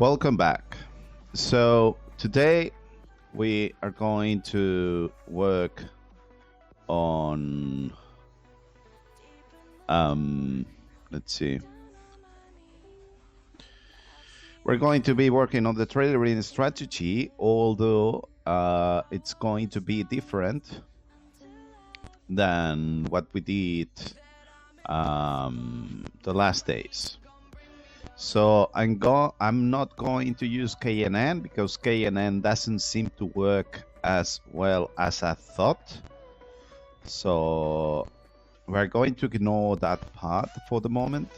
Welcome back. So today we are going to work on let's see. We're going to be working on the trading strategy, although it's going to be different than what we did the last days. So I'm not going to use KNN because KNN doesn't seem to work as well as I thought. So we're going to ignore that part for the moment.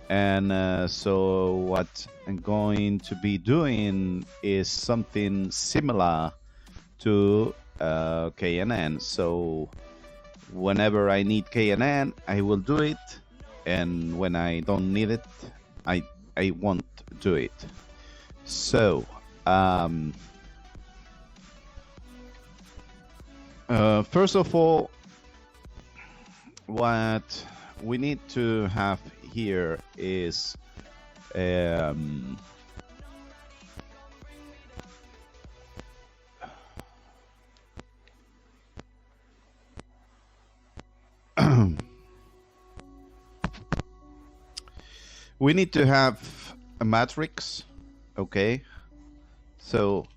And so what I'm going to be doing is something similar to KNN. So whenever I need KNN, I will do it. And when I don't need it, I won't do it. So first of all, what we need to have here is we need to have a matrix, okay? So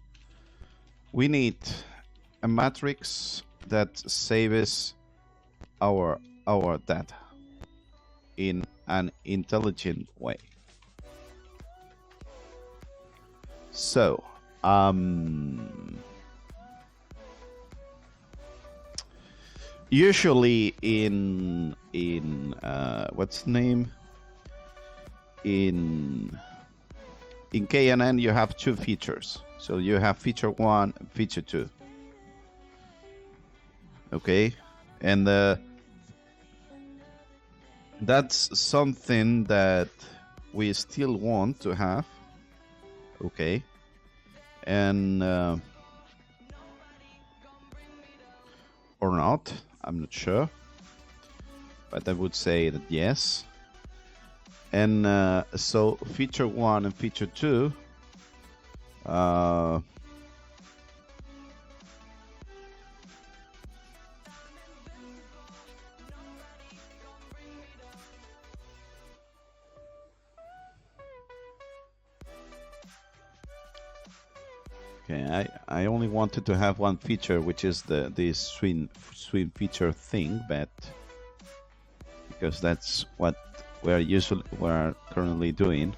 we need a matrix that saves our data in an intelligent way. So usually in what's the name? In KNN you have two features. So you have feature 1 and feature 2. Okay, and that's something that we still want to have. Okay, and or not, I'm not sure, but I would say that yes. And so feature 1 and feature 2 okay, I only wanted to have one feature, which is this swing feature thing, but because that's what we're currently doing.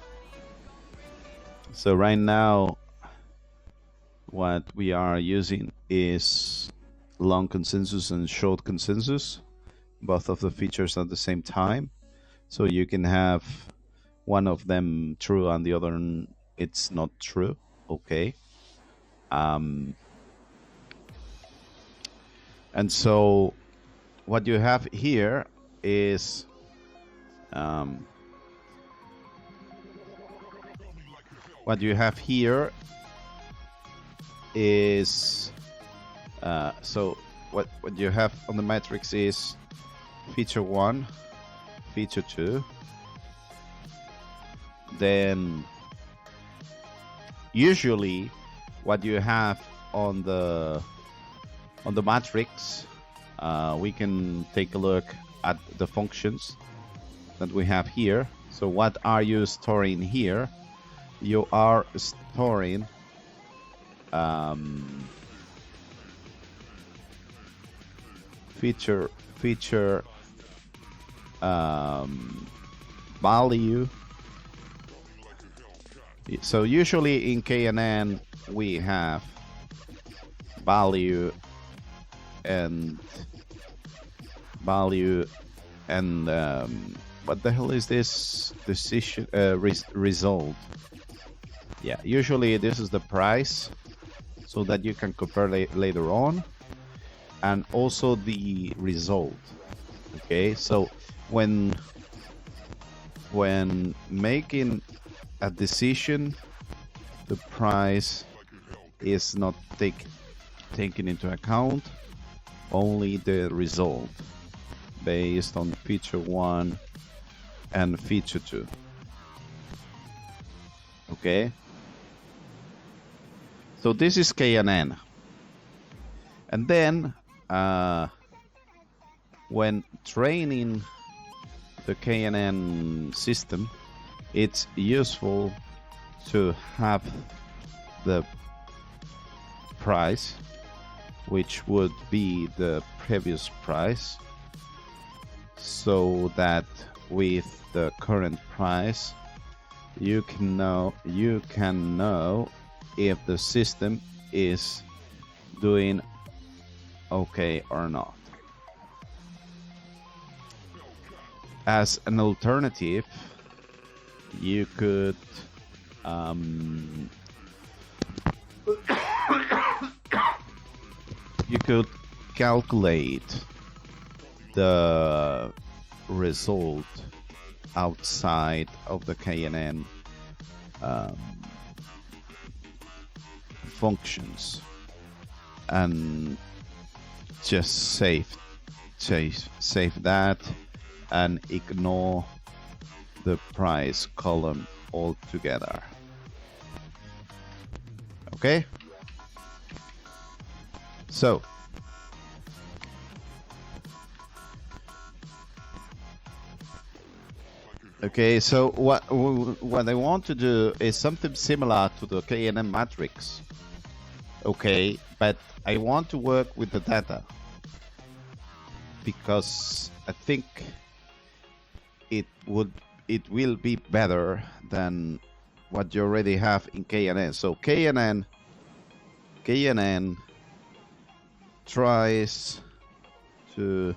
So right now what we are using is long consensus and short consensus, both of the features at the same time. So you can have one of them true and the other it's not true. Okay. And so what you have here is what you have here is so what you have on the matrix is feature 1, feature 2, then usually what you have on the matrix, we can take a look at the functions that we have here. So what are you storing here? You are storing feature value. So usually in KNN we have value and what the hell is this decision result? Yeah, usually this is the price, so that you can compare later on, and also the result. Okay, so when making a decision, the price is not taken into account, only the result based on feature 1 and feature 2. Okay. So this is KNN. And then when training the KNN system, it's useful to have the price, which would be the previous price, so that with the current price you can know if the system is doing okay or not. As an alternative, you could calculate the result outside of the KNN functions and just save that and ignore the price column altogether. Okay, so what I want to do is something similar to the KNN matrix. Okay, but I want to work with the data because I think it will be better than what you already have in KNN. So KNN tries to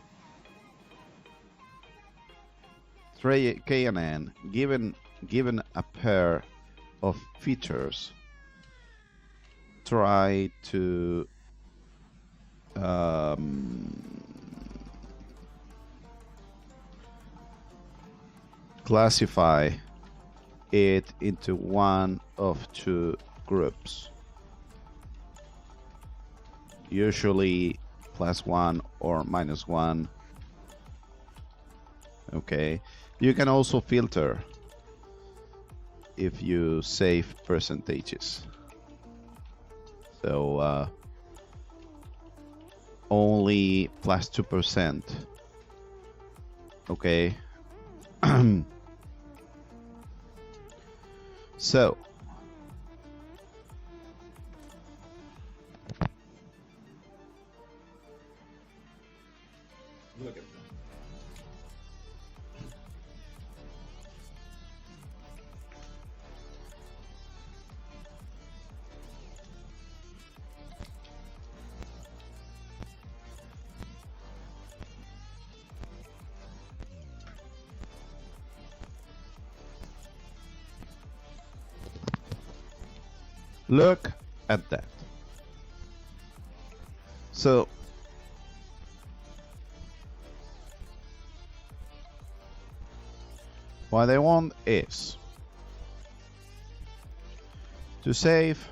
KNN given a pair of features, try to classify it into one of two groups, usually +1 or -1. Okay, you can also filter if you save percentages. So only +2%. Okay. So look at that. Look at that. So what I want is to save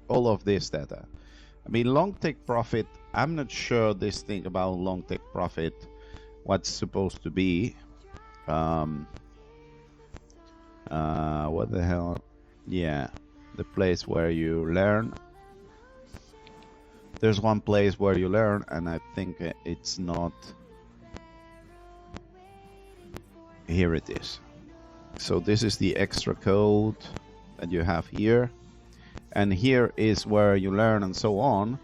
all of this data. I mean, long take profit, I'm not sure this thing about long take profit, what's supposed to be. What the hell? Yeah, the place where you learn. There's one place where you learn, and I think it's not. Here it is. So this is the extra code that you have here, and here is where you learn and so on.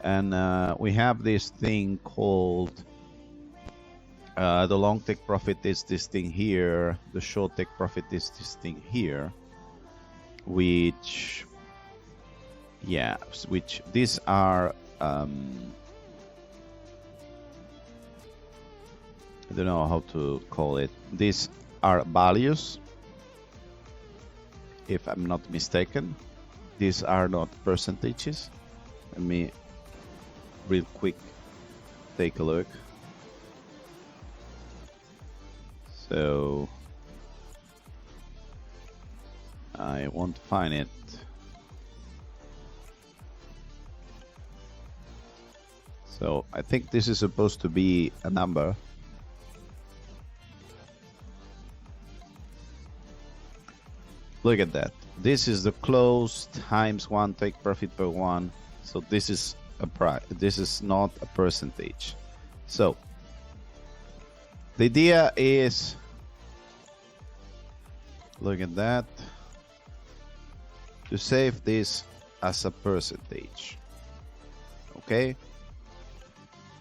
And we have this thing called the long take profit is this thing here, the short take profit is this thing here, which these are I don't know how to call it. These are values, if I'm not mistaken. These are not percentages. Let me real quick take a look. So I won't find it. So I think this is supposed to be a number. Look at that. This is the close times 1 take profit per 1. So this is this is not a percentage. So the idea is, look at that, to save this as a percentage. Okay,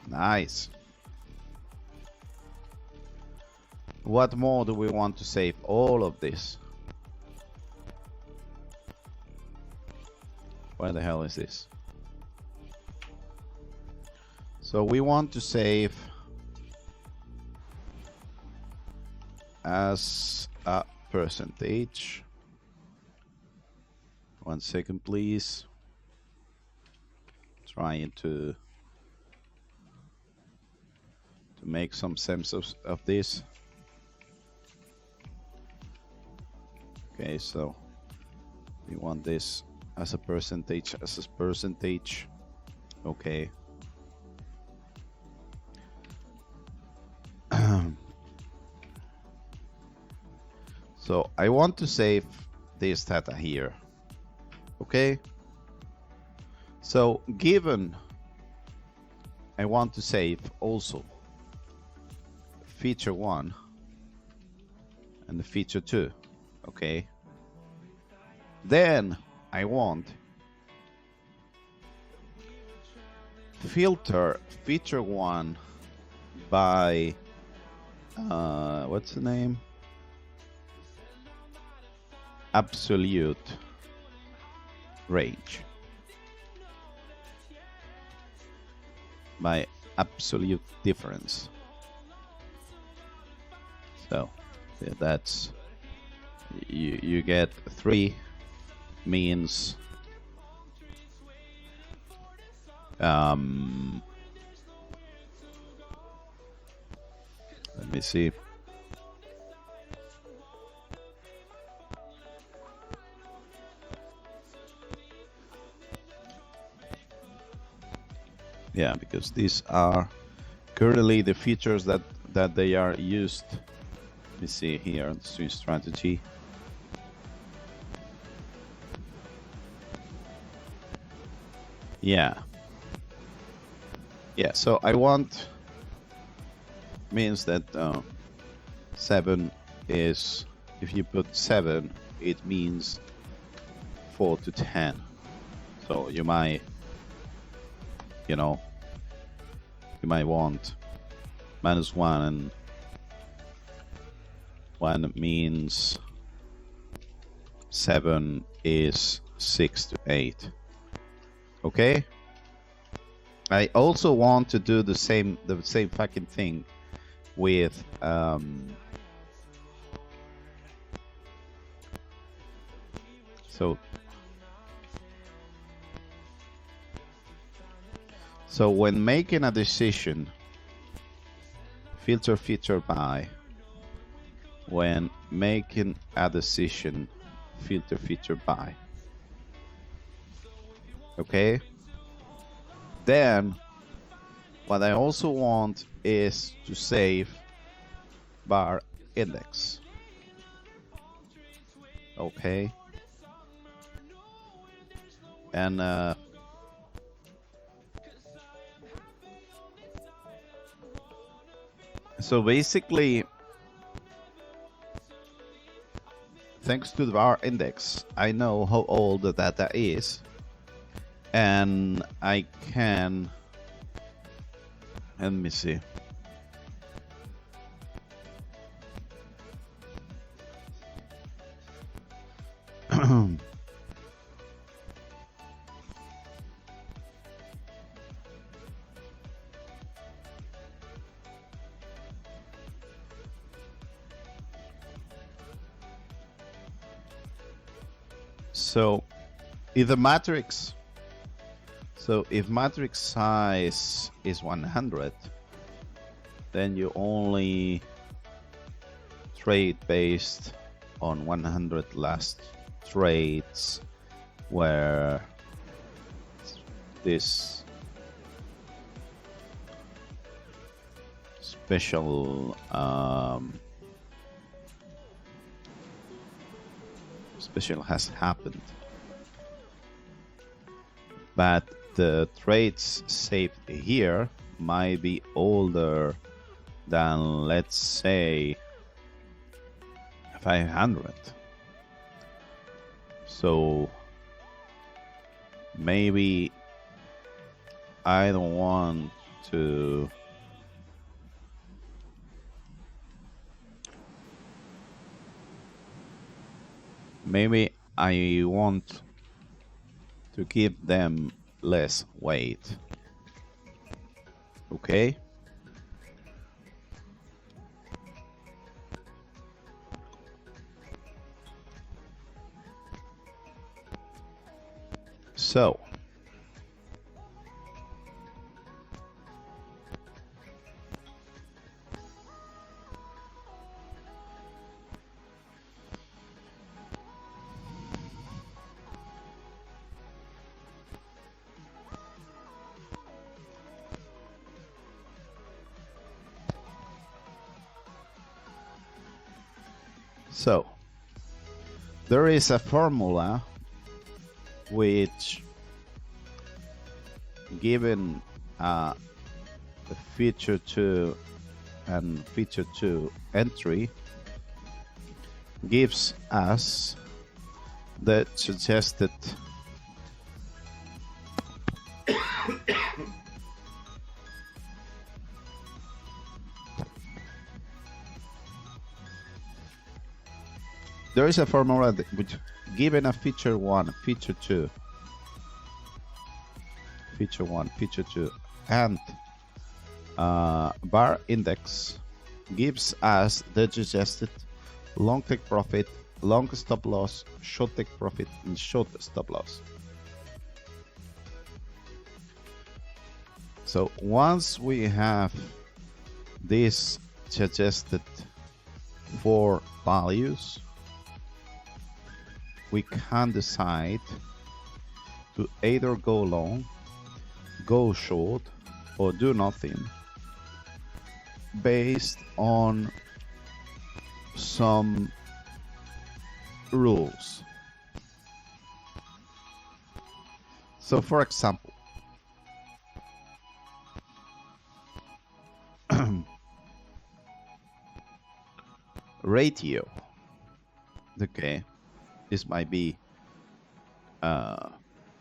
nice. What more do we want to save? All of this. Where the hell is this? So we want to save as a percentage. 1 second, please. Trying to make some sense of this. Okay, so we want this as a percentage, Okay. So I want to save this data here. Okay. So given I want to save also feature 1 and the feature 2. Okay. Then I want filter feature 1 by what's the name? Absolute range. By absolute difference. So yeah, that's you get 3 means let me see. Yeah, because these are currently the features that they are used. Let me see here, the swing strategy. Yeah. Yeah, so I want means that 7 is, if you put 7, it means 4 to 10. So you might, you know, you might want -1, and 1 means 7 is 6 to 8. Okay. I also want to do the same fucking thing with so when making a decision, filter feature by. When making a decision, filter feature by. Okay. Then what I also want is to save bar index. Okay. And so basically, thanks to the bar index, I know how old the data is, and I can, let me see. So if the matrix, if matrix size is 100, then you only trade based on 100 last trades where this special has happened. But the trades saved here might be older than, let's say, 500. So maybe I don't want to maybe I want to give them less weight. Okay. So there is a formula which, given the feature 2 and feature 2 entry, gives us the suggested there is a formula that, which, given a feature 1, feature 2, feature 1, feature 2, and bar index, gives us the suggested long take profit, long stop loss, short take profit, and short stop loss. So once we have these suggested 4 values, we can decide to either go long, go short, or do nothing based on some rules. So for example, ratio. Okay, this might be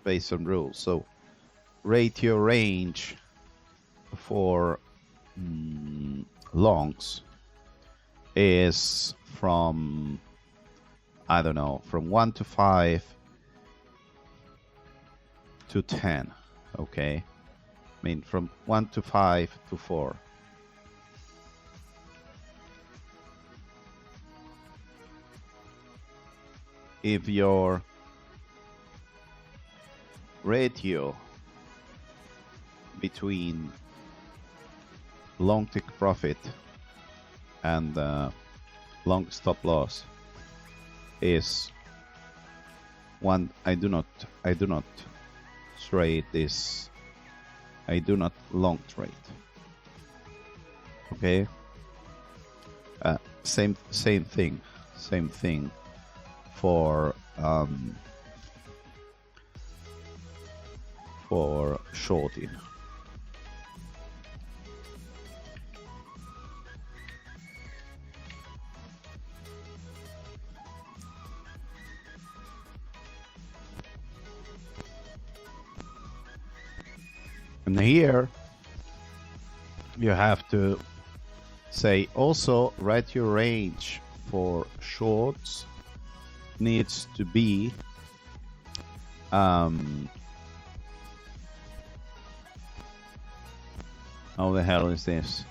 based on rules. So ratio range for longs is from, I don't know, from 1 to 5 to 10. Okay, I mean from 1 to 5 to 4. If your ratio between long take profit and long stop loss is 1, I do not trade this. I do not long trade. Okay. Same thing for shorting. And here you have to say also write your range for shorts needs to be how the hell is this?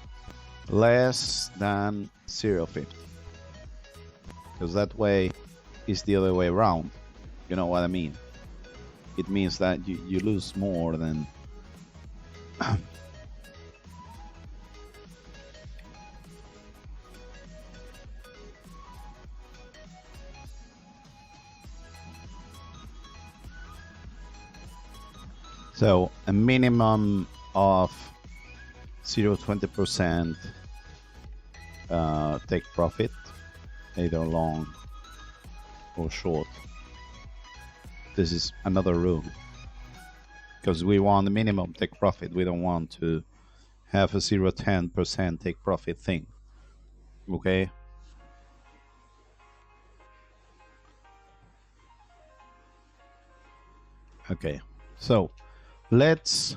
Less than 0.50, because that way is the other way around. You know what I mean? It means that you lose more than so a minimum of 0.20% take profit, either long or short. this is another rule, because we want the minimum take profit. We don't want to have a 0-10% take profit thing. Okay. Okay, so let's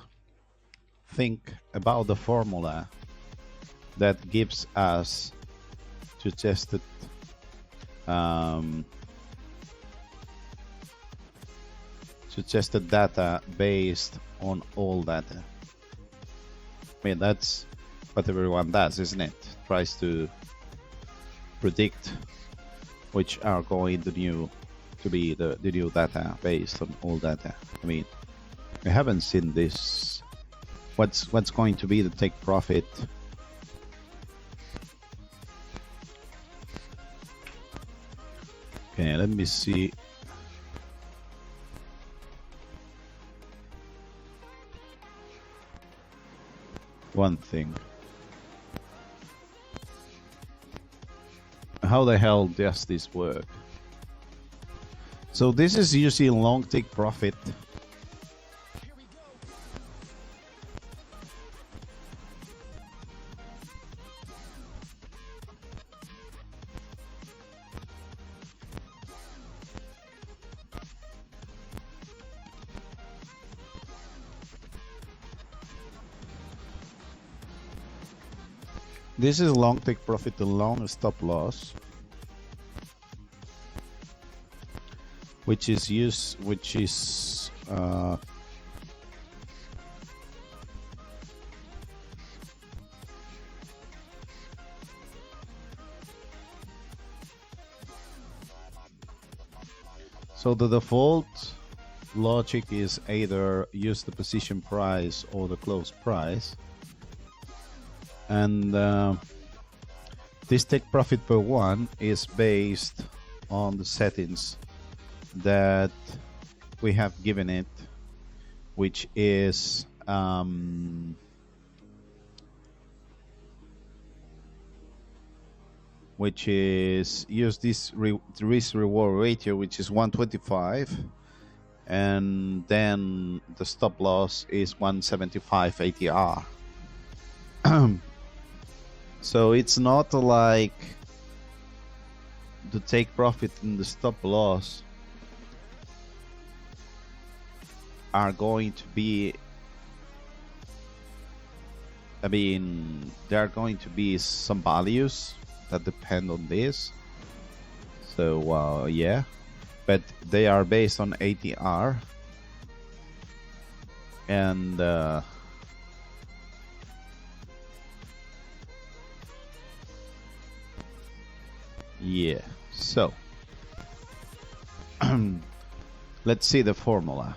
think about the formula that gives us suggested suggested data based on all data. I mean, that's what everyone does, isn't it? Tries to predict which are going to be the new data based on all data. I mean, I haven't seen this. What's going to be the take profit? Okay, let me see. One thing. How the hell does this work? So this is usually long take profit. This is long take profit, the long stop loss, which is so the default logic is either use the position price or the close price. And this take profit per one is based on the settings that we have given it, which is use this risk reward ratio, which is 125, and then the stop loss is 175 ATR. So it's not like the take profit and the stop loss are going to be, I mean, there are going to be some values that depend on this. So yeah, but they are based on ATR, and yeah, so let's see the formula.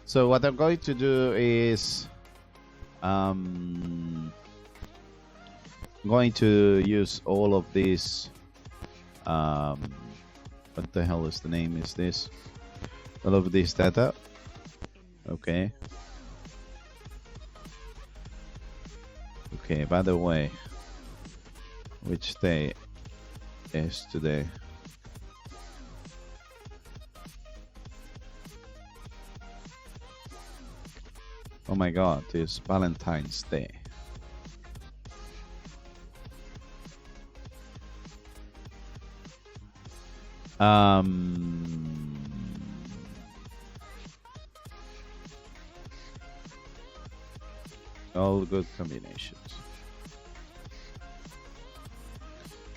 So what I'm going to do is I'm going to use all of these what the hell is the name is this, all of this data. Okay, by the way, which day is today? Oh my god, it's Valentine's Day. All good combinations.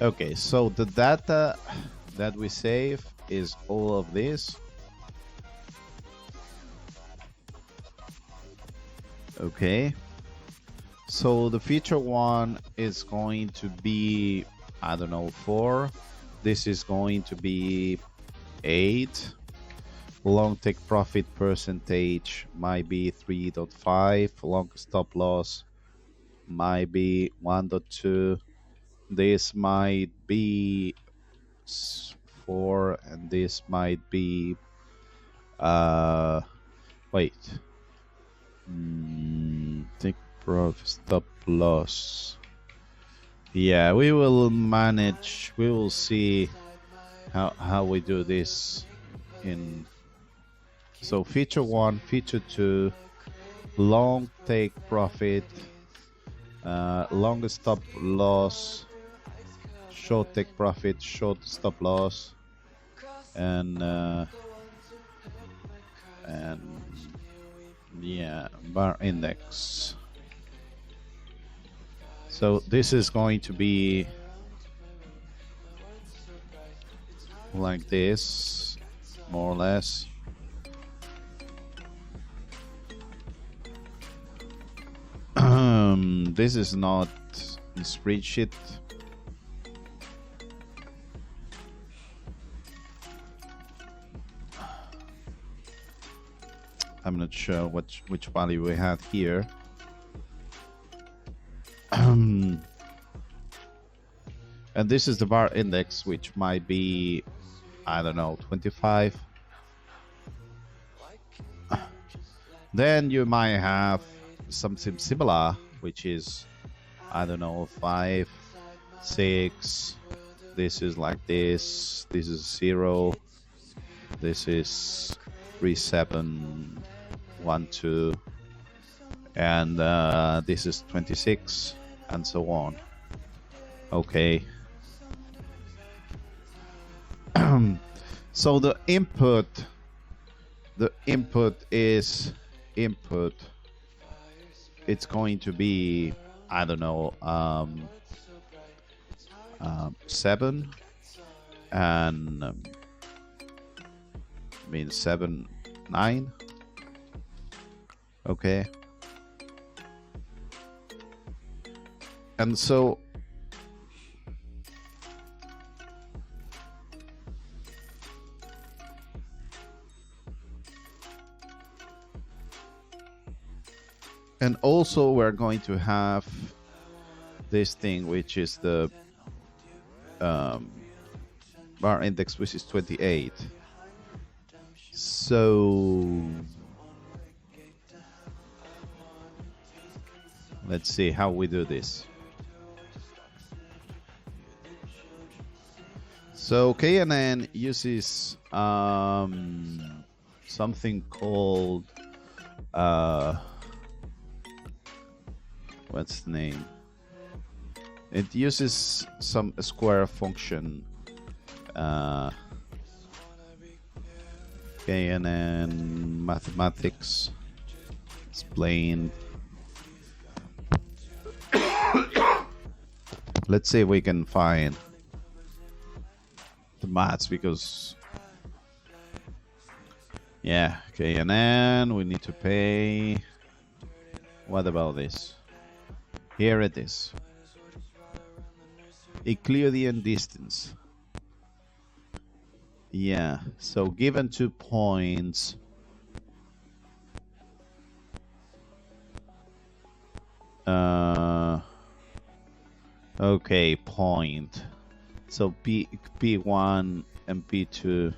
Okay, so the data that we save is all of this. Okay, so the feature one is going to be, I don't know, 4. This is going to be 8. Long take profit percentage might be 3.5. Long stop loss might be 1.2. This might be 4, and this might be wait, take profit, stop loss. Yeah, we will manage, we will see how we do this in So feature 1, feature 2, long take profit, long stop loss, short take profit, short stop loss, and yeah, bar index. So this is going to be like this, more or less. This is not a spreadsheet. I'm not sure which value we had here. And this is the bar index, which might be, I don't know, 25. Then you might have something similar, which is, I don't know, 5, 6. This is like this. This is 0. This is 3, 7, 1, 2. And this is 26, and so on. Okay. So the input is input. It's going to be, I don't know, 7 and I mean 7, 9. Okay. And so and also we're going to have this thing, which is the bar index, which is 28. So let's see how we do this. So KNN uses something called what's the name? It uses some square function. KNN mathematics explain. Let's see if we can find the maths, because yeah, KNN, we need to pay. What about this? Here it is. Euclidean distance. Yeah, so given 2 points, okay, point. So P1 and P2.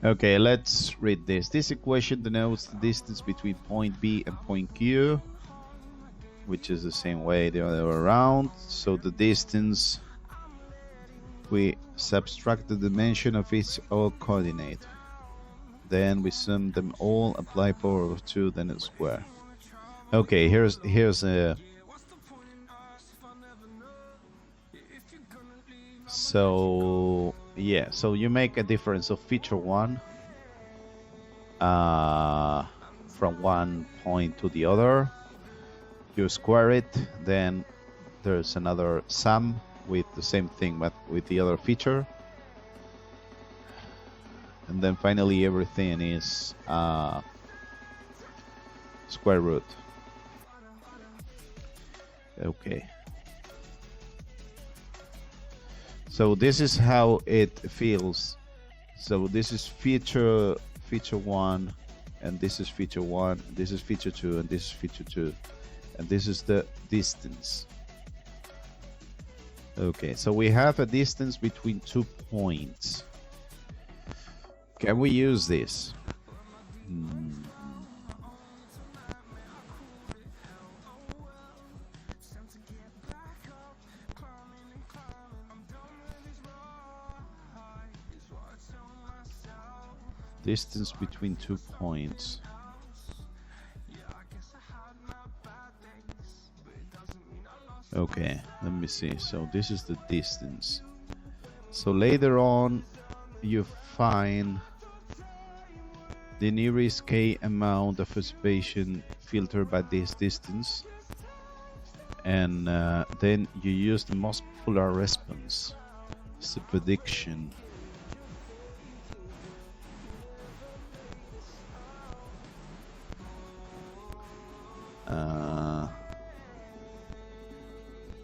Okay, let's read this. This equation denotes the distance between point B and point Q, which is the same way the other way around. So the distance, we subtract the dimension of each coordinate. Then we sum them all, apply power of 2, then a square. Okay, here's a. So yeah, so you make a difference of feature 1 from one point to the other. You square it, then there's another sum with the same thing but with the other feature, and then finally everything is square root. Okay, so this is how it feels. So this is feature 1, and this is feature 1, this is feature 2, and this is feature 2, and this is the distance. Okay, so we have a distance between 2 points. Can we use this? Distance between 2 points. Okay, let me see. So this is the distance. So later on, you find the nearest k amount of observation filtered by this distance, and then you use the most popular response. It's the prediction.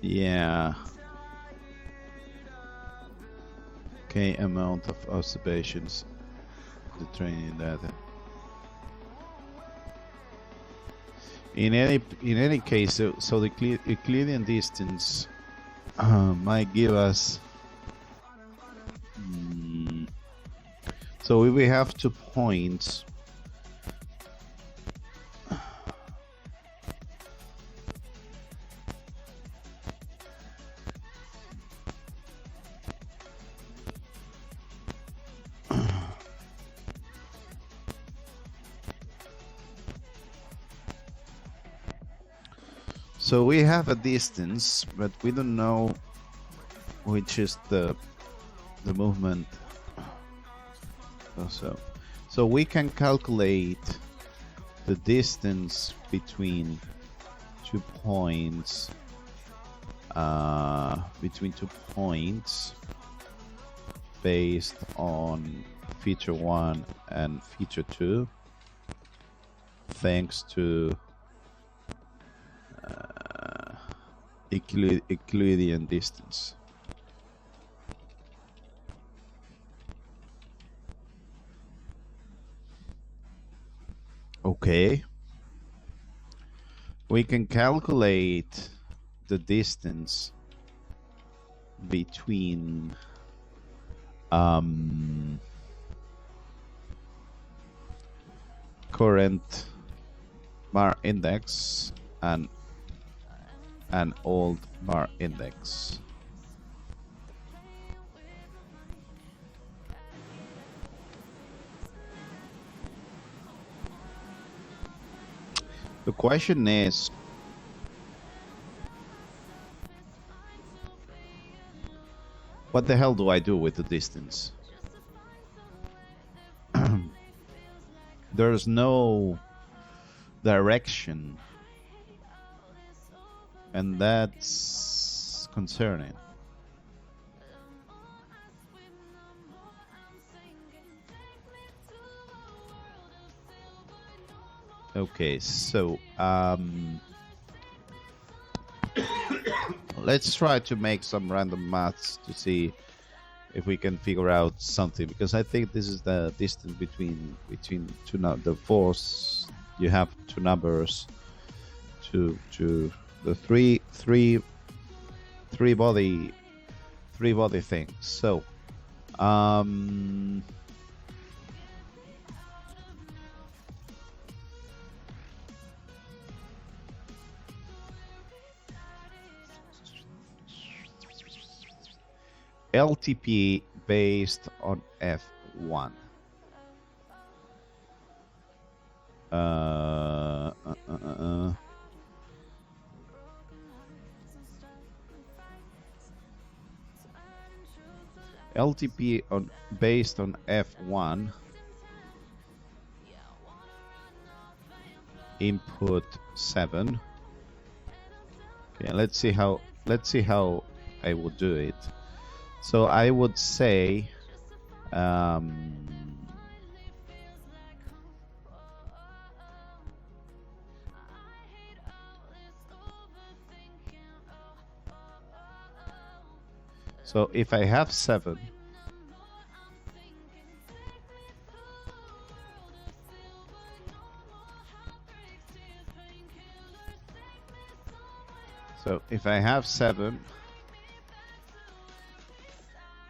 Yeah. K amount of observations. The training data. In any case, so the Euclidean distance might give us. So if we have 2 points. So we have a distance, but we don't know which is the movement. So we can calculate the distance between 2 points. Based on feature 1 and feature 2, thanks to Euclidean distance. Okay. We can calculate the distance between current bar index and an old bar index. The question is, what the hell do I do with the distance? There's no direction, and that's concerning. Okay, so let's try to make some random maths to see if we can figure out something, because I think this is the distance between the force. You have 2 numbers to the three body thing. So LTP based on F1. LTP based on F1. Input 7. Okay, let's see how I would do it. So I would say so if I have 7,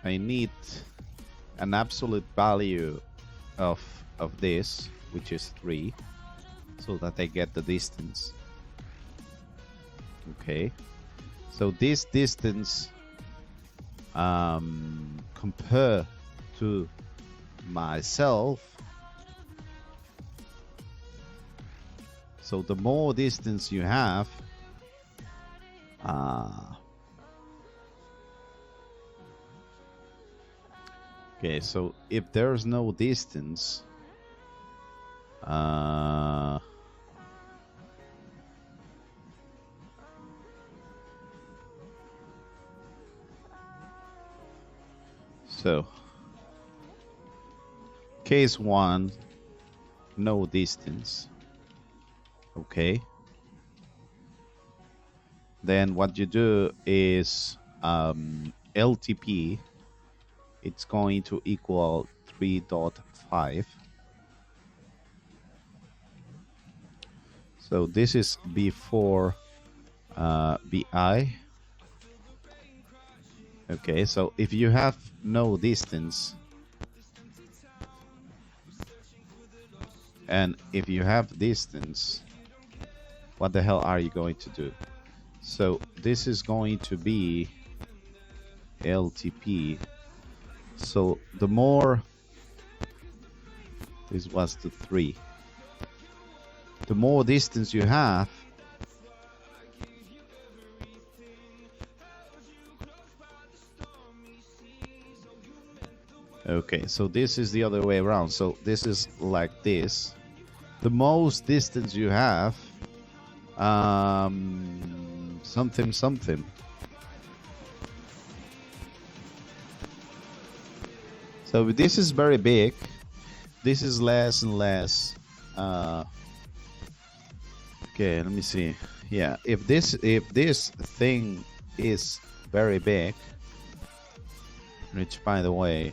I need an absolute value of this, which is 3, so that I get the distance. Okay, so this distance compared to myself So the more distance you have, okay, so if there's no distance, so case 1, no distance. Okay. Then what you do is LTP, it's going to equal 3.5. So this is before BI. Okay, so if you have no distance, and if you have distance, what the hell are you going to do? So this is going to be LTP. So the more, this was the 3. The more distance you have, okay, so this is the other way around. So this is like this. The most distance you have, something. So this is very big. This is less and less. Okay, let me see. Yeah, if this thing is very big, which by the way,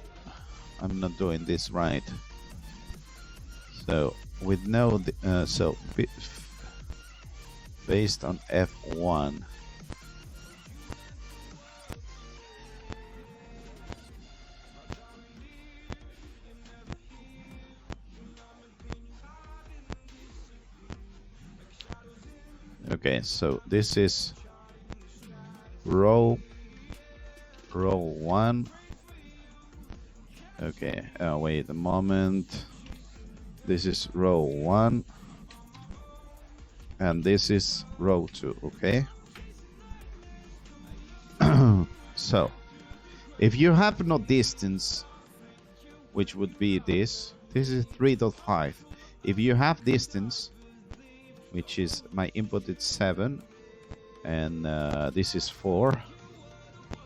I'm not doing this right. So with no, based on F1. Okay, so this is row 1. Okay, wait a moment. This is row 1. And this is row 2, okay? So, if you have no distance, which would be this is 3.5. If you have distance, which is my input is 7, and this is 4.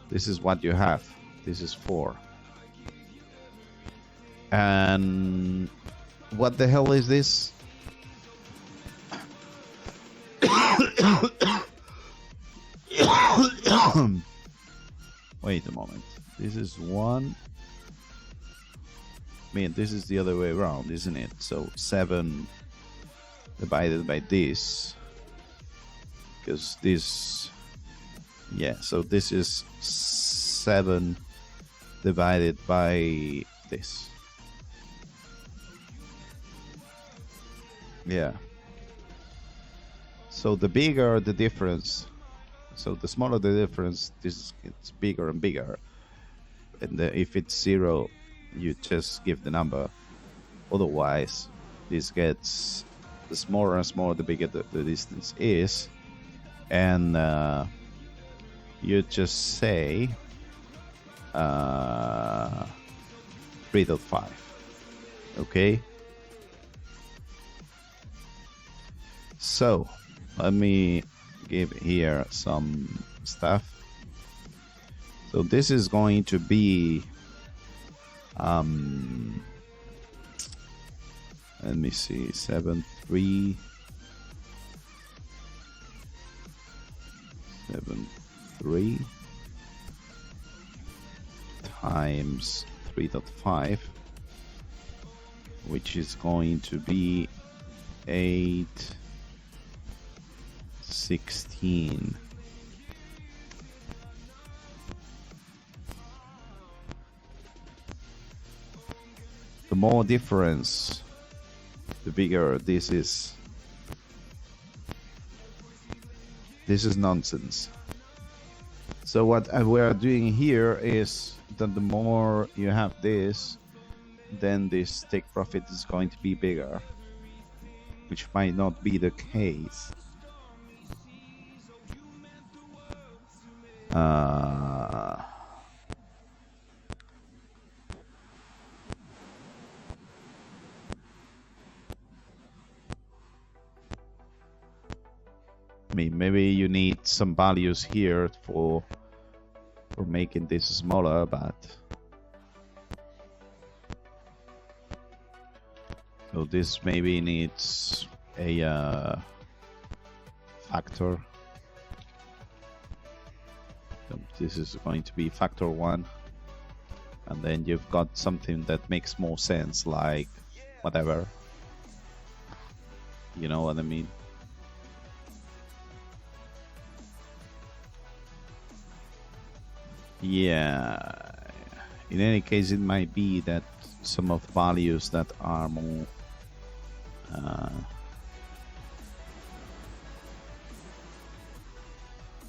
This is what you have. This is 4. And what the hell is this? Wait a moment. This is 1. I mean, this is the other way around, isn't it? So 7 divided by this, because this, yeah, so this is 7 divided by this. Yeah. So the bigger the difference, so the smaller the difference, this gets bigger and bigger. And if it's 0, you just give the number. Otherwise, this gets the smaller and smaller the bigger the distance is. And you just say 3.5. Okay? So let me give here some stuff. So this is going to be let me see, 7.3 times 3.5, which is going to be 8.16. The more difference, the bigger this is. This is nonsense. So what we are doing here is that the more you have this, then this take profit is going to be bigger. which might not be the case. I mean, maybe you need some values here for making this smaller, but so this maybe needs a factor. So this is going to be factor 1, and then you've got something that makes more sense, like whatever. You know what I mean? Yeah, in any case, it might be that some of the values that are more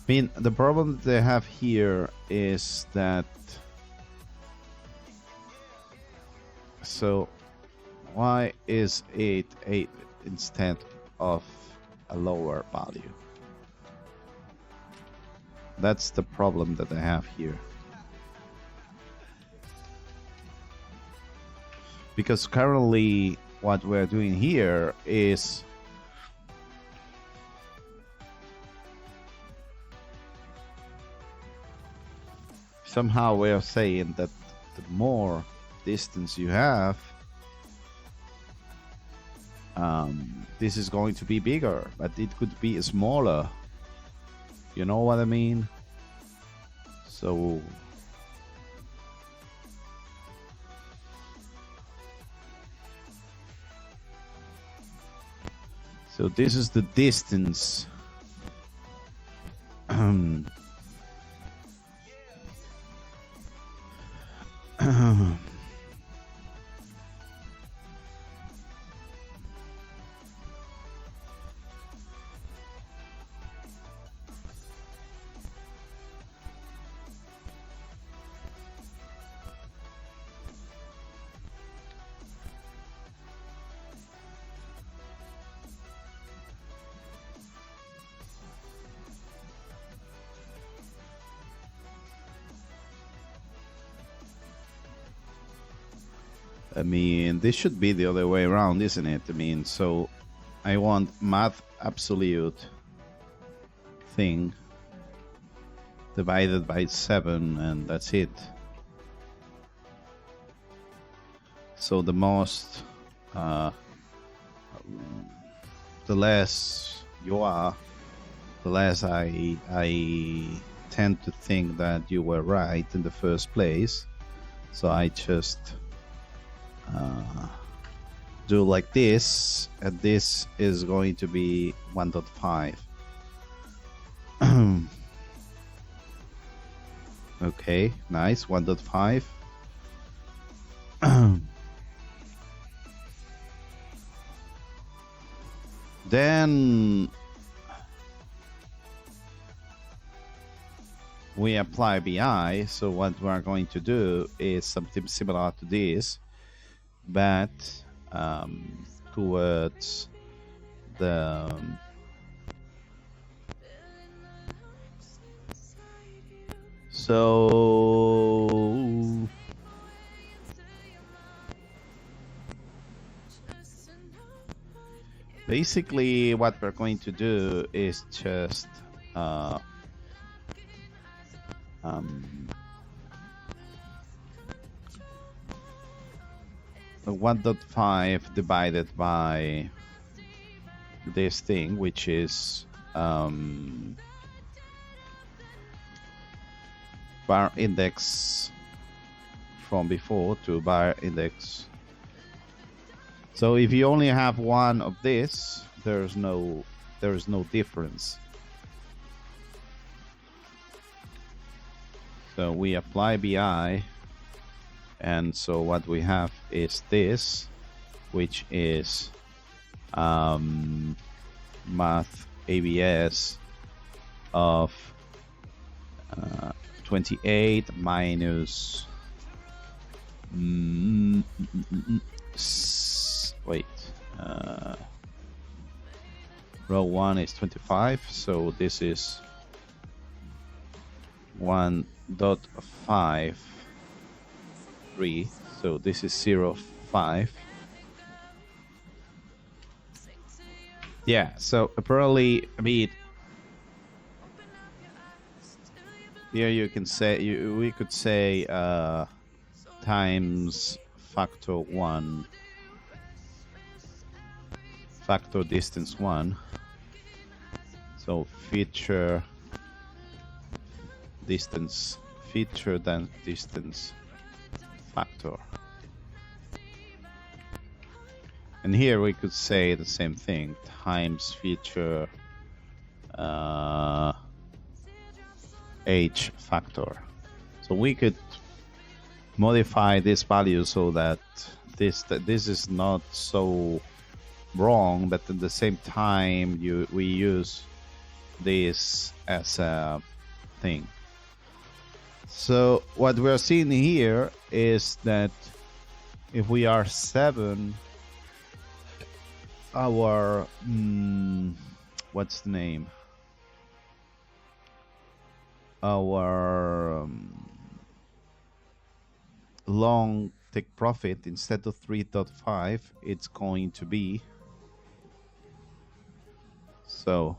I mean, the problem that they have here is that, so why is it 8 instead of a lower value? That's the problem that I have here. Because currently what we're doing here is somehow we're saying that the more distance you have, this is going to be bigger, but it could be smaller. You know what I mean? So this is the distance. I mean, this should be the other way around, isn't it? I mean, so I want math absolute thing divided by 7, and that's it. So the most, the less you are, the less I tend to think that you were right in the first place. So I just do like this, and this is going to be 1.5. Okay, nice, 1.5. Then we apply BI. So what we're going to do is something similar to this, but towards the so basically what we're going to do is just 1.5 divided by this thing, which is bar index from before to bar index. So if you only have one of this, there is no difference. So we apply BI, and so what we have is this, which is math ABS of 28 minus wait, row 1 is 25, so this is 1.53, so this is 0, 5. Yeah, so apparently, I mean, here you can say, we could say times factor 1, factor distance 1. So feature distance, feature then distance factor. And here we could say the same thing, times feature h factor. So we could modify this value so that this is not so wrong, but at the same time we use this as a thing. So what we're seeing here is that if we are 7, our what's the name, our long take profit, instead of 3.5, it's going to be, so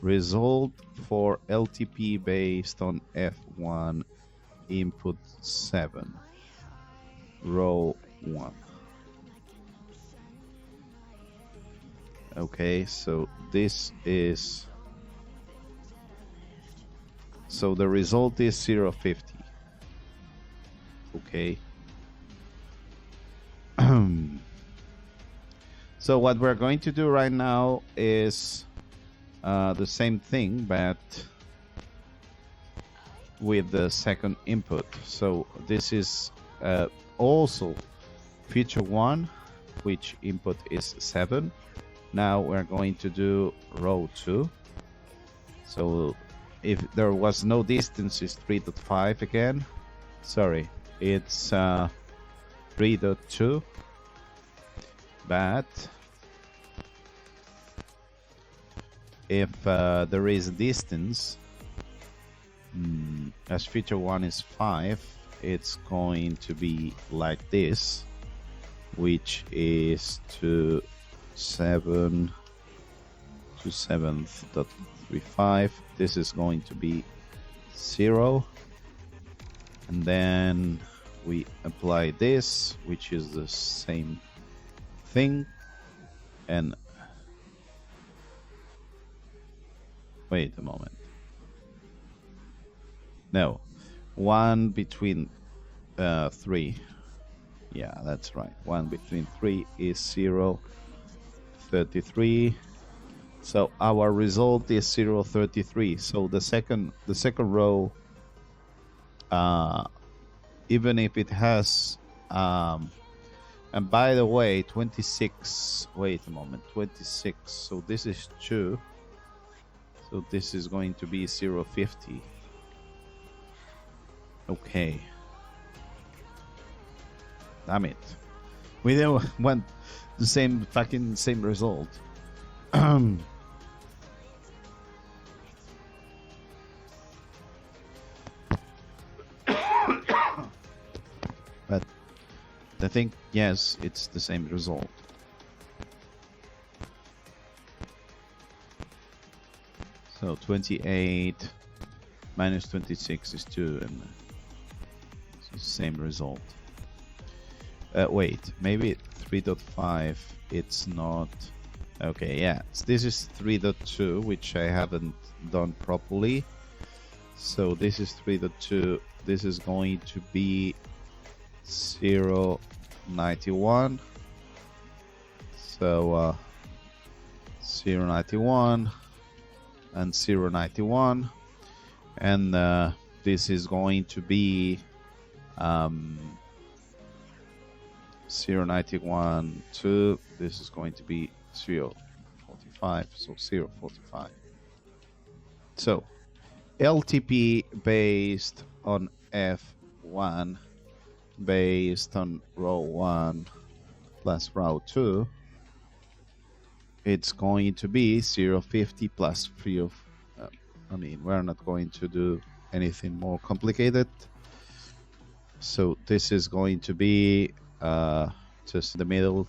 result for LTP based on F1 input 7, row 1. Okay, so this is, so the result is 0.50. Okay. So what we're going to do right now is the same thing, but with the second input. So this is also feature 1, which input is 7. Now we're going to do row 2. So if there was no distance, it's 3.5 again. Sorry, it's 3.2. But if there is a distance, as feature 1 is 5, it's going to be like this, which is to 7 to 7.35. This is going to be 0, and then we apply this, which is the same thing, and wait a moment. No, 1 between 3. Yeah, that's right. 1 between 3 is 0.33. So our result is 0.33. So the second row, even if it has, and by the way, 26. Wait a moment, 26. So this is 2. So this is going to be 0.50. Okay. Damn it. We don't want the same result. But I think, yes, it's the same result. So 28 minus 26 is 2, and it's the same result. Wait, maybe 3.5, it's not. Okay, yeah, this is 3.2, which I haven't done properly. So this is 3.2, this is going to be 0.91. So 0.91 and 0.91, and this is going to be 0.91 to, this is going to be 0.45, so 0.45. So LTP based on F1 based on row 1 plus row 2 it's going to be 0.50 plus free of I mean, we're not going to do anything more complicated, so this is going to be just in the middle,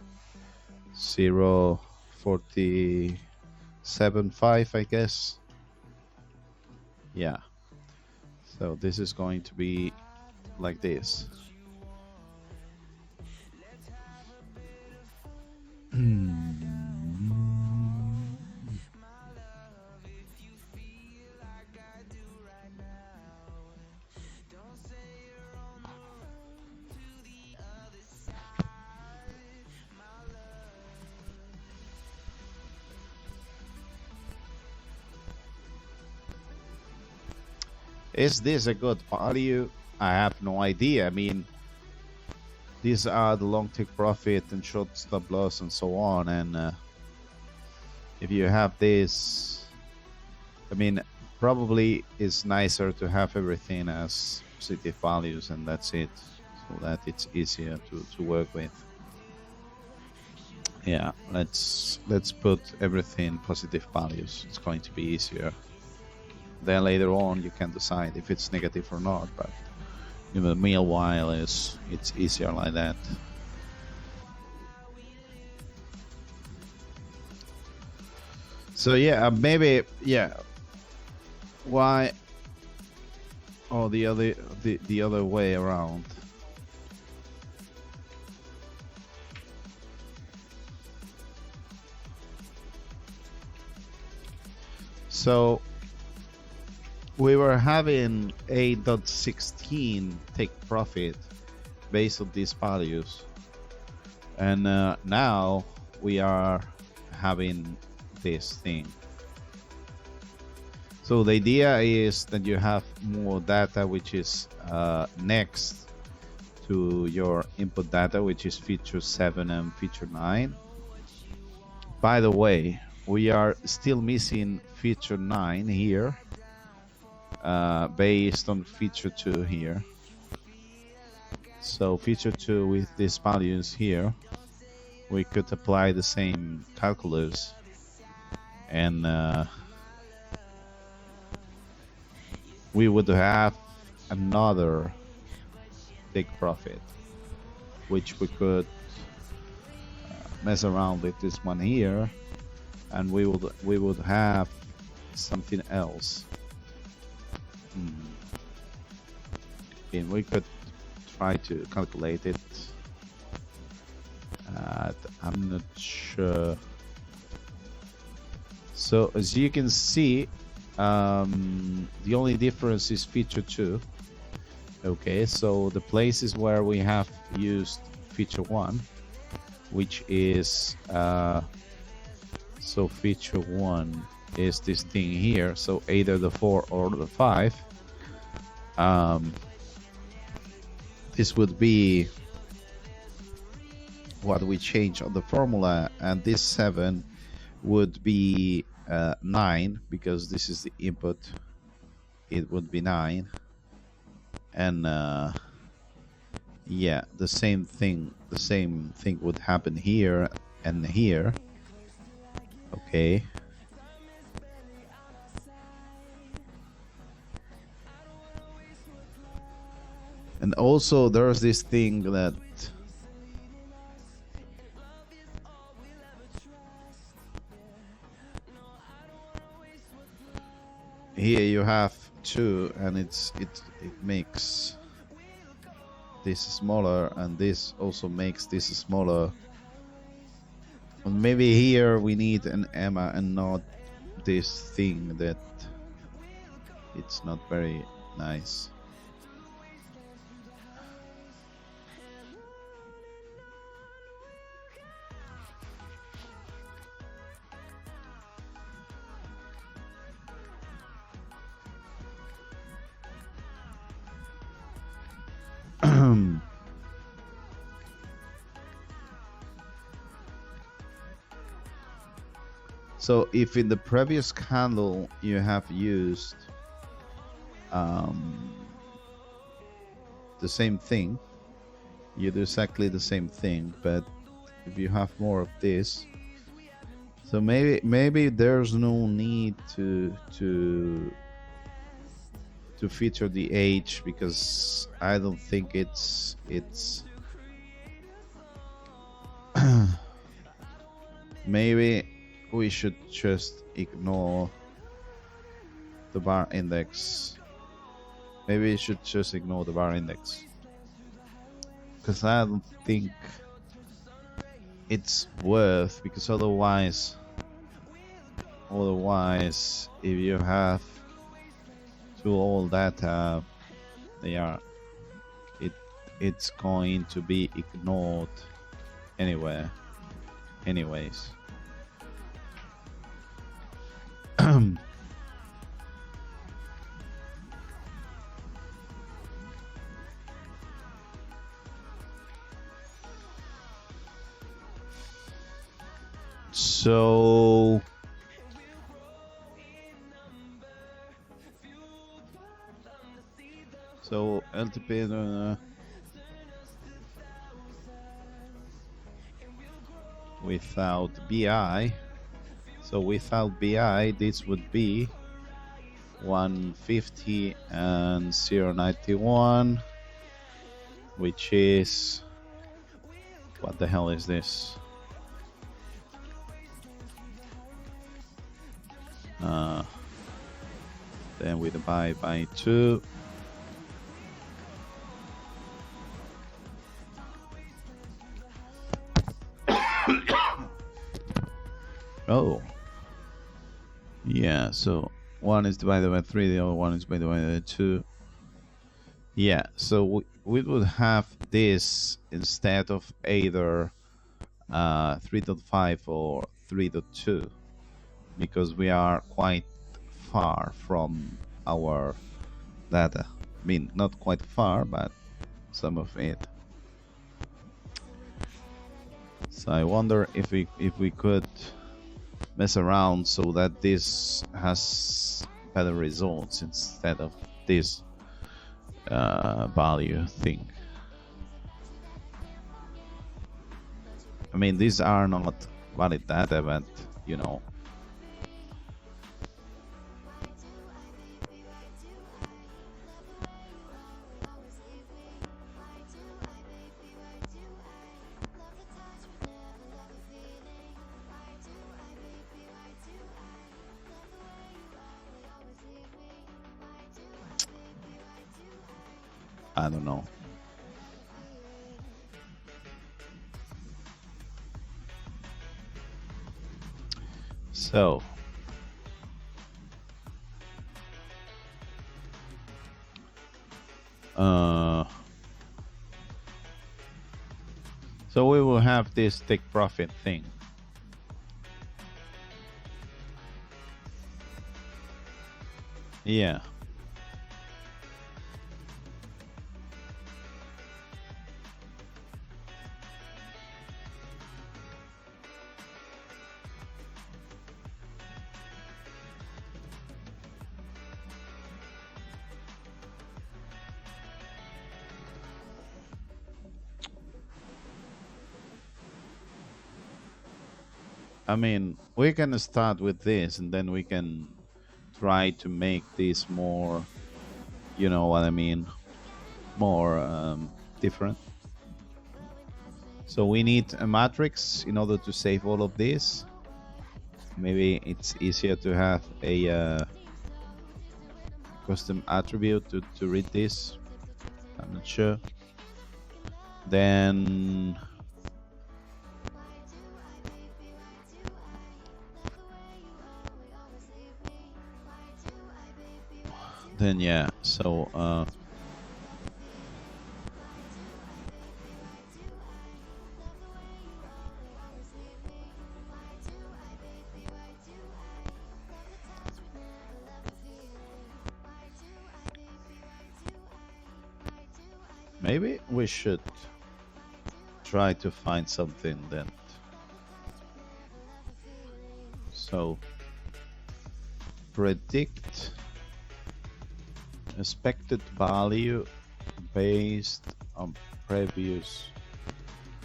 0.475, I guess. Yeah, so this is going to be like this. Is this a good value? I have no idea. I mean, these are the long take profit and short stop loss and so on. And if you have this, I mean, probably it's nicer to have everything as positive values, and that's it, so that it's easier to work with. Yeah, let's put everything positive values. It's going to be easier. Then later on you can decide if it's negative or not, but in the meanwhile it's easier like that. So yeah, maybe, yeah, why, or the other way around. So we were having 8.16 take profit based on these values, and now we are having this thing. So the idea is that you have more data which is next to your input data, which is feature 7 and feature 9. By the way, we are still missing feature 9 here, based on feature 2 here. So feature 2 with these values here, we could apply the same calculus, and we would have another take profit, which we could mess around with this one here, and we would have something else. And we could try to calculate it. I'm not sure. So as you can see, the only difference is feature 2. Okay, so the places where we have used feature 1, which is so feature 1 is this thing here, so either the 4 or the 5. This would be what we change on the formula, and this 7 would be 9, because this is the input. It would be 9, and yeah, the same thing would happen here and here. Okay. And also there's this thing that here you have 2, and it makes this smaller, and this also makes this smaller. And maybe here we need an Emma and not this thing that it's not very nice. So if in the previous candle you have used the same thing, you do exactly the same thing, but if you have more of this, So maybe there's no need to feature the age, because I don't think it's maybe we should just ignore the bar index. Maybe we should just ignore the bar index, because I don't think it's worth, because otherwise if you have two old data, it's going to be ignored anyways. So LTP without BI. So without BI, this would be 150 and 091, which is, what the hell is this? Then we divide by 2. Oh, yeah, so one is divided by 3, the other one is divided by 2. Yeah, so we would have this instead of either 3.5 or 3.2, because we are quite far from our data. I mean, not quite far, but some of it. So I wonder if we could mess around so that this has better results instead of this value thing. I mean, these are not valid data, but you know. I don't know. So so we will have this take profit thing. Yeah. I mean, we can start with this and then we can try to make this more, you know what I mean, more different. So we need a matrix in order to save all of this. Maybe it's easier to have a custom attribute to read this. I'm not sure. Then yeah, so maybe we should try to find something that, so predict expected value based on previous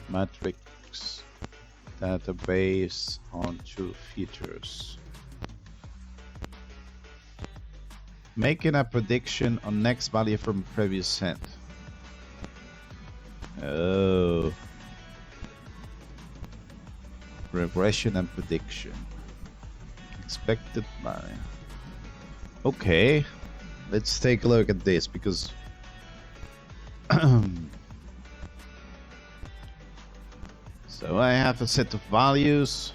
matrix database on 2 features. Making a prediction on next value from previous set. Oh. Regression and prediction. Expected value. Okay. Let's take a look at this because so I have a set of values.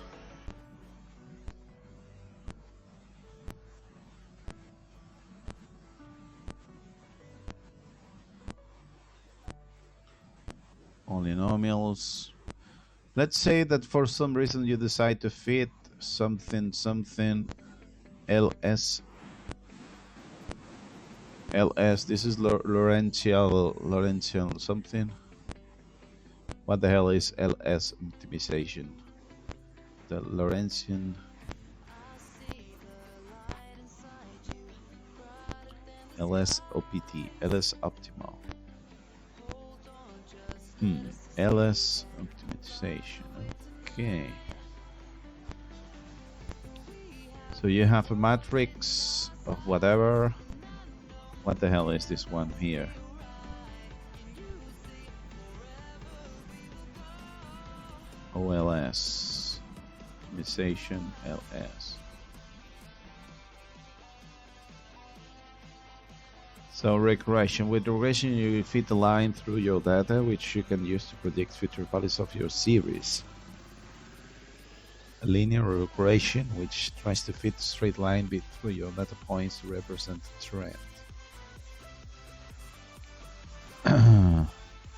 Polynomials. Let's say that for some reason you decide to fit something ls. This is Lorentzian something. What the hell is ls optimization? The Lorentzian ls opt, ls optimal. LS optimization. Okay. So you have a matrix of whatever. What the hell is this one here? OLS optimization LS. So regression. With regression, you feed the line through your data, which you can use to predict future values of your series. A linear regression, which tries to fit a straight line through your data points to represent a trend.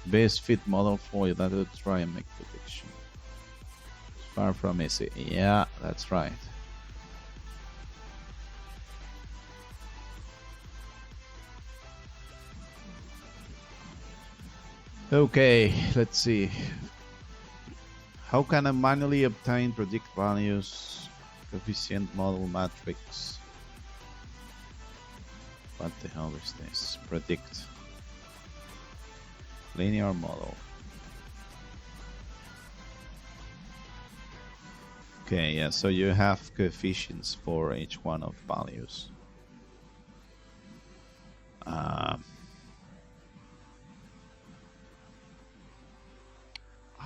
Best fit model for your data to try and make prediction. Far from easy. Yeah, that's right. Okay, let's see. How can I manually obtain predict values? Coefficient model matrix. What the hell is this? Predict. Linear model. Okay, yeah, so you have coefficients for each one of values.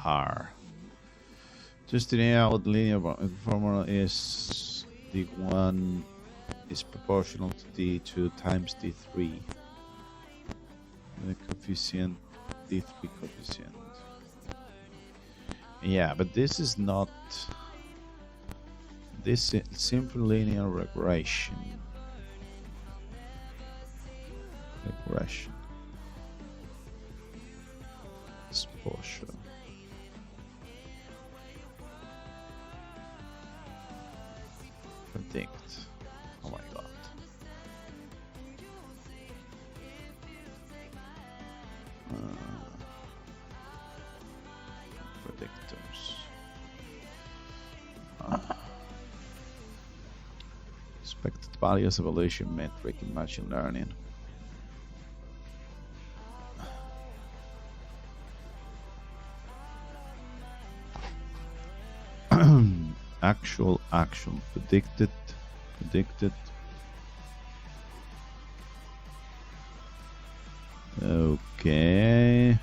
R. Just to know what the linear formula is, D1 is proportional to D2 times D3. The coefficient, D3 coefficient. Yeah, but this is not. This is simple linear regression. Exposure. Predict. Oh my god. Predictors. Expected values evaluation metric in machine learning. Actual action predicted. Okay.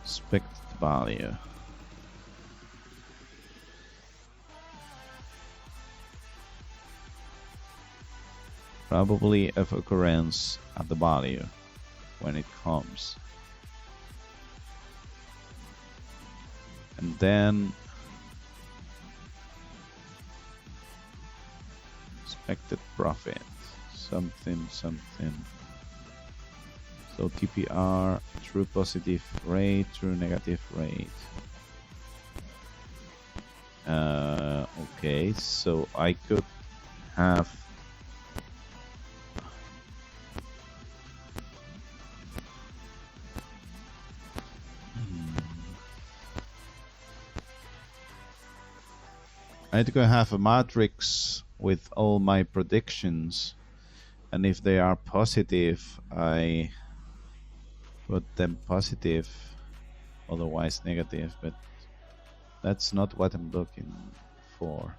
Expected value. Probably of occurrence at the value when it comes. And then expected profit, something. So TPR, true positive rate, true negative rate. Okay, so I could have I could have a matrix with all my predictions, and if they are positive, I put them positive, otherwise negative, but That's not what I'm looking for.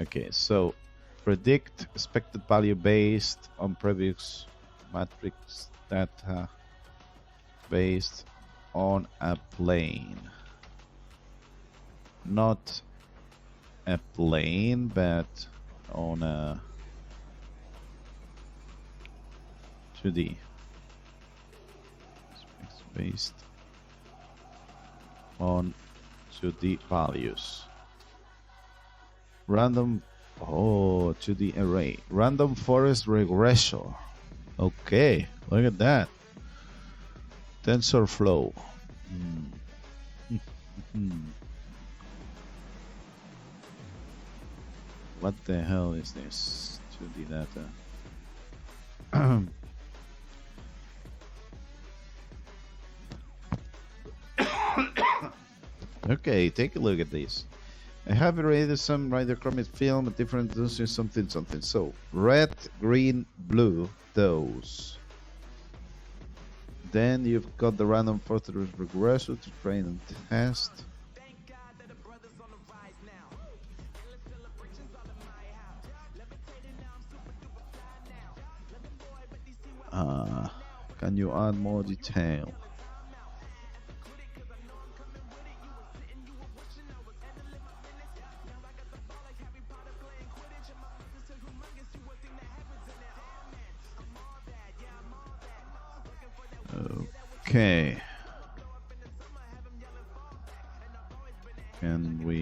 Okay, so predict expected value based on previous matrix data based on a plane. Not a plane, but on a 2D. It's based on 2D values. Random, 2D array. Random forest regression. Okay, look at that. TensorFlow. What the hell is this? 2D data. Okay, take a look at this. I have rated some radiochromic film at different doses, something. So, red, green, blue, those. Then you've got the random forest regression to train and test. Can you add more detail? Okay. Can we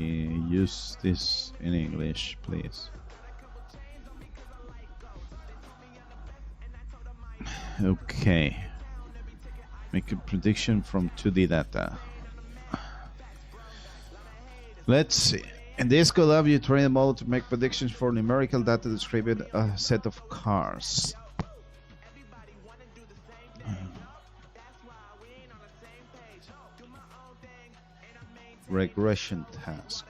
use this in English, please? Okay. Make a prediction from 2D data. Let's see. In this collab, you train a model to make predictions for numerical data describing a set of cars. Regression task.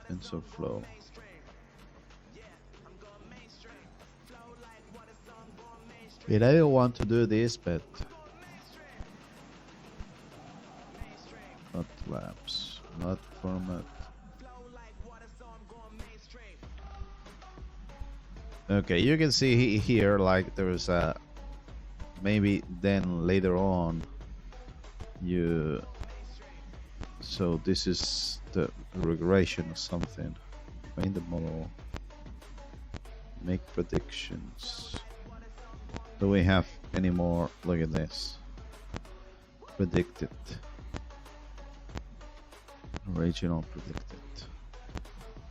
TensorFlow. And I don't want to do this, but not labs, not format. Okay, you can see here like there's a maybe then later on you, so this is the regression or something. Find the model, make predictions. Do we have any more? Look at this. Predicted. Regional predicted.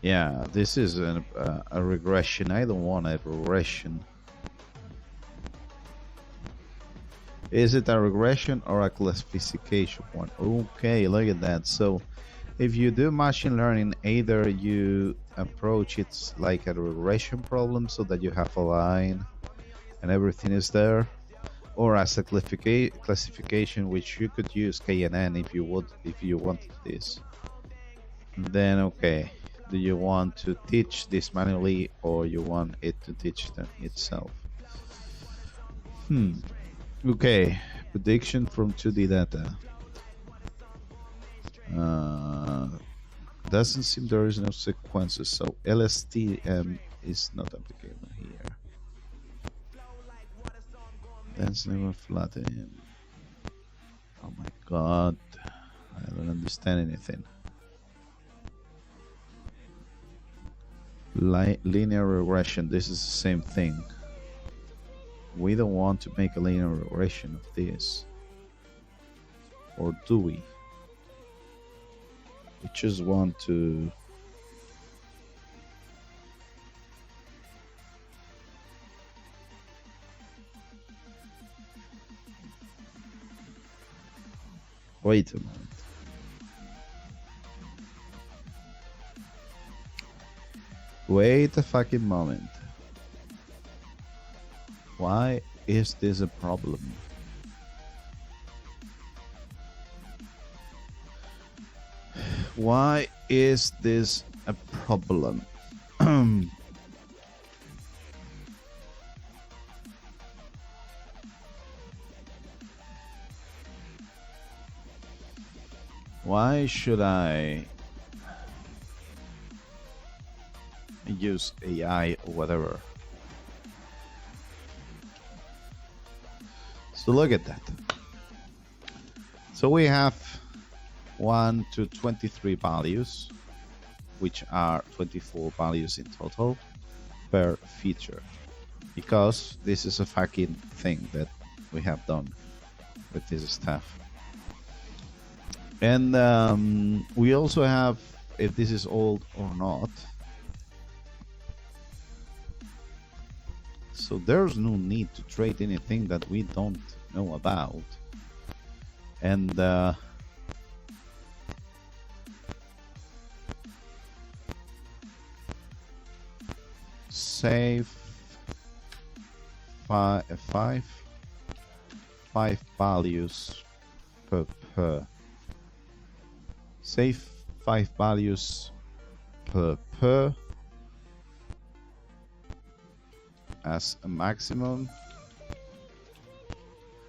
Yeah, this is a regression. I don't want a regression. Is it a regression or a classification one? Okay, look at that. So if you do machine learning, either you approach it like a regression problem so that you have a line and everything is there, or as a classification, which you could use KNN if you wanted this. Then okay, do you want to teach this manually or you want it to teach them itself? Okay, prediction from 2D data. Doesn't seem there is no sequences, so LSTM is not applicable here. That's never flatten. Oh my god, I don't understand anything. Linear regression, this is the same thing. We don't want to make a linear regression of this. Or do we? We just want to... Wait a moment. Wait a fucking moment. Why is this a problem? Why is this a problem? Why should I use AI or whatever? So look at that. So we have 1 to 23 values, which are 24 values in total per feature, because this is a fucking thing that we have done with this stuff. And we also have if this is old or not. So there's no need to trade anything that we don't know about. And save five values per save 5 values per as a maximum.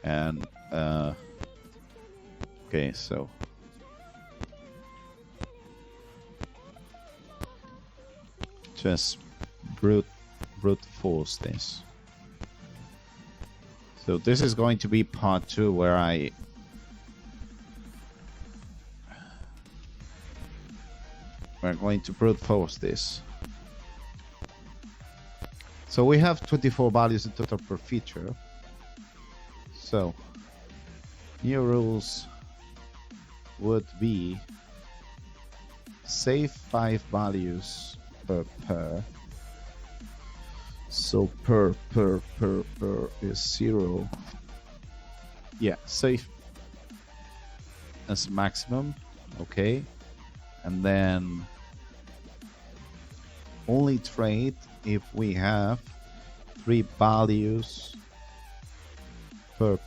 And okay, so just brute force this. So this is going to be part 2, where we're going to brute force this. So we have 24 values in total per feature. So new rules would be save 5 values per. So per is 0. Yeah, save as maximum. Okay. And then only trade if we have 3 values per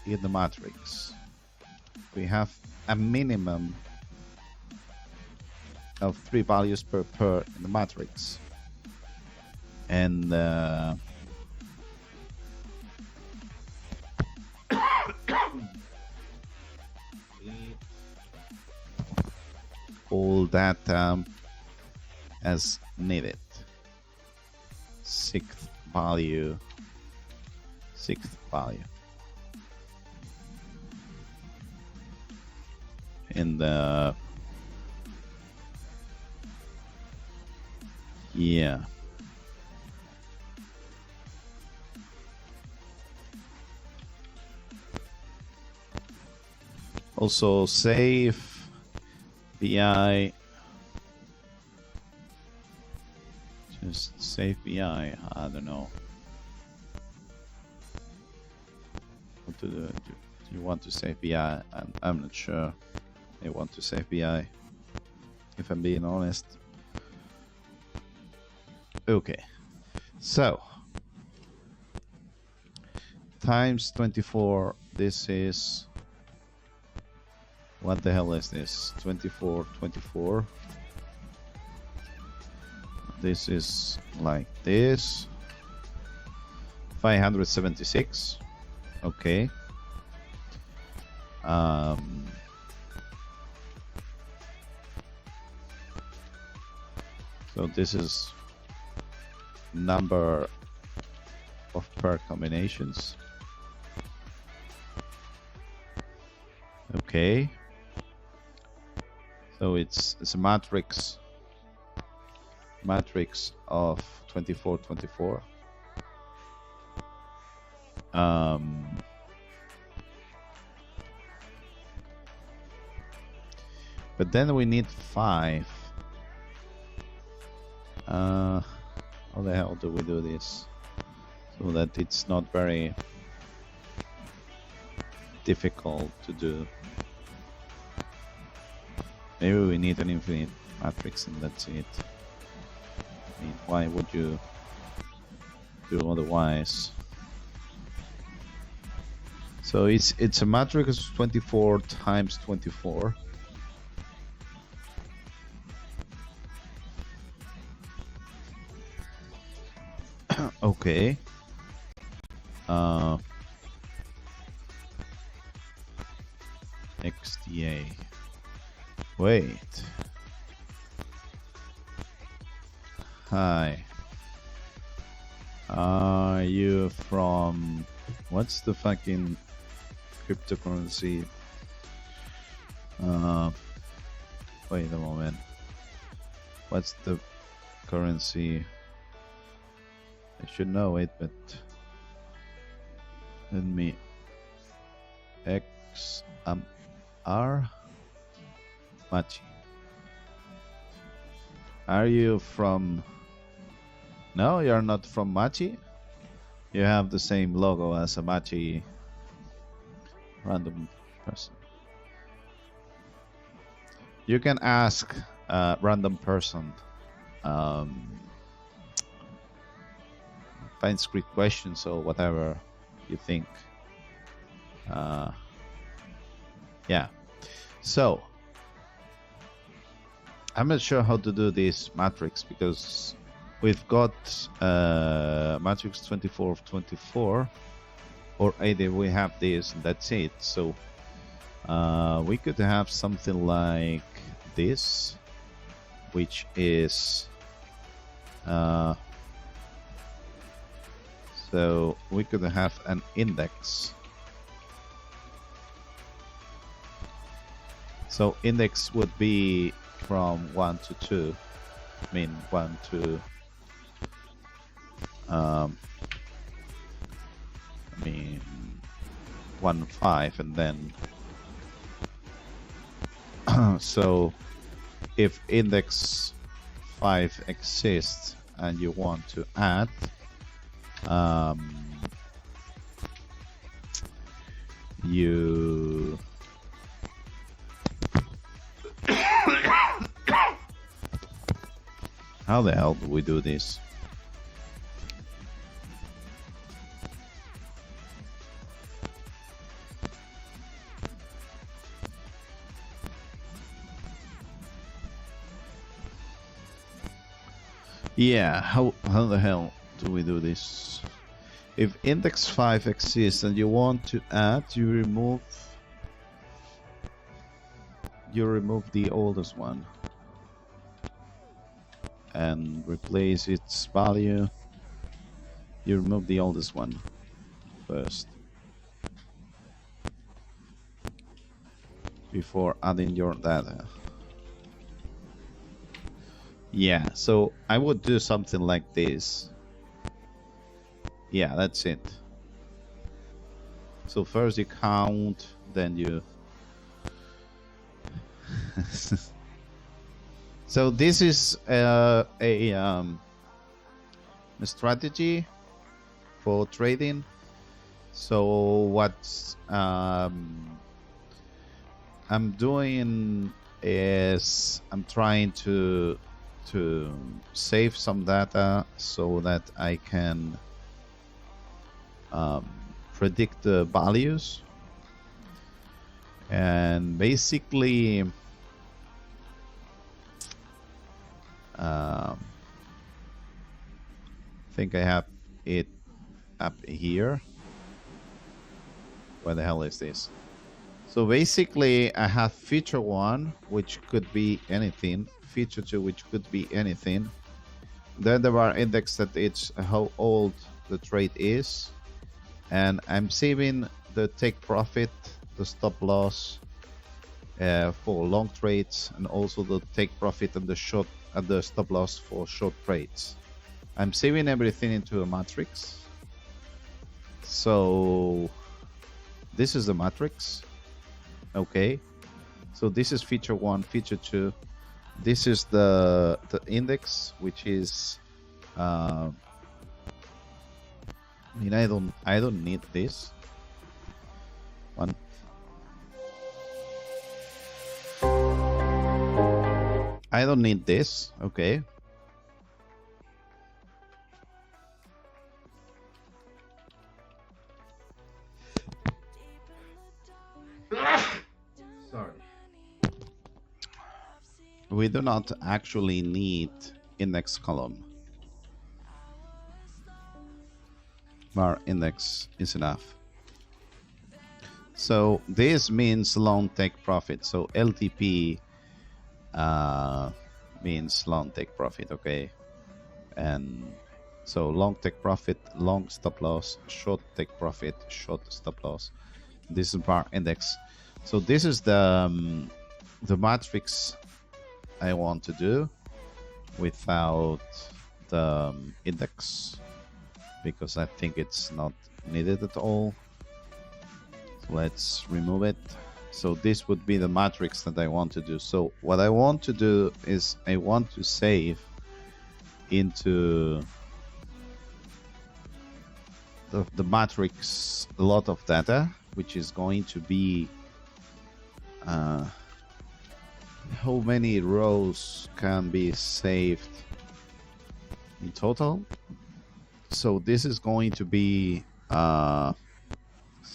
in the matrix. We have a minimum of 3 values per in the matrix. And all data as needed. 6th value. In the yeah. Also save BI. Just save BI. I don't know. What to do? Do you want to save BI? I'm not sure. I want to save BI, if I'm being honest. Okay, so times 24. This is, what the hell is this? 24. This is like this. 576. Okay. So this is number of pair combinations. Okay. So it's a matrix of 24. But then we need 5. How the hell do we do this so that it's not very difficult to do? Maybe we need an infinite matrix and that's it. I mean, why would you do otherwise? So it's a matrix of 24 times 24. Okay. XDA. Wait. Hi. Are you from... What's the fucking cryptocurrency? Wait a moment. What's the currency? I should know it, but let me R Machi. Are you from... No, you're not from Machi? You have the same logo as a Machi random person. You can ask a random person PineScript questions or whatever you think. Yeah. So I'm not sure how to do this matrix because we've got matrix 24 of 24, or either we have this and that's it. So we could have something like this, which is so we could have an index. So index would be from 1 to 2. I mean 1 to I mean 1 5, and then so if index 5 exists and you want to add you how the hell do we do this? Yeah, how the hell do we do this? If index 5 exists and you want to add, you remove the oldest one and replace its value. You remove the oldest one first before adding your data. Yeah, so I would do something like this. Yeah, that's it. So first you count, then you so this is a strategy for trading. So what I'm doing is I'm trying to save some data so that I can predict the values, and basically I think I have it up here. Where the hell is this? So basically I have feature 1, which could be anything, feature 2, which could be anything. Then there are index that it's how old the trade is, and I'm saving the take profit, the stop loss for long trades, and also the take profit and the short and the stop loss for short trades. I'm saving everything into a matrix. So this is the matrix. Okay, so this is feature 1, feature 2. This is the index, which is I mean, I don't need this one. I don't need this. Okay. Sorry. We do not actually need index column. Var index is enough. So this means long take profit. So LTP means long take profit, okay? And so long take profit, long stop loss, short take profit, short stop loss. This is bar index. So this is the matrix I want to do without the index, because I think it's not needed at all. So let's remove it. So this would be the matrix that I want to do. So what I want to do is I want to save into the matrix a lot of data, which is going to be how many rows can be saved in total. So this is going to be 0.24,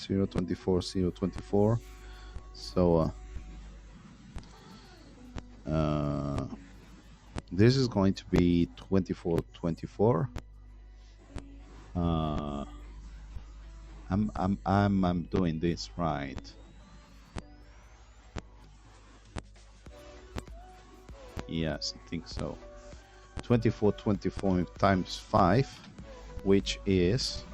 0.24. So this is going to be 24.24. I'm doing this right. Yes, I think so. 24.24 times 5, which is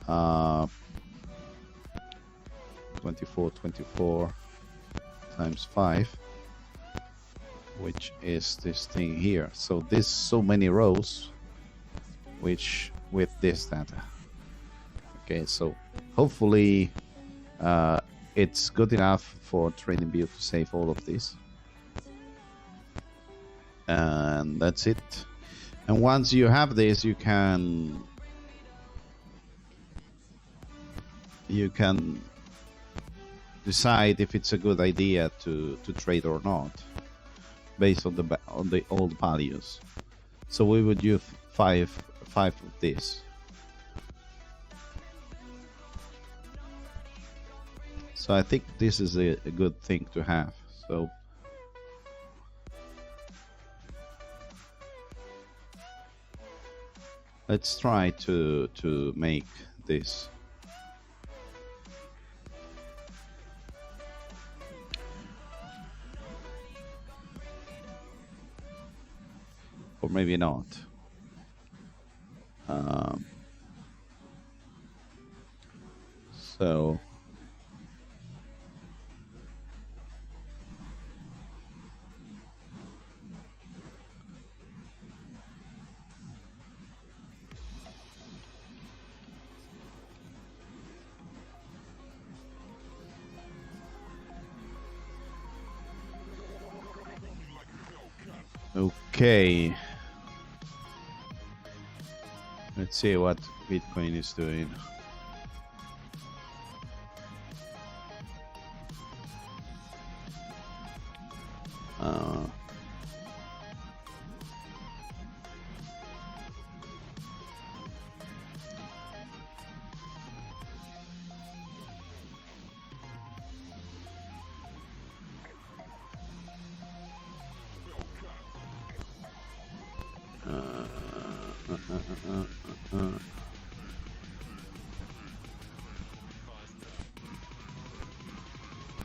24.24 times 5, which is this thing here. So this so many rows, which with this data. Okay, so hopefully it's good enough for TradingView to save all of this. And that's it. And once you have this, you can decide if it's a good idea to trade or not, based on the old values. So we would use five of this. So I think this is a good thing to have. So let's try to make this. Or maybe not. So okay. Let's see what Bitcoin is doing.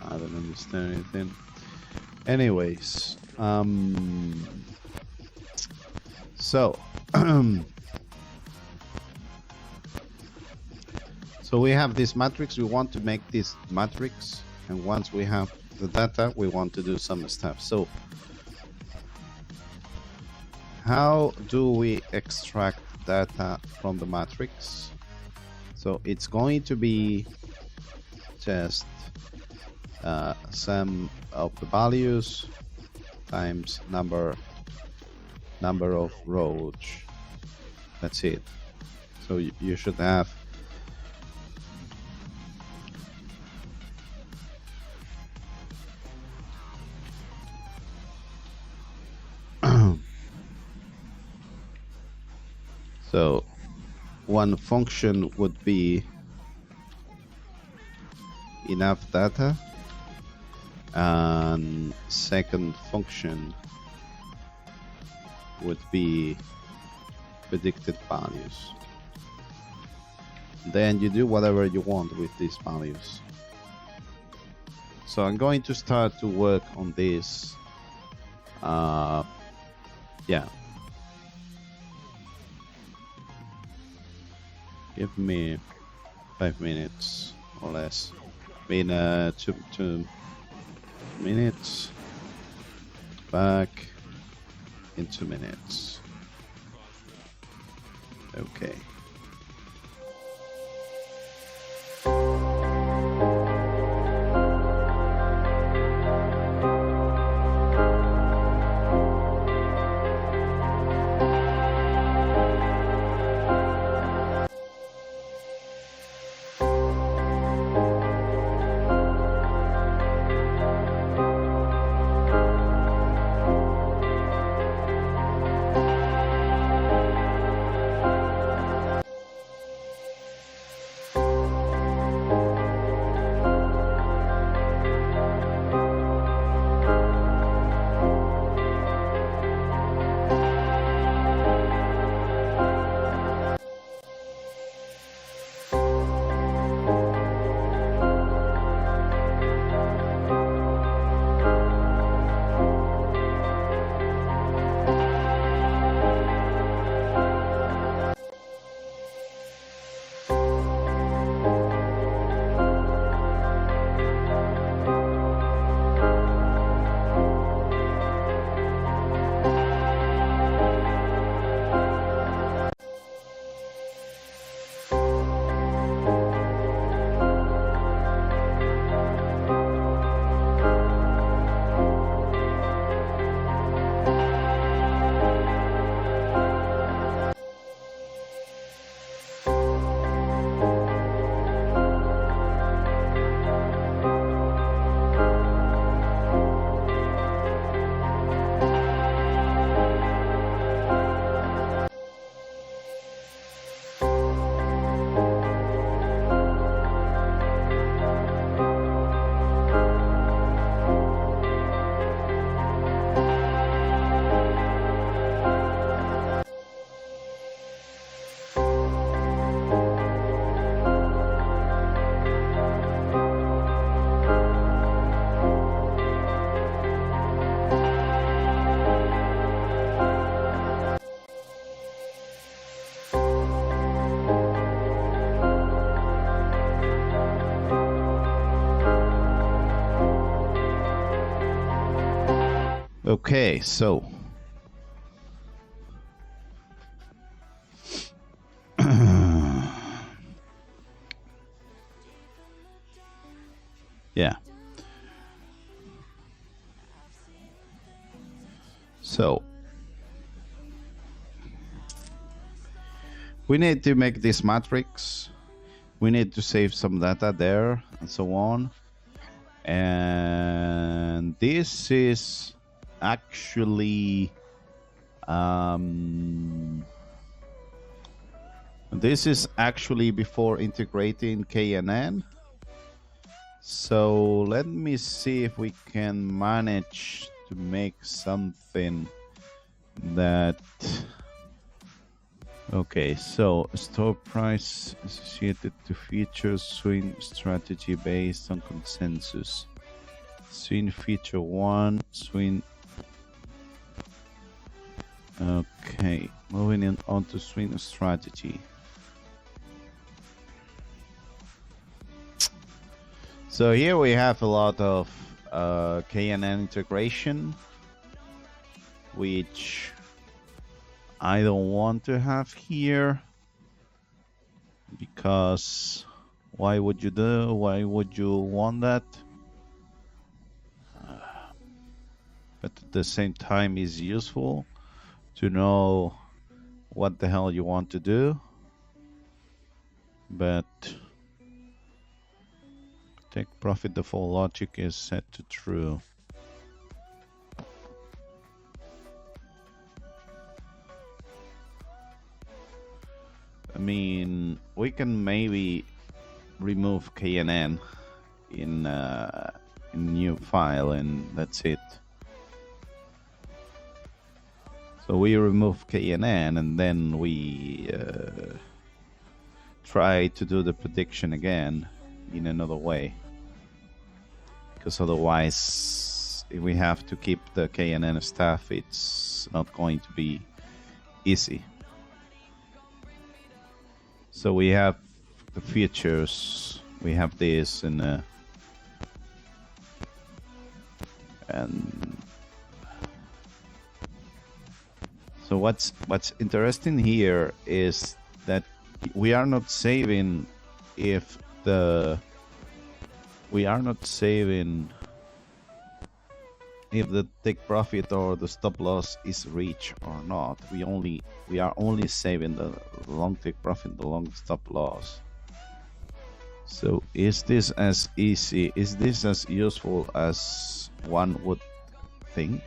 I don't understand anything. Anyways, so so we have this matrix. We want to make this matrix, and once we have the data, we want to do some stuff. So how do we extract data from the matrix? So it's going to be just sum of the values times number of rows. That's it. So you should have so one function would be enough data, and second function would be predicted values. Then you do whatever you want with these values. So I'm going to start to work on this. Yeah. Give me 5 minutes or less. I mean, 2 minutes. Back in 2 minutes. Okay. Okay, so yeah. So we need to make this matrix. We need to save some data there and so on. And this is actually before integrating KNN. So let me see if we can manage to make something that. Okay, so store price associated to features, swing strategy based on consensus. Swing feature 1, swing. Okay, moving on to swing strategy. So here we have a lot of KNN integration, which I don't want to have here, because why would you want that? But at the same time, it's useful to know what the hell you want to do. But take profit default logic is set to true. I mean, we can maybe remove KNN in new file, and that's it. So we remove KNN, and then we try to do the prediction again in another way, because otherwise, if we have to keep the KNN stuff, it's not going to be easy. So we have the features. We have this and so what's interesting here is that we are not saving if the take profit or the stop loss is reached or not. We are only saving the long take profit, the long stop loss. So is this as easy? Is this as useful as one would think?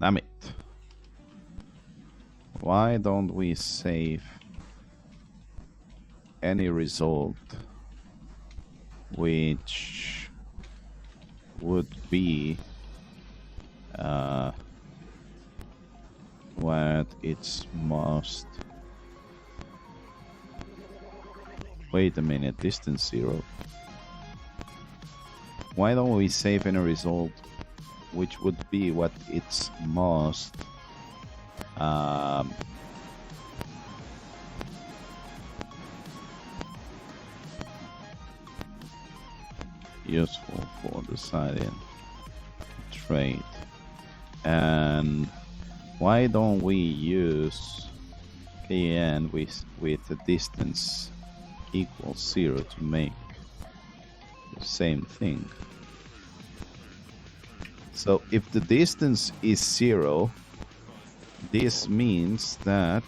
Damn it. Why don't we save any result which would be what it's most... Wait a minute, distance 0. Why don't we save any result which would be what it's most useful for deciding trade? And why don't we use KN with the distance equals 0 to make the same thing? So if the distance is 0, this means that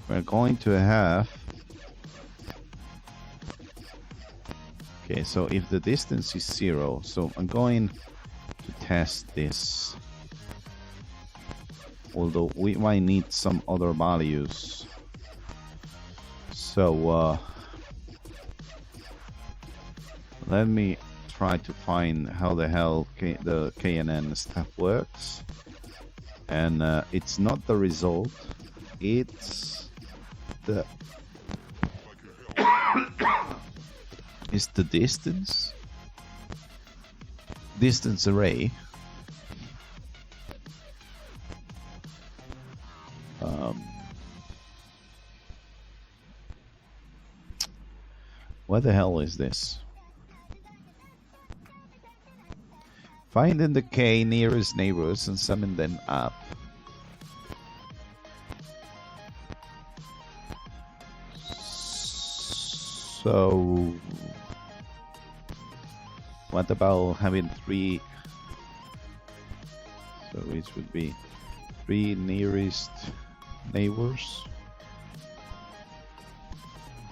we're going to have... Okay, so if the distance is 0, so I'm going to test this. Although we might need some other values. So let me try to find how the hell the KNN stuff works. And it's not the result, it's the it's the distance array. What the hell is this? Finding the K nearest neighbors and summon them up. So what about having 3? So it would be 3 nearest neighbors,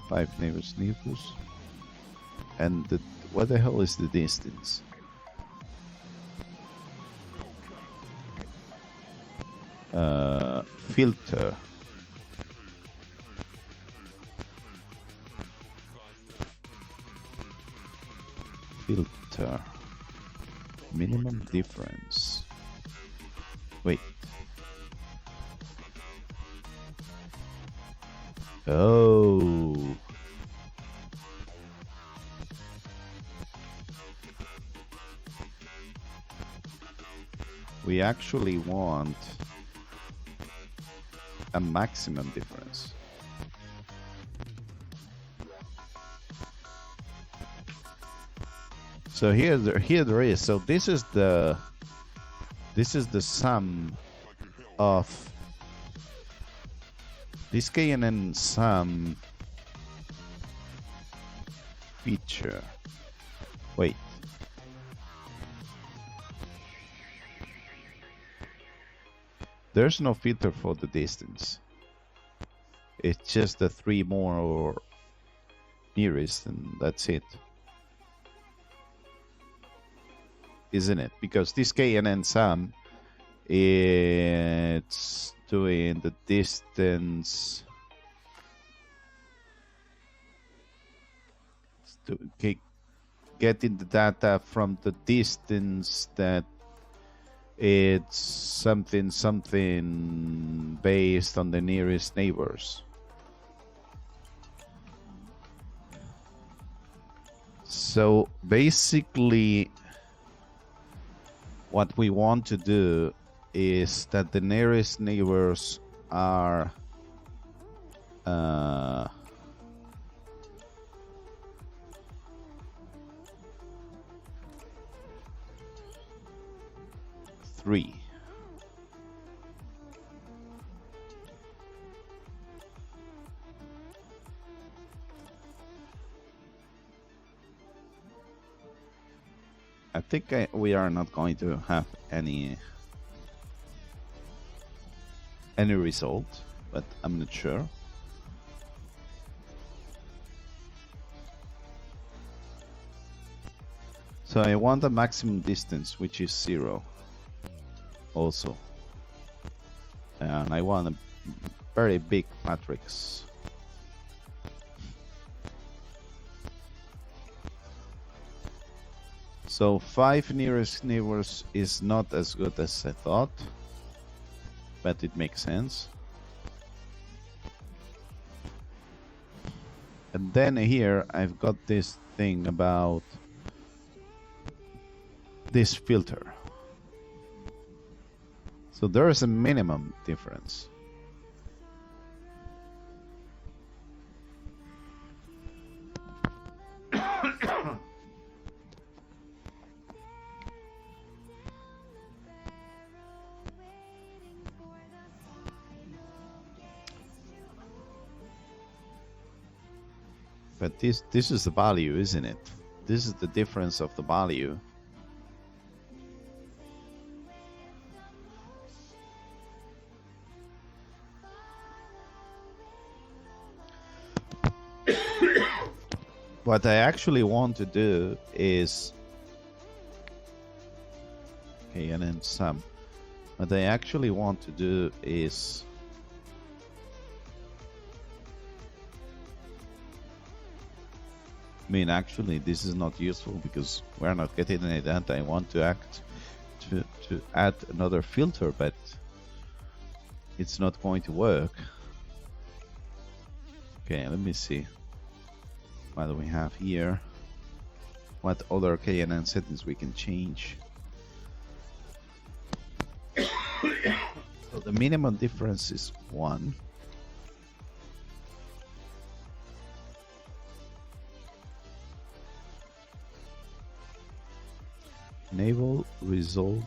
5 nearest neighbors, and what the hell is the distance? Filter. Filter. Minimum difference. Wait. Oh. We actually want a maximum difference. So here there is. So this is the sum of this KNN sum feature. Wait. There's no filter for the distance. It's just the 3 more or nearest, and that's it. Isn't it? Because this KNN sum, it's doing the distance. Getting the data from the distance that it's something based on the nearest neighbors. So basically, what we want to do is that the nearest neighbors are three. I think we are not going to have any result, but I'm not sure. So I want a maximum distance, which is 0 also. And I want a very big matrix. So 5 nearest neighbors is not as good as I thought, but it makes sense. And then here I've got this thing about this filter. So there is a minimum difference. But this is the value, isn't it? This is the difference of the value. What I actually want to do is, okay, and then some. What I actually want to do is I mean, actually, this is not useful because we're not getting any data. I want to add another filter, but it's not going to work. Okay, let me see. What do we have here? What other KNN settings we can change? So the minimum difference is 1. Enable result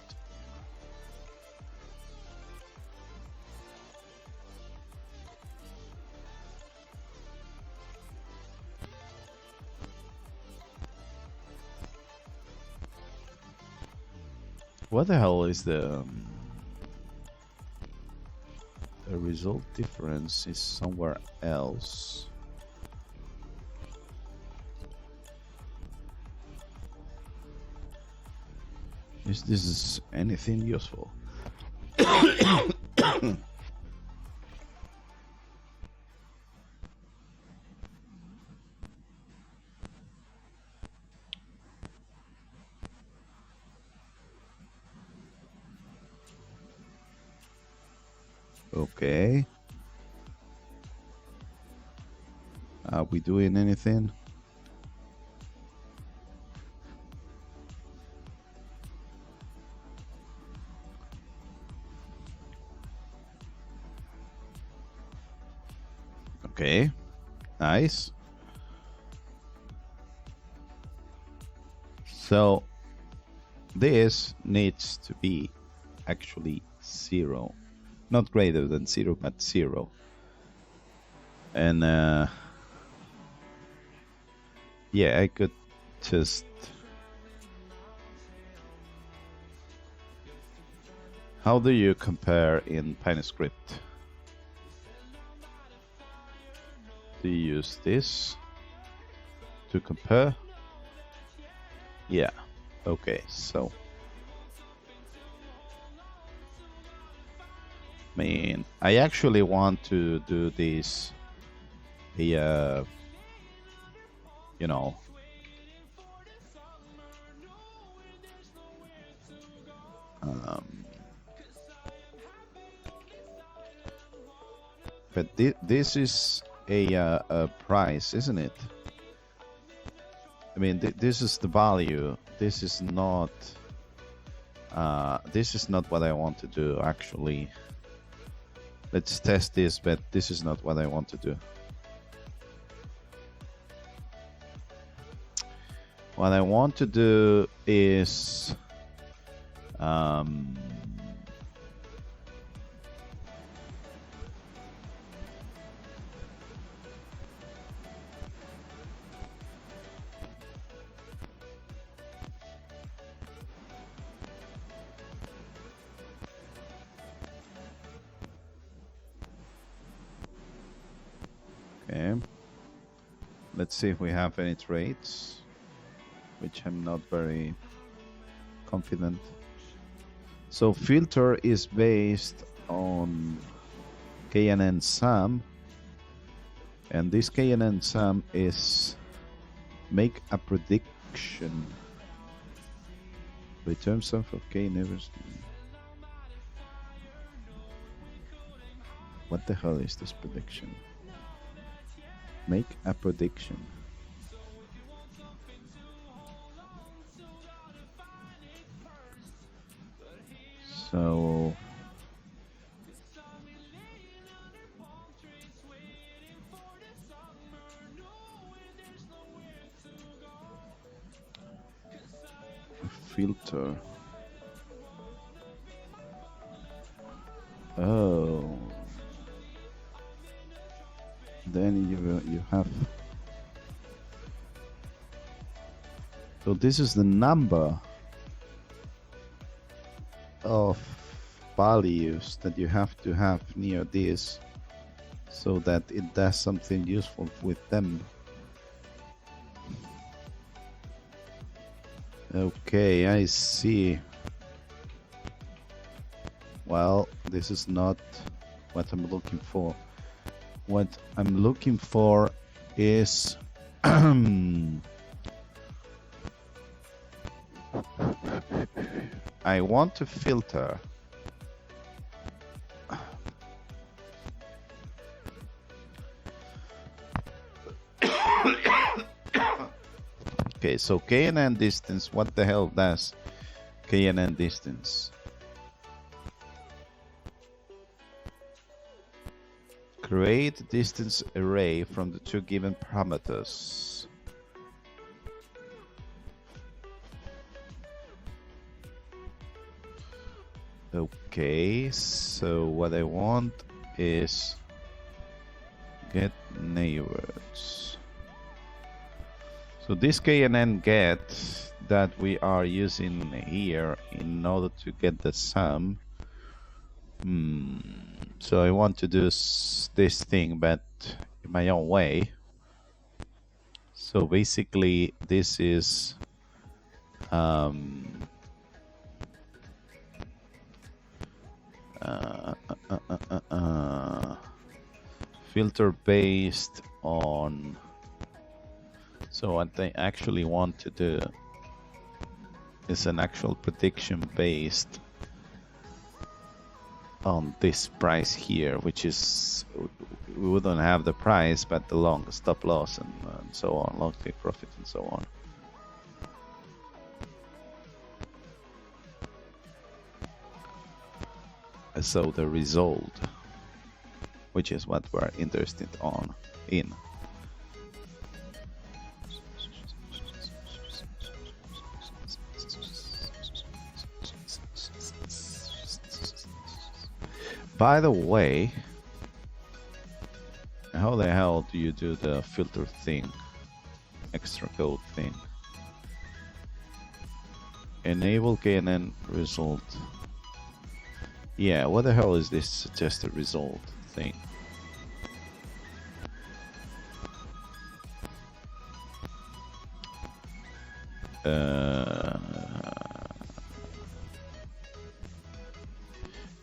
what the hell is the result difference is somewhere else. If this is anything useful. Okay. Are we doing anything? Okay, nice. So this needs to be actually 0, not greater than 0, but 0. And yeah, I could just how do you compare in PineScript? Do you use this to compare? Yeah, okay, so I mean, I actually want to do this you know, But this is a price, isn't it? I mean, this is the value. This is not what I want to do, actually. Let's test this, but this is not what I want to do. What I want to do is okay. Let's see if we have any traits, which I'm not very confident. So filter is based on KNN sum, and this KNN sum is make a prediction. Return sum of K never. What the hell is this prediction? Make a prediction. So filter. Oh. Then you have. So this is the number of values that you have to have near this so that it does something useful with them. Okay, I see. Well, this is not what I'm looking for. What I'm looking for is I want to filter. Okay, so KNN distance, what the hell does KNN distance? Create distance array from the two given parameters. Okay, so what I want is get neighbors. So this KNN get that we are using here in order to get the sum. So I want to do this thing, but in my own way. So basically, this is filter based on. So what I actually want to do is an actual prediction based on this price here, which is, we wouldn't have the price, but the long stop loss and so on, long take profit and so on. So the result, which is what we're interested in. By the way, how the hell do you do the filter thing? Extra code thing. Enable KNN result. Yeah, what the hell is this suggested result thing?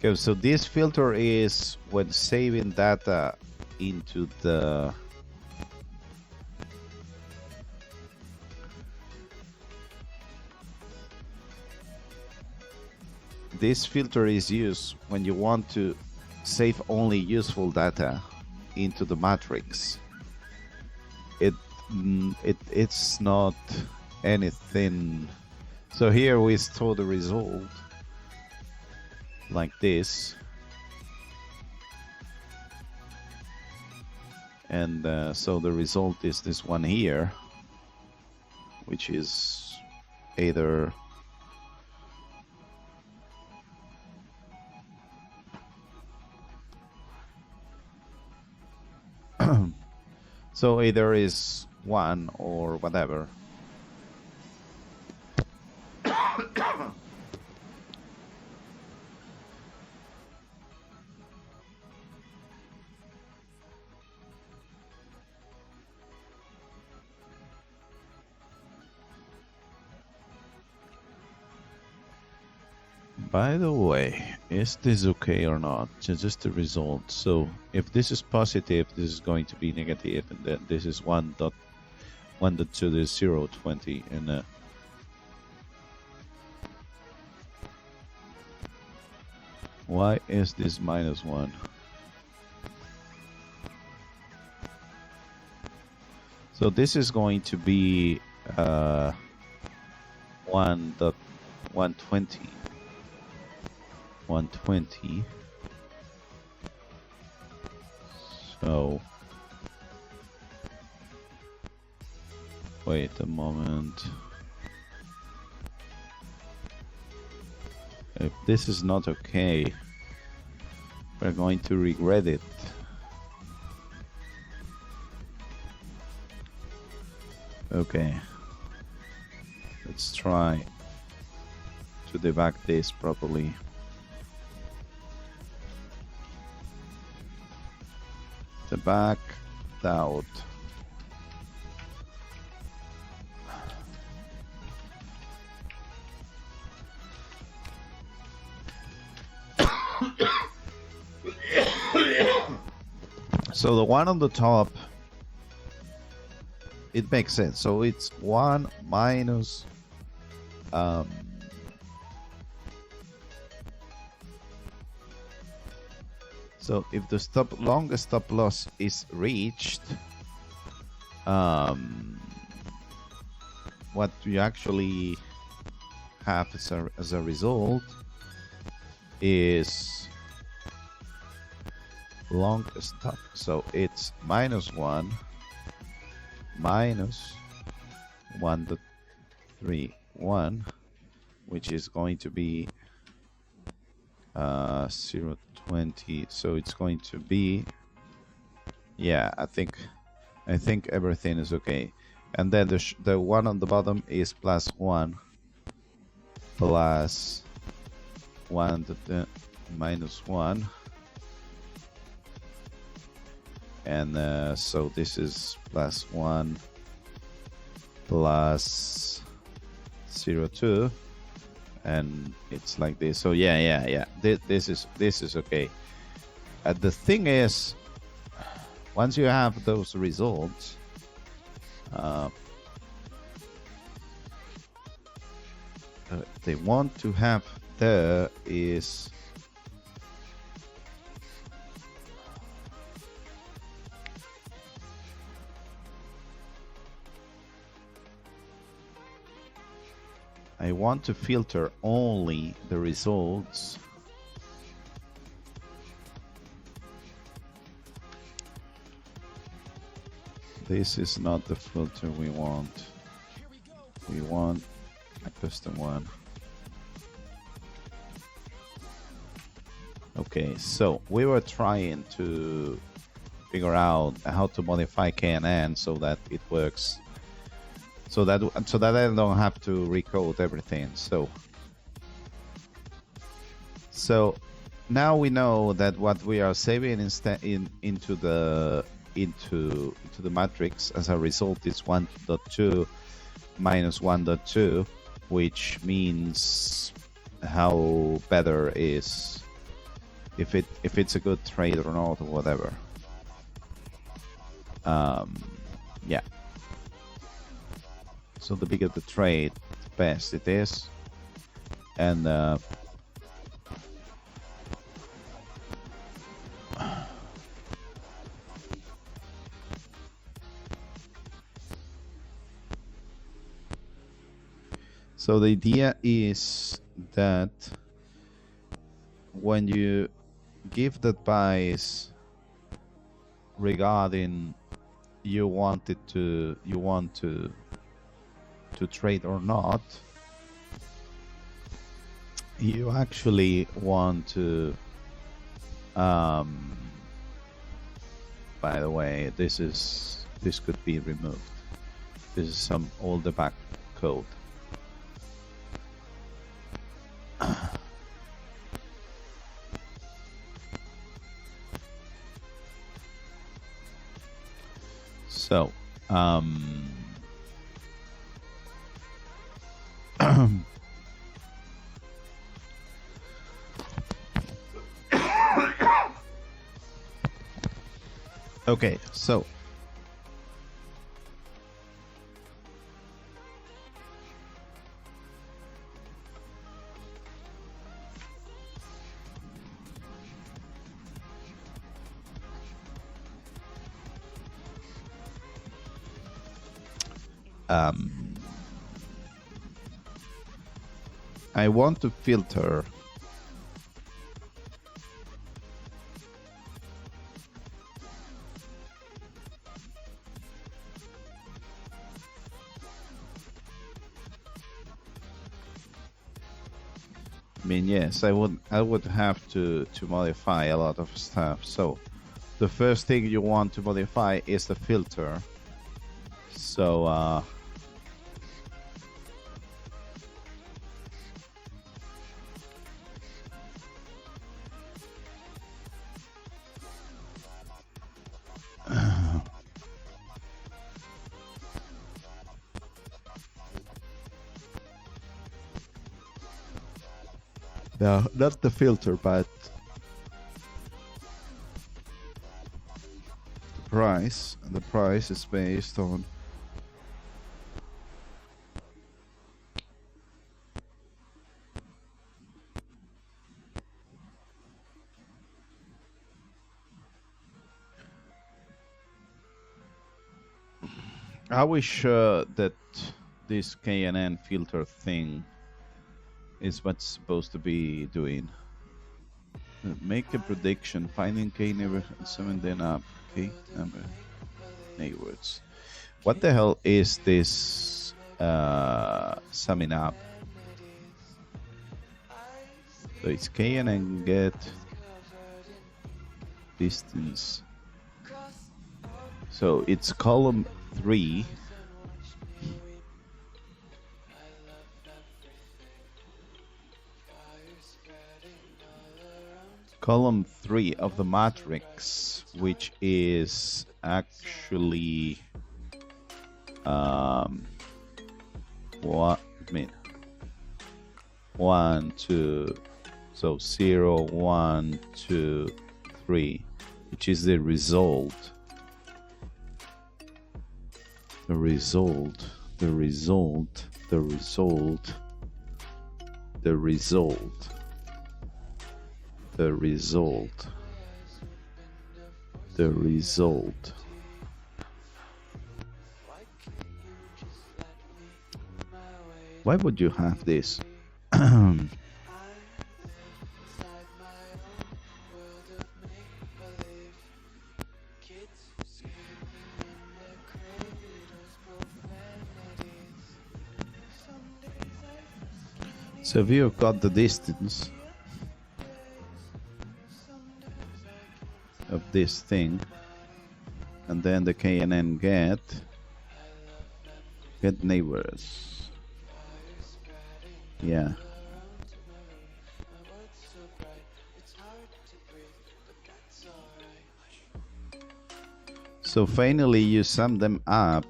Okay, so this filter is when saving data into the this filter is used when you want to save only useful data. into the matrix. It's not anything. So here we store the result like this, and so the result is this one here, which is either so either is 1 or whatever. By the way, is this okay or not? Just the result. So if this is positive, this is going to be negative, and then this is 1.1.2, this is 0.20, and why is this -1? So this is going to be 1.120. 120. So wait a moment. If this is not okay, we're going to regret it. Okay, let's try to debug this properly. Debug out. So the one on the top, it makes sense. So it's 1 minus so if the longest stop loss is reached, what you actually have as a result is longest stop. So it's -1 minus 1.31, which is going to be 0.20. So it's going to be, yeah, I think everything is okay. And then the one on the bottom is +1 plus 1 to the -1, and so this is +1 plus 0.2, and it's like this. So yeah. This is okay. The thing is, once you have those results, they want to have there is I want to filter only the results. This is not the filter we want. We want a custom one. Okay, so we were trying to figure out how to modify KNN so that it works, so that I don't have to recode everything. So now we know that what we are saving instead into the matrix as a result is 1.2 minus 1.2, which means how better is if it's a good trade or not, or whatever. Yeah. So the bigger the trade, the best it is. And So the idea is that when you give the advice regarding you want to trade or not, you actually want to by the way, this could be removed. This is some older back code. So okay, so I want to filter I mean, yes, I would have to modify a lot of stuff. So the first thing you want to modify is the filter. So no, not the filter, but the price. And the price is based on are we sure that this KNN filter thing is what's supposed to be doing? Make a prediction. Finding K neighbor 7 then up. K number neighbors. What the hell is this summing up? So it's KNN get distance. So it's column 3. Column 3 of the matrix, which is actually what I mean 1 2, so 0 1 2 3, which is the result. The result. Why would you have this? So we have got the distance of this thing, and then the KNN get neighbors. Yeah. So finally you sum them up.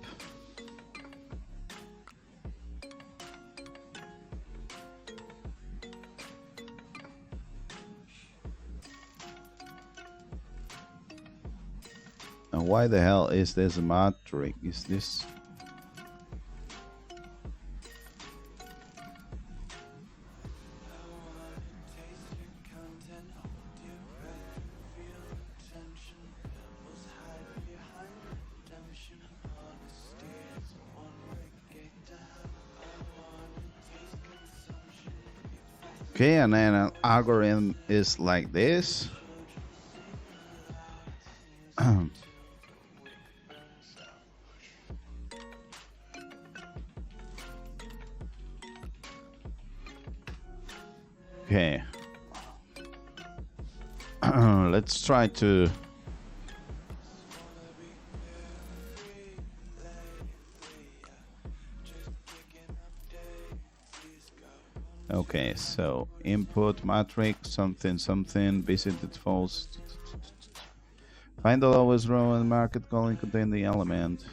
And why the hell is this a matrix? Is this... Okay, and then an algorithm is like this. Okay. Let's try to... Okay, so input matrix something something visited false. Find the lowest row in the market calling contain the element.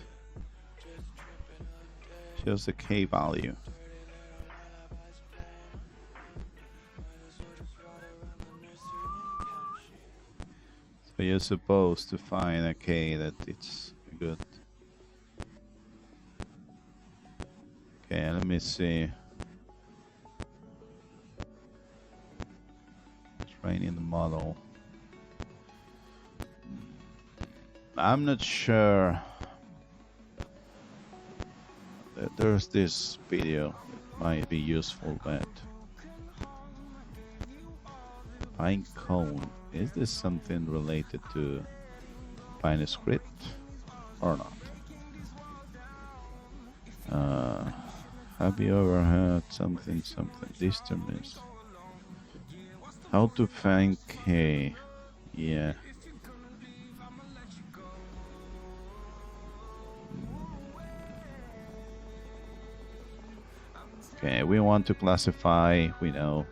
Shows the K value. So you're supposed to find a K that it's good. Okay, let me see. Training the model. I'm not sure. There's this video. It might be useful, but pine cone. Is this something related to PineScript or not? Have you ever heard something? This term is how to find K. Yeah. Okay, we want to classify, we know.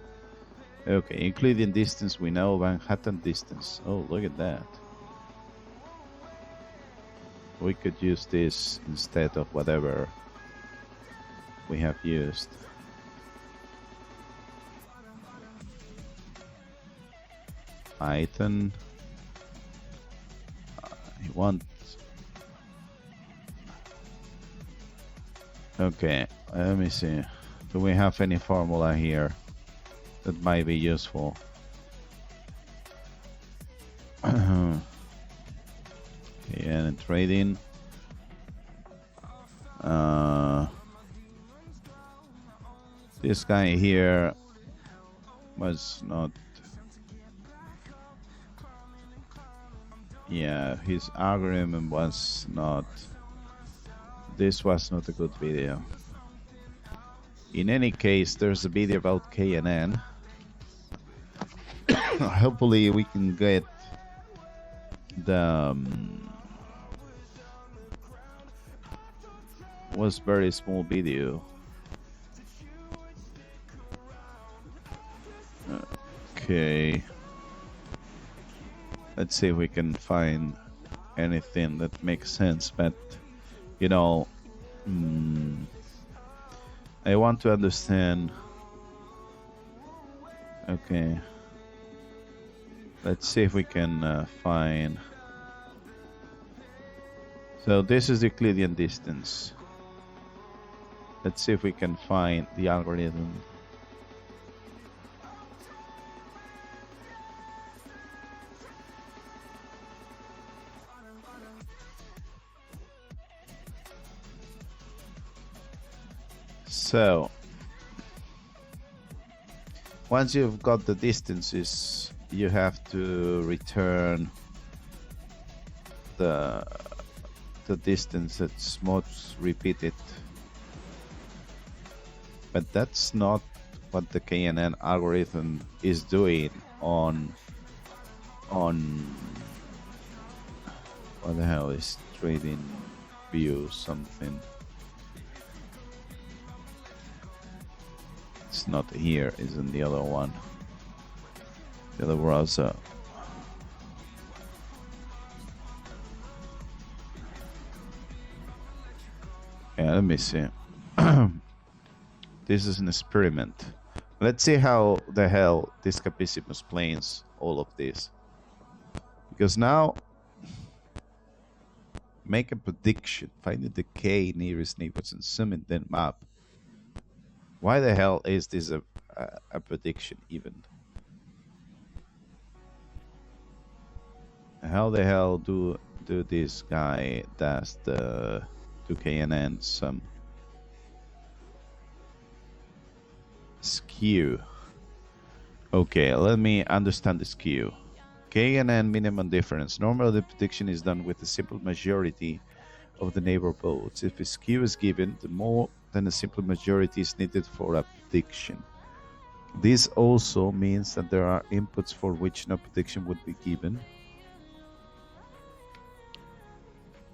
Okay, Euclidean distance, we know. Manhattan distance. Oh, look at that. We could use this instead of whatever we have used. Python. I want... Okay, let me see. Do we have any formula here that might be useful? Okay, and trading. This guy here was not... Yeah, his algorithm was not... This was not a good video. In any case, there's a video about K and N. Hopefully we can get the... was very small video. Okay. Let's see if we can find anything that makes sense, but you know, I want to understand. Okay. Let's see if we can find. So this is the Euclidean distance. Let's see if we can find the algorithm. So once you've got the distances, you have to return the distance that's most repeated. But that's not what the KNN algorithm is doing on what the hell is trading view something. It's not here, it's in the other one. The other browser. Yeah, let me see. This is an experiment. Let's see how the hell this Capissimus planes all of this. Because now, make a prediction. Find the K nearest neighbors and summon them up. Why the hell is this a prediction even? How the hell do this guy does the 2KNN sum? Skew. Okay, let me understand the skew. KNN minimum difference. Normally the prediction is done with a simple majority of the neighbor votes. If a skew is given, the more than a simple majority is needed for a prediction. This also means that there are inputs for which no prediction would be given.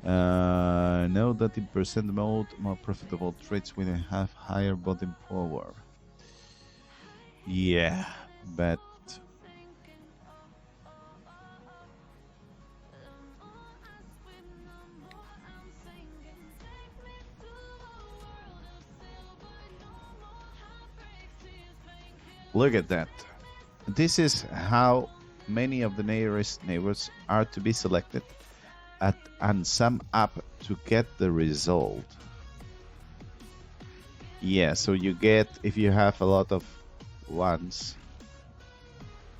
Note that in percent mode, more profitable trades will have higher bottom power. Yeah, but look at that. This is how many of the nearest neighbors are to be selected and sum up to get the result. Yeah, so you get, if you have a lot of ones,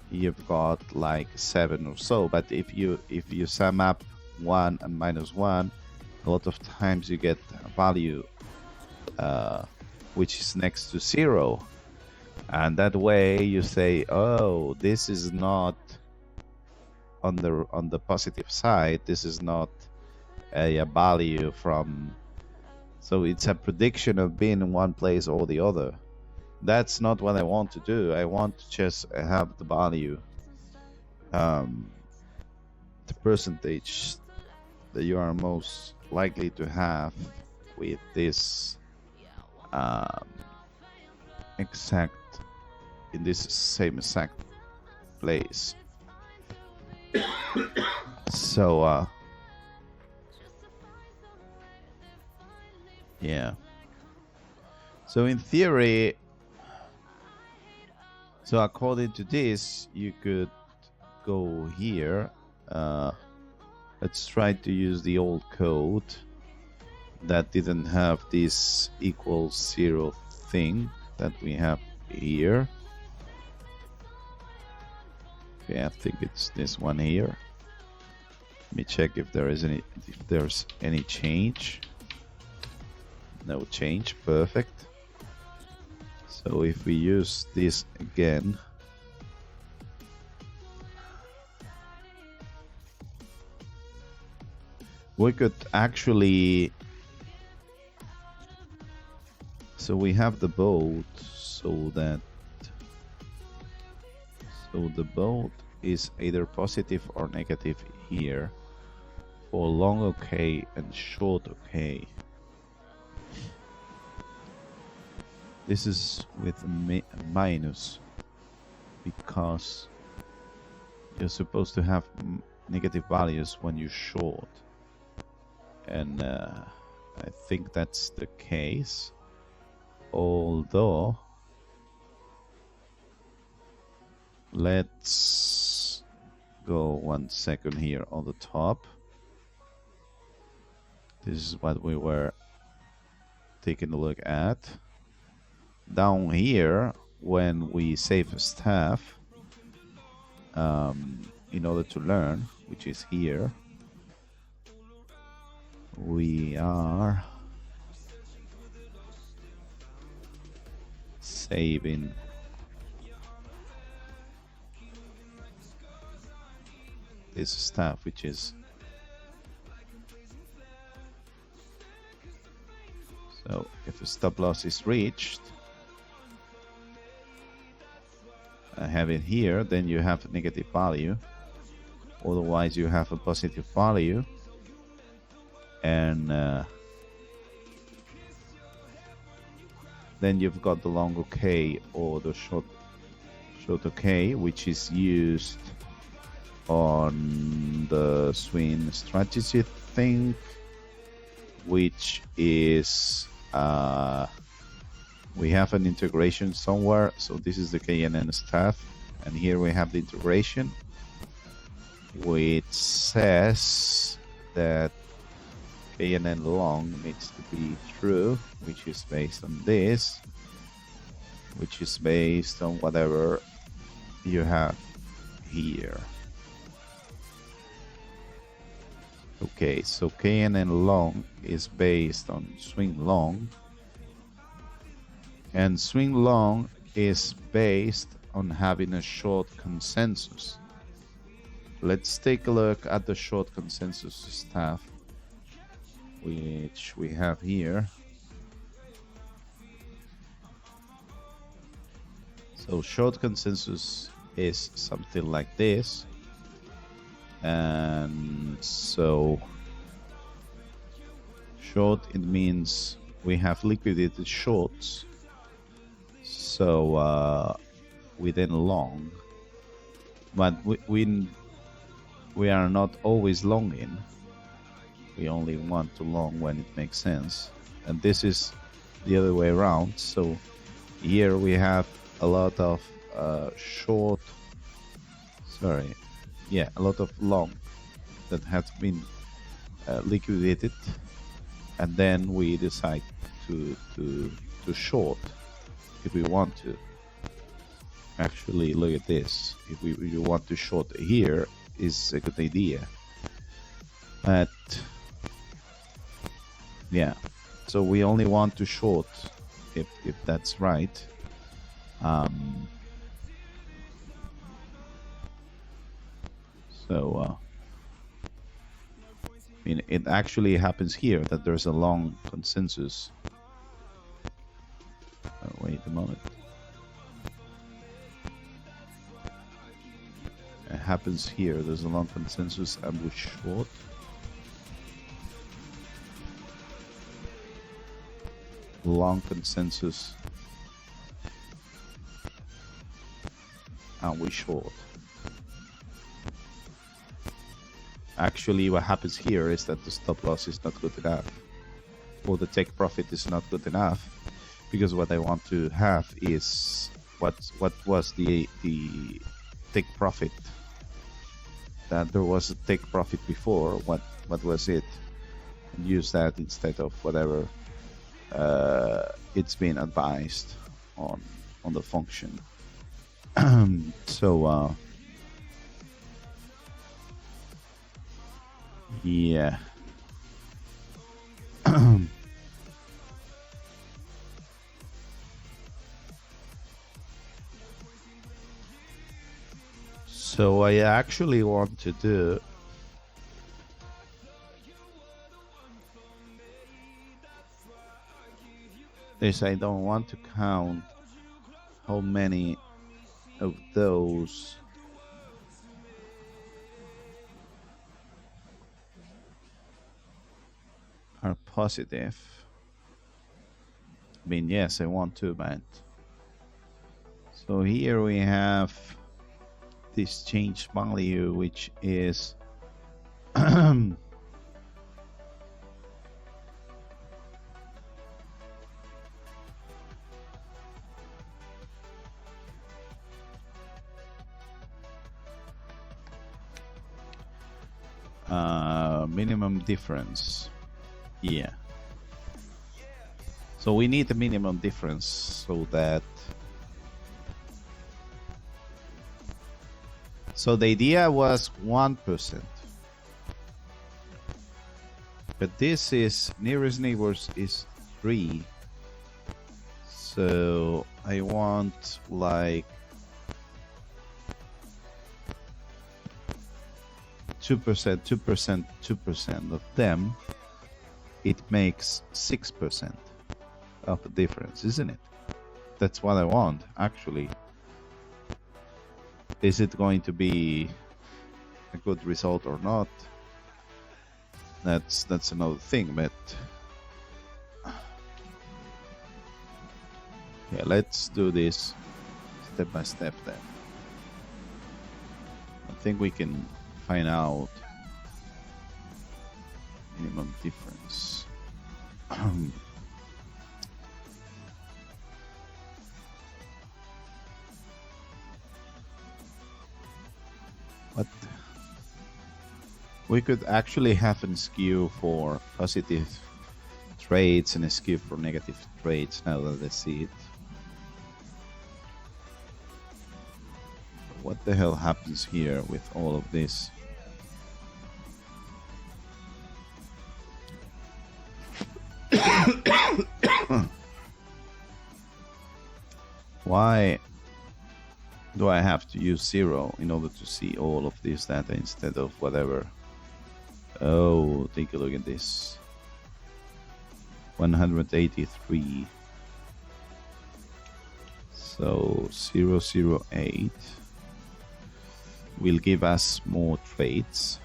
you've got like 7 or so, but if you sum up 1 and minus 1, a lot of times you get a value which is next to 0, and that way you say, oh, this is not on the positive side, this is not a value from, so it's a prediction of being in one place or the other. That's not what I want to do. I want to just have the value, the percentage that you are most likely to have with this in this same exact place. So yeah, so in theory, so according to this, you could go here. Let's try to use the old code that didn't have this equals 0 thing that we have here. Okay, I think it's this one here. Let me check if there's any change. No change, perfect. So if we use this again, we could actually, so we have the boat, so the boat is either positive or negative here for long okay and short okay. This is with minus because you're supposed to have negative values when you short, and I think that's the case, although let's go 1 second here on the top. This is what we were taking a look at. Down here, when we save staff in order to learn, which is here, we are saving this stuff, which is, so if a stop loss is reached, I have it here, then you have a negative value, otherwise you have a positive value, and then you've got the long okay or the short okay, which is used on the swing strategy thing, which is we have an integration somewhere. So this is the KNN stuff, and here we have the integration, which says that KNN long needs to be true, which is based on this, which is based on whatever you have here. Okay, so KNN long is based on swing long, and swing long is based on having a short consensus. Let's take a look at the short consensus stuff, which we have here. So short consensus is something like this. And so short, it means we have liquidated shorts. So within long, but we are not always long in. We only want to long when it makes sense. And this is the other way around. So here we have a lot of a lot of long that has been liquidated, and then we decide to short if we want to. Actually, look at this. If we want to short here, is a good idea. But yeah, so we only want to short if that's right. I mean, it actually happens here that there's a long consensus. Wait a moment. It happens here. There's a long consensus and we short. Long consensus and we short. Actually, what happens here is that the stop loss is not good enough, or the take profit is not good enough, because what I want to have is what was the take profit. That there was a take profit before. What was it? And use that instead of whatever it's been advised on the function. So yeah. So I actually want to do this. I don't want to count how many of those are positive. I mean, yes, I want to, but so here we have this change value, which is minimum difference. Yeah. So we need a minimum difference so that. So the idea was 1%. But this is nearest neighbors is 3. So I want like 2%, 2%, 2% of them. It makes 6% of the difference, isn't it? That's what I want, actually. Is it going to be a good result or not? That's another thing, but yeah, let's do this step by step then. I think we can find out minimum difference. But we could actually have a skew for positive trades and a skew for negative trades now that I see it. What the hell happens here with all of this? do I have to use 0 in order to see all of this data instead of whatever? Oh, take a look at this. 183. So 008 will give us more traits.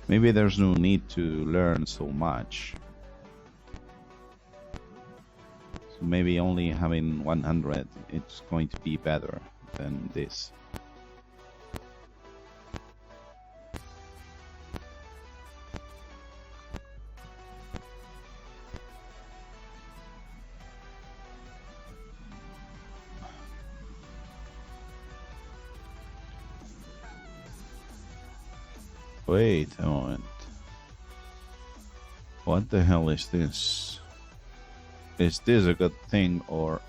Maybe there's no need to learn so much. So maybe only having 100, it's going to be better than this. Wait a moment. What the hell is this? Is this a good thing or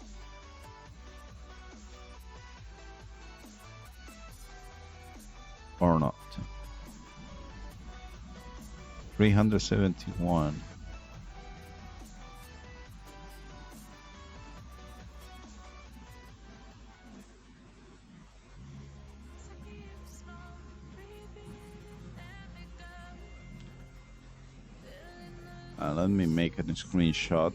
not? 371. Let me make a screenshot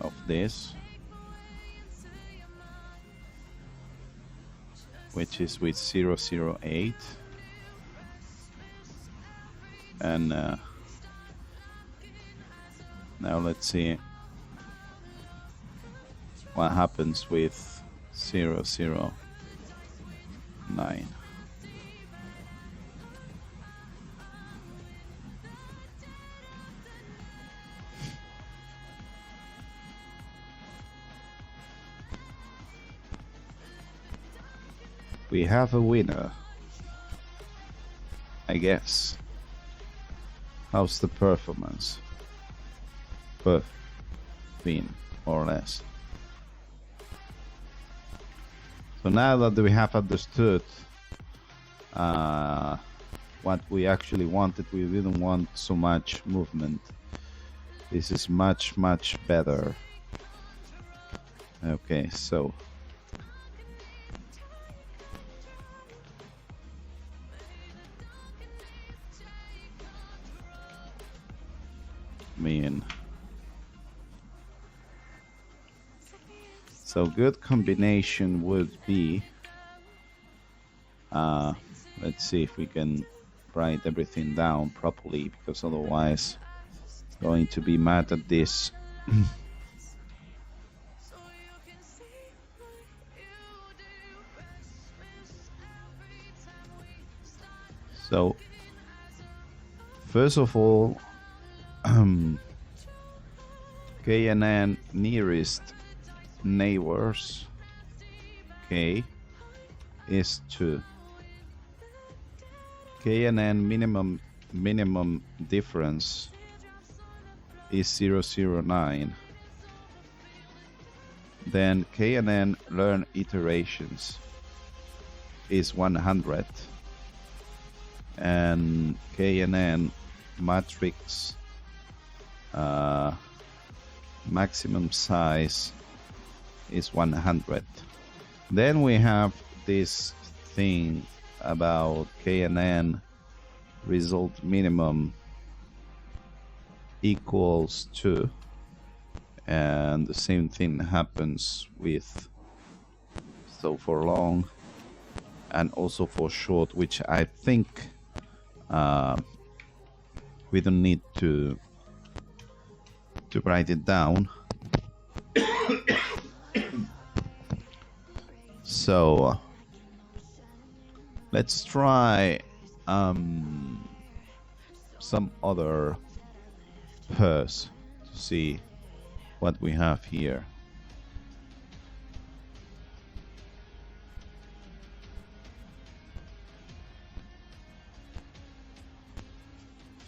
of this, which is with 008, and now let's see what happens with 009. We have a winner, I guess. How's the performance? Win, more or less. So now that we have understood what we actually wanted, we didn't want so much movement. This is much better. Okay, so so good combination would be let's see if we can write everything down properly, because otherwise it's going to be mad at this. So first of all, KNN nearest neighbors, K is 2. KNN minimum difference is 009. Then KNN learn iterations is 100, and KNN matrix maximum size is 100. Then we have this thing about KNN result minimum equals 2, and the same thing happens with so for long and also for short, which I think we don't need to write it down. So let's try some other pairs to see what we have here.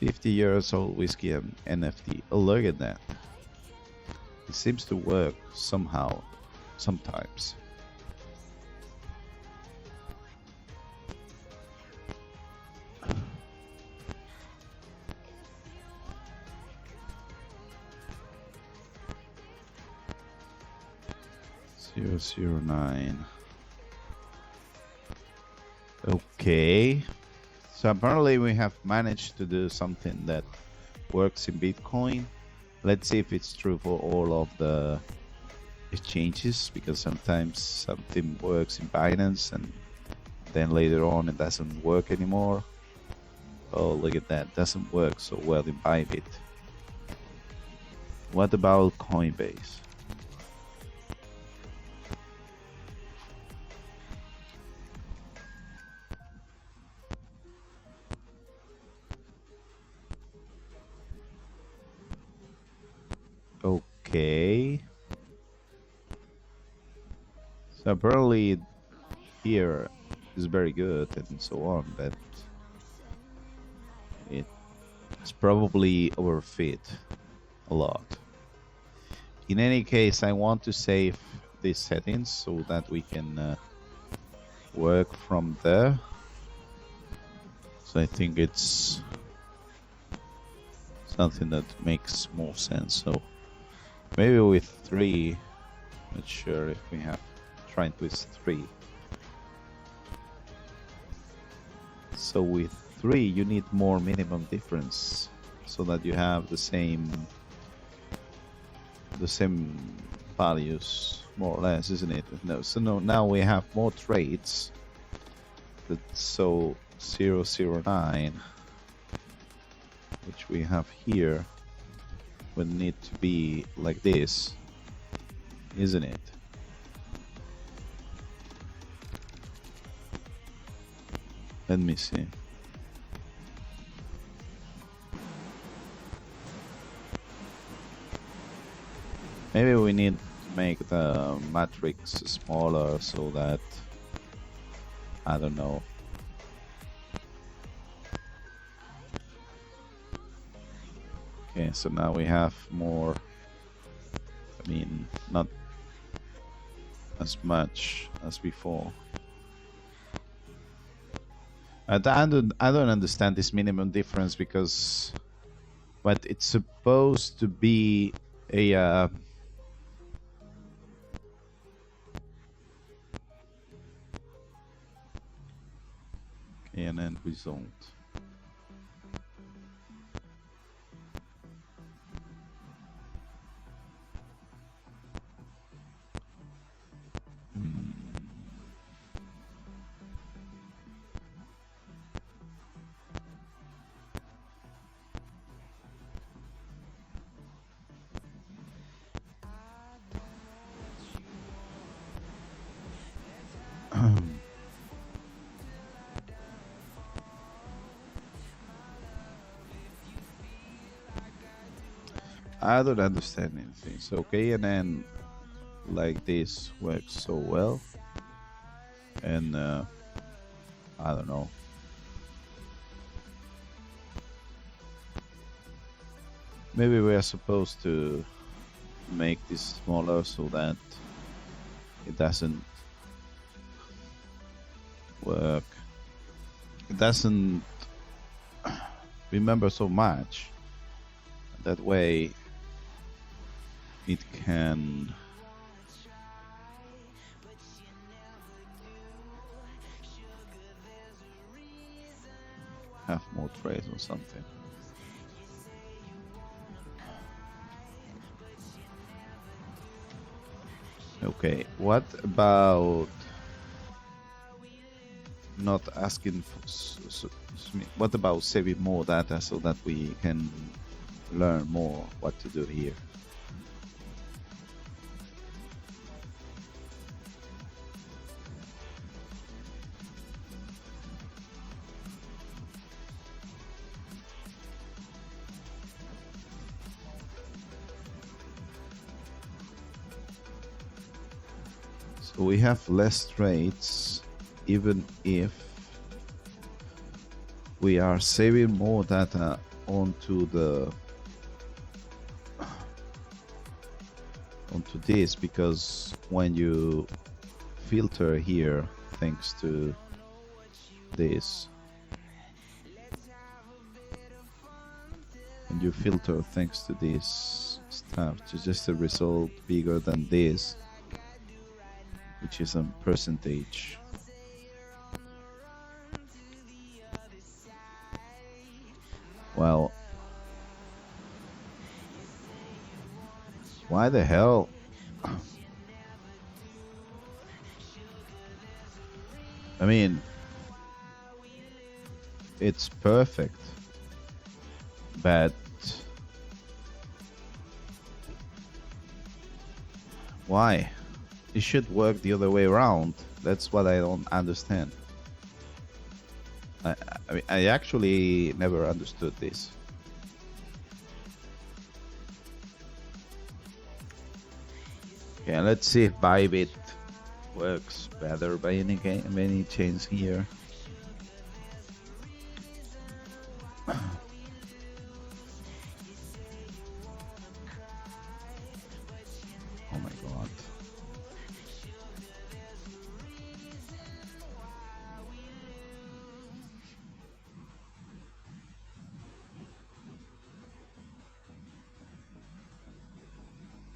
"50-year-old whiskey and NFT. Oh, look at that. It seems to work somehow, sometimes. 009. Okay. So apparently we have managed to do something that works in Bitcoin. Let's see if it's true for all of the exchanges, because sometimes something works in Binance and then later on it doesn't work anymore. Oh, look at that. Doesn't work so well in Bybit. What about Coinbase? Okay. So apparently here is very good and so on, but it's probably overfit a lot. In any case, I want to save these settings so that we can work from there. So I think it's something that makes more sense. So maybe with 3, not sure if we have tried with 3. So with 3 you need more minimum difference so that you have the same values more or less, isn't it? No, so now we have more trades. So 009, which we have here, would need to be like this, isn't it? Let me see. Maybe we need to make the matrix smaller so that, I don't know. Okay, so now we have more, I mean, not as much as before. I don't understand this minimum difference, because but it's supposed to be a okay, an end result. I don't understand anything. So KNN like this works so well, and I don't know. Maybe we are supposed to make this smaller so that it doesn't work. It doesn't remember so much. That way it can have more trades or something. Okay, what about not asking for, what about saving more data so that we can learn more what to do here? So we have less trades even if we are saving more data onto this, because when you filter here thanks to this, and you filter thanks to this stuff to just a result bigger than this, which is a percentage. Well, why the hell? I mean, it's perfect, but why? It should work the other way around. That's what I don't understand. I mean, I actually never understood this. Okay, let's see if Bybit works better by any chance here. Oh my god.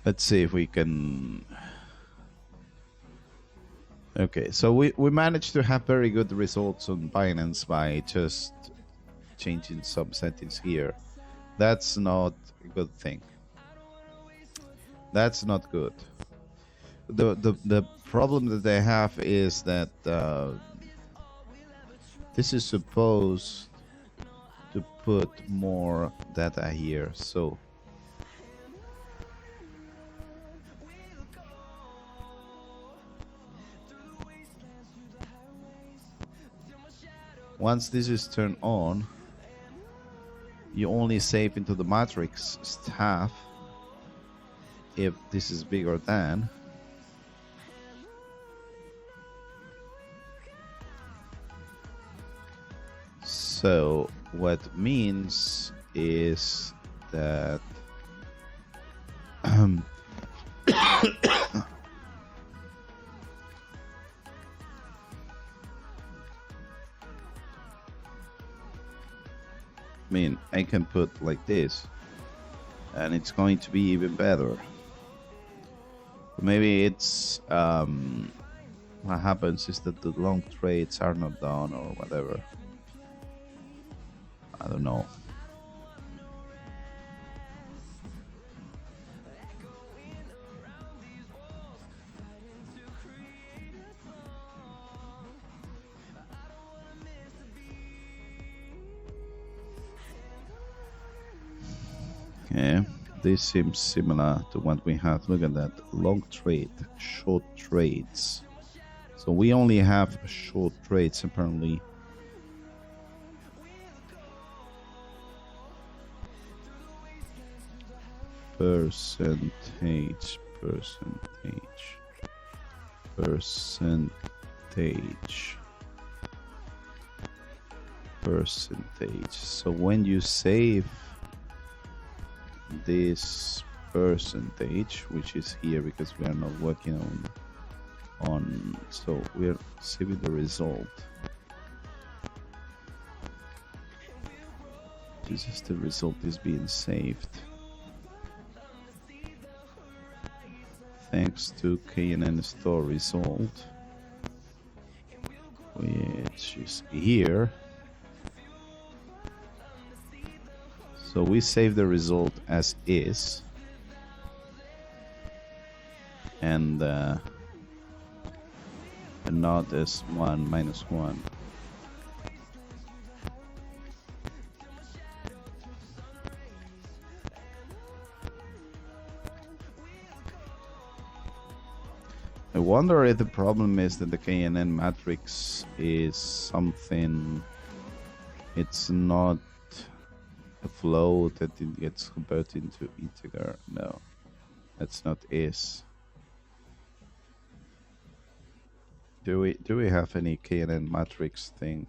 Let's see if we can. Okay, so we managed to have very good results on Binance by just changing some settings here. That's not a good thing. That's not good. The problem that they have is that this is supposed to put more data here, so once this is turned on, you only save into the matrix stuff if this is bigger than. So what means is that I mean, I can put like this, and it's going to be even better. Maybe it's what happens is that the long trades are not done or whatever. I don't know. Okay, this seems similar to what we have. Look at that, long trade, short trades. So we only have short trades apparently. Percentage. So when you save this percentage, which is here because we are not working on so we're saving the result. This is the result is being saved thanks to KNN store result, which is here. So we save the result as is, and not as 1 minus 1. I wonder if the problem is that the KNN matrix is something, it's not a float that it gets converted into integer. No, that's not is. Do we have any KNN matrix thing?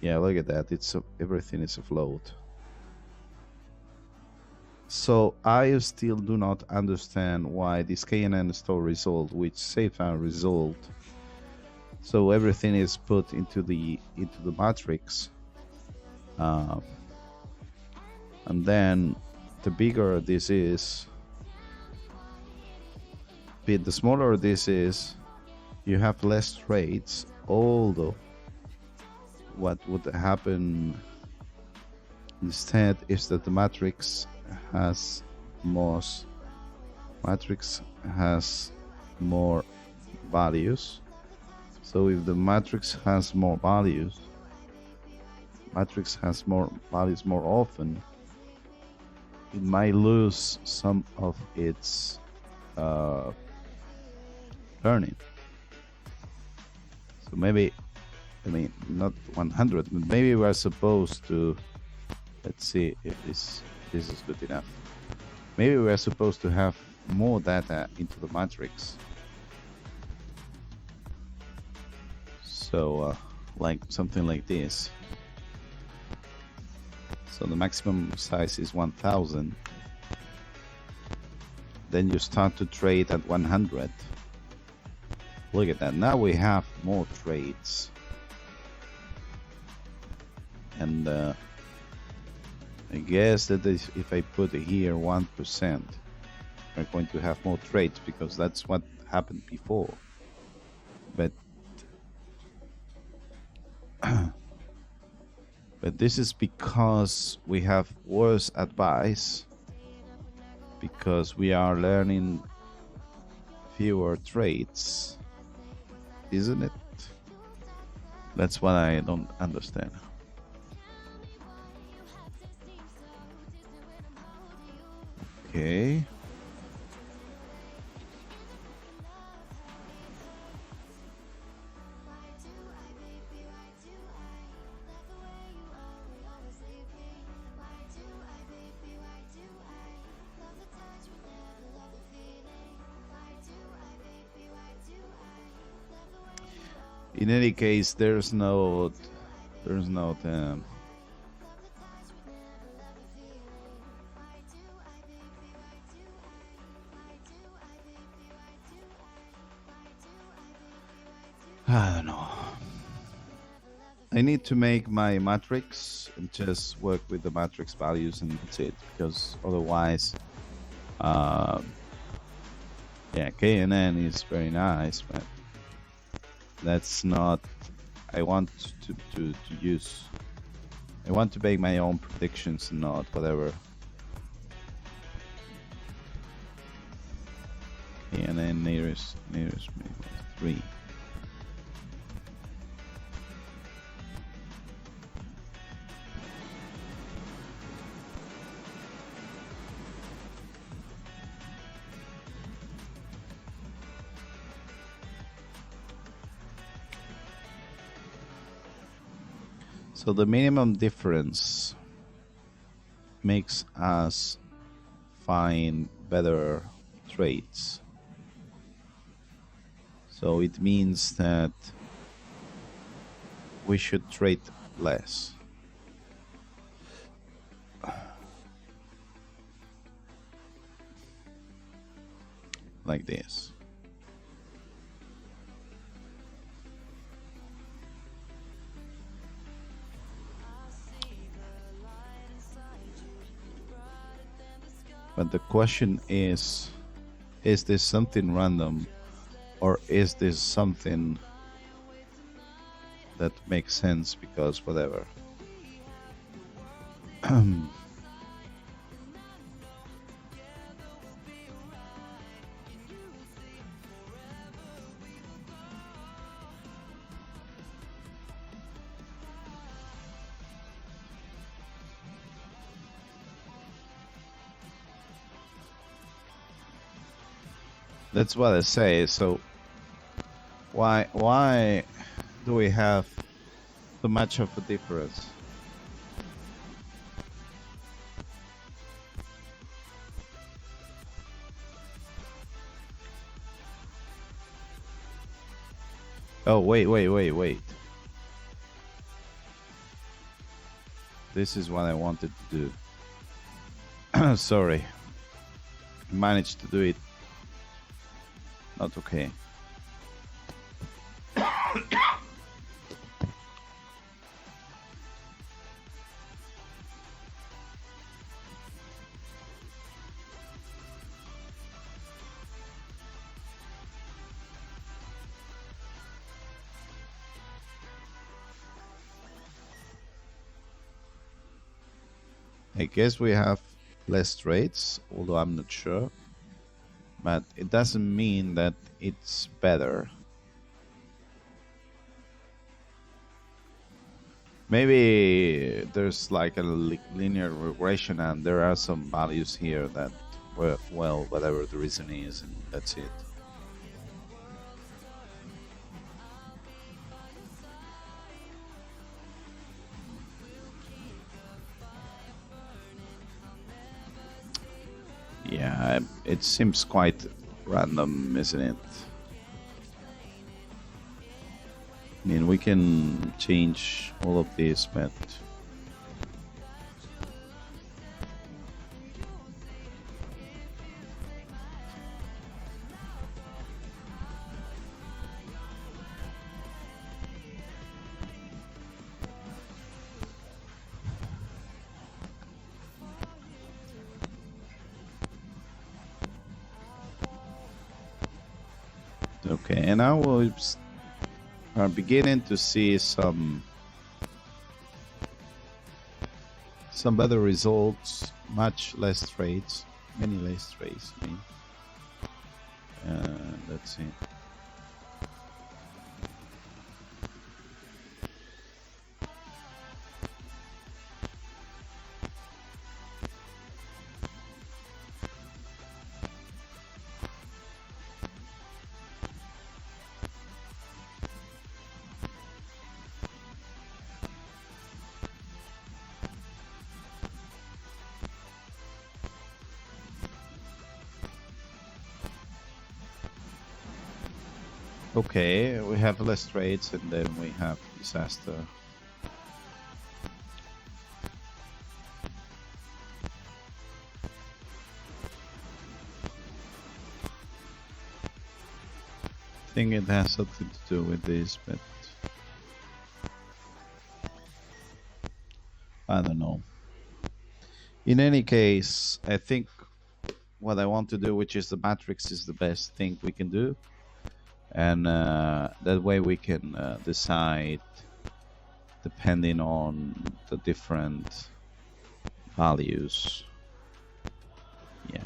Yeah, look at that. It's everything is a float. So I still do not understand why this KNN store result, which saves our result, so everything is put into the matrix, and then the bigger this is, the smaller this is, you have less traits, although what would happen instead is that the matrix has more values. So if the matrix has more values more often, it might lose some of its learning. So maybe, I mean, not 100, but maybe we're supposed to, let's see if this is good enough. Maybe we're supposed to have more data into the matrix. So like something like this. So the maximum size is 1000. Then you start to trade at 100. Look at that. Now we have more trades. And I guess that if I put here 1%, we're going to have more trades because that's what happened before. But but this is because we have worse advice, because we are learning fewer traits, isn't it? That's what I don't understand. Okay. In any case, there's no I don't know. I need to make my matrix and just work with the matrix values and that's it, because otherwise, yeah, KNN is very nice, but that's not. I want to use. I want to make my own predictions, not whatever. KNN nearest 3. So the minimum difference makes us find better traits. So it means that we should trade less. Like this. But the question is this something random, or is this something that makes sense because whatever? That's what I say. So why do we have so much of a difference? Oh, wait. This is what I wanted to do. Sorry. Managed to do it. Not okay. I guess we have less trades, although I'm not sure. But it doesn't mean that it's better. Maybe there's like a linear regression and there are some values here that, well, whatever the reason is, and that's it. Yeah, it seems quite random, isn't it? I mean, we can change all of this, but okay. And now we are beginning to see some better results, much less trades, many less trades. I mean, let's see. Okay, we have less trades and then we have disaster. I think it has something to do with this, but I don't know. In any case, I think what I want to do, which is the matrix, is the best thing we can do. And that way we can decide depending on the different values. Yeah,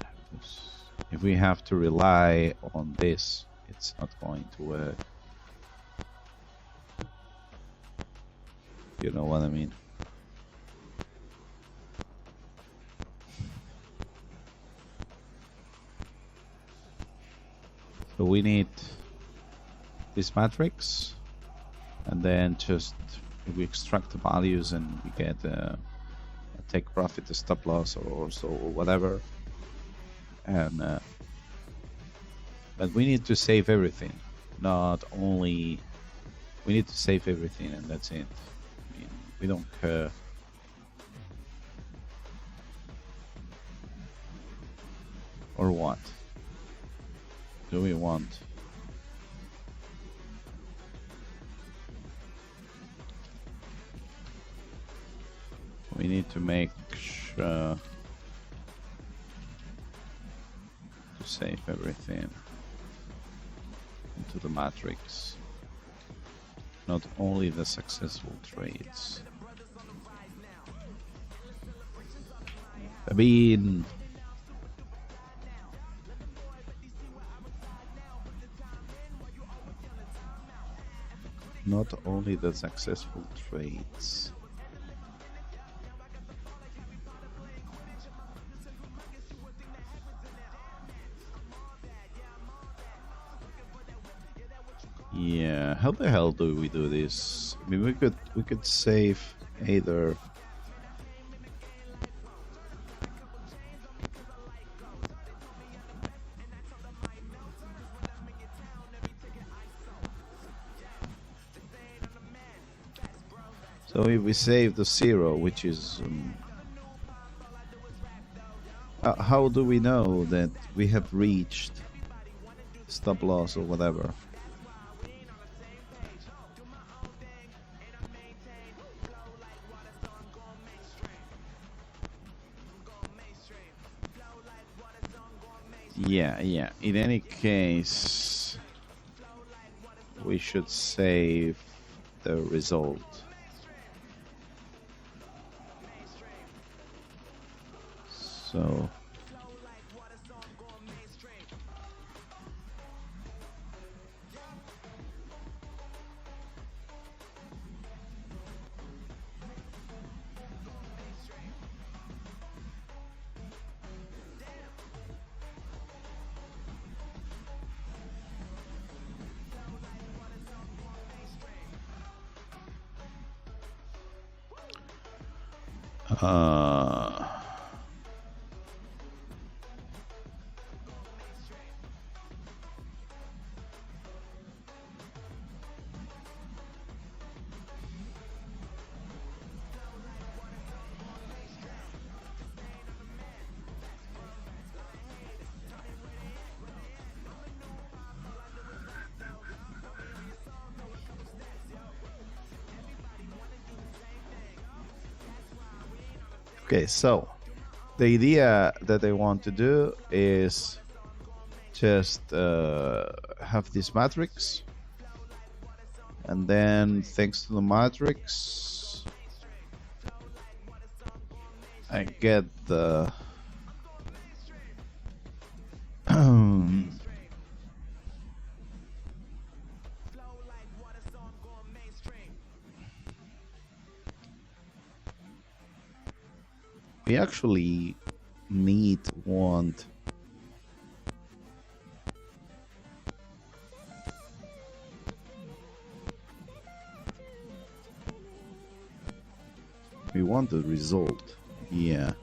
if we have to rely on this, it's not going to work. You know what I mean? So we need this matrix, and then just if we extract the values and we get a take profit, a stop loss, or so, or whatever, and but we need to save everything. Not only we need to save everything, and that's it. I mean, we don't care. Or what do we want? We need to make sure to save everything into the matrix, not only the successful trades. I mean, not only the successful trades. Yeah, how the hell do we do this? I mean, we could save either so if we save the 0, which is how do we know that we have reached stop loss or whatever? Yeah. In any case, we should save the result. So okay, so the idea that I want to do is just have this matrix, and then thanks to the matrix I get the we actually want the result. Yeah.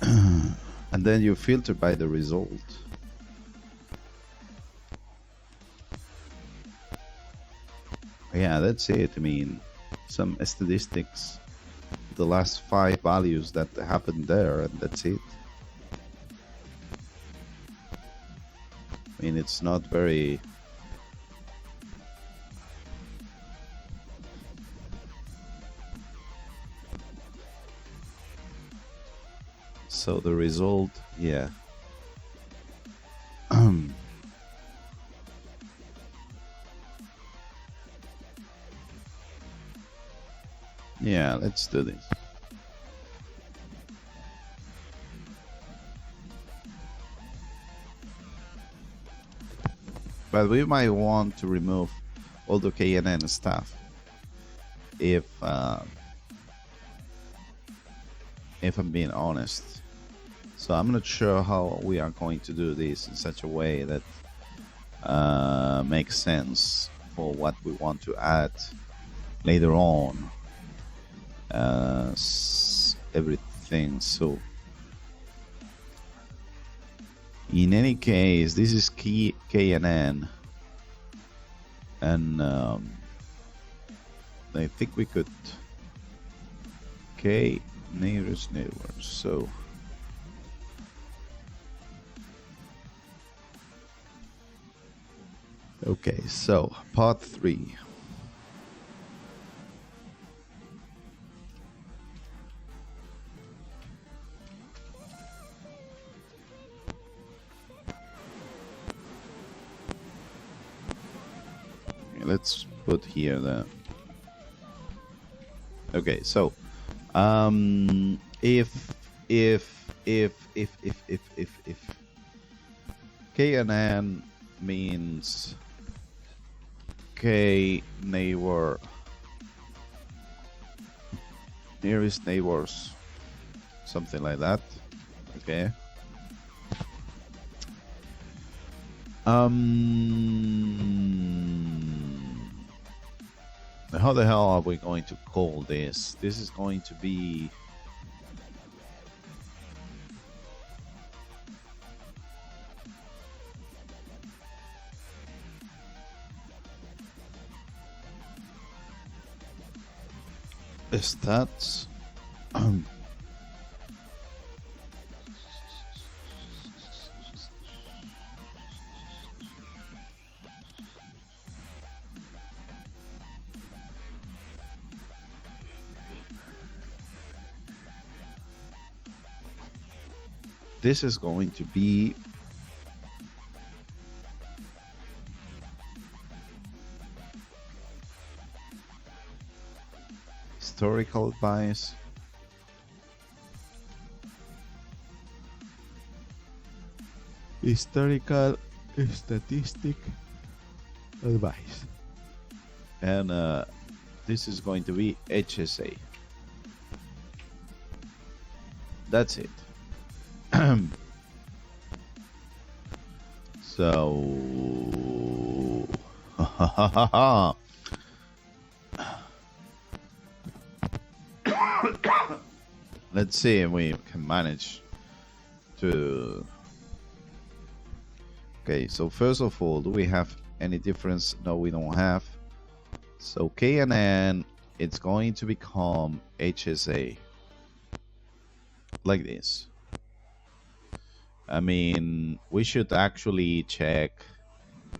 And then you filter by the result. Yeah, that's it. I mean, some statistics, the last 5 values that happened there, and that's it. I mean, it's not very... So the result, yeah. Yeah, let's do this. But we might want to remove all the KNN stuff if I'm being honest. So I'm not sure how we are going to do this in such a way that makes sense for what we want to add later on. Everything. So in any case, this is KNN, and I think we could K nearest neighbors. So okay, so part 3. Let's put here the... Okay, so if KNN means K neighbor, nearest neighbors, something like that. Okay. How the hell are we going to call this? This is going to be... stats. This is going to be historical advice. Historical statistic advice. And this is going to be HSA. That's it. So let's see if we can manage to. Okay, so first of all, do we have any difference? No, we don't have. So KNN, it's going to become HSA like this. I mean, we should actually check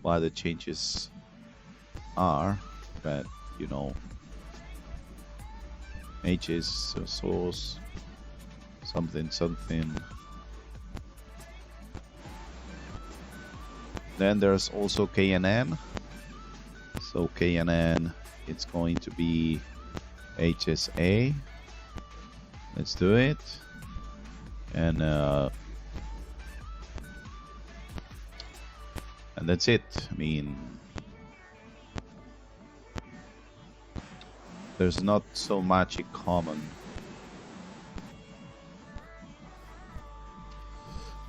what the changes are, but you know, H is source something. Then there's also KNN. So KNN, it's going to be HSA. Let's do it. And that's it. I mean, there's not so much in common.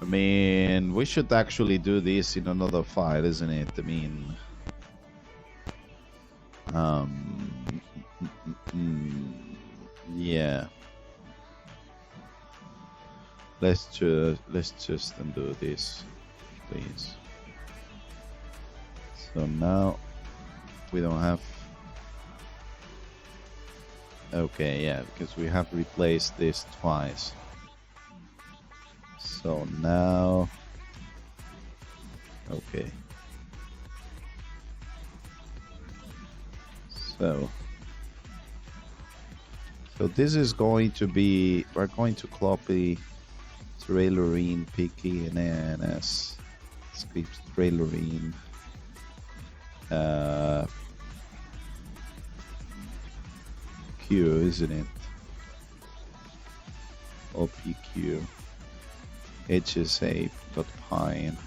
I mean, we should actually do this in another file, isn't it? I mean, yeah. Let's just undo this, please. So now we don't have. Okay, yeah, because we have replaced this twice. So now, okay. So this is going to be, we're going to copy trailerine picky and then as script trailerine Q, isn't it? OPQ HSA.pine.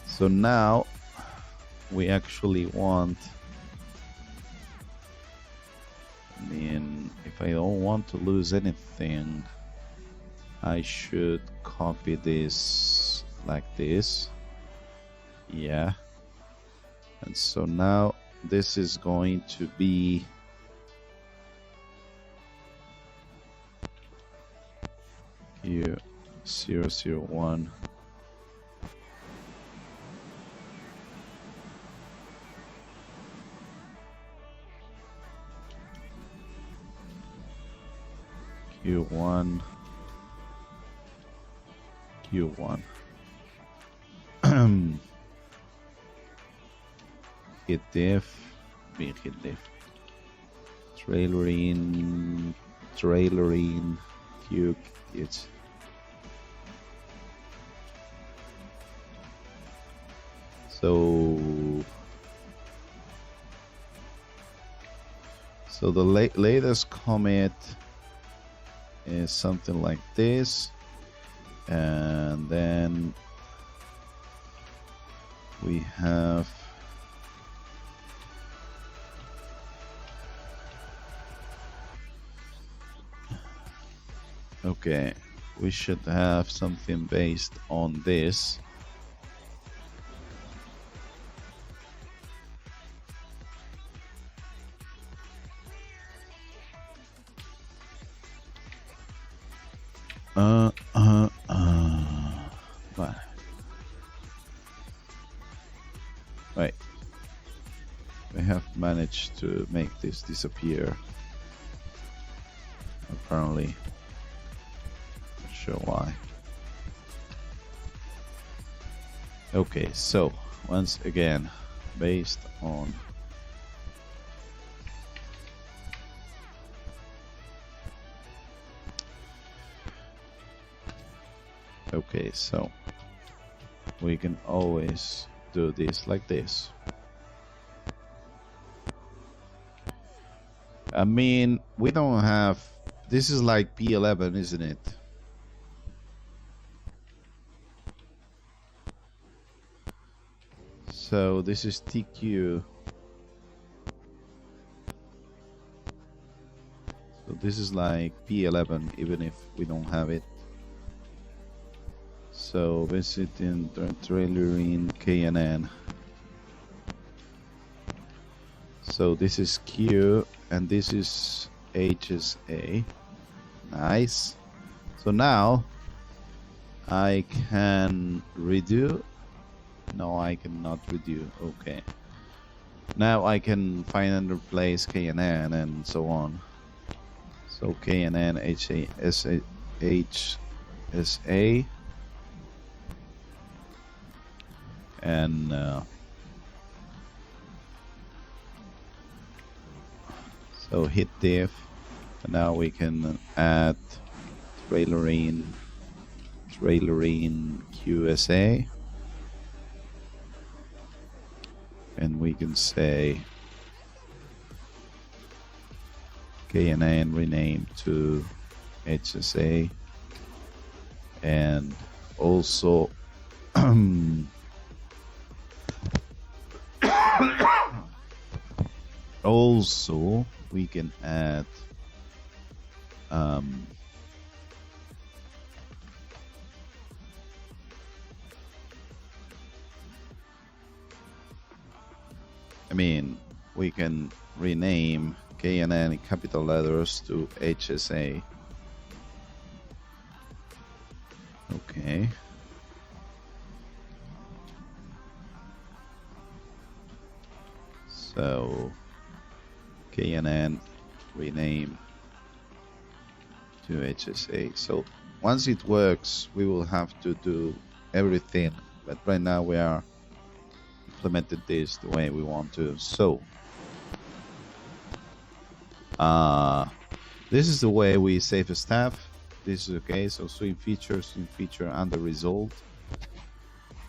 So now we actually want, I mean, if I don't want to lose anything, I should copy this like this. Yeah. And so now this is going to be here 001. Q1 Q1 hit diff, hit diff, trailerine Q, it's so the latest commit is something like this, and then we have okay, we should have something based on this. Right. We have managed to make this disappear. Apparently. Not sure why. Okay, so once again, based on okay, so we can always do this like this. I mean, we don't have. This is like P11, isn't it? So this is TQ. So this is like P11, even if we don't have it. So visit in trailer in KNN. So this is Q and this is HSA. Nice. So now I can redo. No, I cannot redo. Okay. Now I can find and replace KNN and so on. So KNN HSA and so hit diff, and now we can add trailer in QSA, and we can say KNN rename to HSA, and also also we can add I mean, we can rename KNN in capital letters to HSA. Okay. So KNN rename to HSA. So once it works, we will have to do everything. But right now we are implemented this the way we want to. So this is the way we save a staff. This is okay. So swing feature under result.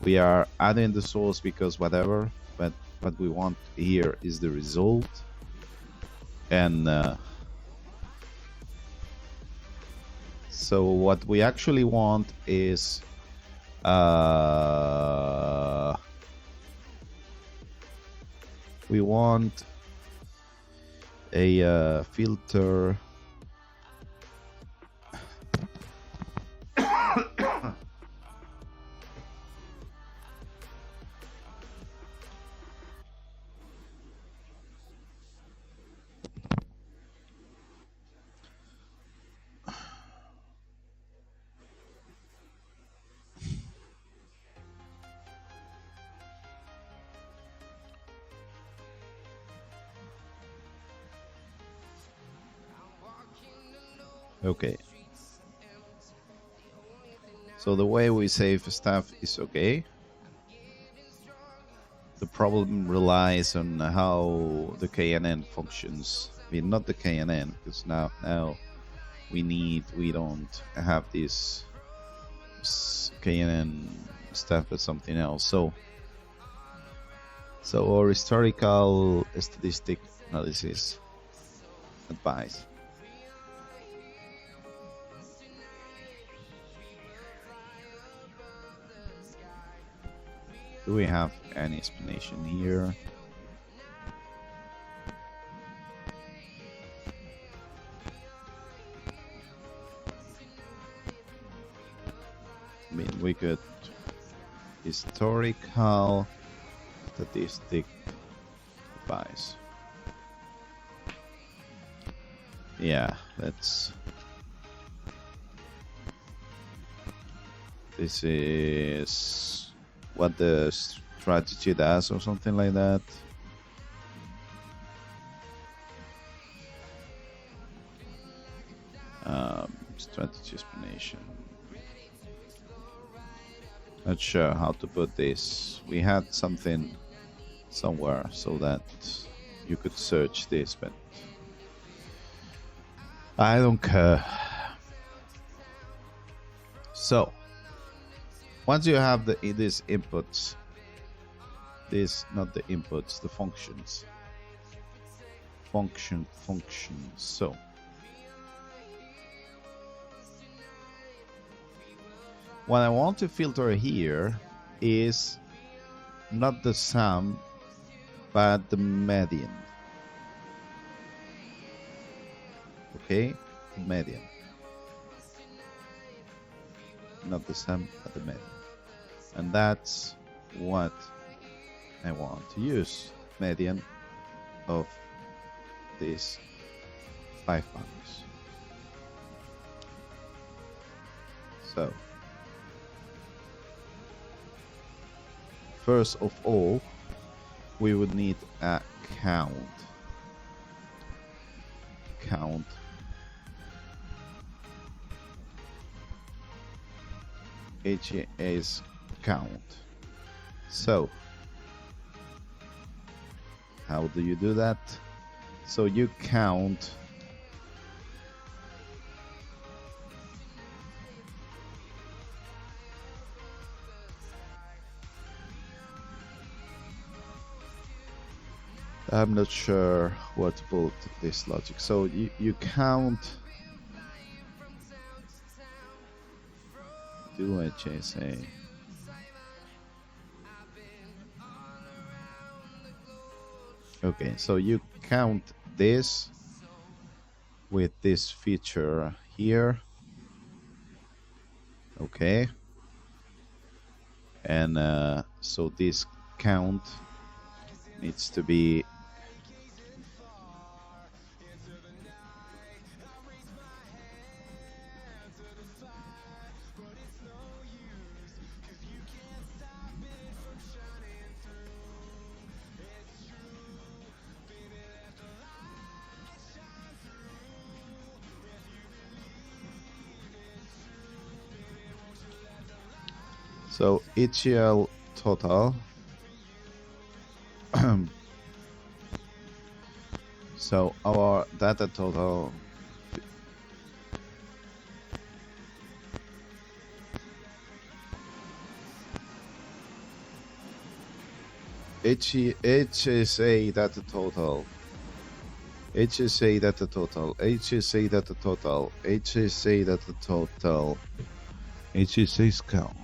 We are adding the source because whatever, but what we want here is the result. And so what we actually want is we want a filter okay. So the way we save stuff is okay. The problem relies on how the KNN functions. I mean, not the KNN, because now we don't have this KNN stuff, but something else. So our historical statistic analysis advice. Do we have any explanation here? I mean, we could historical statistic advice. Yeah, this is what the strategy does or something like that. Strategy explanation. Not sure how to put this. We had something somewhere so that you could search this, but I don't care. So once you have these inputs, not the inputs, the functions. function. So what I want to filter here is not the sum, but the median. Okay, the median. Not the sum, but the median. And that's what I want to use. Median of these 5 values. So first of all, we would need a count. HA's count. So how do you do that? So you count I'm not sure what to put this logic. So you count do HSA. Okay, so you count this with this feature here. Okay. And so this count needs to be so HCL total. So our data total HSA data total, HSA data total, HSA data total, HSA data total, HSA's count.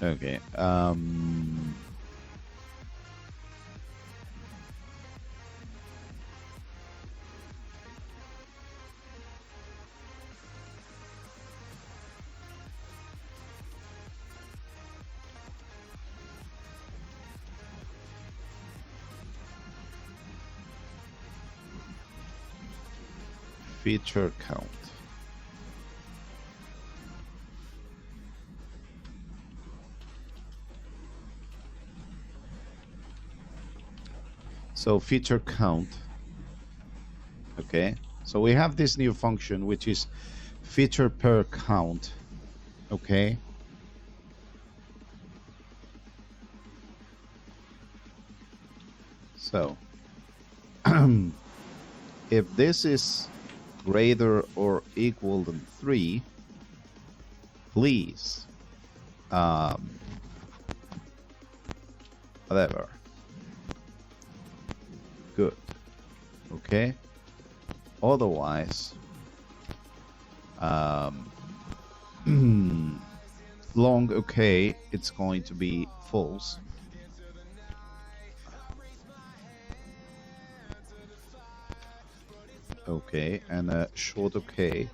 Okay. Feature count. So feature count. Okay, so we have this new function which is feature per count. Okay, so if this is greater or equal than 3, please whatever. Good. Okay. Otherwise, long okay, it's going to be false. Okay, and short okay,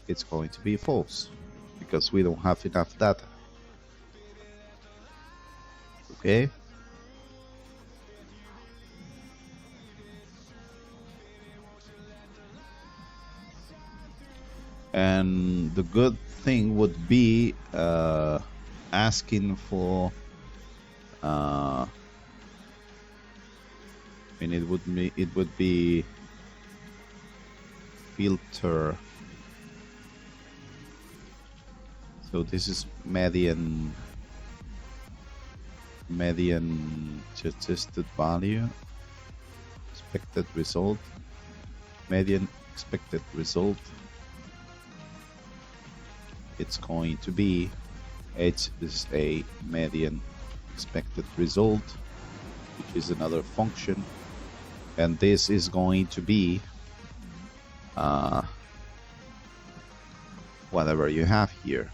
it's going to be false because we don't have enough data. Okay. And the good thing would be asking for and it would be filter. So this is median suggested value, expected result, median expected result. It's going to be H is a median expected result, which is another function, and this is going to be whatever you have here.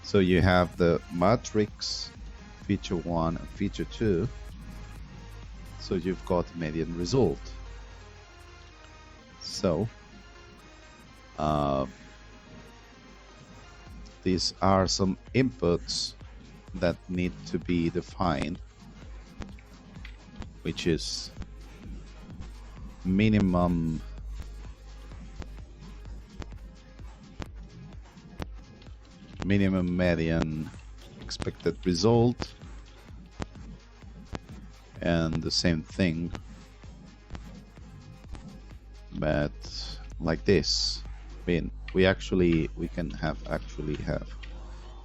So you have the matrix feature 1 and feature 2, so you've got median result. So these are some inputs that need to be defined, which is minimum median expected result, and the same thing, but like this. I mean, we can actually have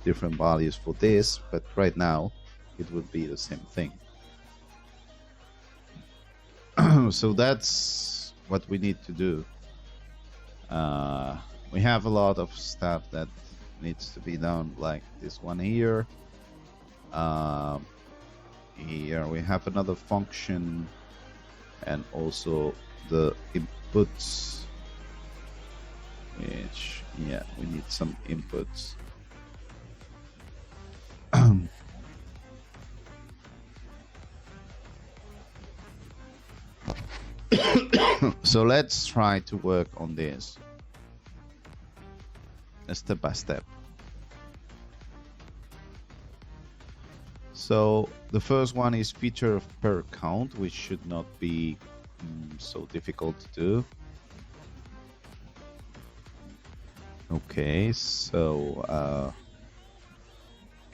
different values for this, but right now it would be the same thing. So that's what we need to do. We have a lot of stuff that needs to be done, like this one here. Here we have another function, and also the inputs, which, yeah, we need some inputs. So let's try to work on this step by step. So the first one is feature per count, which should not be so difficult to do. Okay, so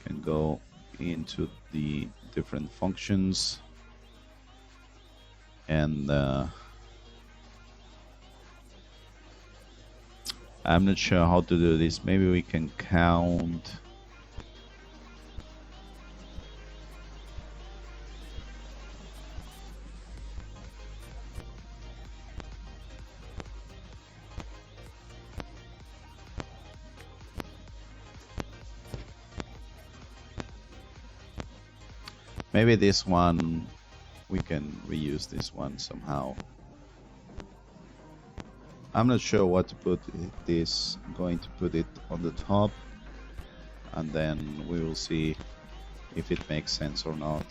can go into the different functions, and I'm not sure how to do this. Maybe we can count. Maybe this one, we can reuse this one somehow. I'm not sure what to put this. I'm going to put it on the top, and then we will see if it makes sense or not.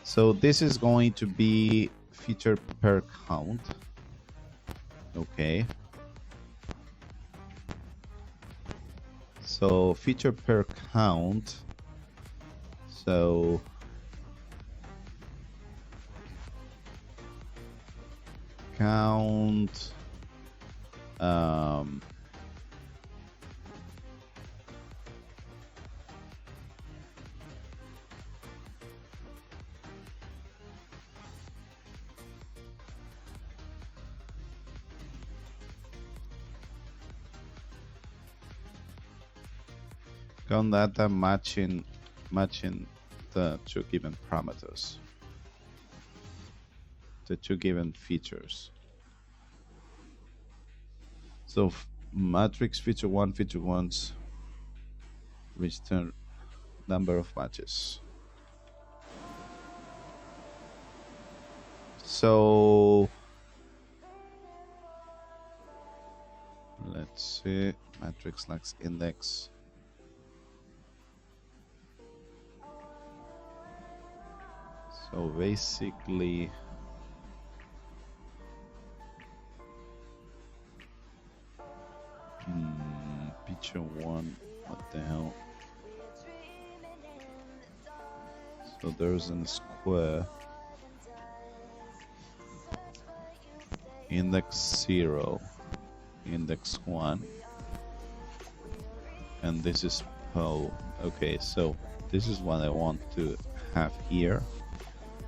So this is going to be feature per count. Okay. So feature per count. So count count data matching the two given parameters, the two given features. So matrix feature 1, feature 1's return number of matches. So let's see, matrix lacks index. So basically, feature 1, what the hell? So there's a square, index 0, index 1, and this is PO. Okay, so this is what I want to have here,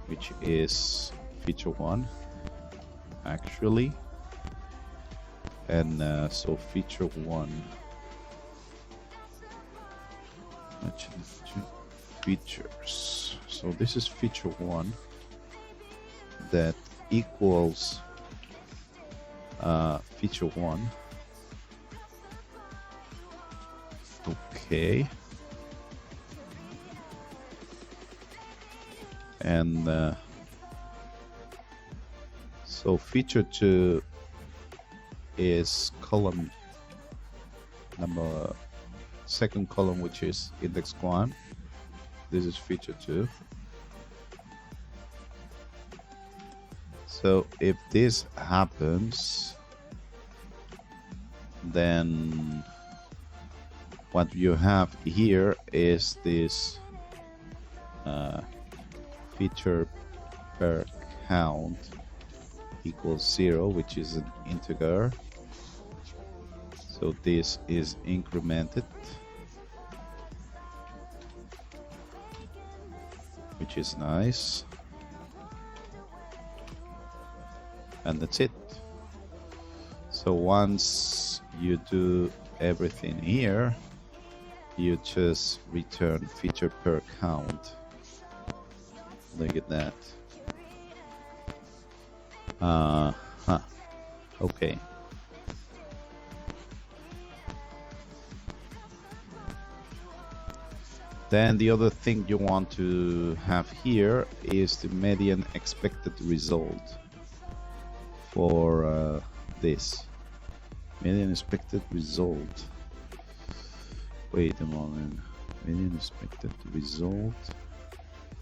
which is feature 1 actually, and so feature 1 features. So this is feature 1 that equals feature 1. Okay, And so feature 2 is column number, second column, which is index 1. This is feature 2. So if this happens, then what you have here is this feature per count equals 0, which is an integer. So this is incremented, which is nice. And that's it. So once you do everything here, you just return feature per count. Look at that. Okay. Then the other thing you want to have here is the median expected result for this. Median expected result. Wait a moment. Median expected result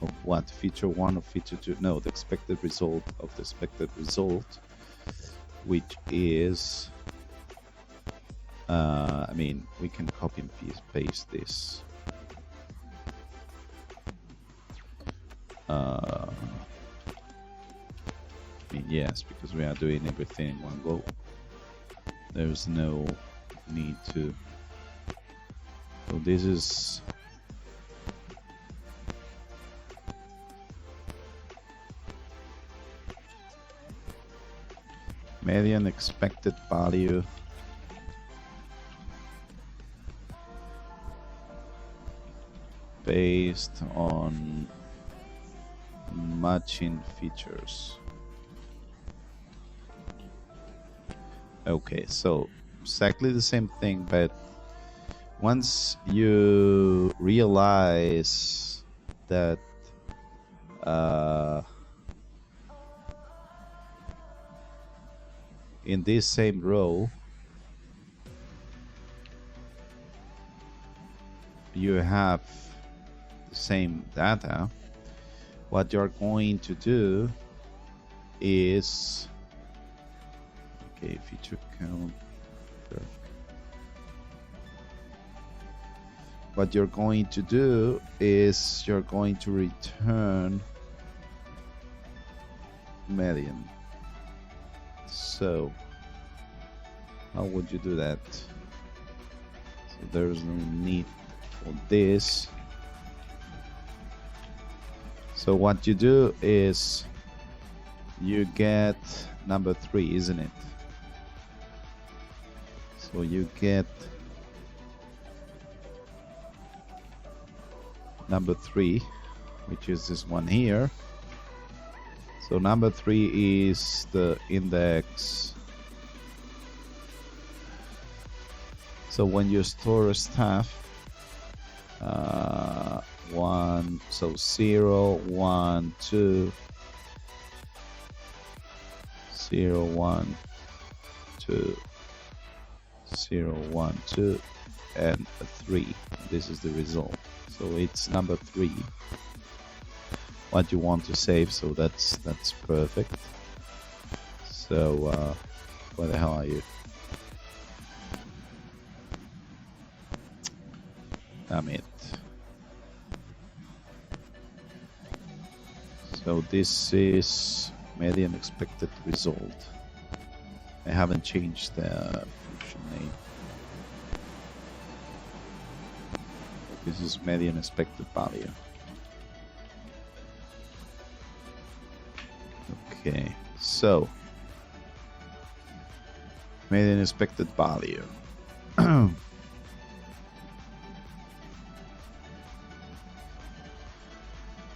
of what? Feature 1 or feature 2? No, the expected result of the expected result, which is I mean, we can copy and paste this. I mean, yes, because we are doing everything in one go. There's no need to. So this is median expected value based on matching features. Okay, so exactly the same thing, but once you realize that in this same row you have the same data, what you're going to do is, okay, feature count. What you're going to do is you're going to return median. So how would you do that? So there's no need for this. So what you do is you get number 3, isn't it? So you get number 3, which is this one here. So number 3 is the index. So when you store stuff, 1, so 0, 1, 2, 0, 1, 2, 0, 1, 2, and a 3. This is the result. So it's number 3. What you want to save, so that's perfect. So where the hell are you? Damn it. So this is median expected result. I haven't changed the function name. This is median expected value. Okay, so median expected value.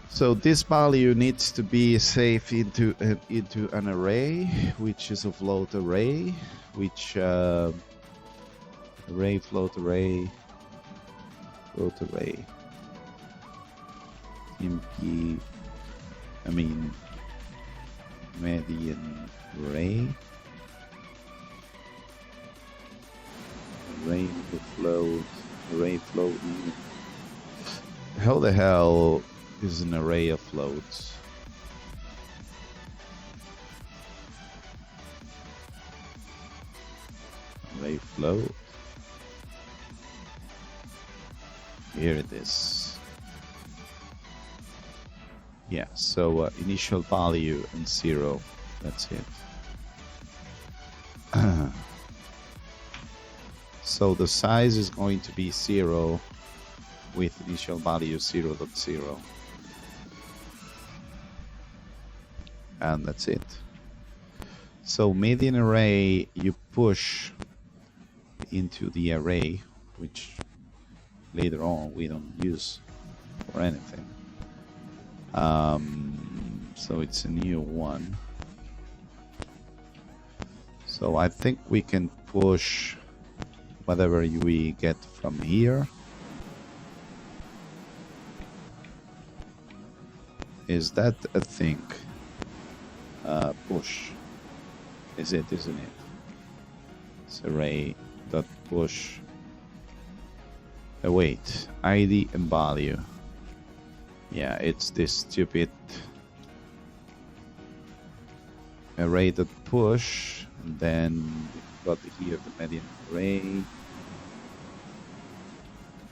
So this value needs to be saved into an array, which is a float array, which array float array mp I mean, median array. Array to float. Array float. How the hell is an array of floats? Array float. Here it is. Yeah, so initial value and 0. That's it. So the size is going to be 0 with initial value 0.0. And that's it. So median array, you push into the array, which later on we don't use for anything. So it's a new one. So I think we can push whatever we get from here. Is that a thing? Push. Is it, isn't it? It's array dot push. Wait, ID and value. Yeah, it's this stupid array dot push, and then we've got here the median array,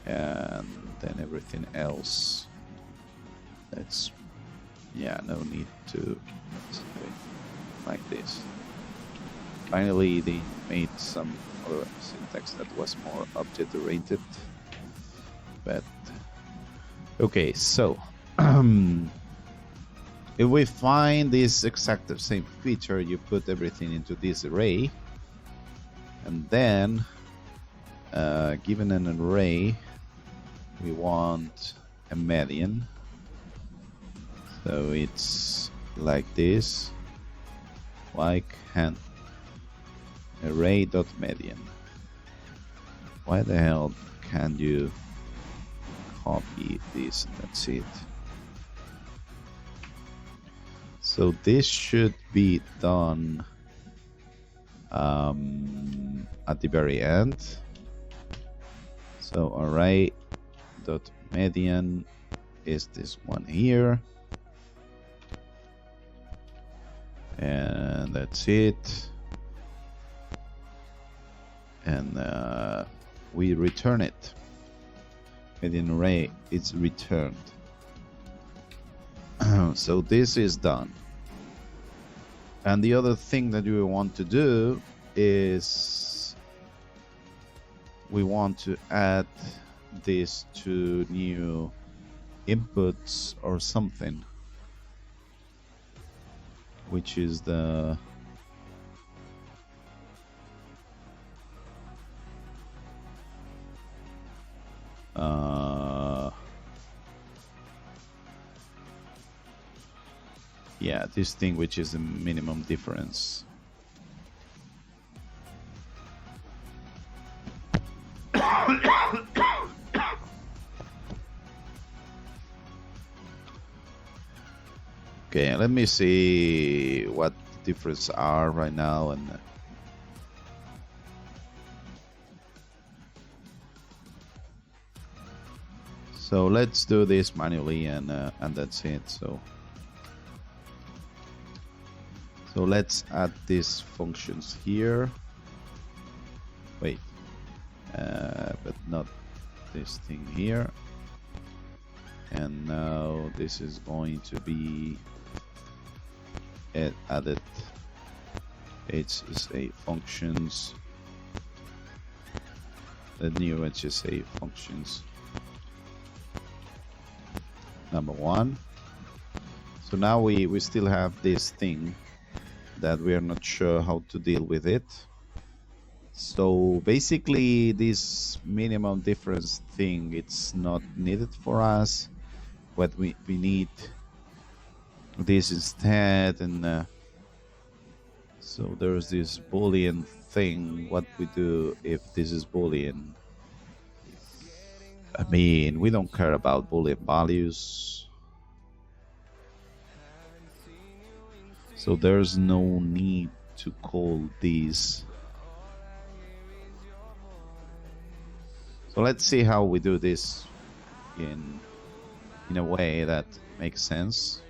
and then everything else. That's, yeah, no need to do it like this. Finally, they made some other syntax that was more object oriented. But okay, so if we find this exact same feature, you put everything into this array, and then given an array, we want a median. So it's like this. Why can't array.median? Why the hell can you copy this? That's it. So this should be done at the very end. So array.median is this one here. And that's it. And we return it. Median array is returned. So this is done. And the other thing that we want to do is we want to add these two new inputs or something, which is the yeah, this thing which is the minimum difference. Okay, let me see what the differences are right now, and so let's do this manually, and that's it. So let's add these functions here. Wait, but not this thing here. And now this is going to be added HSA functions. The new HSA functions. Number 1. So now we still have this thing that we are not sure how to deal with it. So basically this minimum difference thing, it's not needed for us. What we need this instead, and so there's this Boolean thing. What we do if this is Boolean? I mean, we don't care about Boolean values. So there's no need to call these. So let's see how we do this in a way that makes sense.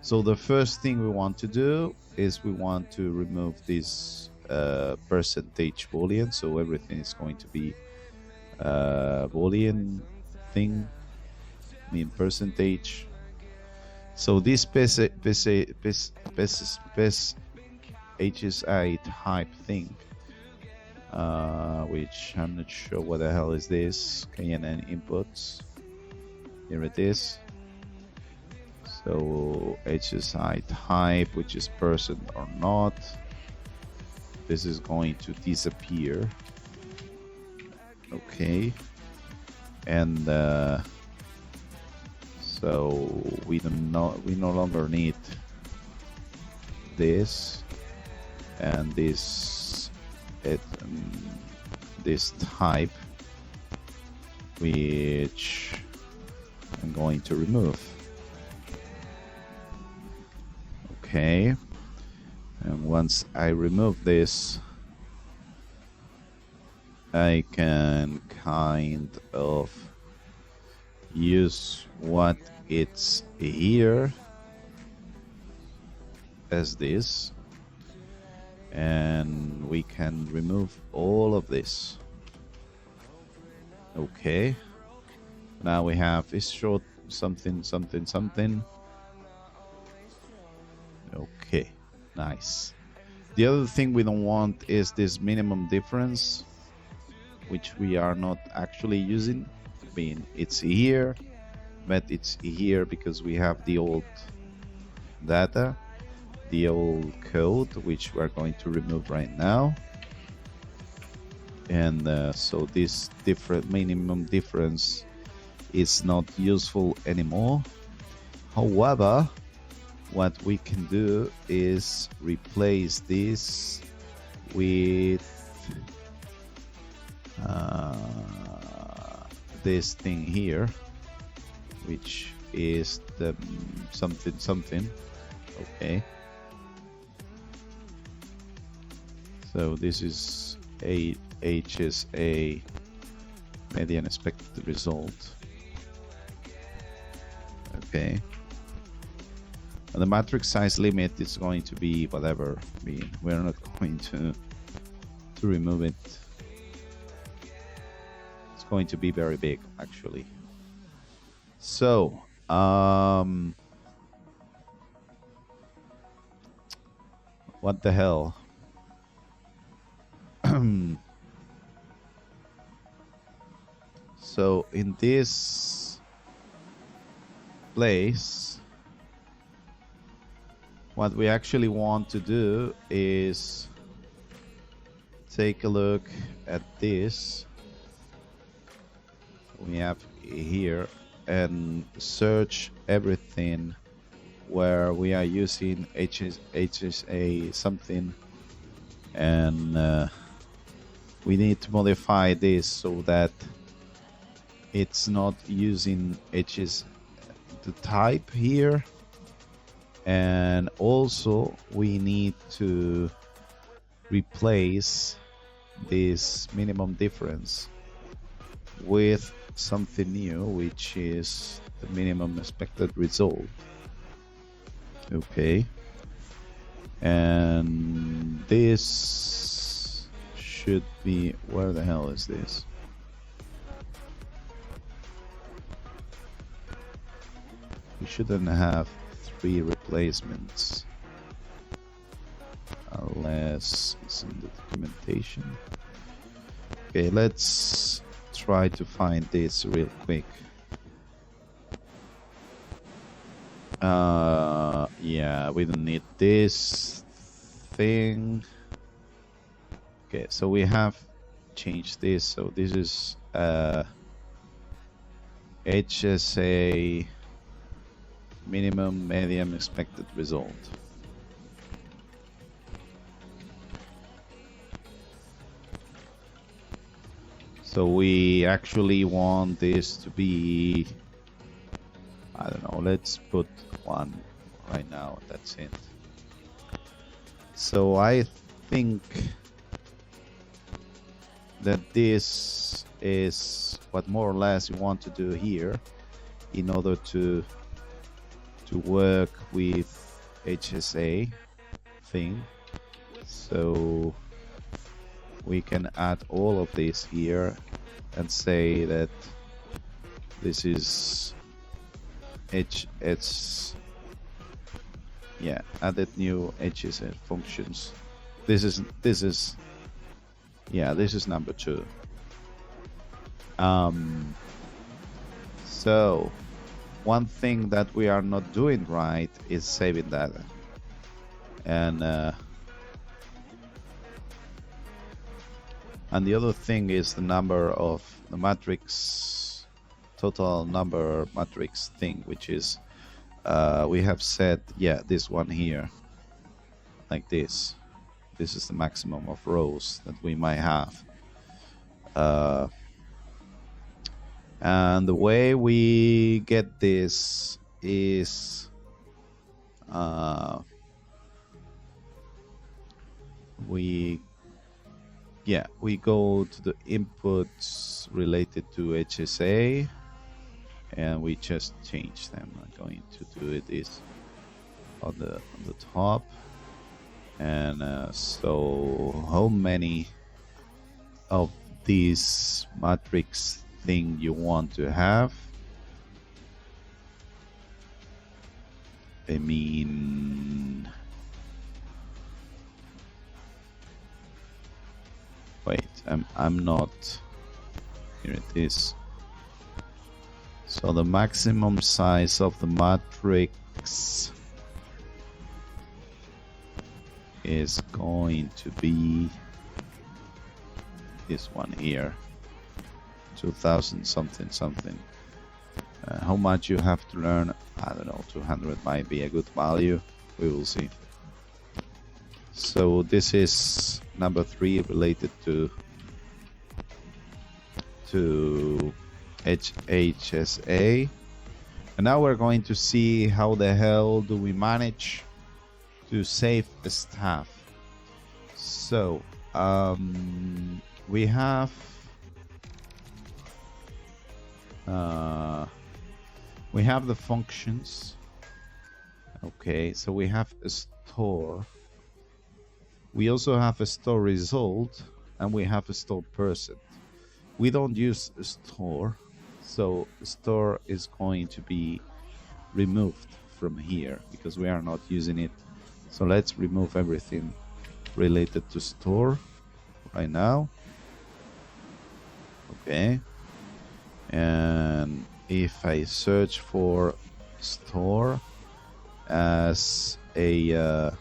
So the first thing we want to do is we want to remove this percentage boolean. So everything is going to be boolean thing, I mean percentage. So this HSI type thing, which I'm not sure what the hell is this, KNN inputs, here it is. So HSI type, which is person or not, this is going to disappear. Okay, and so we no longer need this and this this type, which I'm going to remove. Okay, and once I remove this, I can kind of use what it's here as this, and we can remove all of this. Okay, now we have is short something something something. Okay, nice. The other thing we don't want is this minimum difference, which we are not actually using. I mean, it's here, but it's here because we have the old data, the old code, which we're going to remove right now. And so this different minimum difference is not useful anymore. However, what we can do is replace this with this thing here, which is the something something. Okay, so this is a HSA median expected result. Okay, and the matrix size limit is going to be whatever. We're not going to remove it. It's going to be very big, actually. So what the hell? So in this place, what we actually want to do is take a look at this. We have here and search everything where we are using HSA something, and we need to modify this so that it's not using the type here, and also we need to replace this minimum difference with something new, which is the minimum expected result. Okay, and this should be, where the hell is this? We shouldn't have 3 replacements unless it's in the documentation. Okay, let's try to find this real quick. Yeah, we don't need this thing. Okay, so we have changed this. So this is HSA minimum medium expected result. So we actually want this to be, I don't know, let's put 1 right now, that's it. So I think that this is what more or less you want to do here in order to work with HSA thing. So we can add all of this here and say that this is added new HSA functions. This is number 2. So one thing that we are not doing right is saving data, and the other thing is the number of the matrix, total number matrix thing, which is we have set this one here, like this. This is the maximum of rows that we might have. And the way we get this is we go to the inputs related to HSA and we just change them. I'm going to do this on the top. And so how many of these matrix thing you want to have? I mean, wait, I'm not, here it is. So the maximum size of the matrix is going to be this one here, 2000 something. How much you have to learn? I don't know, 200 might be a good value. We will see. So this is number 3 related to HSA. And now we're going to see how the hell do we manage to save the stuff. So we have the functions. Okay, so we have a store. We also have a store result, and we have a store person. We don't use a store, so store is going to be removed from here because we are not using it. So let's remove everything related to store right now. Okay. And if I search for store as a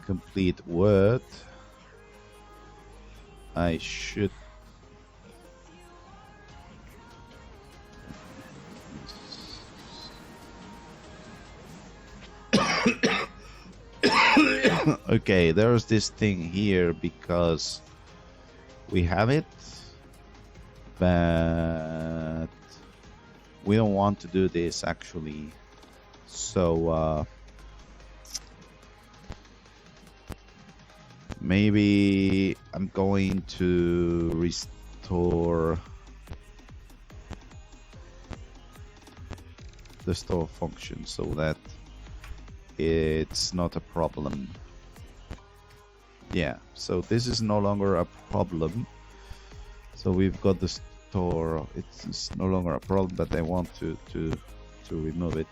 complete word, I should okay, there's this thing here because we have it, but we don't want to do this actually. So maybe I'm going to restore the store function so that it's not a problem. Yeah, so this is no longer a problem. So we've got the store. It's no longer a problem, but I want to remove it.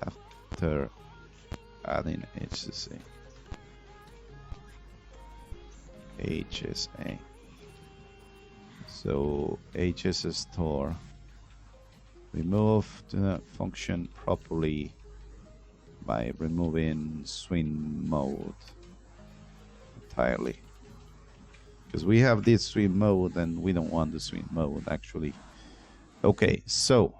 After adding HSA. So HSA store. Remove the function properly by removing swing mode entirely, because we have this swing mode and we don't want the swing mode actually. Okay, so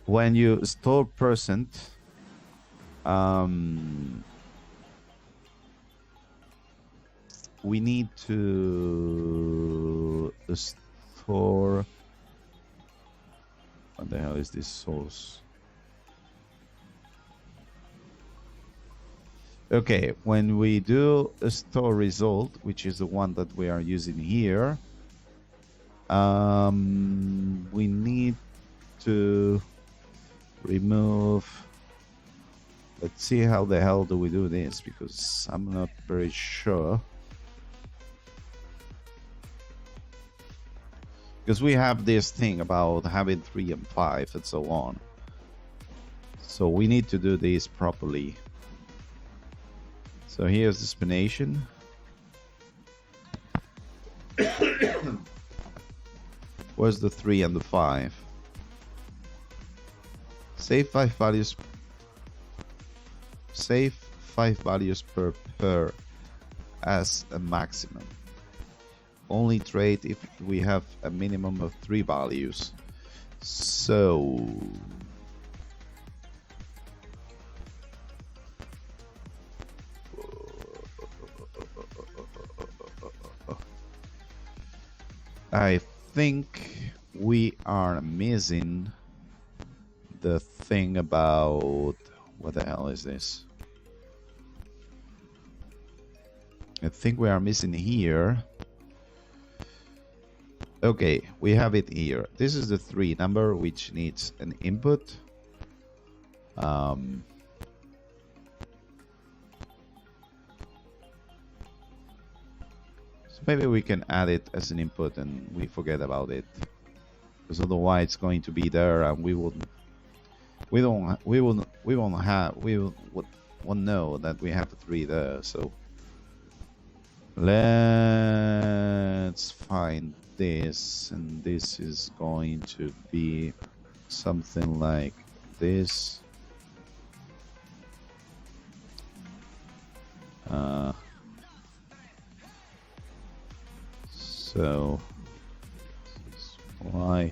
when you store percent, we need to for, what the hell is this source? Okay, when we do a store result, which is the one that we are using here, we need to remove. Let's see how the hell do we do this, because I'm not very sure. Because we have this thing about having 3 and 5 and so on. So we need to do this properly. So here's the explanation. Where's the 3 and the 5? Save 5 values. Save 5 values per pair as a maximum. Only trade if we have a minimum of 3 values. So I think we are missing the thing about, what the hell is this? I think we are missing here. Okay, we have it here. This is the 3 number which needs an input. So maybe we can add it as an input and we forget about it, because otherwise it's going to be there and we won't know that we have a 3 there. So let's find this, and this is going to be something like this. So this is why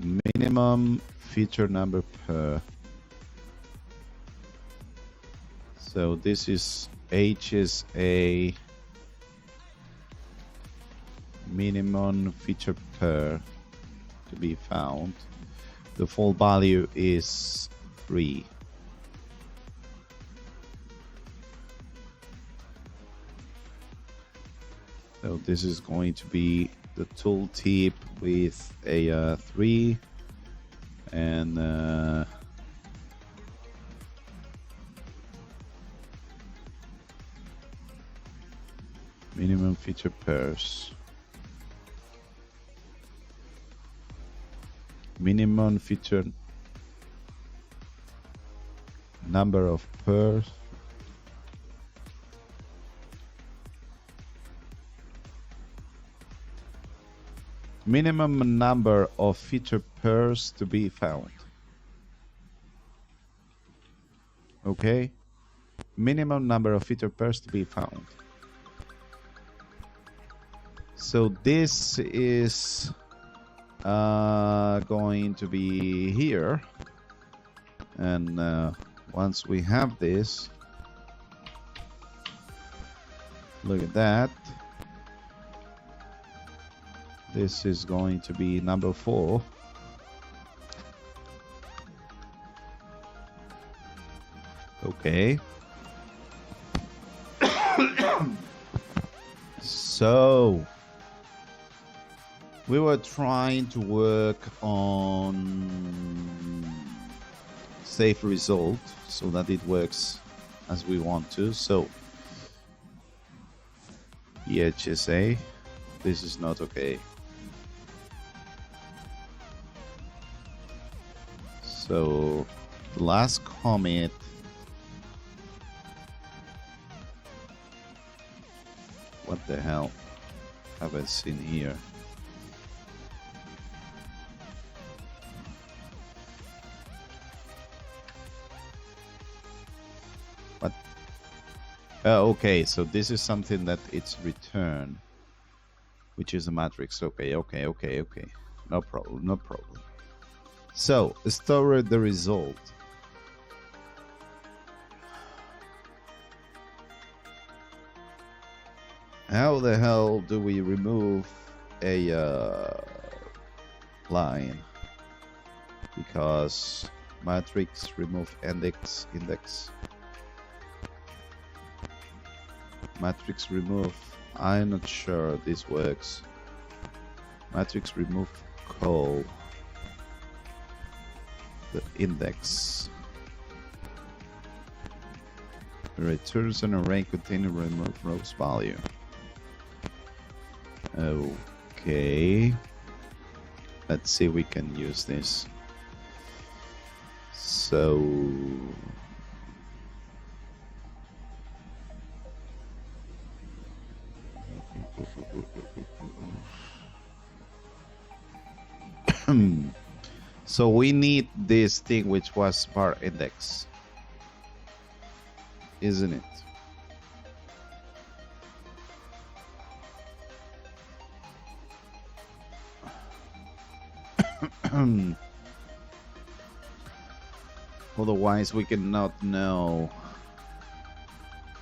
minimum feature number per. So this is HSA minimum feature pair to be found. The default value is 3. So this is going to be the tooltip with a 3 and minimum feature pairs. Minimum feature number of pairs. Minimum number of feature pairs to be found. Okay. Minimum number of feature pairs to be found. So this is going to be here, and once we have this, look at that, this is going to be number 4. Okay. So we were trying to work on save result so that it works as we want to. So EHSA, this is not okay. So the last commit, what the hell have I seen here? What? Okay, so this is something that it's return, which is a matrix. Okay. No problem. So store the result. How the hell do we remove a line? Because matrix remove index matrix remove. I'm not sure this works. Matrix remove call the index returns an array containing remove rows value. Okay, let's see if we can use this. So so we need this thing which was bar index, isn't it? Otherwise we cannot know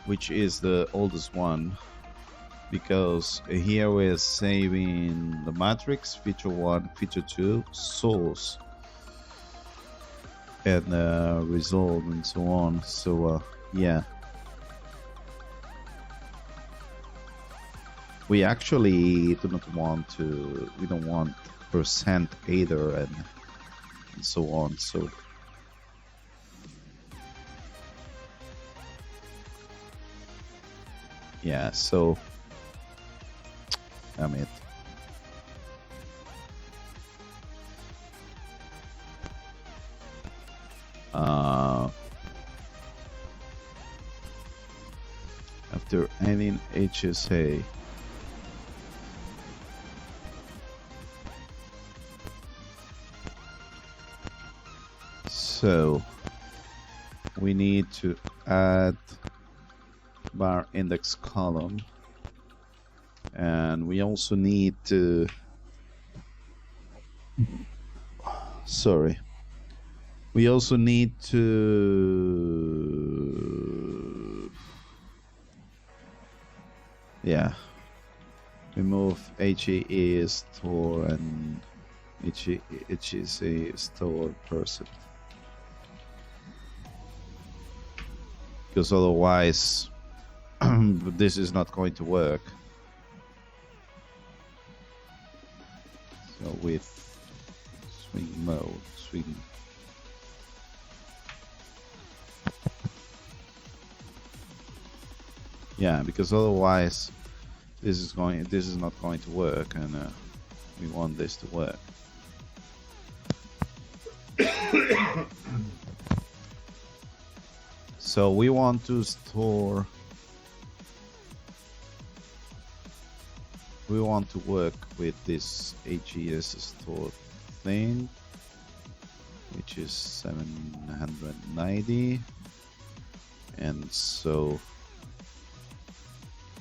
which is the oldest one, because here we're saving the matrix, feature 1, feature 2, source, and result, and so on. So yeah, we actually do not want to, we don't want percent either, and so on. So yeah, so damn it. After adding HSA, so we need to add bar index column, and we also need to, sorry, we also need to, yeah, remove HEE store and HEC store person, because otherwise this is not going to work. So with swing mode, swing. Yeah, because otherwise this is not going to work, and we want this to work. So we want to store, we want to work with this HES store thing, which is 790, and so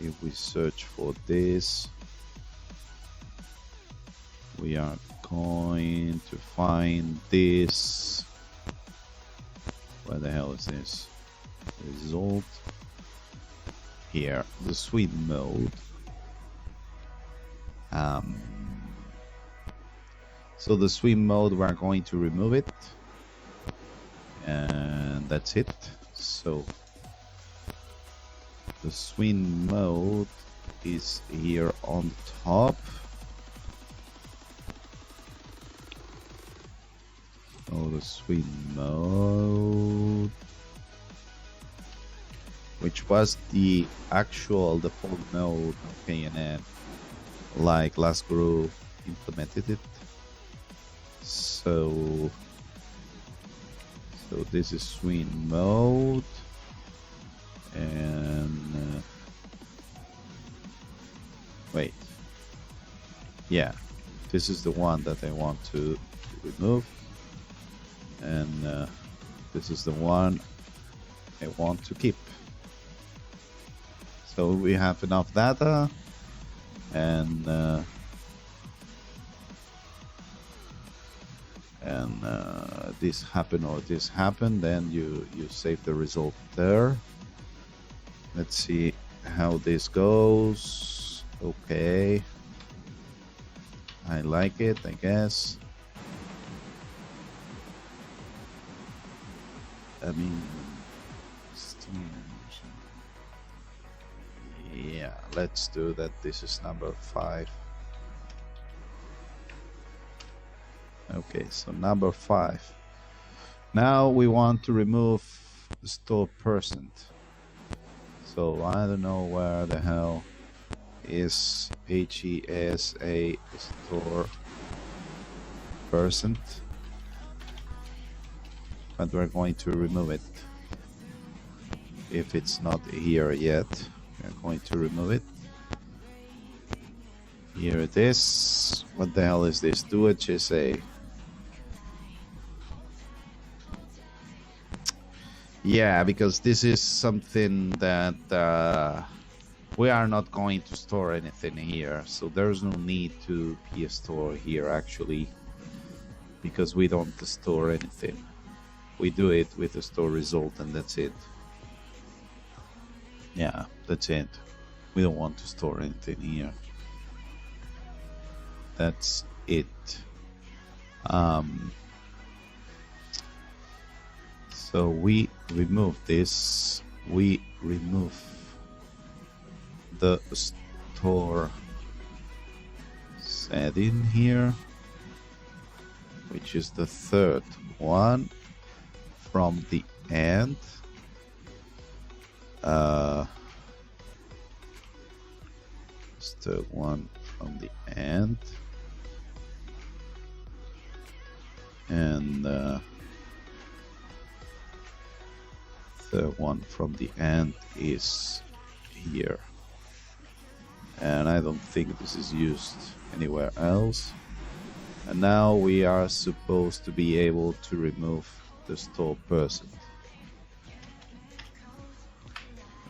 if we search for this, we are going to find this. Where the hell is this? Result here, the swing mode. So the swing mode, we're going to remove it, and that's it. So the swing mode is here on the top. Oh, the swing mode, which was the actual default mode of KNN, like last group implemented it. So this is swing mode, and wait, yeah, this is the one that I want to remove, and this is the one I want to keep. So we have enough data, and this happened or this happened, then you save the result there. Let's see how this goes. Okay. I like it, I guess. I mean, yeah, let's do that. This is number 5. Okay, so number 5. Now we want to remove the store person. So I don't know where the hell is HESA store person, but we're going to remove it. If it's not here yet, we're going to remove it. Here it is. What the hell is this? Do HSA. Yeah, because this is something that we are not going to store anything here, so there's no need to be a store here actually, because we don't store anything. We do it with the store result and that's it. Yeah, that's it. We don't want to store anything here. That's it. So we remove this. We remove the store setting here, which is the third one from the end. Third one from the end, and third one from the end is here, and I don't think this is used anywhere else. And now we are supposed to be able to remove the store person.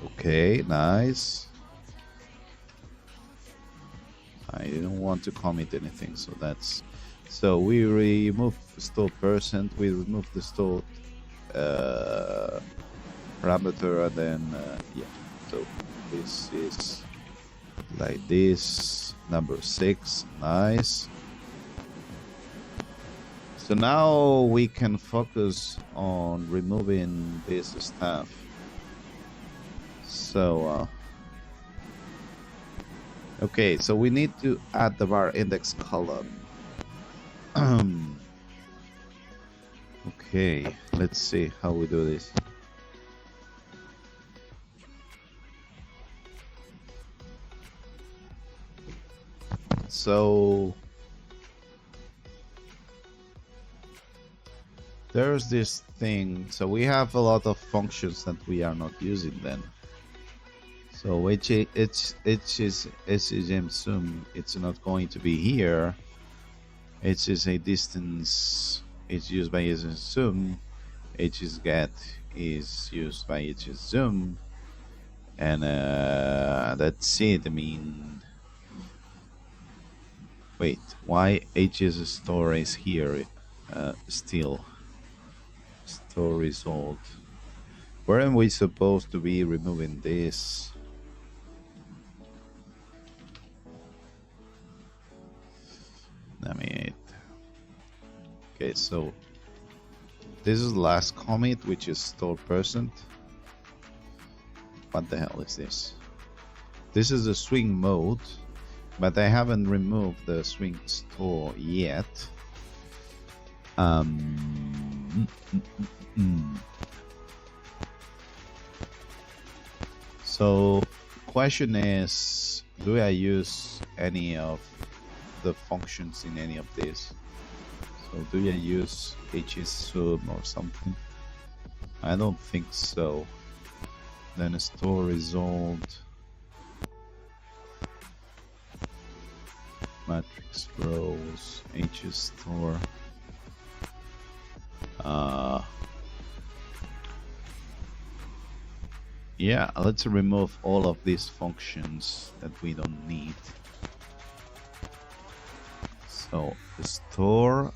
Okay, nice. I didn't want to commit anything, so that's... So we remove the store person, we remove the store parameter, and then yeah, so this is like this, number 6, nice. So now we can focus on removing this stuff. So okay, so we need to add the var index column. Okay, let's see how we do this. So there's this thing. So we have a lot of functions that we are not using then. So which it's SGM zoom, it's not going to be here. H is a distance, it's used by SGM zoom. H is get is used by HSGM zoom, and that's it. I mean, wait, why HSGM store is here still? Store result. Where am we supposed to be removing this? I mean, okay, so this is the last commit, which is store person. What the hell is this? This is the swing mode, but I haven't removed the swing store yet. So question is, do I use any of the functions in any of these? So do I use HSSub or something? I don't think so. Then a store result, matrix rows, HS store. Yeah, let's remove all of these functions that we don't need. So the store,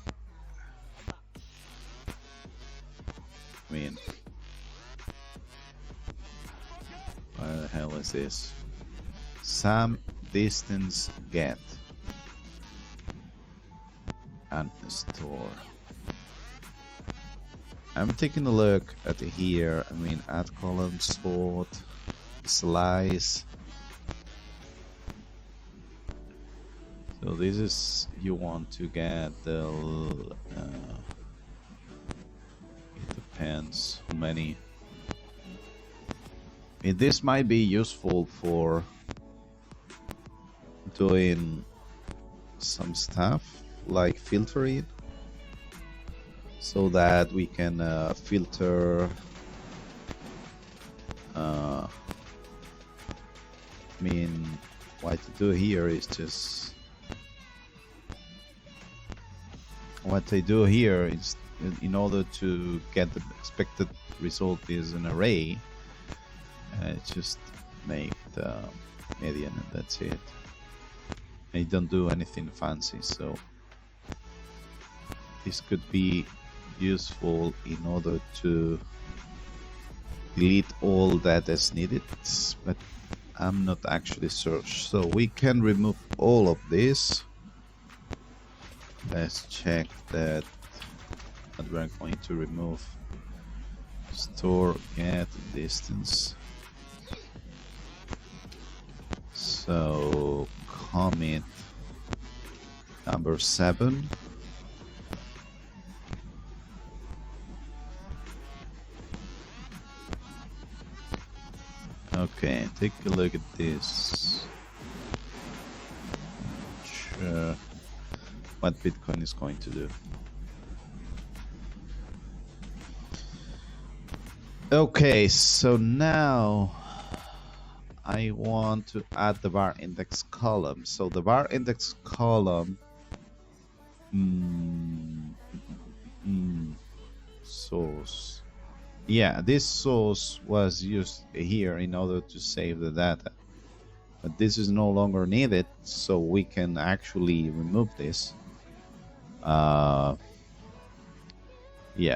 I mean, where the hell is this? Sam distance get and store. I'm taking a look at here. I mean, add column, sort, slice. So this is, you want to get the it depends how many. I mean, this might be useful for doing some stuff like filtering, so that we can filter I mean, what to do here is just in order to get the expected result is an array. Just make the median and that's it. I don't do anything fancy, so this could be useful in order to delete all that is needed, but I'm not actually sure. So we can remove all of this. Let's check that we're going to remove store get distance. So commit number 7. Okay, take a look at this. Sure what Bitcoin is going to do. Okay, so now I want to add the var index column. So the var index column source. Yeah, this source was used here in order to save the data, but this is no longer needed, so we can actually remove this. Yeah,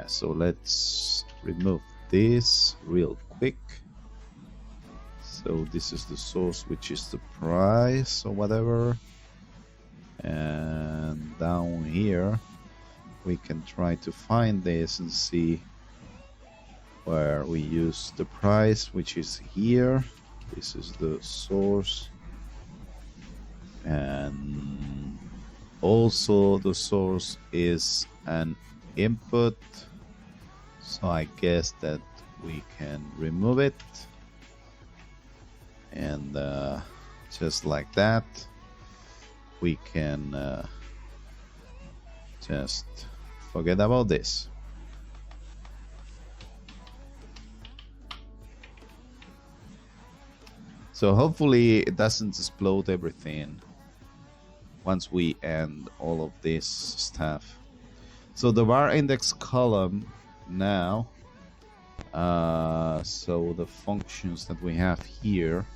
so let's remove this real quick. So this is the source, which is the price or whatever, and down here we can try to find this and see where we use the price, which is here. This is the source, and also the source is an input, so I guess that we can remove it, and just like that we can just forget about this. So hopefully it doesn't explode everything once we end all of this stuff. So the var index column now, so the functions that we have here,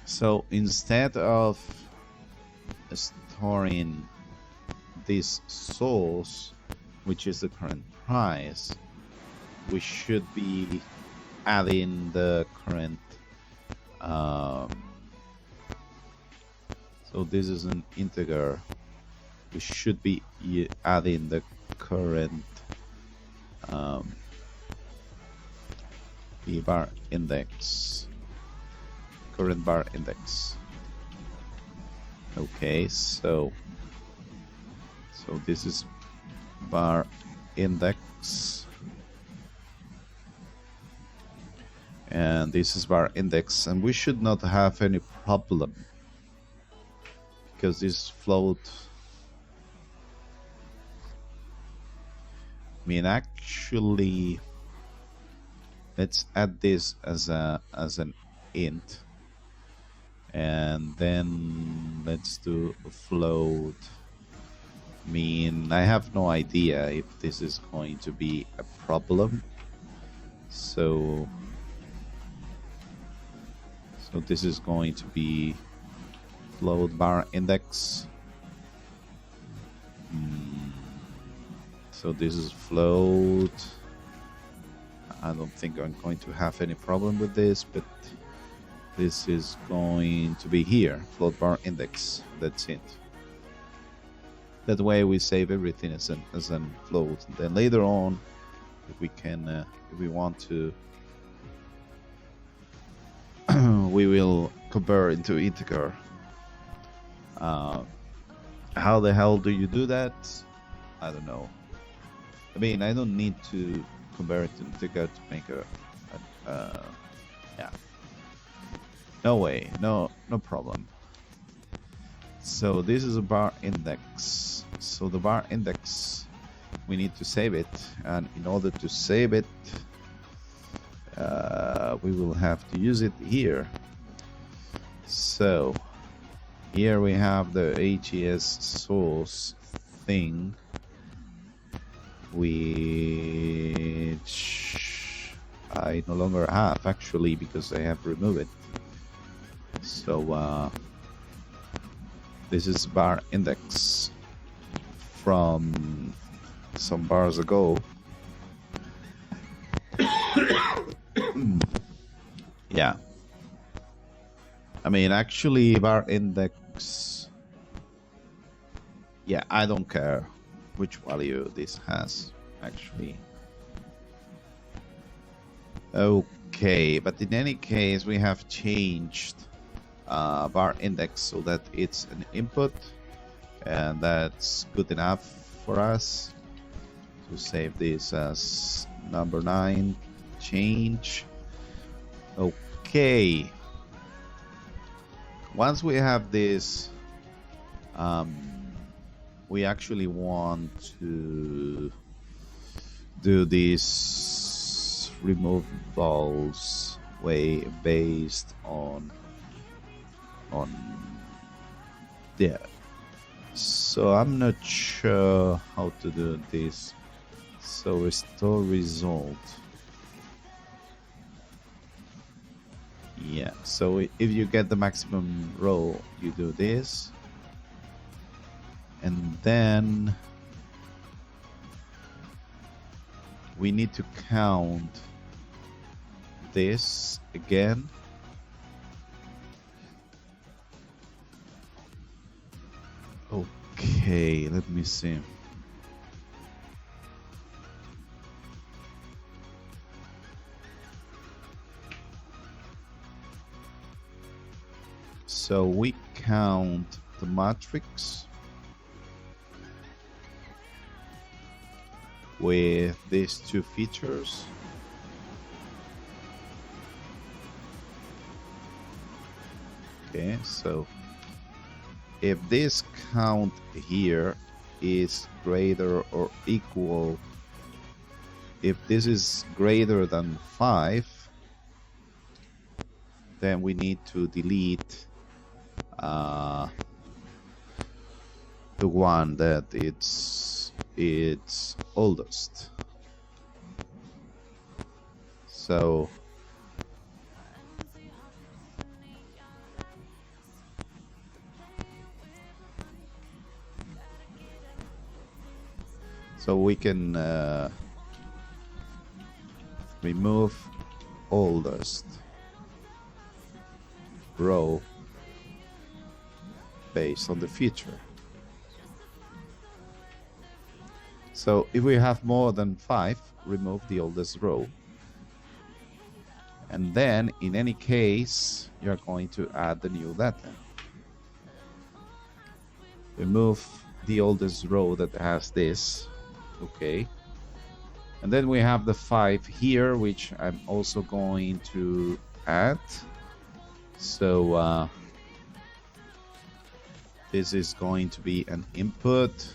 so instead of storing this source, which is the current price, we should be adding the current so this is an integer. We should be adding the current bar index, current bar index. Okay, so this is bar index, and this is bar index, and we should not have any problem because this float, I mean, actually let's add this as an int, and then let's do a float. I mean, I have no idea if this is going to be a problem, so this is going to be float bar index. So this is float. I don't think I'm going to have any problem with this, but This is going to be here, float bar index. That's it. That way we save everything as an float. Then later on, if we can, if we want to, we will convert into integer. How the hell do you do that? I don't know. I mean, I don't need to convert it to integer to make yeah. No way, no problem. So this is a bar index. So the bar index, we need to save it, and in order to save it, we will have to use it here. So here we have the HES source thing, which I no longer have actually because I have removed it. So this is bar index from some bars ago. Yeah. I mean, actually, bar index. Yeah, I don't care which value this has, actually. Okay, but in any case, we have changed bar index so that it's an input, and that's good enough for us to save this as number 9 change. Okay, once we have this, we actually want to do this remove balls way based on there. So I'm not sure how to do this. So restore result. Yeah, so if you get the maximum row, you do this, and then we need to count this again. Okay, let me see. So we count the matrix with these two features. Okay, so if this count here is greater or equal, if this is greater than 5, then we need to delete the one that it's oldest. So we can remove oldest row based on the feature. So if we have more than 5, remove the oldest row. And then in any case, you're going to add the new data. Remove the oldest row that has this. Okay. And then we have the 5 here, which I'm also going to add. So this is going to be an input.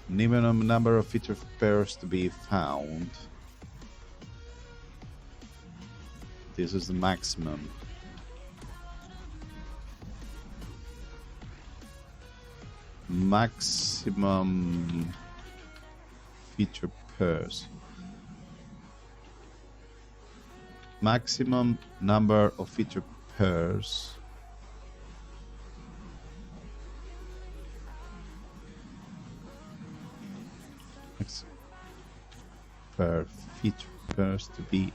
Minimum number of feature pairs to be found. This is the maximum. Maximum feature pairs. Maximum number of feature pairs. per features to be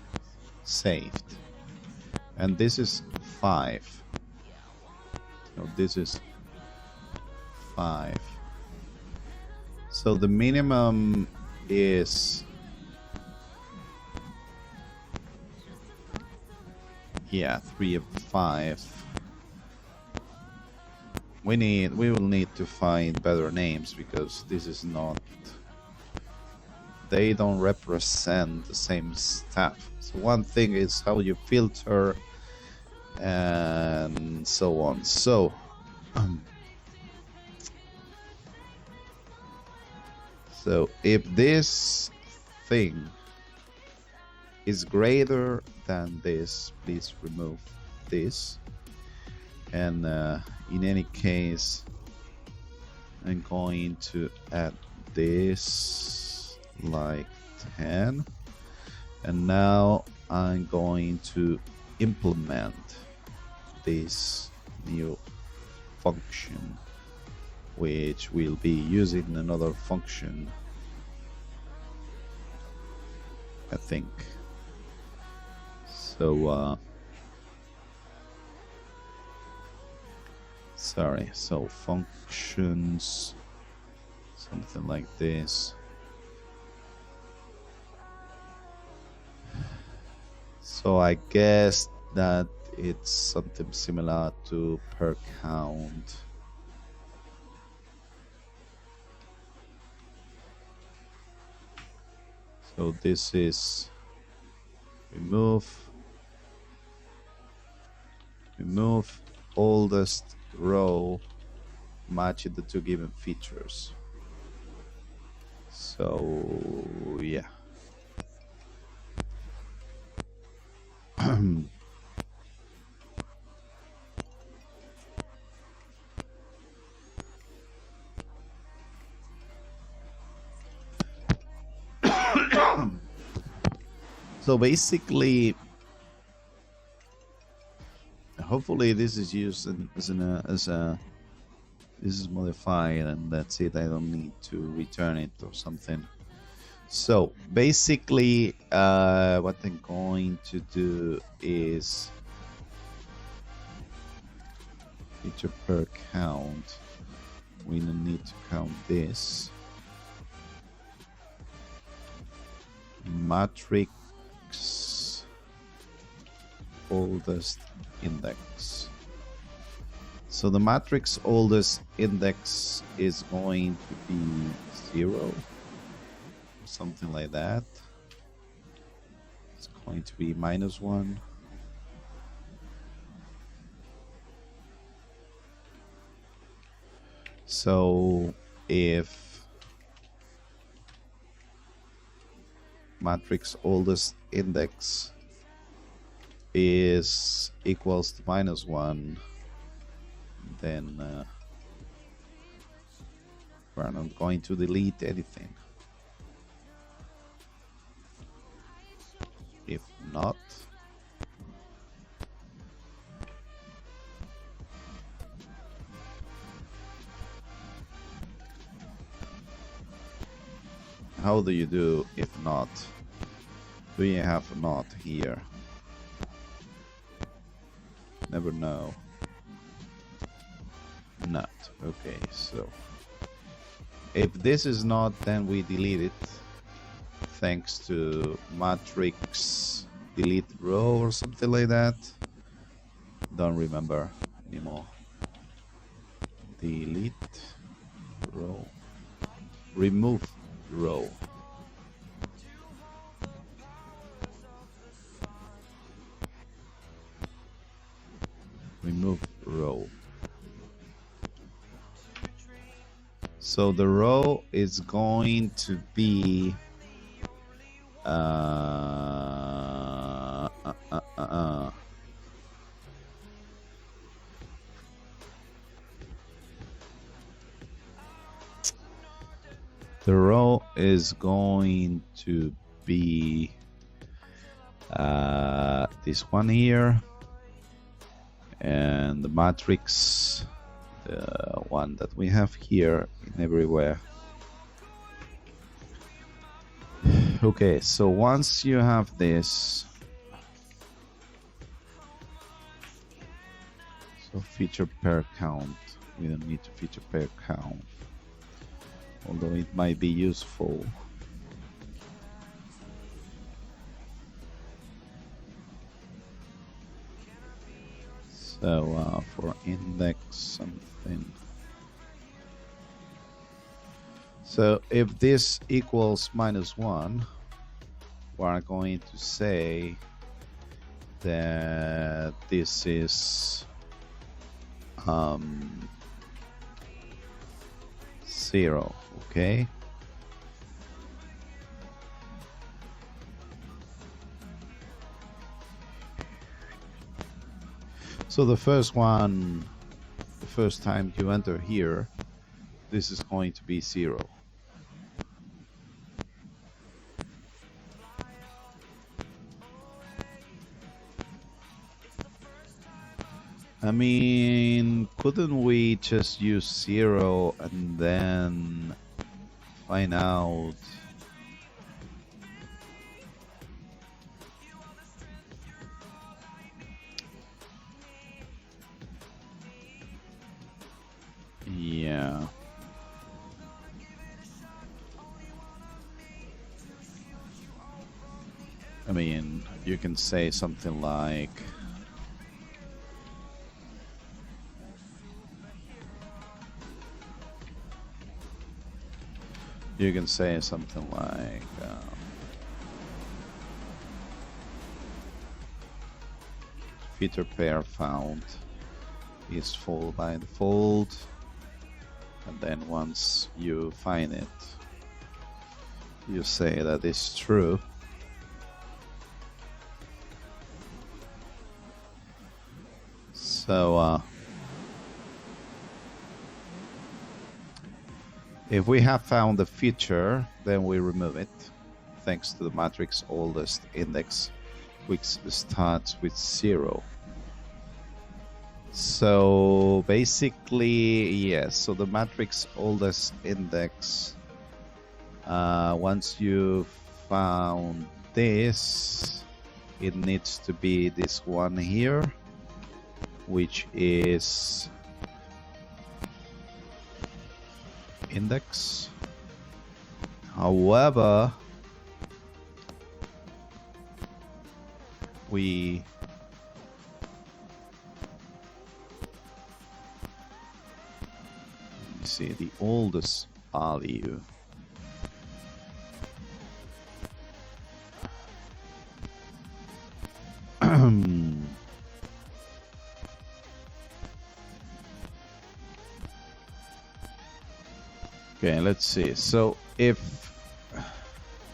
saved, and this is 5. So this is 5. So the minimum is, yeah, 3 of 5. We will need to find better names, because this is not, they don't represent the same stuff. So one thing is how you filter and so on. So so if this thing is greater than this, please remove this. And in any case, I'm going to add this like 10, and now I'm going to implement this new function, which will be using another function, I think. So sorry, so functions, something like this. So I guess that it's something similar to per count. So this is remove oldest row matching the two given features. So yeah. So basically, hopefully this is used as this is modified, and that's it. I don't need to return it or something. So basically, what I'm going to do is feature per count. We don't need to count this. Matrix oldest index. So the matrix oldest index is going to be 0, something like that. It's going to be -1. So if matrix oldest index is equals to -1, then we're not going to delete anything. If not, how do you do if not? Do you have not here? Never know. Not. Okay, so if this is not, then we delete it, thanks to matrix delete row or something like that. Don't remember anymore. Delete row. Remove row. Remove row. So the row is going to be the row is going to be this one here, and the matrix, the one that we have here in everywhere. Okay, so once you have this, so feature pair count, we don't need to feature pair count, although it might be useful. So for index something. So if this equals -1, we're going to say that this is 0, okay? So the first one, the first time you enter here, this is going to be 0. I mean, couldn't we just use 0 and then find out? Yeah. I mean, you can say something like, feature pair found is full by default, and then once you find it, you say that it's true. So if we have found the feature, then we remove it, thanks to the matrix oldest index, which starts with 0. So basically, yes, so the matrix oldest index, once you found this, it needs to be this one here, which is index. However, we see the oldest value. Okay, let's see. So if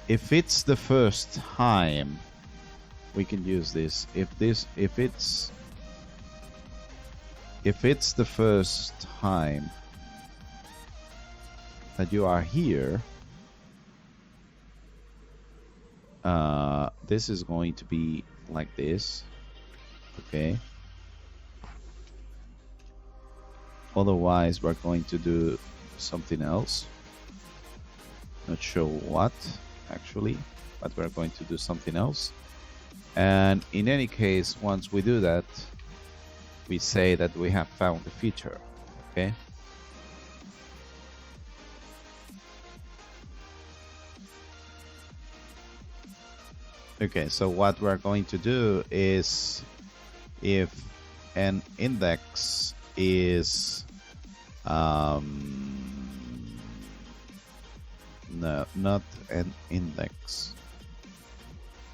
it's the first time, we can use this. If it's the first time that you are here, this is going to be like this, okay? Otherwise, we're going to do something else. Not sure what, actually, but we're going to do something else. And in any case, once we do that, we say that we have found the feature, okay? Okay, so what we're going to do is, if an index is no, not an index.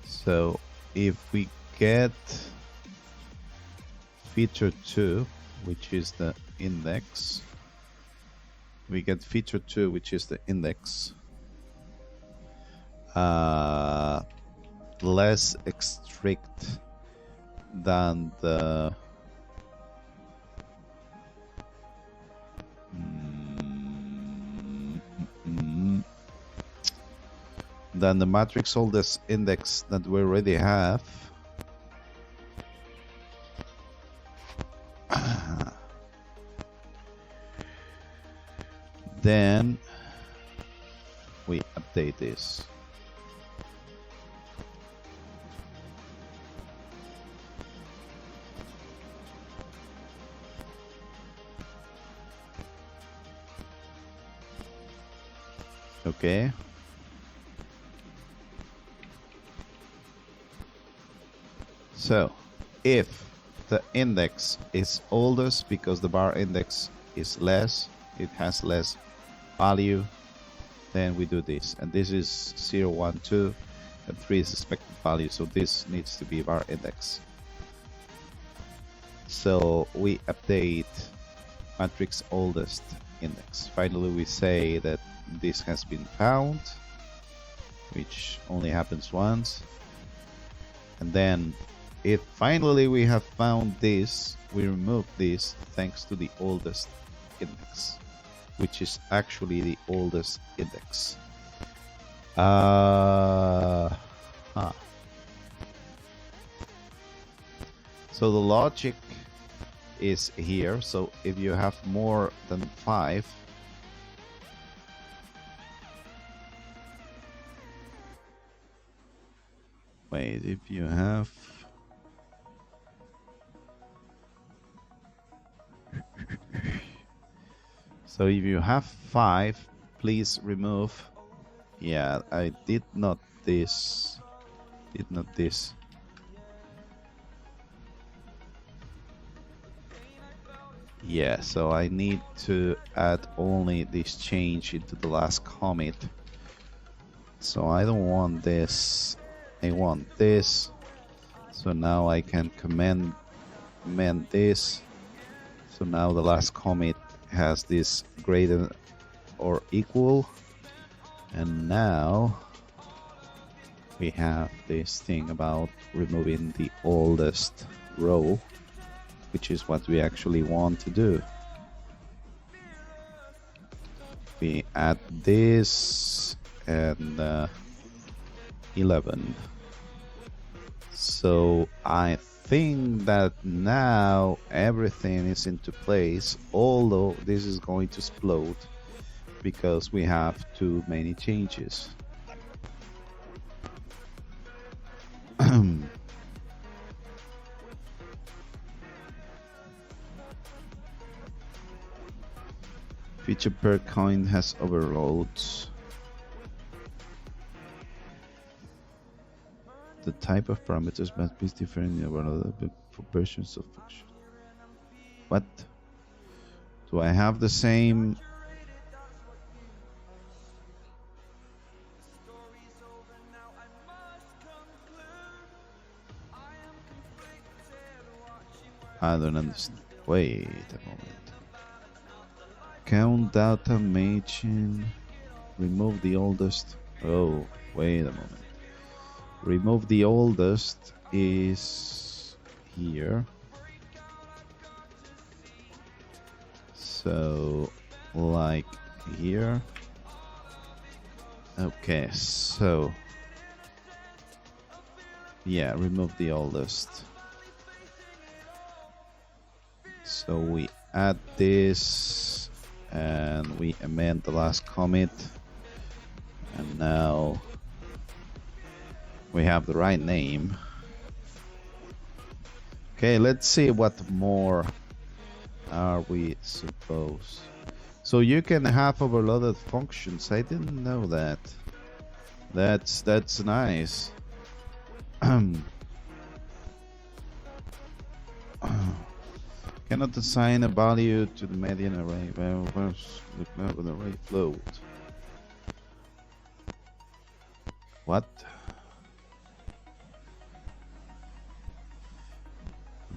So if we get feature 2, which is the index, we get feature 2, which is the index, less strict than the matrix oldest index that we already have. Then we update this. Okay. So, if the index is oldest because the bar index is less, it has less value, then we do this. And this is 0, 1, 2, and 3 is expected value, so this needs to be bar index. So we update matrix oldest index. Finally, we say that this has been found, which only happens once. And then if finally we have found this, we remove this thanks to the oldest index, which is actually the oldest index. So the logic is here. So if you have more than 5, wait, if you have so if you have 5, please remove. Yeah, I did not this. Yeah, so I need to add only this change into the last commit. So I don't want this, I want this. So now I can command this. So now the last commit has this greater or equal. And now we have this thing about removing the oldest row, which is what we actually want to do. We add this and 11. So I think that now everything is into place, although this is going to explode because we have too many changes. Feature per coin has overloads. The type of parameters must be different for versions of function. What? Do I have the same? I don't understand. Wait a moment. Count data matching. Remove the oldest. Oh, wait a moment. Remove the oldest is here. So, like here. Okay, so. Yeah, remove the oldest. So we add this and we amend the last commit, and now we have the right name. Okay, let's see what more are we supposed. So you can have overloaded functions. I didn't know that. That's nice. Cannot assign a value to the median array. Well, where's the array float? What?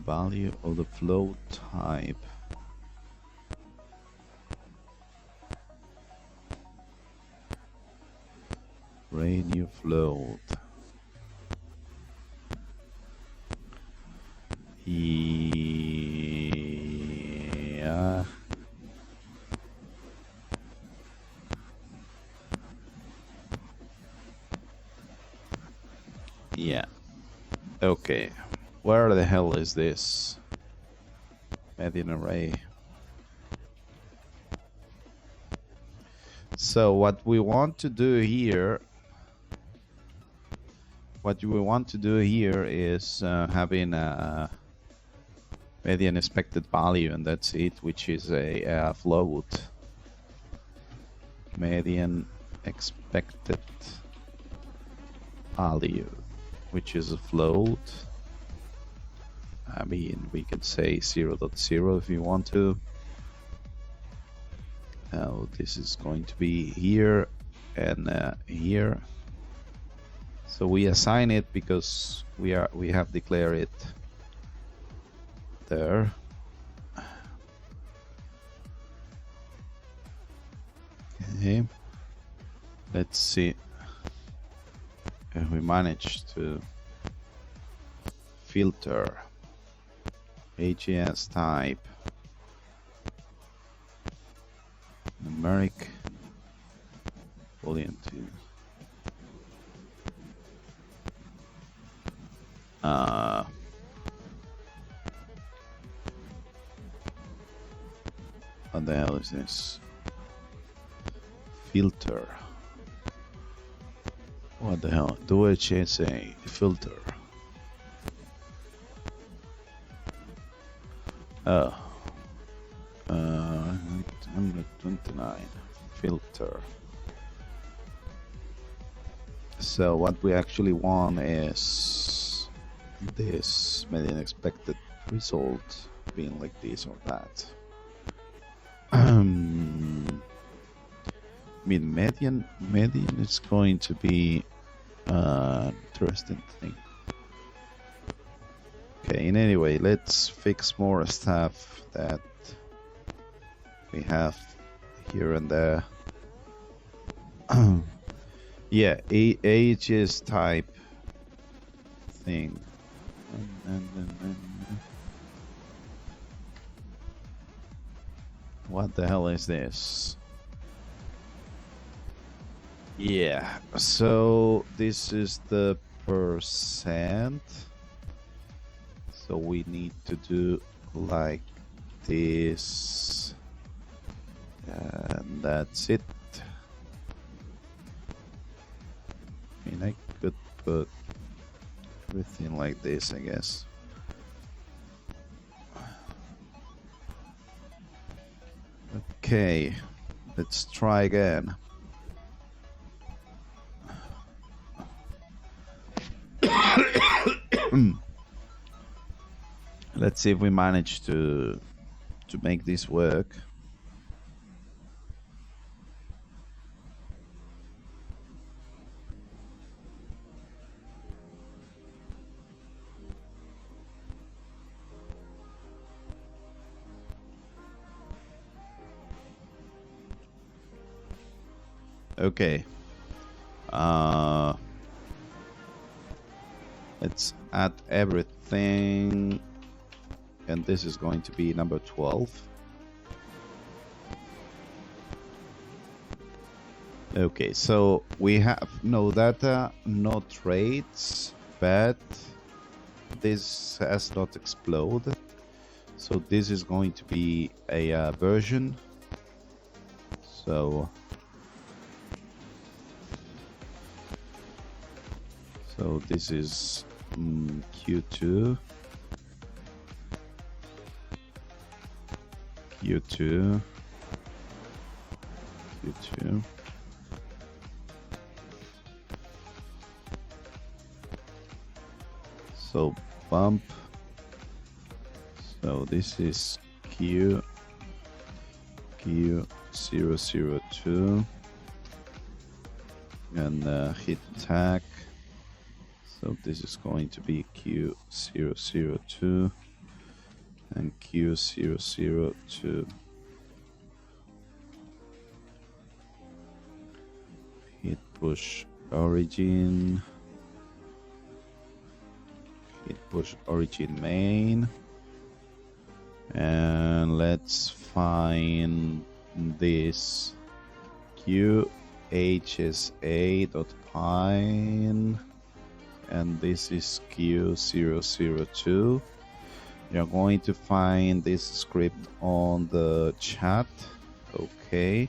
Value of the float type. Array new float. Yeah. Yeah. Okay. Where the hell is this? Median array. So what we want to do here, is having a median expected value, and that's it, which is a float. Median expected value, which is a float. I mean, we can say 0.0 if you want to. Now this is going to be here and here. So we assign it because we have declared it there. Okay. Let's see if we manage to filter AGS type numeric boolean to what the hell is this? Filter. What the hell? Do HSA filter. Oh. 129 filter. So what we actually want is this median expected result being like this or that. I mean, median is going to be interesting thing. Okay, in any way, let's fix more stuff that we have here and there. Yeah, ages type thing. What the hell is this? Yeah, so this is the percent. So we need to do like this. And that's it. I mean, I could put everything like this, I guess. Okay, let's try again. Let's see if we manage to make this work. Okay. Let's add everything, and this is going to be number 12. Okay, so we have no data, no traits, but this has not exploded. So this is going to be a version. So this is Q2, Q2, Q2. So bump. So this is Q002 and hit tag. So this is going to be Q002 and Q002. Hit push origin. Hit push origin main. And let's find this QHSA.pine. And this is Q002. You're going to find this script on the chat. Okay.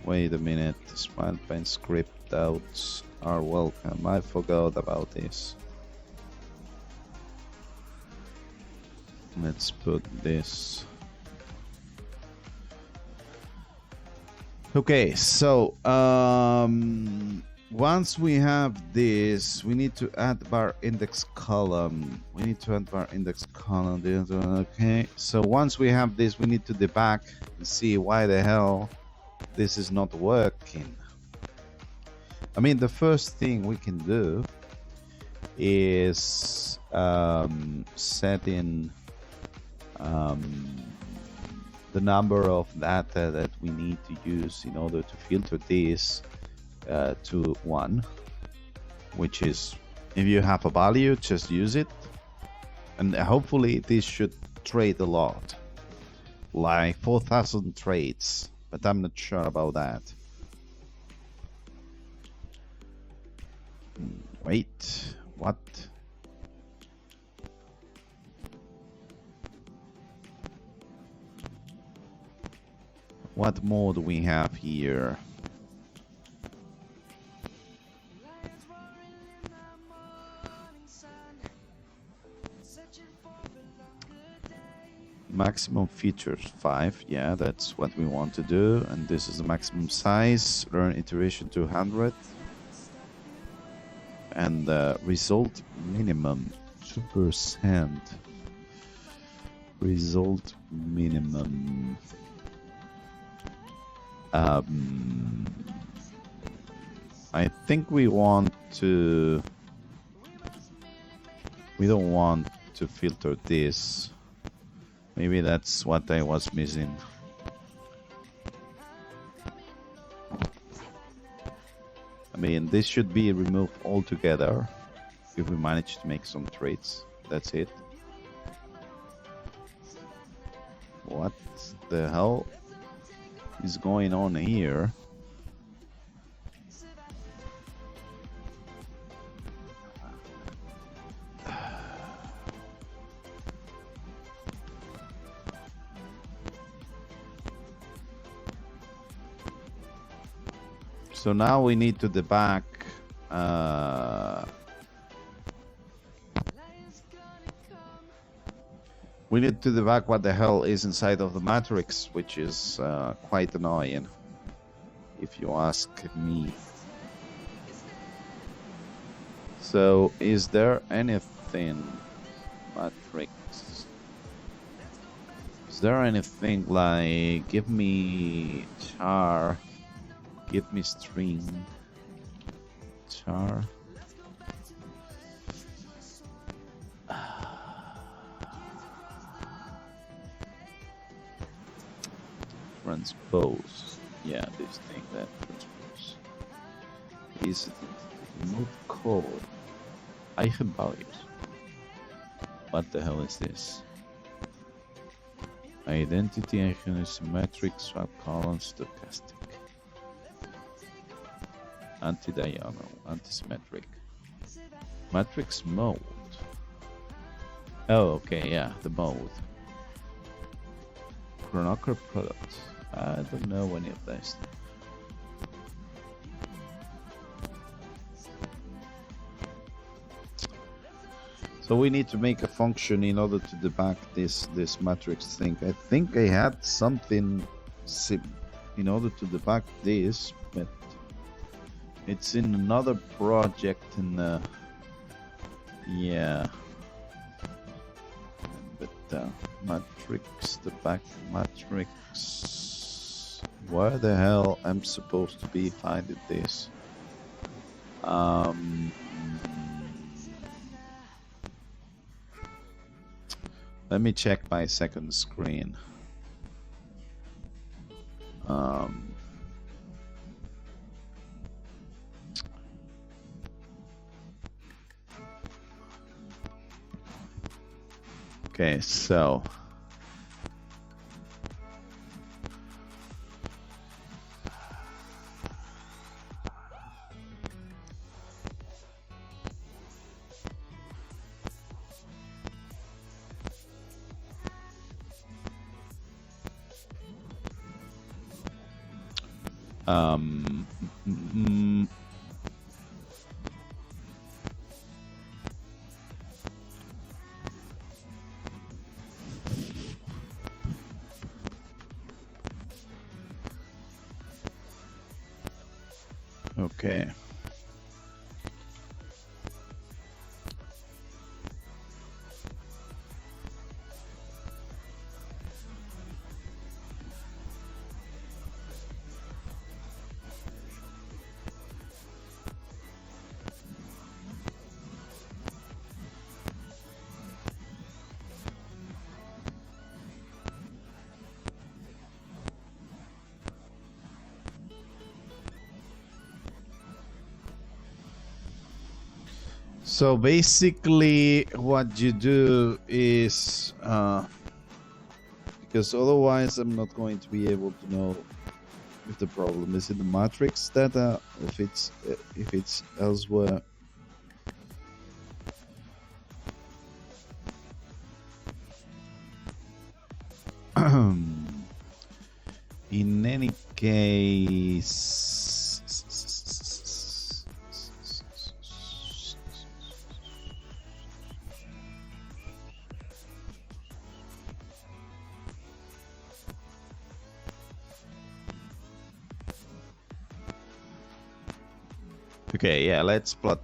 Wait a minute. Smart PineScript outs are welcome. I forgot about this. Let's put this. Okay, so once we have this, we need to add bar index column. Okay, so once we have this, we need to debug and see why the hell this is not working. I mean, the first thing we can do is set in the number of data that we need to use in order to filter this to 1, which is, if you have a value, just use it, and hopefully this should trade a lot, like 4,000 trades, but I'm not sure about that. Wait, what? What more do we have here? Maximum features 5, yeah, that's what we want to do, and this is the maximum size. Learn iteration 200, and result minimum 2%. Result minimum. I think we want to. We don't want to filter this. Maybe that's what I was missing. I mean, this should be removed altogether if we manage to make some trades. That's it. What the hell is going on here? So now we need to debug we need to debug what the hell is inside of the matrix, which is quite annoying, if you ask me. So is there anything matrix? Is there anything like give me char? Give me string char. Transpose. Yeah, this thing that transpose. Is it move code? Eigenvalues. What the hell is this? Identity eigen is symmetric, swap columns, stochastic. Anti-diagonal, anti-symmetric. Matrix mode. Oh, okay, yeah, the mode. Ruckard product. I don't know any of this. So we need to make a function in order to debug this matrix thing. I think I had something in order to debug this, but it's in another project, and yeah. But matrix, the back matrix. Where the hell am I supposed to be finding this? Let me check my second screen. Okay, so Okay. So basically what you do is, because otherwise I'm not going to be able to know if the problem is in the matrix data, if it's elsewhere. In any case, okay, yeah, let's plot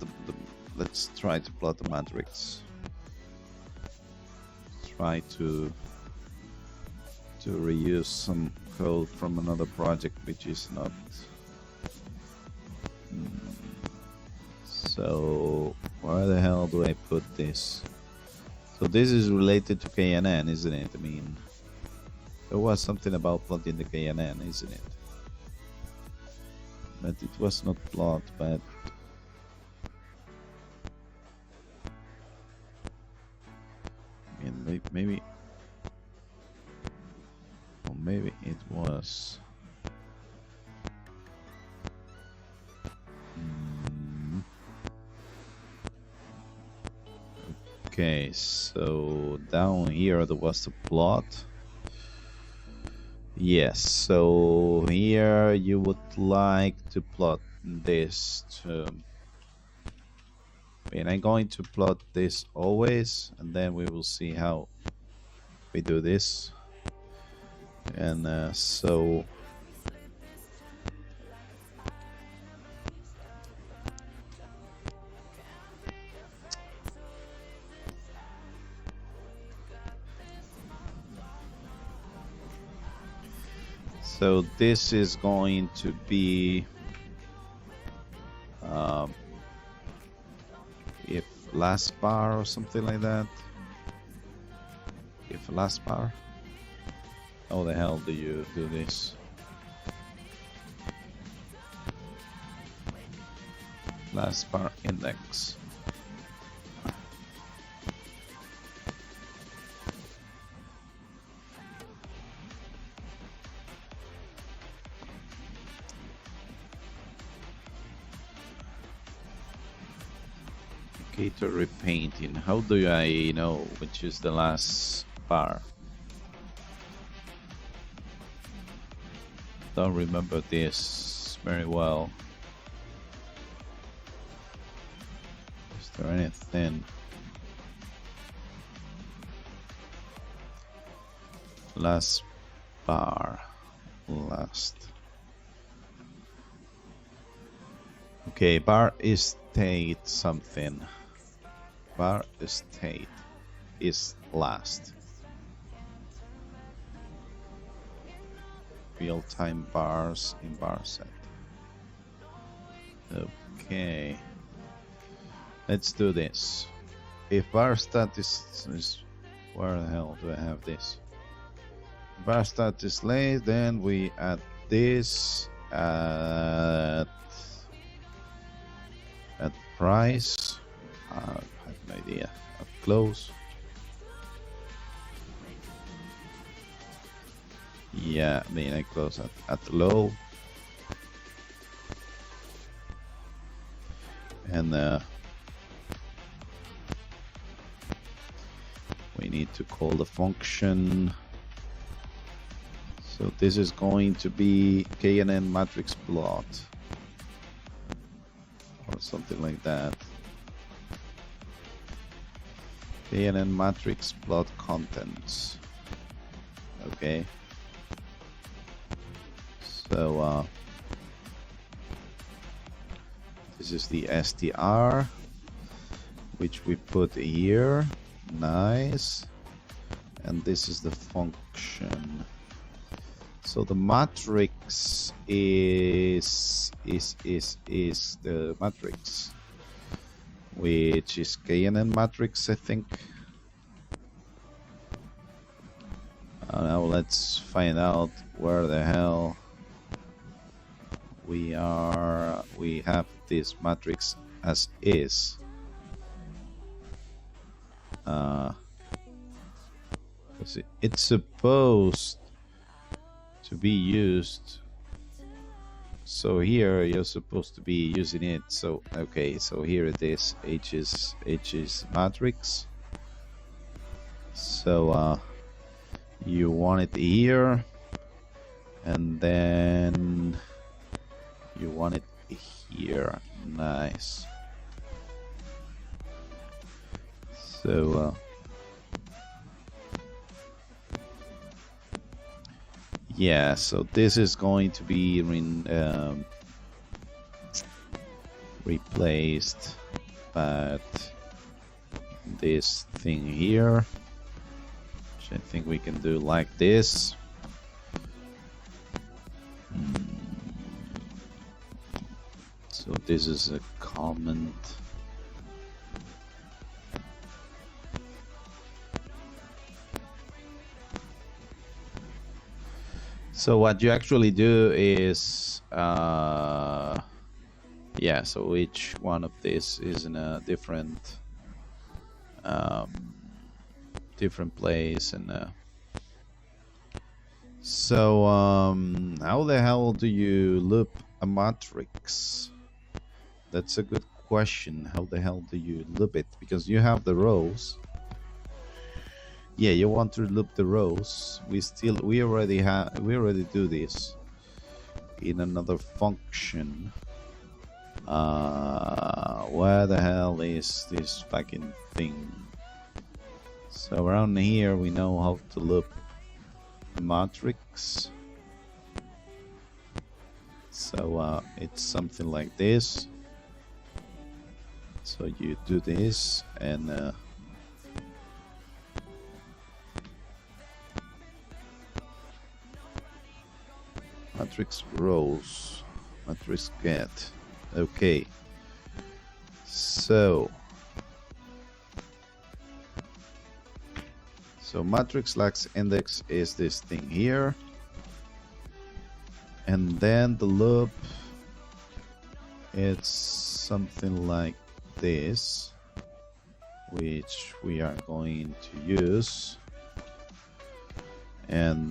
let's try to plot the matrix. Try to reuse some code from another project which is not. So where the hell do I put this? So this is related to KNN, isn't it? I mean, there was something about plotting the KNN, isn't it? But it was not plot, but I mean, maybe, or maybe it was. Okay, so down here there was the plot. Yes, so here you would like to plot this to, and I'm going to plot this always, and then we will see how we do this. And so this is going to be if last bar or something like that. If last bar. How the hell do you do this? Last bar index. Repainting. How do I know which is the last bar? Don't remember this very well. Is there anything? Last bar. Last. Okay, bar is state something. Bar state is last. Real-time bars in bar set. Okay. Let's do this. If bar stat is where the hell do I have this? Bar stat is late, then we add this at price. I have an idea. At close. Yeah, I mean I close at low. And we need to call the function. So this is going to be KNN matrix plot or something like that. KNN matrix plot contents. Okay. So This is the str, which we put here. Nice. And this is the function. So the matrix is the matrix, which is KNN matrix, I think. Now let's find out where the hell we are. We have this matrix as is. It's supposed to be used. So here you're supposed to be using it. So okay, so here it is. H is matrix. So you want it here, and then you want it here. Nice. So yeah, so this is going to be replaced by this thing here, which I think we can do like this. So this is a comment. So what you actually do is, yeah, so each one of these is in a different place, and so how the hell do you loop a matrix? That's a good question. How the hell do you loop it? Because you have the rows. Yeah, you want to loop the rows. We already do this in another function. Where the hell is this fucking thing? So around here we know how to loop the matrix. So it's something like this. So you do this, and matrix rows, matrix get. Okay, so matrix lax index is this thing here, and then the loop, it's something like this, which we are going to use, and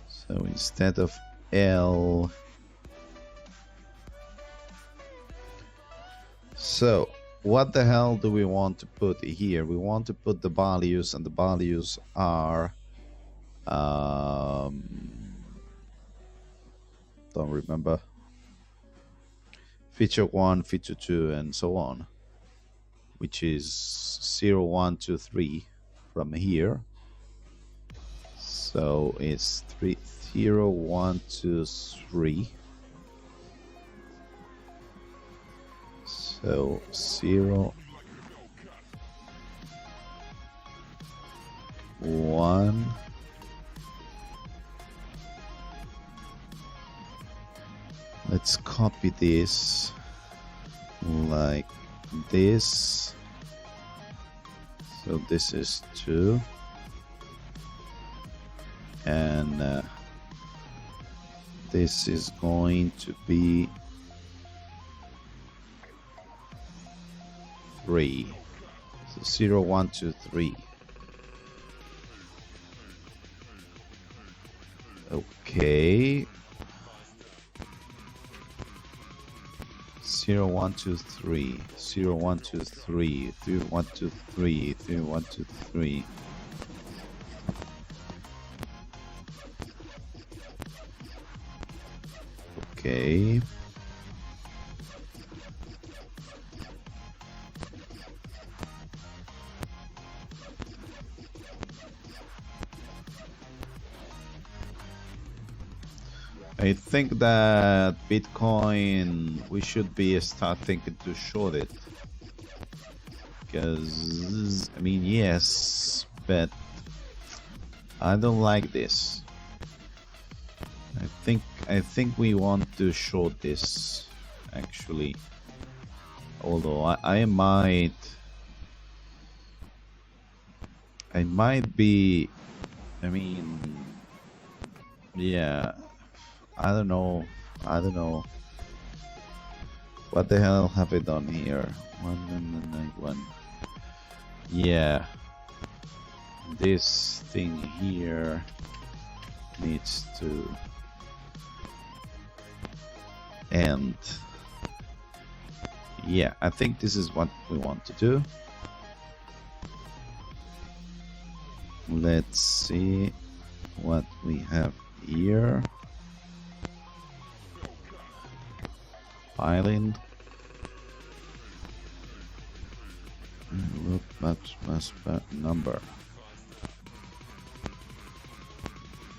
so instead of L, so what the hell do we want to put here? We want to put the values, and the values are don't remember, feature 1, feature 2, and so on, which is 0, 1, 2, 3 from here. So it's 0, 1, 2, 3. So 0, 1, let's copy this like this. So this is 2, and this is going to be 3. So 0, 1, 2, 3. Okay. 0, 1, 2, 3. 0, 1, 2, 3. 3, 1, 2, 3. 3, 1, 2, 3. Okay. I think that Bitcoin, we should be start thinking to short it. Because, I mean, yes, but I don't like this. I think we want to short this, actually. Although I might be, I mean, yeah, I don't know. What the hell have I done here? 191. Yeah, this thing here needs to end. Yeah, I think this is what we want to do. Let's see what we have here. Island. Look, must number.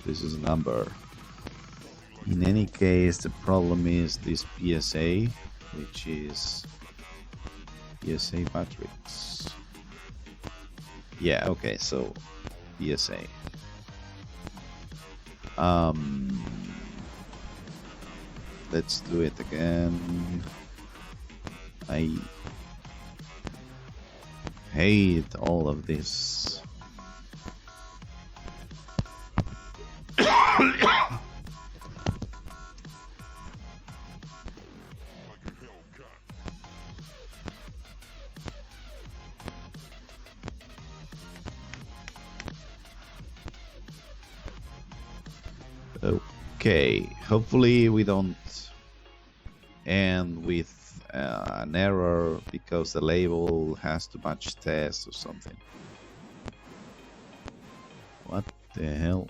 This is a number. In any case, the problem is this PSA, which is PSA matrix. Yeah, okay, so PSA. Let's do it again. I hate all of this. Okay, hopefully we don't end with an error because the label has too much text or something. What the hell?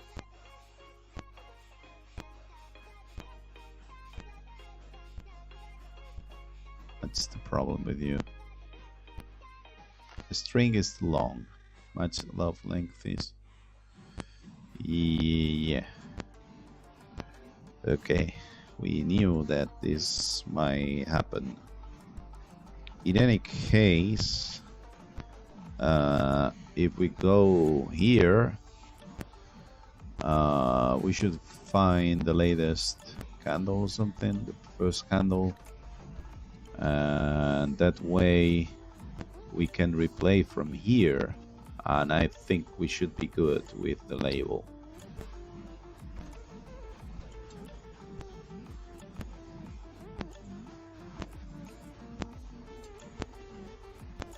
That's the problem with you. The string is long. Much love length is. Yeah. Okay, we knew that this might happen. In any case, if we go here, we should find the latest candle or something, the first candle, and that way we can replay from here, and I think we should be good with the label.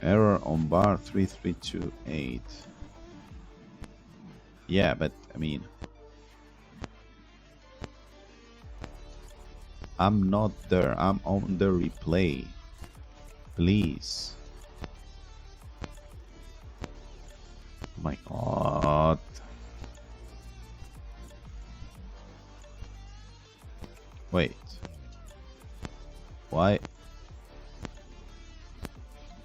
Error on bar 3328. Yeah, but I mean, I'm not there. I'm on the replay. Please. Oh my God. Wait. Why?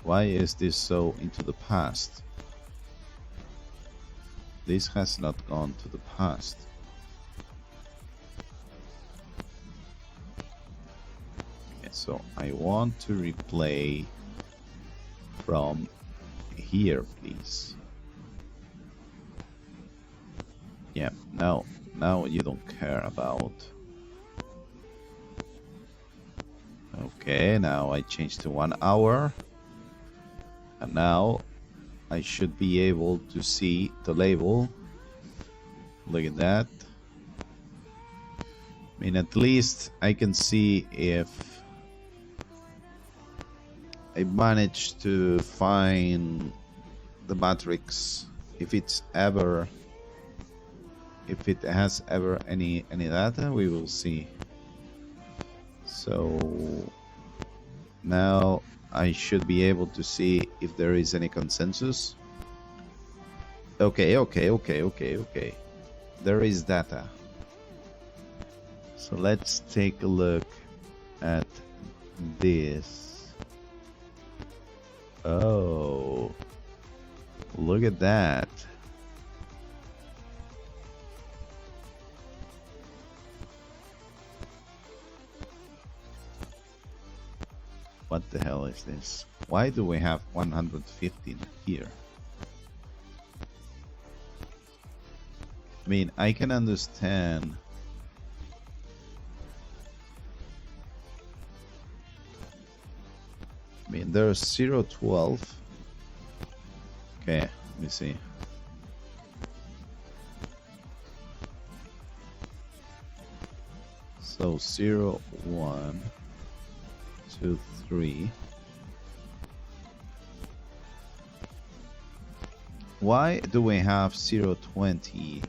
Why is this so into the past? This has not gone to the past. Okay, so I want to replay from here, please. Yeah, now you don't care about. Okay, now I changed to 1 hour. And now I should be able to see the label. Look at that. I mean, at least I can see if I managed to find the matrix, if it has ever any data. We will see. So now I should be able to see if there is any consensus. Okay. There is data. So let's take a look at this. Oh, look at that. What the hell is this? Why do we have 115 here? I mean, I can understand. I mean, there's 012. Okay, let me see. So 0, 1, 2, 3. Why do we have 020?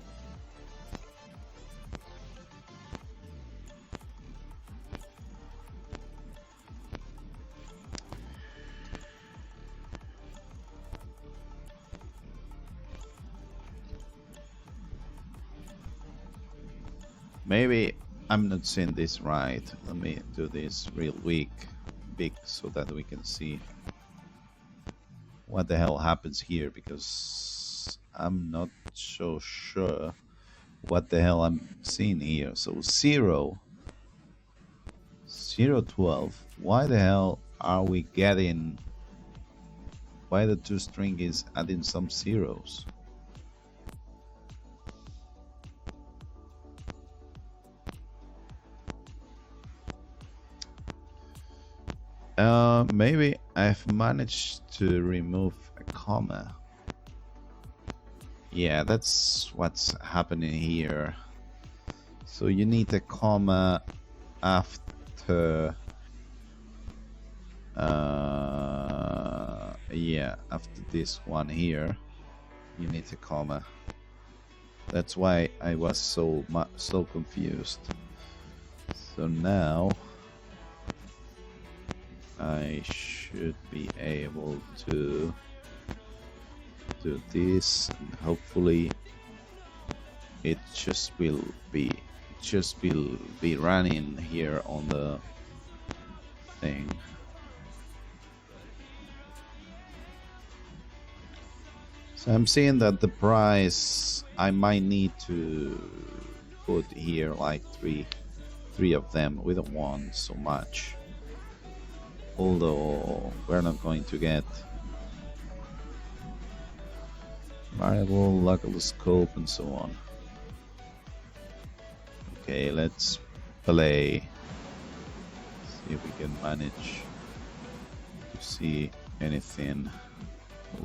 Maybe I'm not seeing this right. Let me do this real big so that we can see what the hell happens here, because I'm not so sure what the hell I'm seeing here. So 0, 012. Why the hell are we getting? Why the toString is adding some zeros? Maybe I've managed to remove a comma. Yeah, that's what's happening here. So you need a comma after yeah, after this one here you need a comma. That's why I was so confused. So now I should be able to do this, and hopefully it just will be running here on the thing. So I'm seeing that the price, I might need to put here like three of them. We don't want so much, although we're not going to get variable, local scope, and so on. Okay, let's play. See if we can manage to see anything.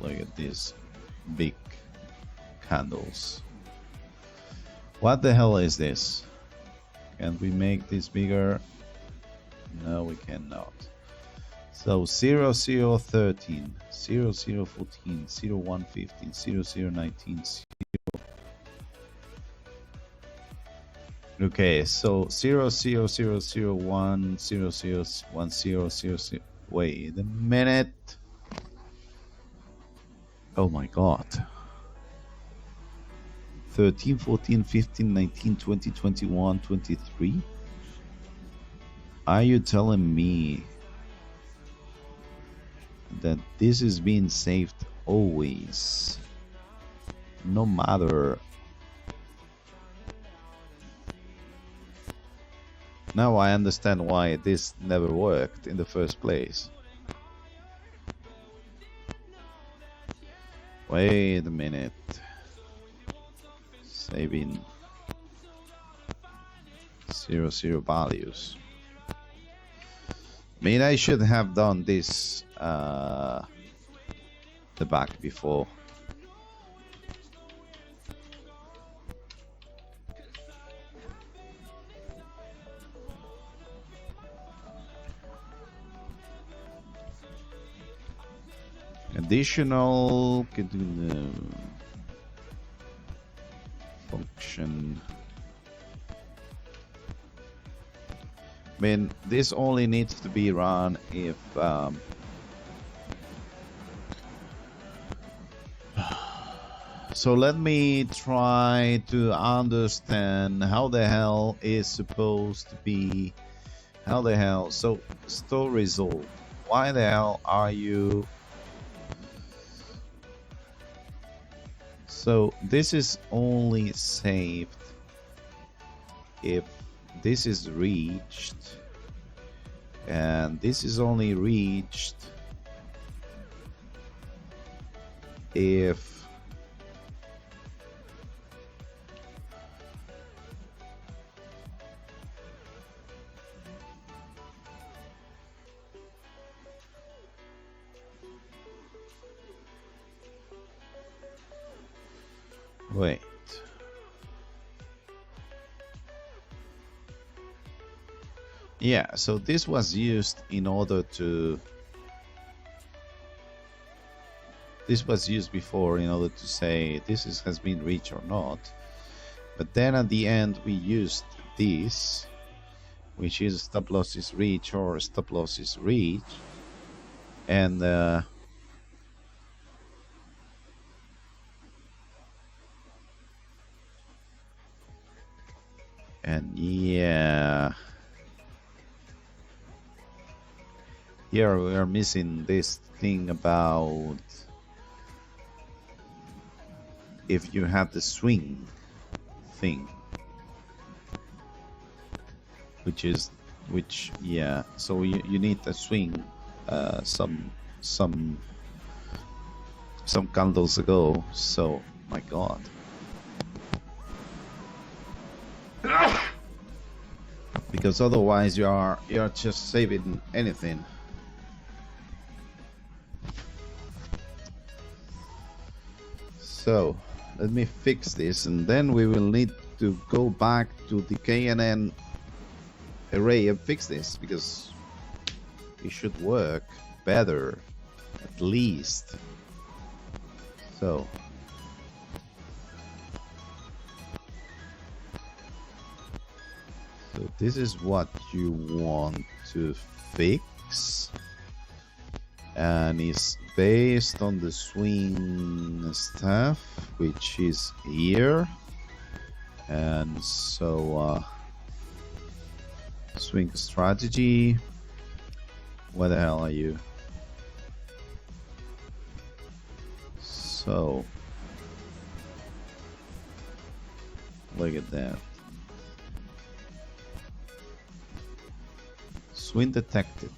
Look at these big candles. What the hell is this? Can we make this bigger? No, we cannot. So 0013, 0014, 0115, 0019. Okay, so 00001, 001000. Wait a minute. Oh my god. 13, 14, 15, 19, 20, 21, 23? Are you telling me that this is being saved always, no matter? Now I understand why this never worked in the first place. Wait a minute. Saving 00 values. I mean, I should have done this the back before. Additional function. I mean, this only needs to be run if so let me try to understand how the hell is supposed to be. How the hell? So store result. Why the hell are you? So this is only saved if this is reached And this is only reached if wait. Yeah, so this was used in order to... This was used before in order to say this has been reached or not. But then at the end we used this, which is stop loss is reach or stop loss is reach. And yeah, here we are missing this thing about if you have the swing thing, which yeah, so you need a swing some candles ago. So my god, because otherwise you're just saving anything. So let me fix this, and then we will need to go back to the KNN array and fix this, because it should work better at least. So this is what you want to fix, and it's based on the swing stuff, which is here. And so swing strategy, where the hell are you? So look at that. Swing detected.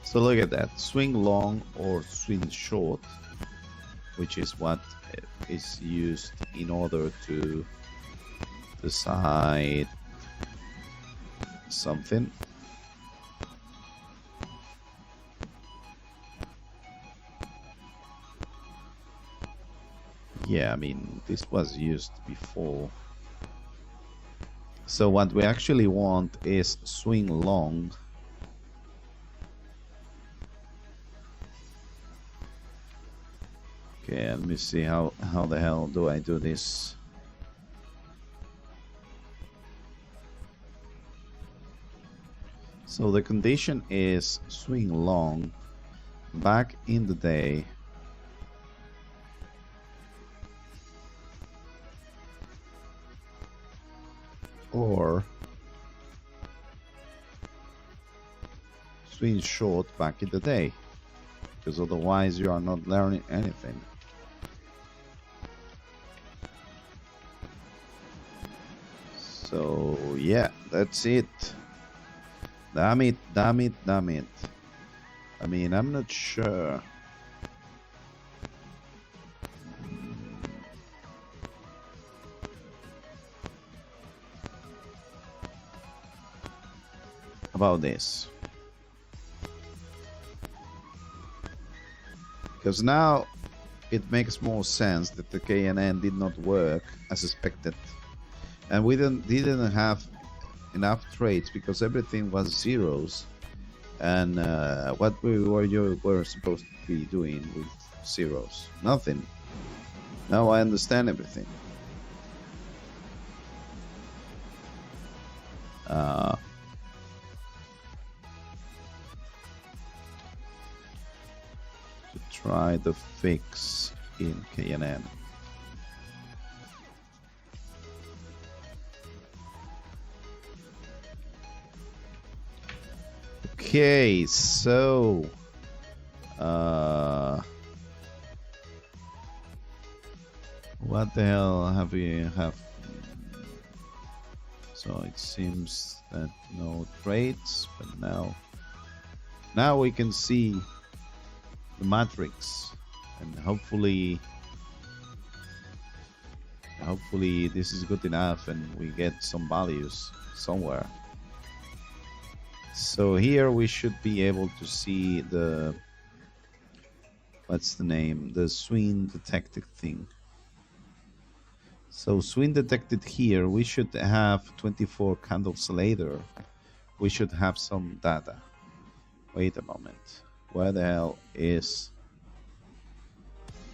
So look at that, swing long or swing short, which is what is used in order to decide something. Yeah, I mean, this was used before. So what we actually want is swing long. Okay, let me see how the hell do I do this. So the condition is swing long back in the day. Or swing short back in the day, because otherwise you are not learning anything. So yeah, that's it. Damn it, damn it, damn it. I mean, I'm not sure. About this, because now it makes more sense that the KNN did not work as expected, and we didn't have enough trades because everything was zeros, and what we were supposed to be doing with zeros, nothing. Now I understand everything. Try the fix in KNN. Okay, so What the hell have we have? So it seems that no traits, but now we can see the matrix, and hopefully this is good enough and we get some values somewhere. So here we should be able to see the, what's the name, the swing detected thing. So swing detected here, we should have 24 candles later. We should have some data. Wait a moment. Where the hell is...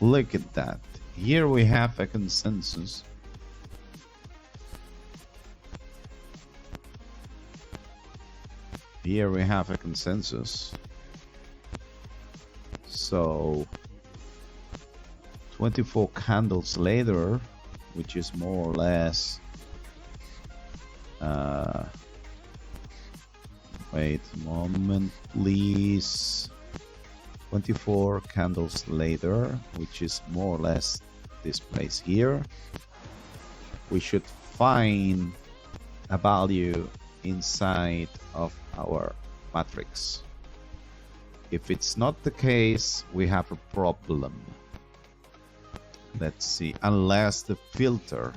Look at that. Here we have a consensus. Here we have a consensus. So 24 candles later, which is more or less wait a moment please, 24 candles later, which is more or less this place here, we should find a value inside of our matrix. If it's not the case, we have a problem. Let's see, unless the filter,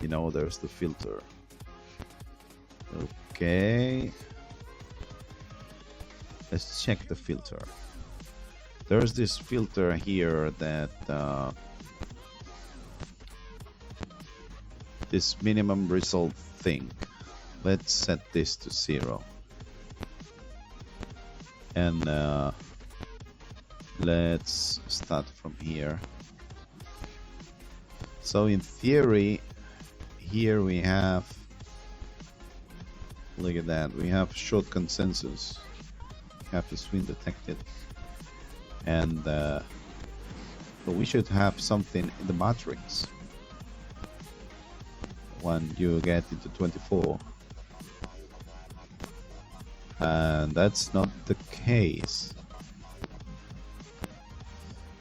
you know, there's the filter. Okay, let's check the filter. There's this filter here that this minimum result thing. Let's set this to 0 and let's start from here. So in theory, here we have, look at that, we have short consensus, we have the swing detected, and so we should have something in the matrix when you get into 24, and that's not the case.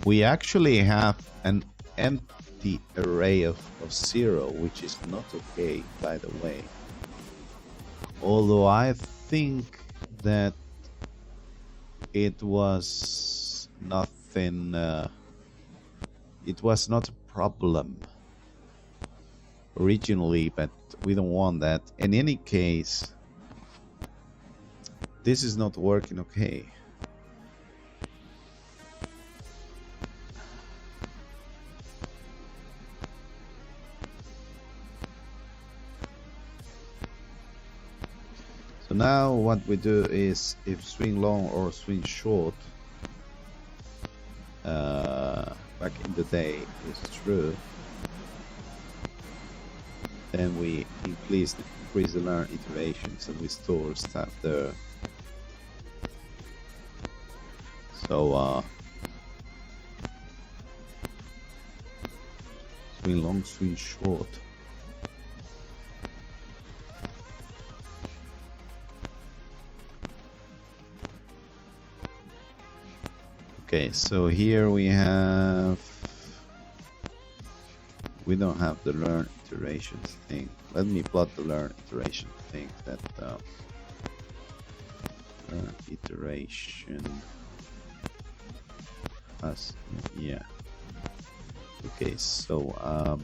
We actually have an empty array of 0, which is not okay, by the way. Although I think that it was nothing, it was not a problem originally, but we don't want that. In any case, this is not working okay. So now what we do is, if swing long or swing short back in the day is true, then we increase the learn iterations and we store stuff there. So swing long, swing short. Okay, so here we have, we don't have the learn iterations thing. Let me plot the learn iteration thing. That learn iteration plus, yeah. Okay, so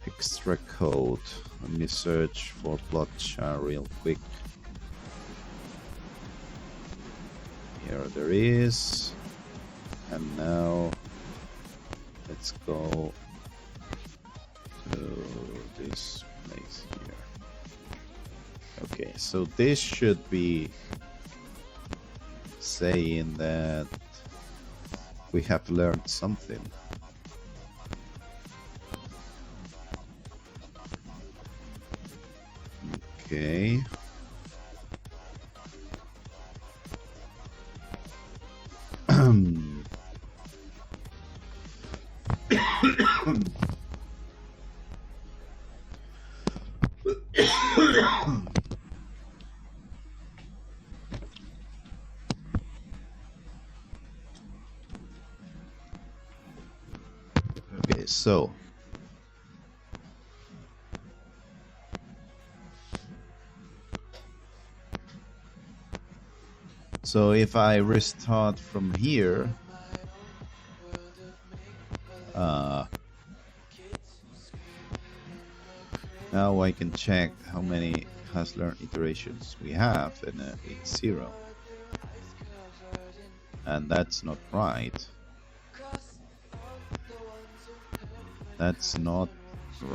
extra code. Let me search for plot char real quick. Here there is. And now let's go to this place here. Okay, so this should be saying that we have learned something. Okay. so if I restart from here, now I can check how many has learned iterations we have, and it's 0. And that's not right. That's not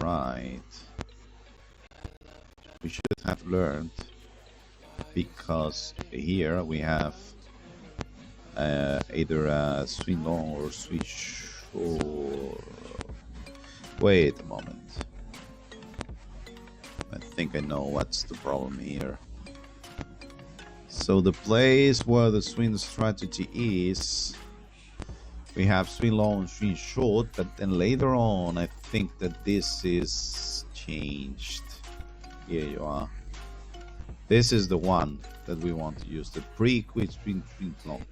right. We should have learned, because here we have either a swing long or switch short. Wait a moment. I think I know what's the problem here. So the place where the swing strategy is, we have swing long, swing short, but then later on I think that this is changed. Here you are. This is the one that we want to use, the pre-quit swing long.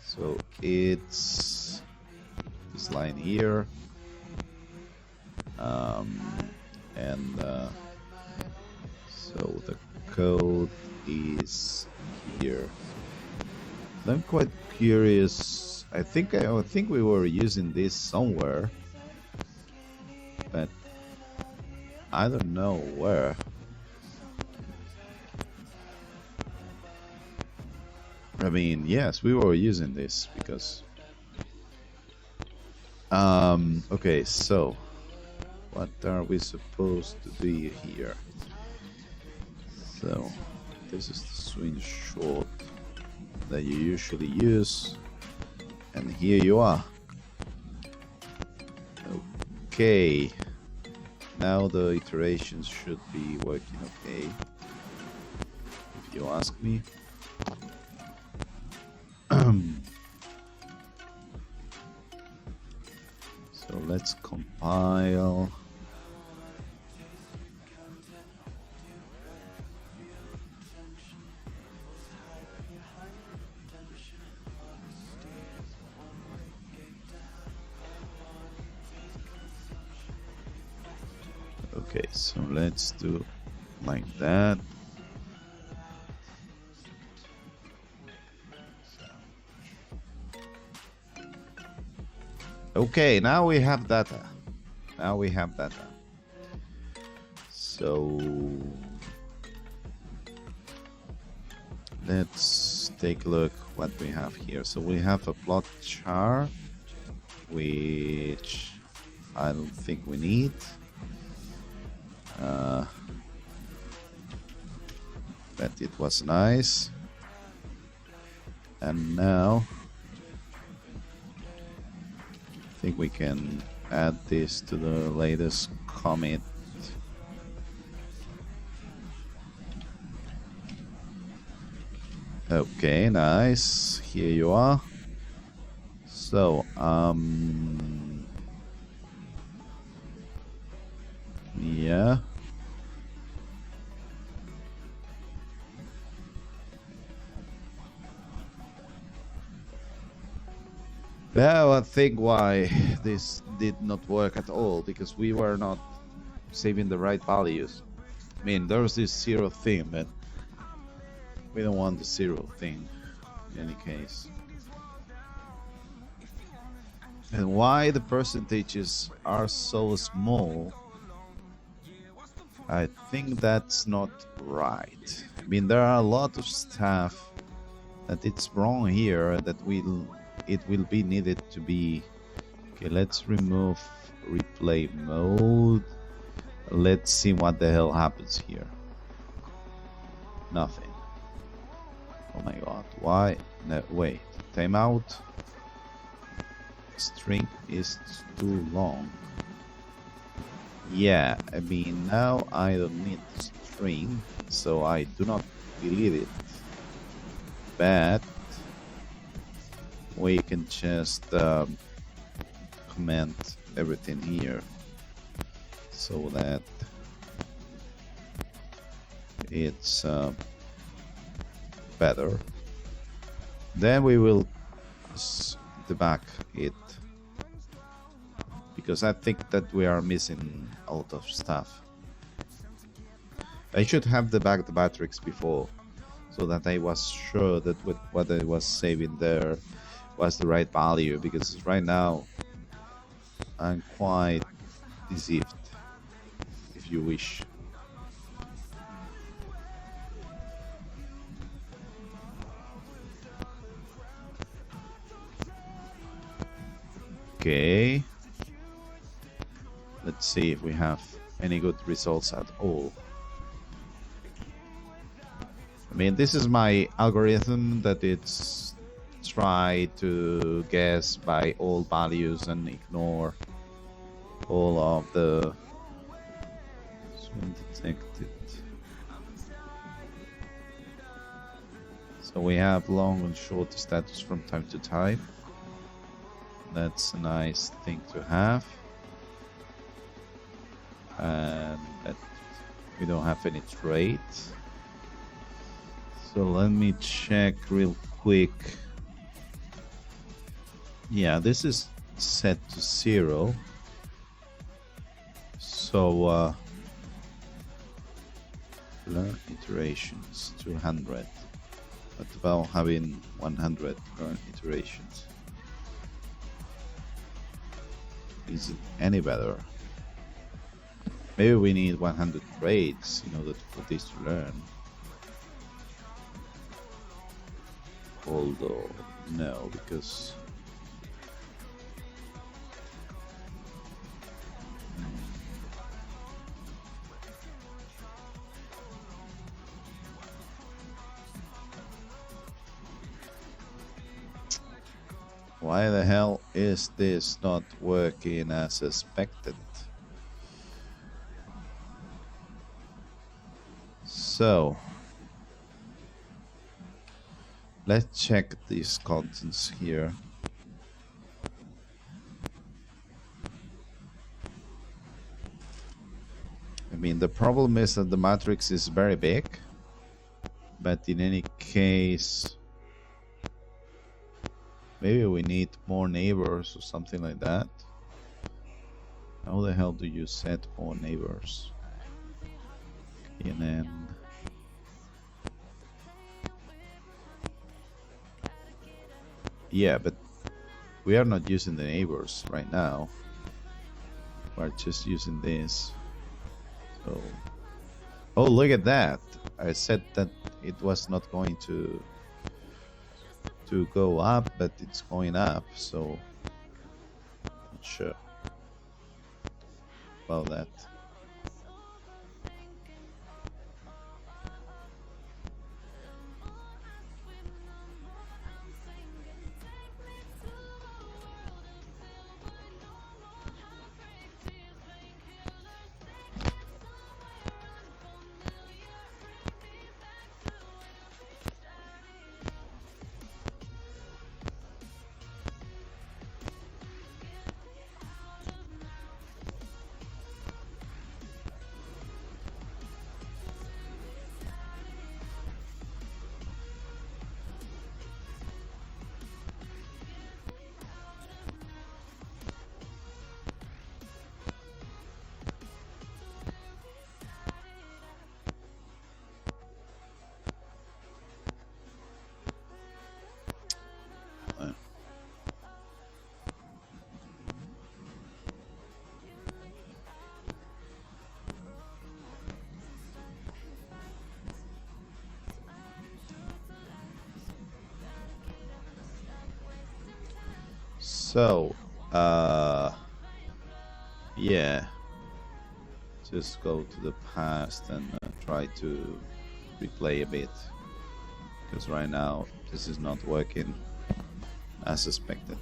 So it's this line here, and so the code is here. I'm quite curious. I think we were using this somewhere, but I don't know where. I mean, yes, we were using this because okay, so what are we supposed to do here? So this is the swing short that you usually use, and here you are. Okay, now the iterations should be working okay, if you ask me. So let's compile. Okay, so let's do like that. Okay, now we have data. So let's take a look what we have here. So we have a plot chart, which I don't think we need. But it was nice. And now I think we can add this to the latest commit. Okay, nice. Here you are. So, yeah. Now I think why this did not work at all, because we were not saving the right values. I mean, there's this 0 thing, but we don't want the 0 thing in any case. And why the percentages are so small, I think that's not right. I mean, there are a lot of stuff that it's wrong here that it will be needed to be. Okay, let's remove replay mode. Let's see what the hell happens here. Nothing. Oh my god, why? No, wait, timeout. String is too long. Yeah, I mean, now I don't need the string, so I do not delete it. But we can just comment everything here so that it's better. Then we will debug it, because I think that we are missing a lot of stuff. I should have debugged the matrix before, so that I was sure that what I was saving there was the right value, because right now I'm quite deceived, if you wish. Okay, let's see if we have any good results at all. I mean, this is my algorithm that it's try to guess by all values and ignore all of the detected. So we have long and short status from time to time. That's a nice thing to have. And that we don't have any traits. So let me check real quick. Yeah, this is set to 0. So learn iterations 200. What about having 100 learn iterations? Is it any better? Maybe we need 100 traits in order for this to learn. Although, no, because why the hell is this not working as expected? So let's check these contents here. I mean, the problem is that the matrix is very big, but in any case, maybe we need more neighbors or something like that. How the hell do you set more neighbors? And then yeah, but we are not using the neighbors right now. We're just using this. So, oh, look at that! I said that it was not going to go up, but it's going up. So, not sure about that. So, yeah, just go to the past and try to replay a bit, because right now this is not working as expected.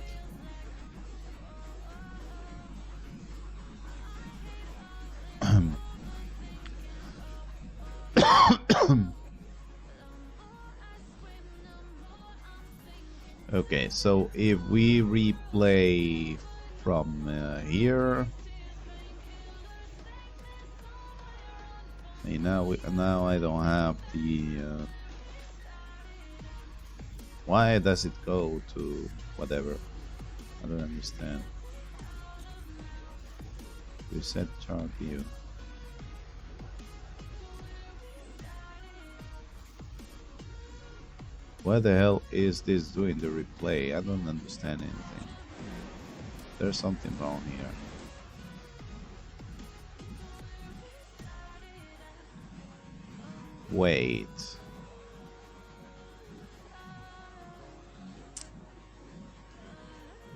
Okay, so if we replay from here, now I don't have the Why does it go to whatever? I don't understand. Reset chart view. What the hell is this doing, the replay? I don't understand anything. There's something wrong here. Wait.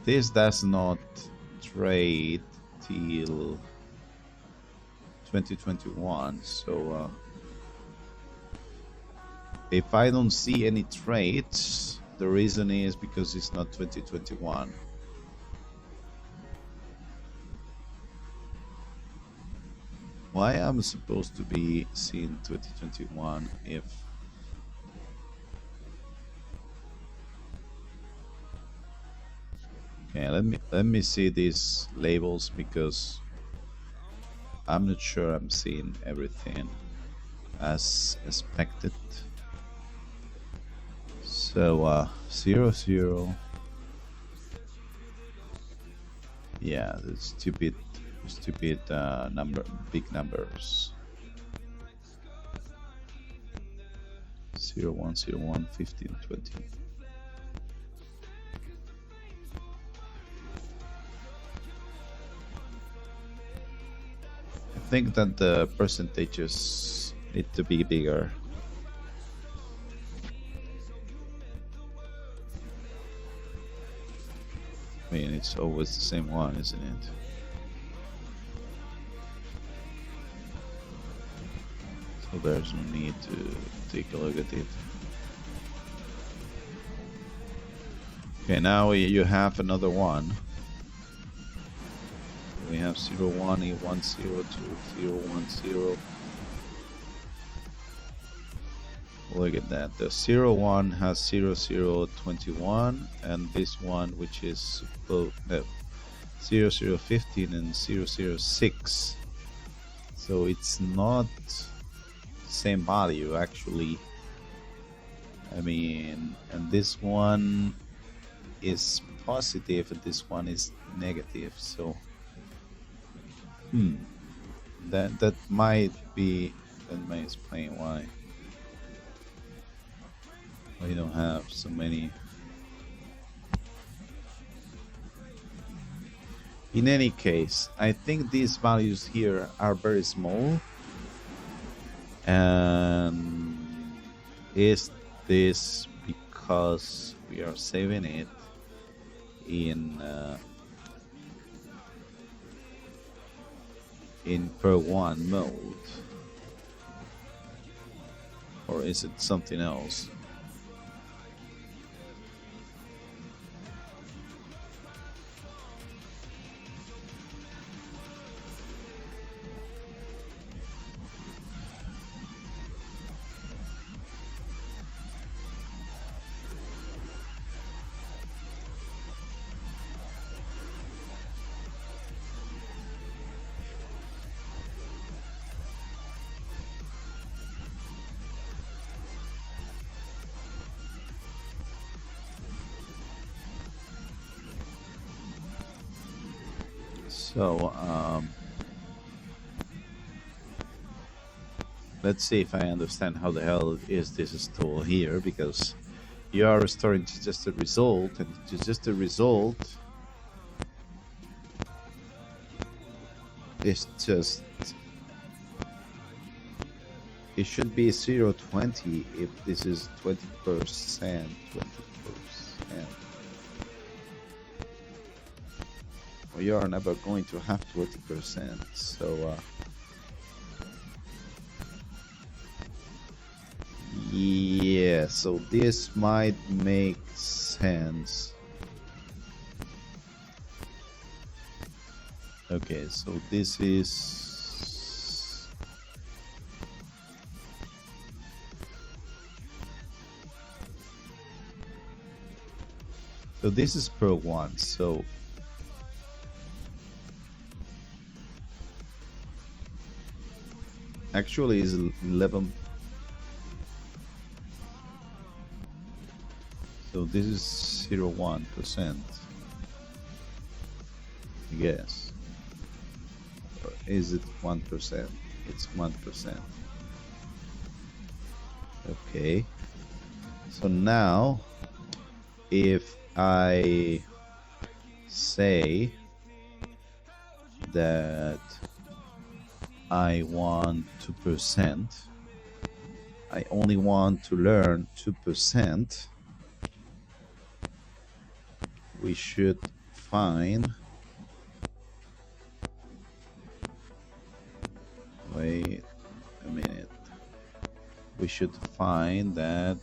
This does not trade till 2021, so if I don't see any trades, the reason is because it's not 2021. Why am I supposed to be seeing 2021 if okay, let me see these labels because I'm not sure I'm seeing everything as expected. So 00. Yeah, the stupid number, big numbers. 01, 01, 15, 20. I think that the percentages need to be bigger. I mean, it's always the same one, isn't it? So there's no need to take a look at it. Okay, now you have another one. We have 01, E10 to 010. Look at that. The 01 has 0021, and this one, which is both 0015 and 006. So it's not same value actually. I mean, and this one is positive and this one is negative. So that might explain why we don't have so many. In any case, I think these values here are very small. And is this because we are saving it in per one mode, or is it something else? So let's see if I understand how the hell is this tool here, because you are restoring just a result, and just a result is just, it should be 0.20 if this is 20%. 20%. We are never going to have 20%, so yeah, so this might make sense. Okay, so this is, so this is per one, so actually is 11. So this is 0.1%. I guess. Or is it 1%? It's 1%. Okay. So now, if I say that I want 2%, I only want to learn 2%, we should find, wait a minute, we should find that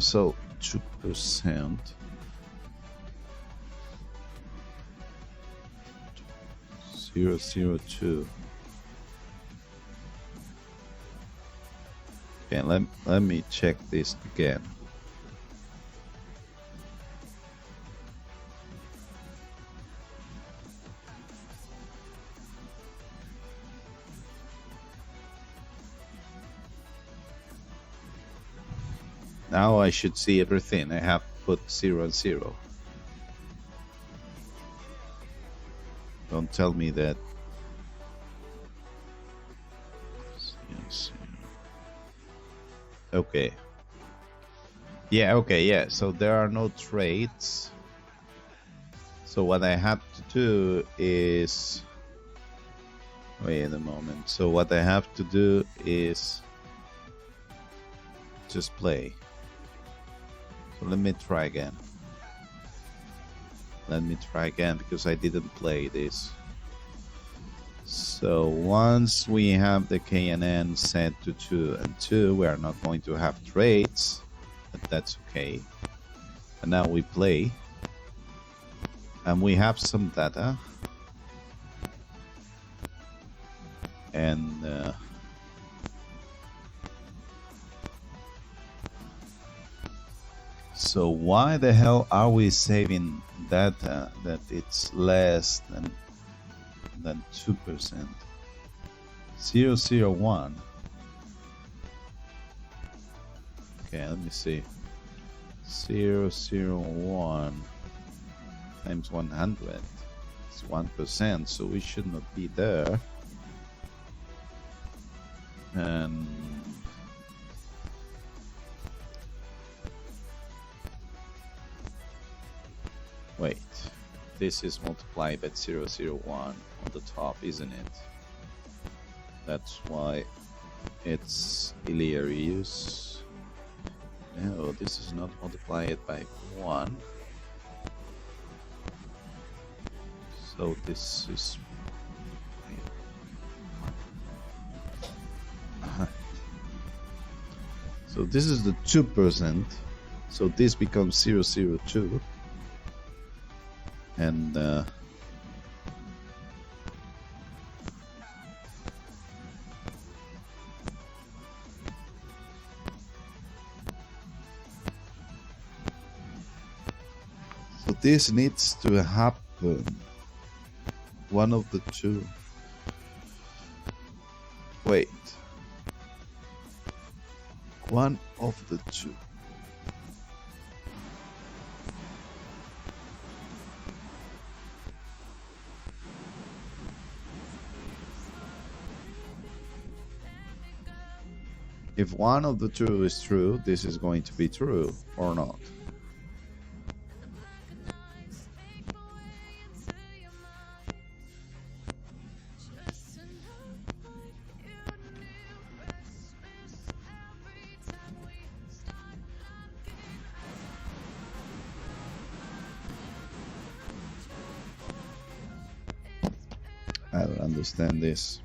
so 2%, 0.02. Okay, let me check this again. Now I should see everything. I have put 0 and 0. Don't tell me that. Okay. Yeah, okay, yeah. So there are no traits. So what I have to do is... Wait a moment. So what I have to do is just play. So let me try again. Let me try again because I didn't play this. So once we have the KNN set to 2 and 2, we are not going to have traits, but that's okay. And now we play. And we have some data. And so why the hell are we saving data that it's less than 2%? 0.01. Okay, let me see. 0.01 times 100. It's 1%, so we should not be there. And wait, this is multiplied by 0.01 on the top, isn't it? That's why it's hilarious. No, this is not multiplied by 1. So this is... So this is the 2%. So this becomes 0.02. And so this needs to happen. One of the two. Wait. One of the two. If one of the two is true, this is going to be true or not. I don't understand this.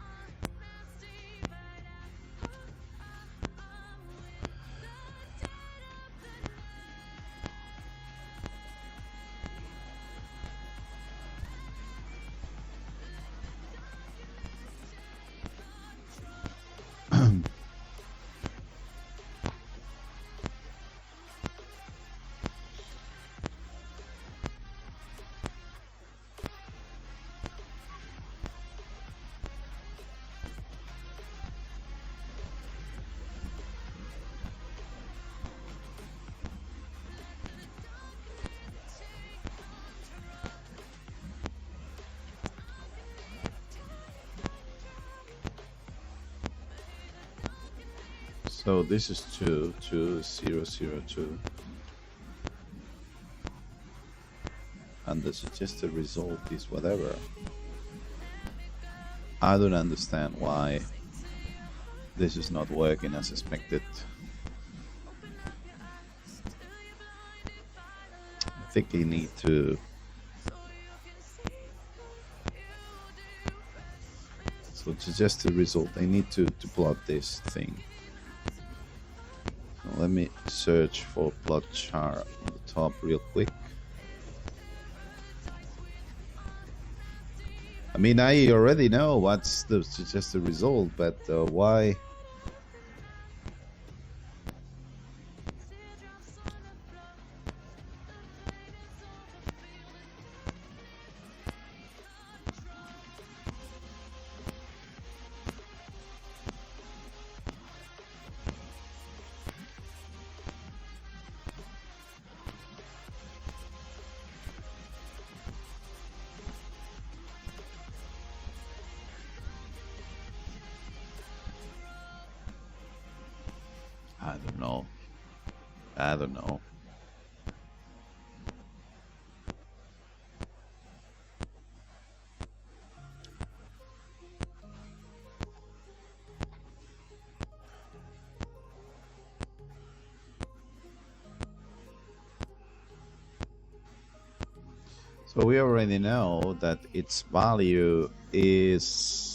So this is 2, 2, 0, 0, 2. And the suggested result is whatever. I don't understand why this is not working as expected. I think you need to... So suggested result, I need to plot this thing. So let me search for plot chart on the top real quick. I mean, I already know what's the suggested result, but why? I don't know. So we already know that its value is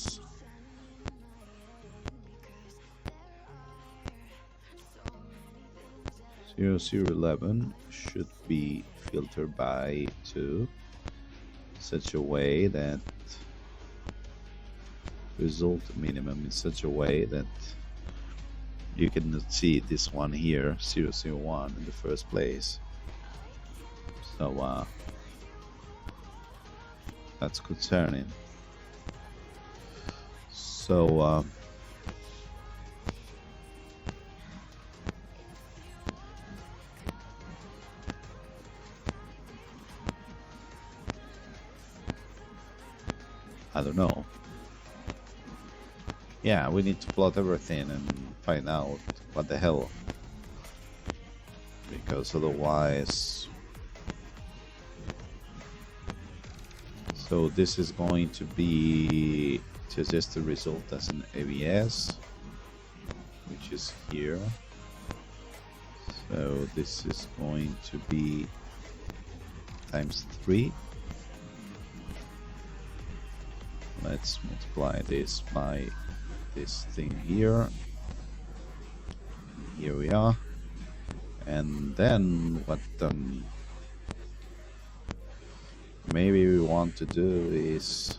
0011 should be filtered by 2 such a way that result minimum in such a way that you cannot see this one here 001 in the first place. So that's concerning. So I don't know. Yeah, we need to plot everything and find out what the hell, because otherwise... So this is going to be just the result as an ABS, which is here. So this is going to be times 3. Let's multiply this by this thing here. Here we are. And then what maybe we want to do is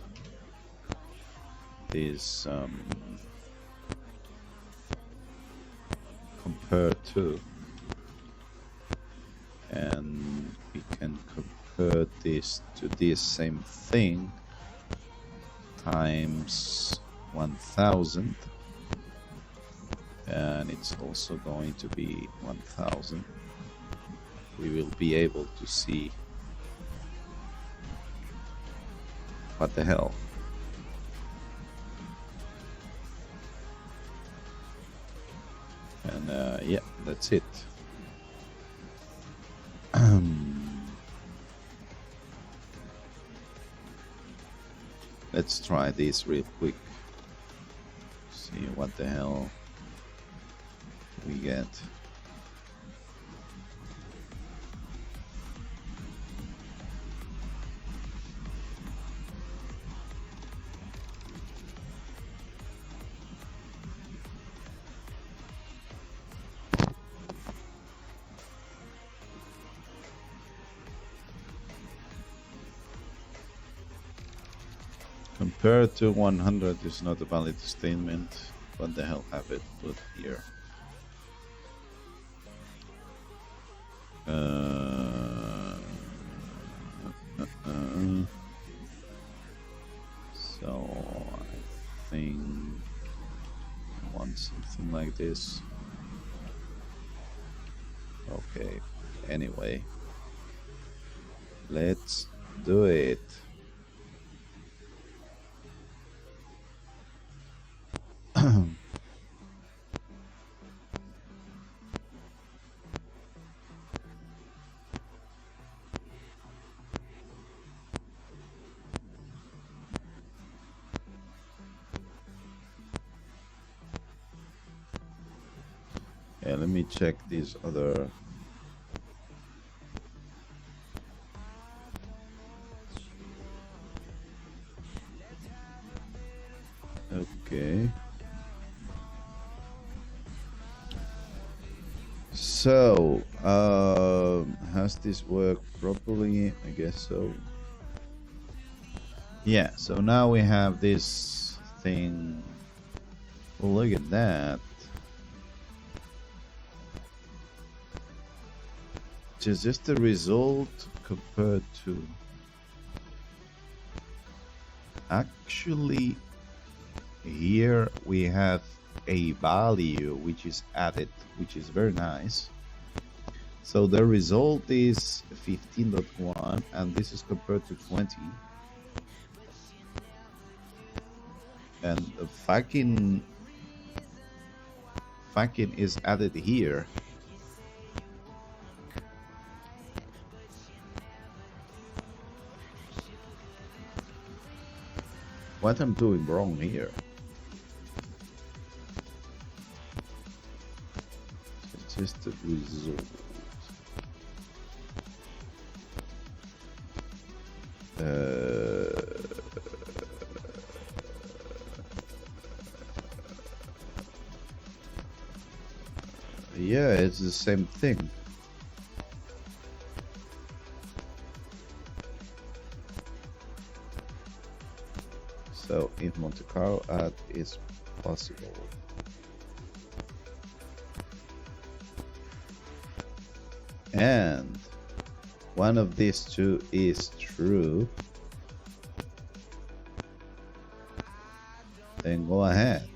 this compare to, and we can compare this to this same thing times 1000, and it's also going to be 1000. We will be able to see what the hell. And yeah, that's it. Let's try this real quick. See what the hell we get. Compared to 100 is not a valid statement. What the hell have it put here? So I think I want something like this. Okay, anyway, let's do it. let me check these other. Okay. So, has this worked properly? I guess so. Yeah, so now we have this thing. Well, look at that. Just the result compared to. Actually, here we have a value which is added, which is very nice. So the result is 15.1 and this is compared to 20. And the fucking is added here. What I'm doing wrong here? It's just the result. Yeah, it's the same thing. So if Monte Carlo add is possible. And one of these two is true, then go ahead.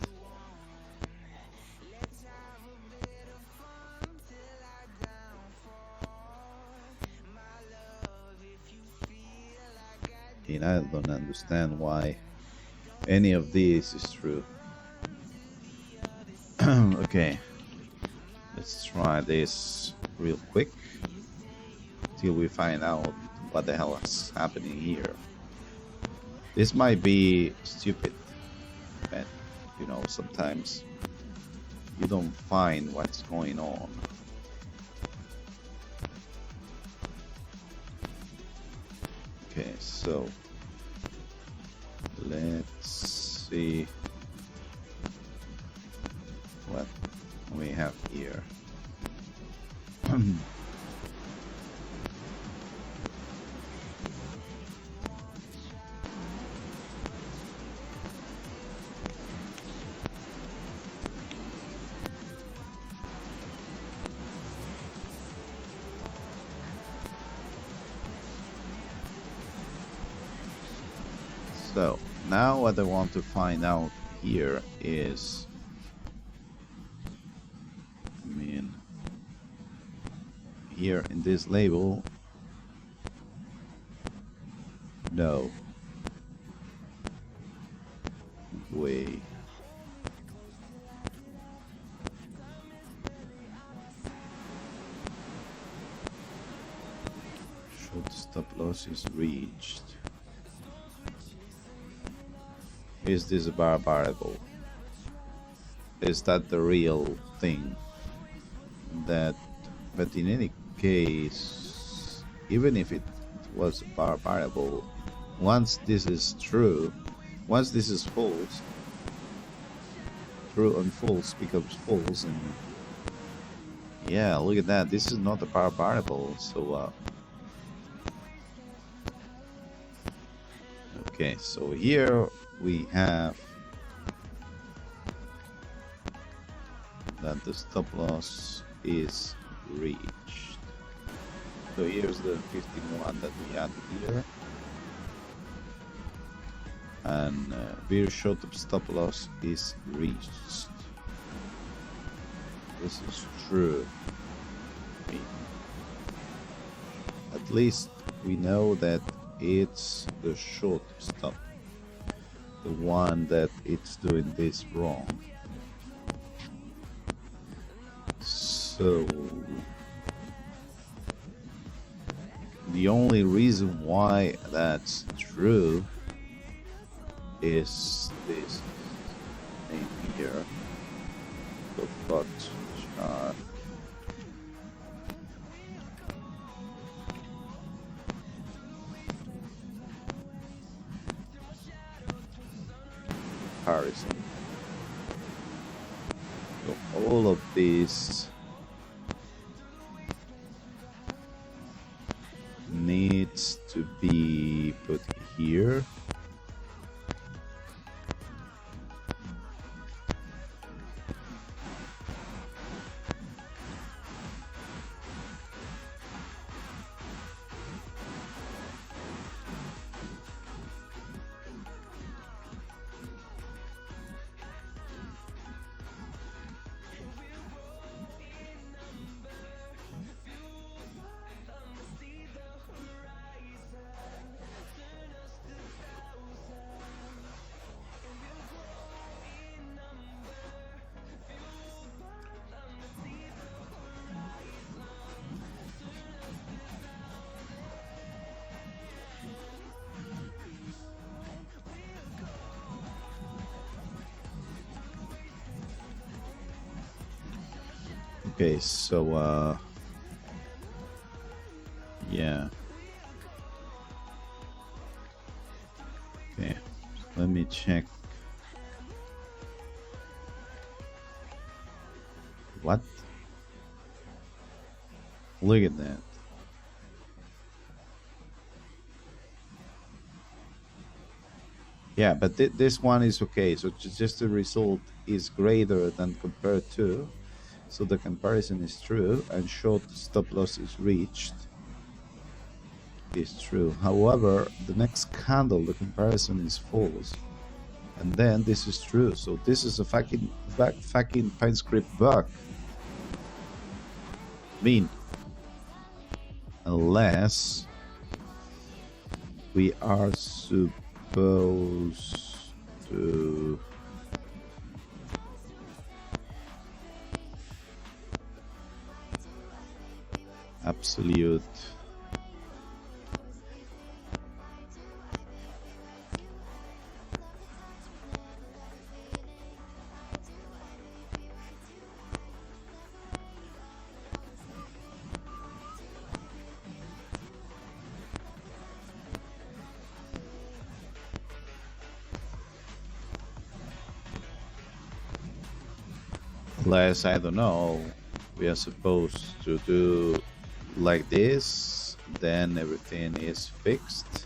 And I don't understand why any of these is true. Okay, let's try this real quick till we find out what the hell is happening here. This might be stupid, but you know, sometimes you don't find what's going on. Okay, so let's see what we have here. So now what I want to find out here is, I mean, here in this label, no way. Should stop loss is reached. Is this a bar variable? Is that the real thing? That, but in any case, even if it was a bar variable, once this is true, once this is false, true and false becomes false, and yeah, look at that. This is not a bar variable, so okay, so here we have that the stop loss is reached. So here's the 51 that we added here, and very short of stop loss is reached. This is true. At least we know that it's the short stop, the one that it's doing this wrong. So the only reason why that's true is this thing here, the plot chart. comparison. So all of this needs to be put here. Okay, so yeah. Okay, let me check. What? Look at that. Yeah, but this one is okay. So just the result is greater than compared to. So the comparison is true, and short stop loss is reached is true. However, the next candle, the comparison is false, and then this is true. So this is a fucking PineScript bug. I mean, unless we are supposed to absolute unless, I don't know, we are supposed to do like this, then everything is fixed.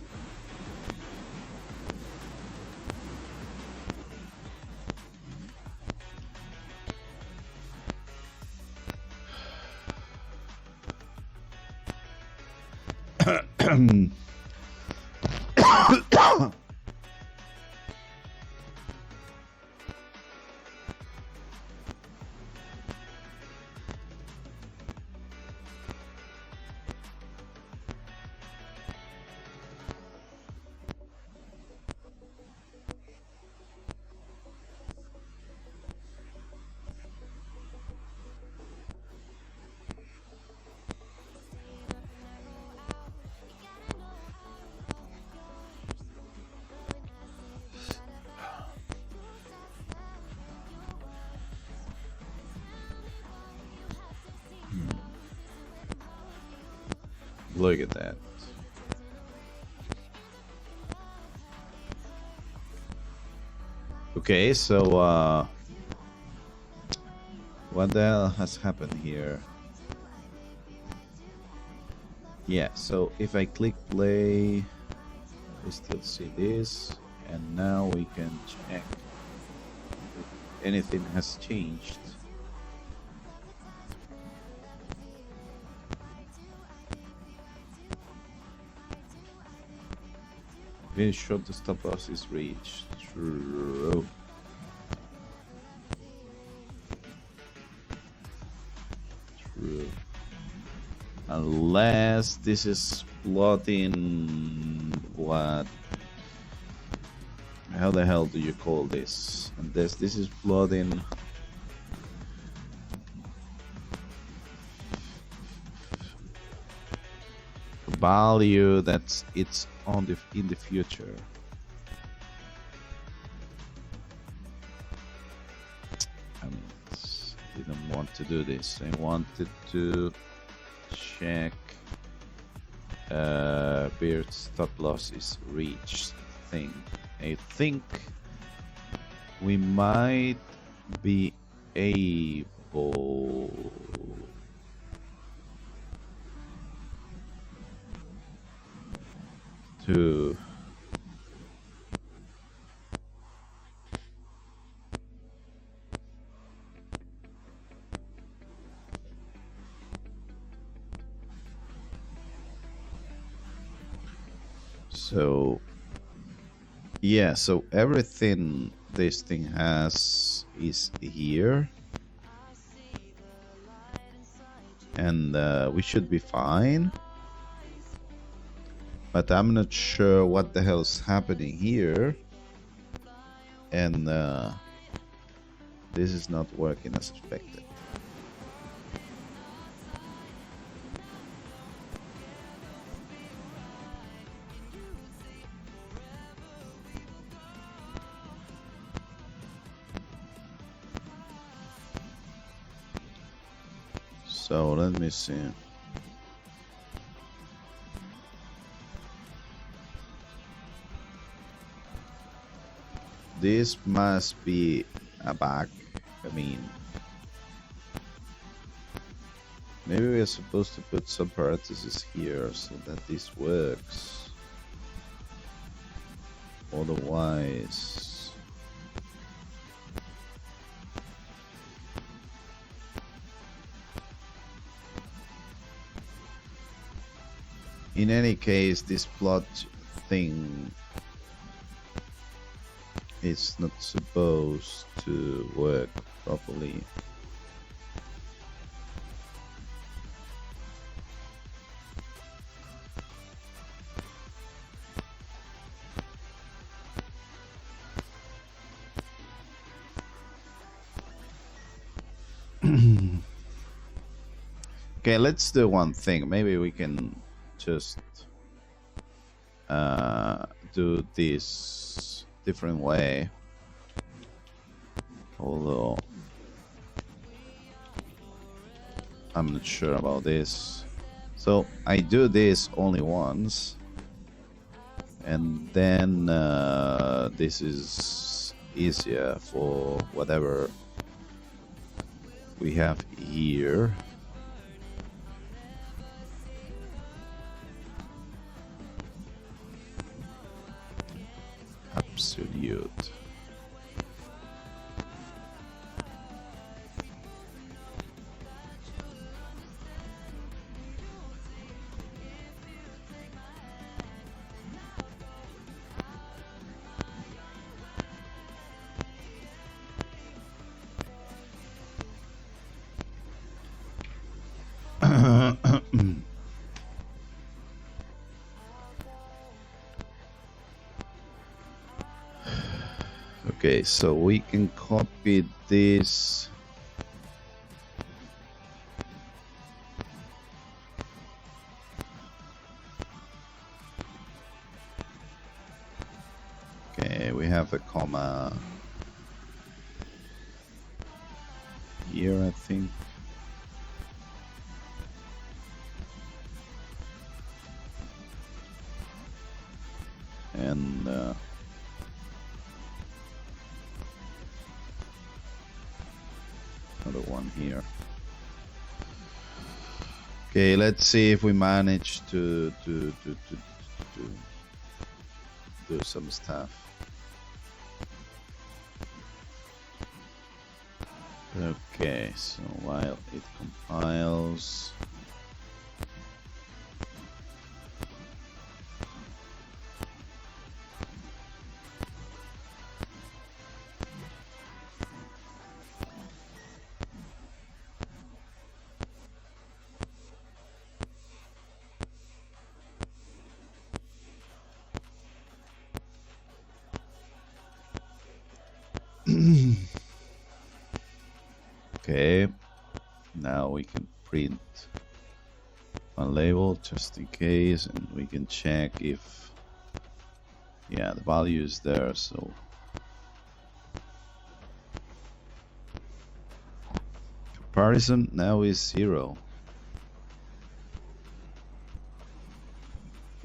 Look at that. Okay, so what the hell has happened here? Yeah, so if I click play, we still see this, and now we can check if anything has changed. Very short, the stop loss is reached. True. True. Unless this is plotting what? How the hell do you call this? And this is plotting value that's it's on the in the future. I didn't want to do this. I wanted to check beard stop loss is reached thing. I think we might be able to so yeah, so everything this thing has is here, and we should be fine, but I'm not sure what the hell's happening here, and this is not working as expected. So let me see. This must be a bug. I mean, maybe we're supposed to put some parentheses here so that this works. Otherwise, in any case, this plot thing is not supposed to work properly. Okay, let's do one thing. Maybe we can just do this different way, although I'm not sure about this. So I do this only once, and then this is easier for whatever we have here. Absolute. Okay, so we can copy this. Okay, we have a comma here, I think. And another one here. Okay, let's see if we manage to do some stuff. Okay, so while it compiles, okay, now we can print a label just in case, and we can check if, yeah, the value is there. So comparison now is 0.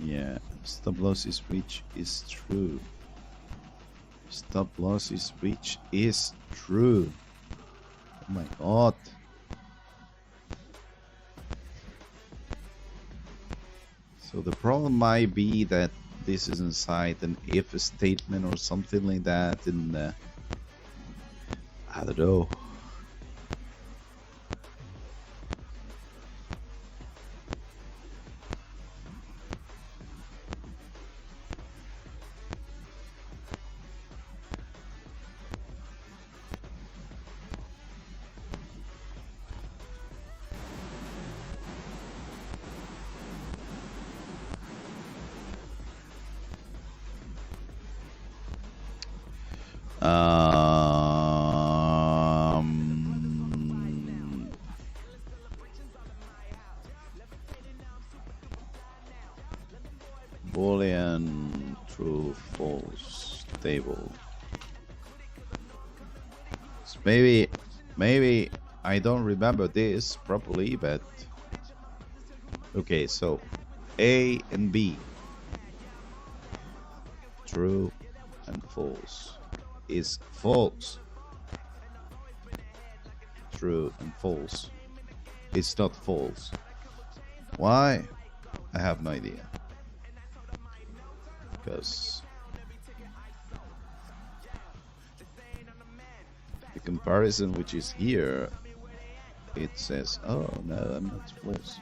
Yeah, stop loss is which is true. Stop loss is reached is true. Oh my god. So the problem might be that this is inside an if statement or something like that, and I don't know. Boolean true false table. So maybe I don't remember this properly, but okay, so A and B, true and false, is false. True and false. It's not false. Why? I have no idea. Because the comparison which is here, it says, oh no, I'm not false.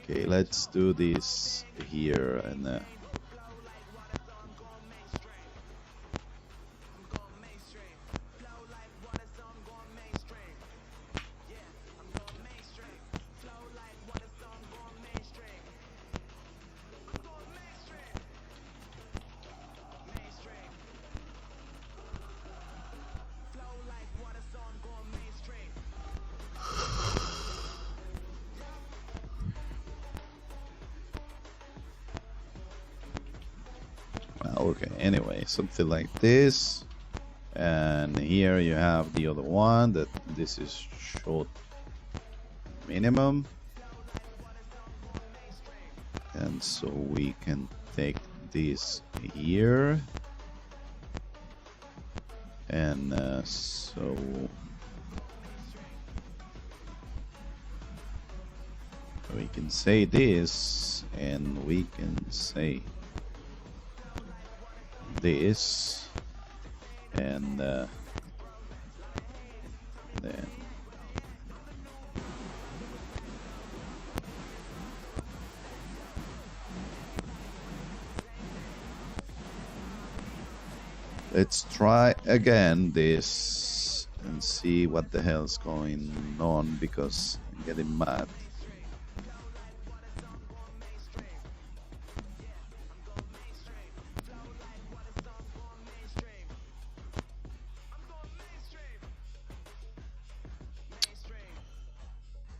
Okay, let's do this here and okay, anyway, something like this. And here you have the other one that this is short minimum. And so we can take this here. And so we can say this, and we can say this, and then let's try again this and see what the hell's going on, because I'm getting mad.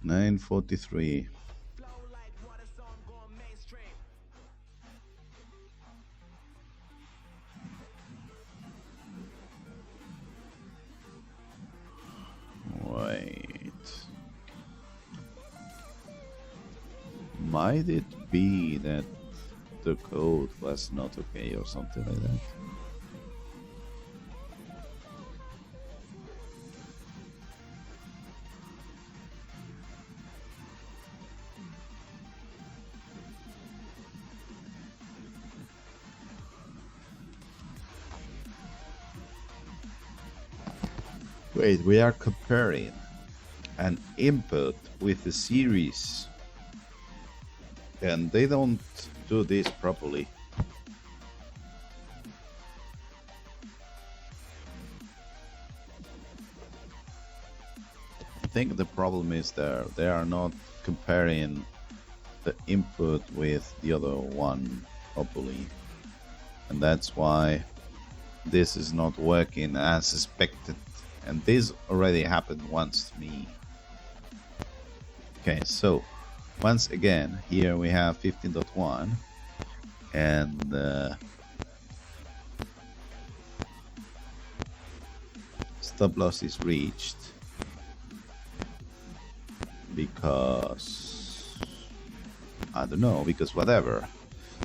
$9.43. Wait. Might it be that the code was not okay or something like that? Wait, we are comparing an input with a series, and they don't do this properly. I think the problem is they are not comparing the input with the other one properly, and that's why this is not working as expected. And this already happened once to me. Okay, so once again, here we have 15.1, and stop loss is reached because I don't know, because whatever.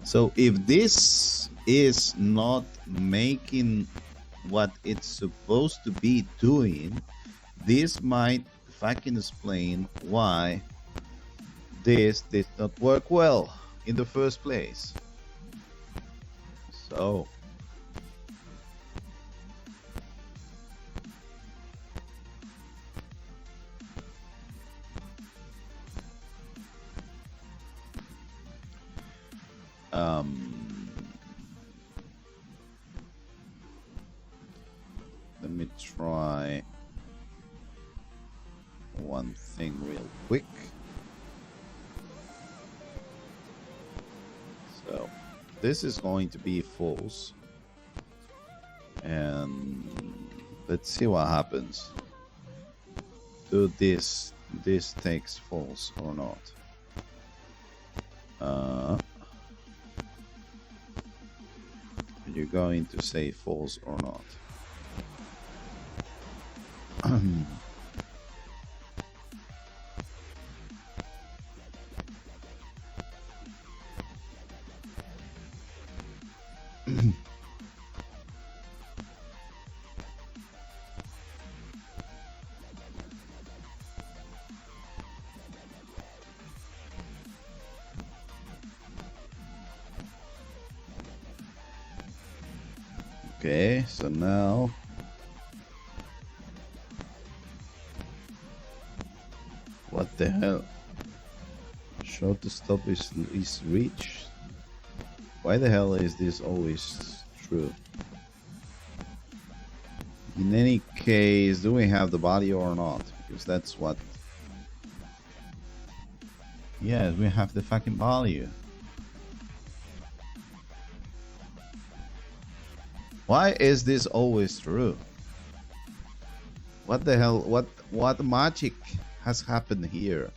So if this is not making what it's supposed to be doing, this might fucking explain why this did not work well in the first place. So let me try one thing real quick. So this is going to be false, and let's see what happens. Do this takes false or not? You're going to say false or not? Okay, so now what the hell? Short stop is reached. Why the hell is this always true? In any case, do we have the body or not? Because that's what. Yes, we have the fucking value. Why is this always true? What the hell? What magic has happened here?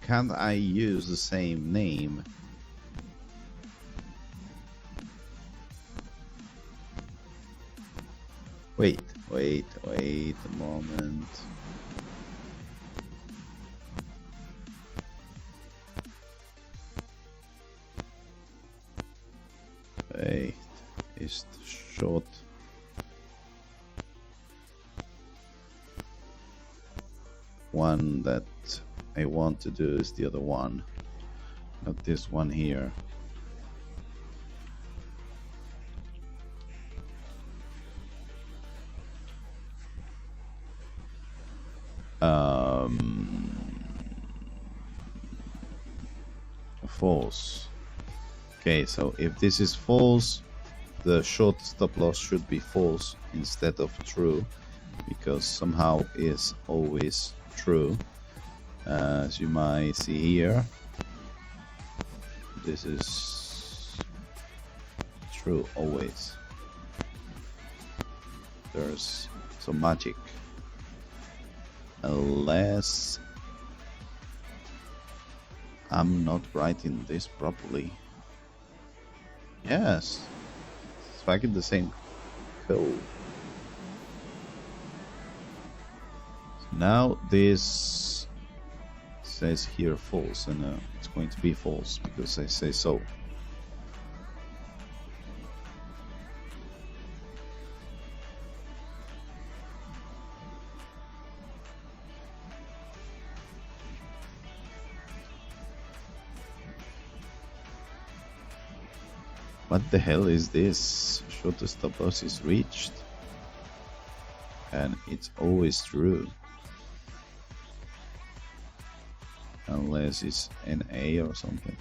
Can't I use the same name? Wait a moment. Wait, is short. One that I want to do is the other one, not this one here. False. Okay, so if this is false, the short stop loss should be false instead of true, because somehow is always true. As you might see here, this is true always. There's some magic, unless I'm not writing this properly. Yes, it's fucking the same code. Now this says here false, and it's going to be false because I say so. What the hell is this? Short stop loss is reached, and it's always true, unless it's NA or something.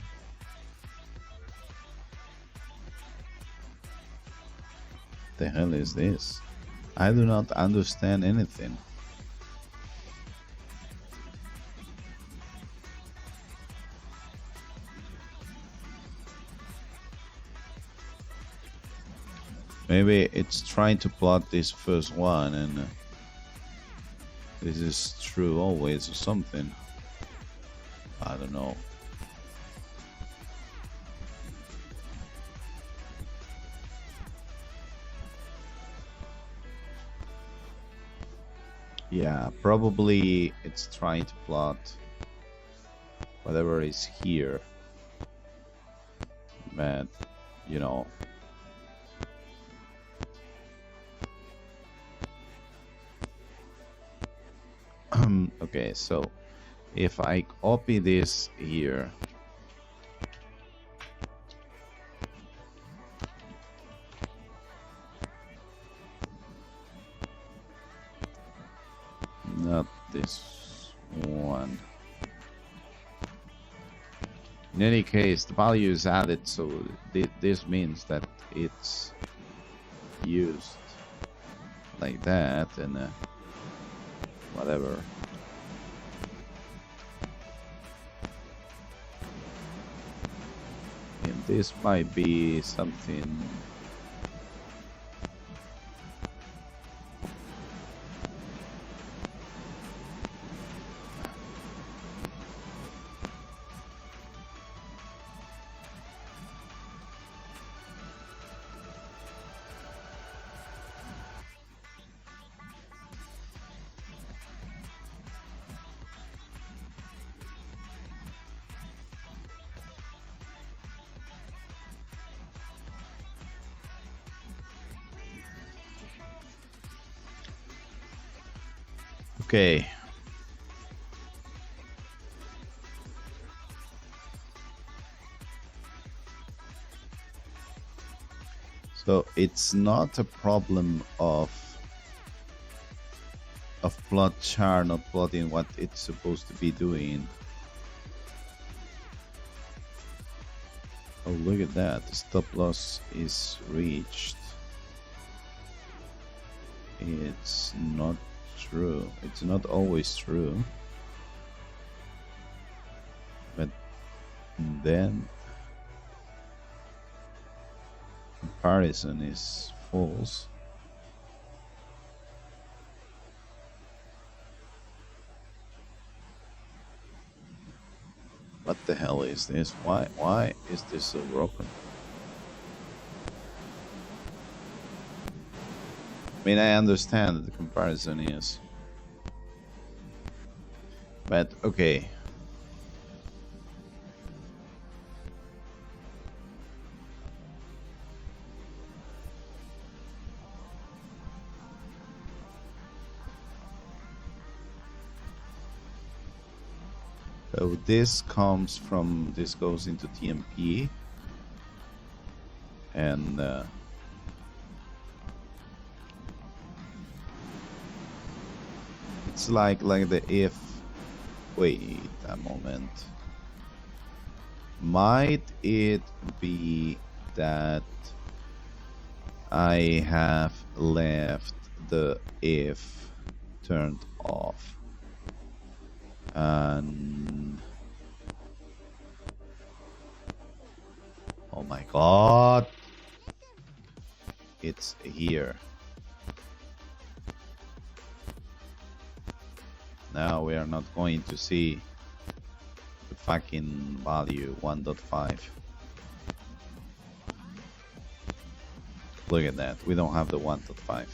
The hell is this? I do not understand anything. Maybe it's trying to plot this first one, and this is true always or something. I don't know. Yeah, probably it's trying to plot whatever is here. But, you know. Okay, so if I copy this here, not this one. In any case, the value is added, so this means that it's used like that, and whatever. And this might be something. Okay. So it's not a problem of plot char not plotting what it's supposed to be doing. Oh, look at that. The stop loss is reached. It's not true. It's not always true. But then comparison is false. What the hell is this? Why is this so broken? I mean, I understand that the comparison is, but okay. So this comes from, this goes into TMP, and it's like the if. Wait a moment. Might it be that I have left the if turned off? And oh my god, it's here. Now we are not going to see the fucking value 1.5. Look at that, we don't have the 1.5.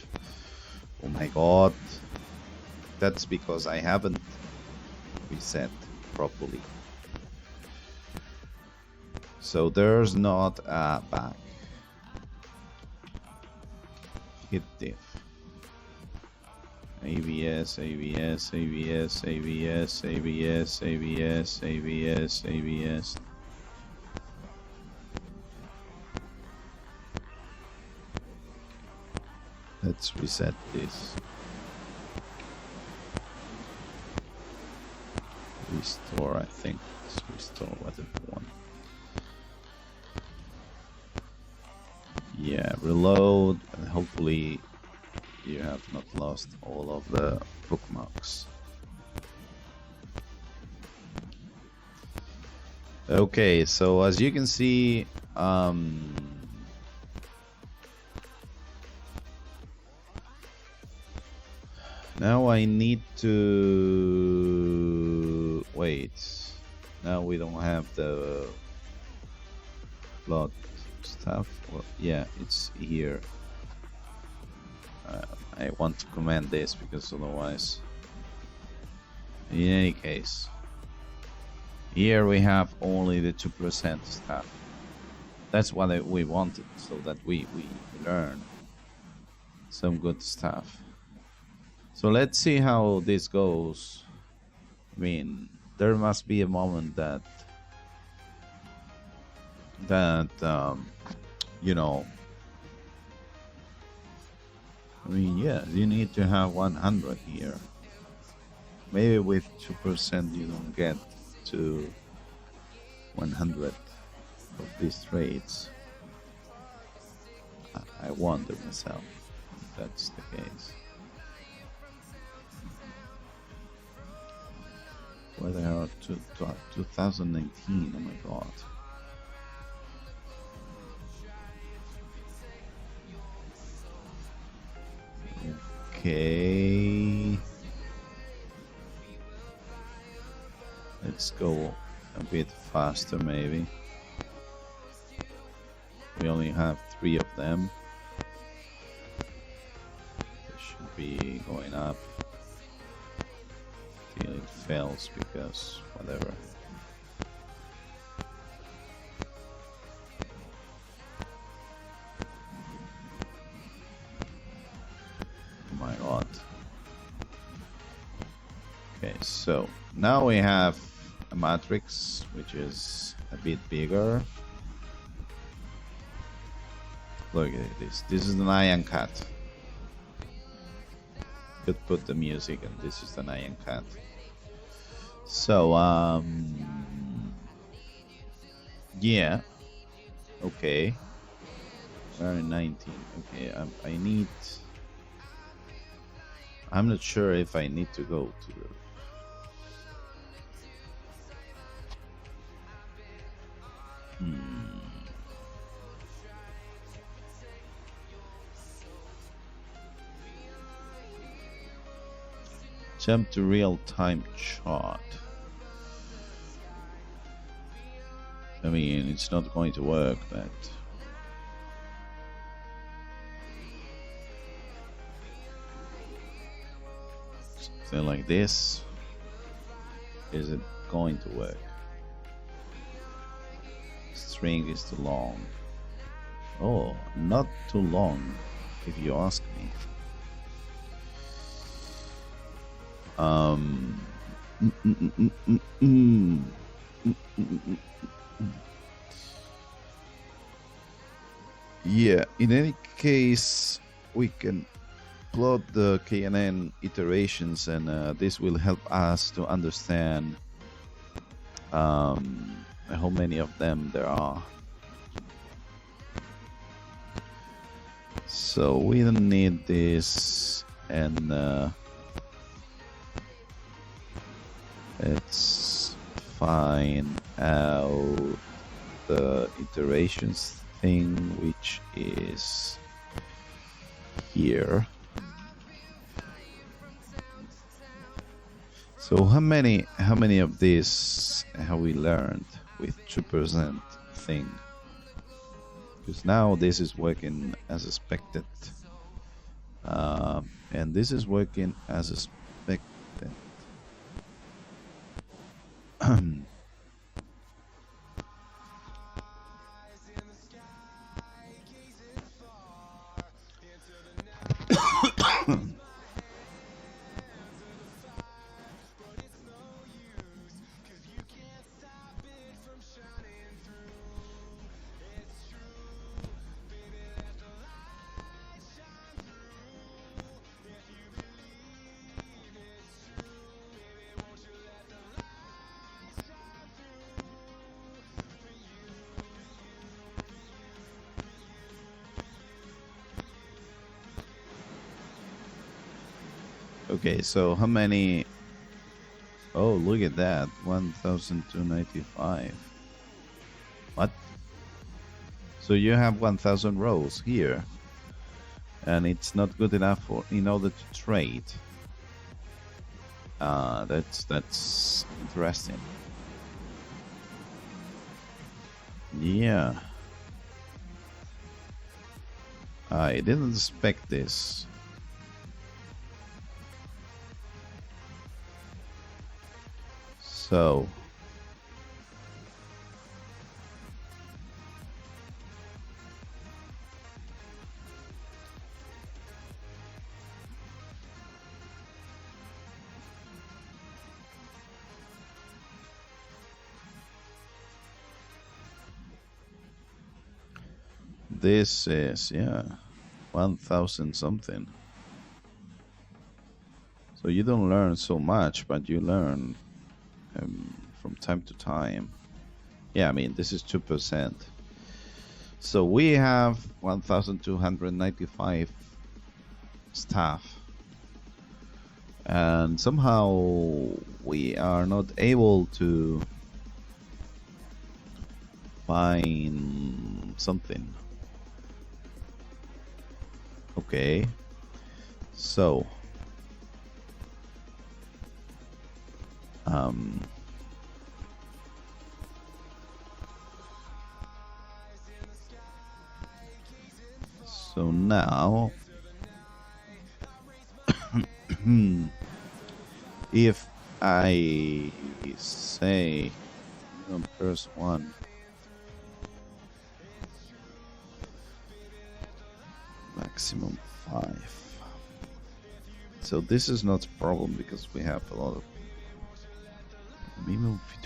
Oh my god, that's because I haven't reset properly. So there's not a back. Hit diff. ABS, ABS, ABS, ABS, ABS, ABS, ABS, ABS. Let's reset this. Restore, I think. Let's restore whatever one. Yeah, reload, and hopefully you have not lost all of the bookmarks. Okay, so as you can see, now I need to wait. Now we don't have the plot stuff. Well, yeah, it's here. I want to comment this because otherwise, in any case, here we have only the 2% stuff. That's what we wanted, so that we learn some good stuff. So let's see how this goes. I mean, there must be a moment that you know, I mean, yeah, you need to have 100 here. Maybe with 2% you don't get to 100 of these trades. I wonder myself if that's the case. Where they are 2019, oh my god. Okay. Let's go a bit faster maybe. We only have 3 of them. They should be going up till it fails because whatever. Oh my god. Okay, so now we have a matrix which is a bit bigger. Look at this. This is the Nyan Cat. Could put the music, and this is the Nyan Cat. So, yeah. Okay. We're in 19. Okay, I need. I'm not sure if I need to go to the. Jump to real-time chart. I mean, it's not going to work, but something like this, is it going to work? String is too long. Oh, not too long, if you ask me. Yeah, in any case, we can plot the KNN iterations, and this will help us to understand how many of them there are. So we don't need this, and let's find out the iterations thing, which is here. So how many of these have we learned with 2% thing? Because now this is working as expected, and this is working as expected. Okay, so how many? Oh, look at that, 1,295. What? So you have 1,000 rows here, and it's not good enough for in order to trade. That's interesting. Yeah, I didn't expect this. So this is, yeah, 1000 something. So you don't learn so much, but you learn from time to time. Yeah, I mean, this is 2%. So we have 1295 staff. And somehow we are not able to find something. Okay. So so now if I say first one maximum 5, so this is not a problem because we have a lot of minimum feature.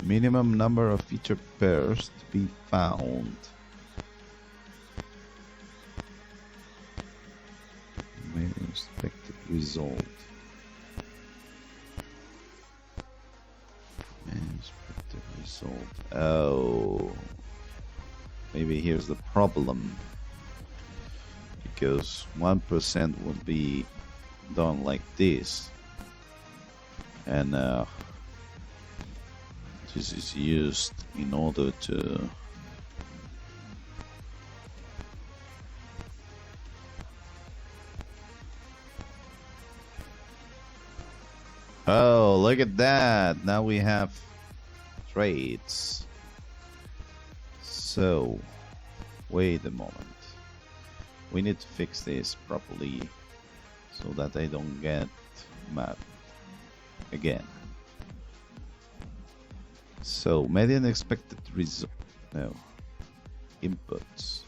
Minimum number of feature pairs to be found. Minimum expected result. Expected result. Oh, maybe here's the problem. Because 1% would be done like this, and this is used in order to oh, look at that, now we have traits. So wait a moment, we need to fix this properly so that I don't get mad again. So median expected result, no, inputs.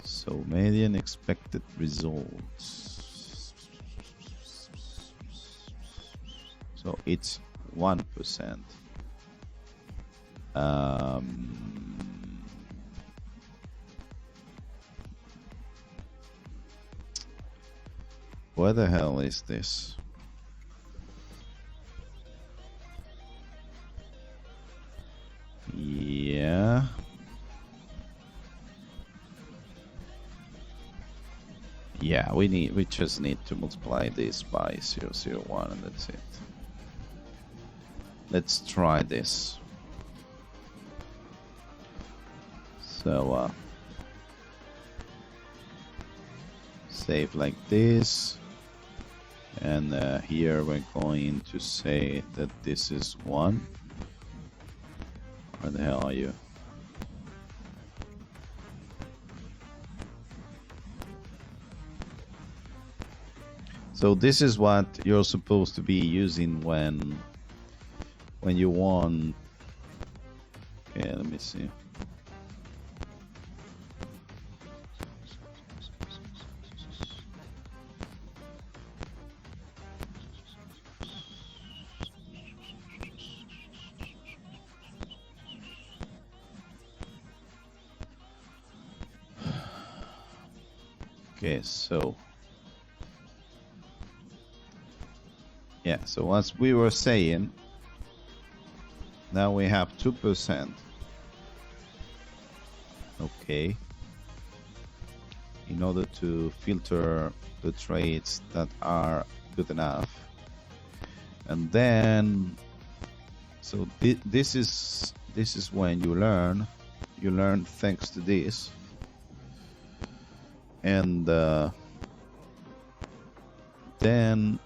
So median expected results. So it's 1%. What the hell is this? Yeah. Yeah, we just need to multiply this by 001 and that's it. Let's try this. So save like this, and here we're going to say that this is 1. Where the hell are you? So this is what you're supposed to be using when you want. Okay, let me see. Okay, so yeah, so as we were saying, now we have 2%. Okay. In order to filter the traits that are good enough. And then, so this is when you learn thanks to this. And then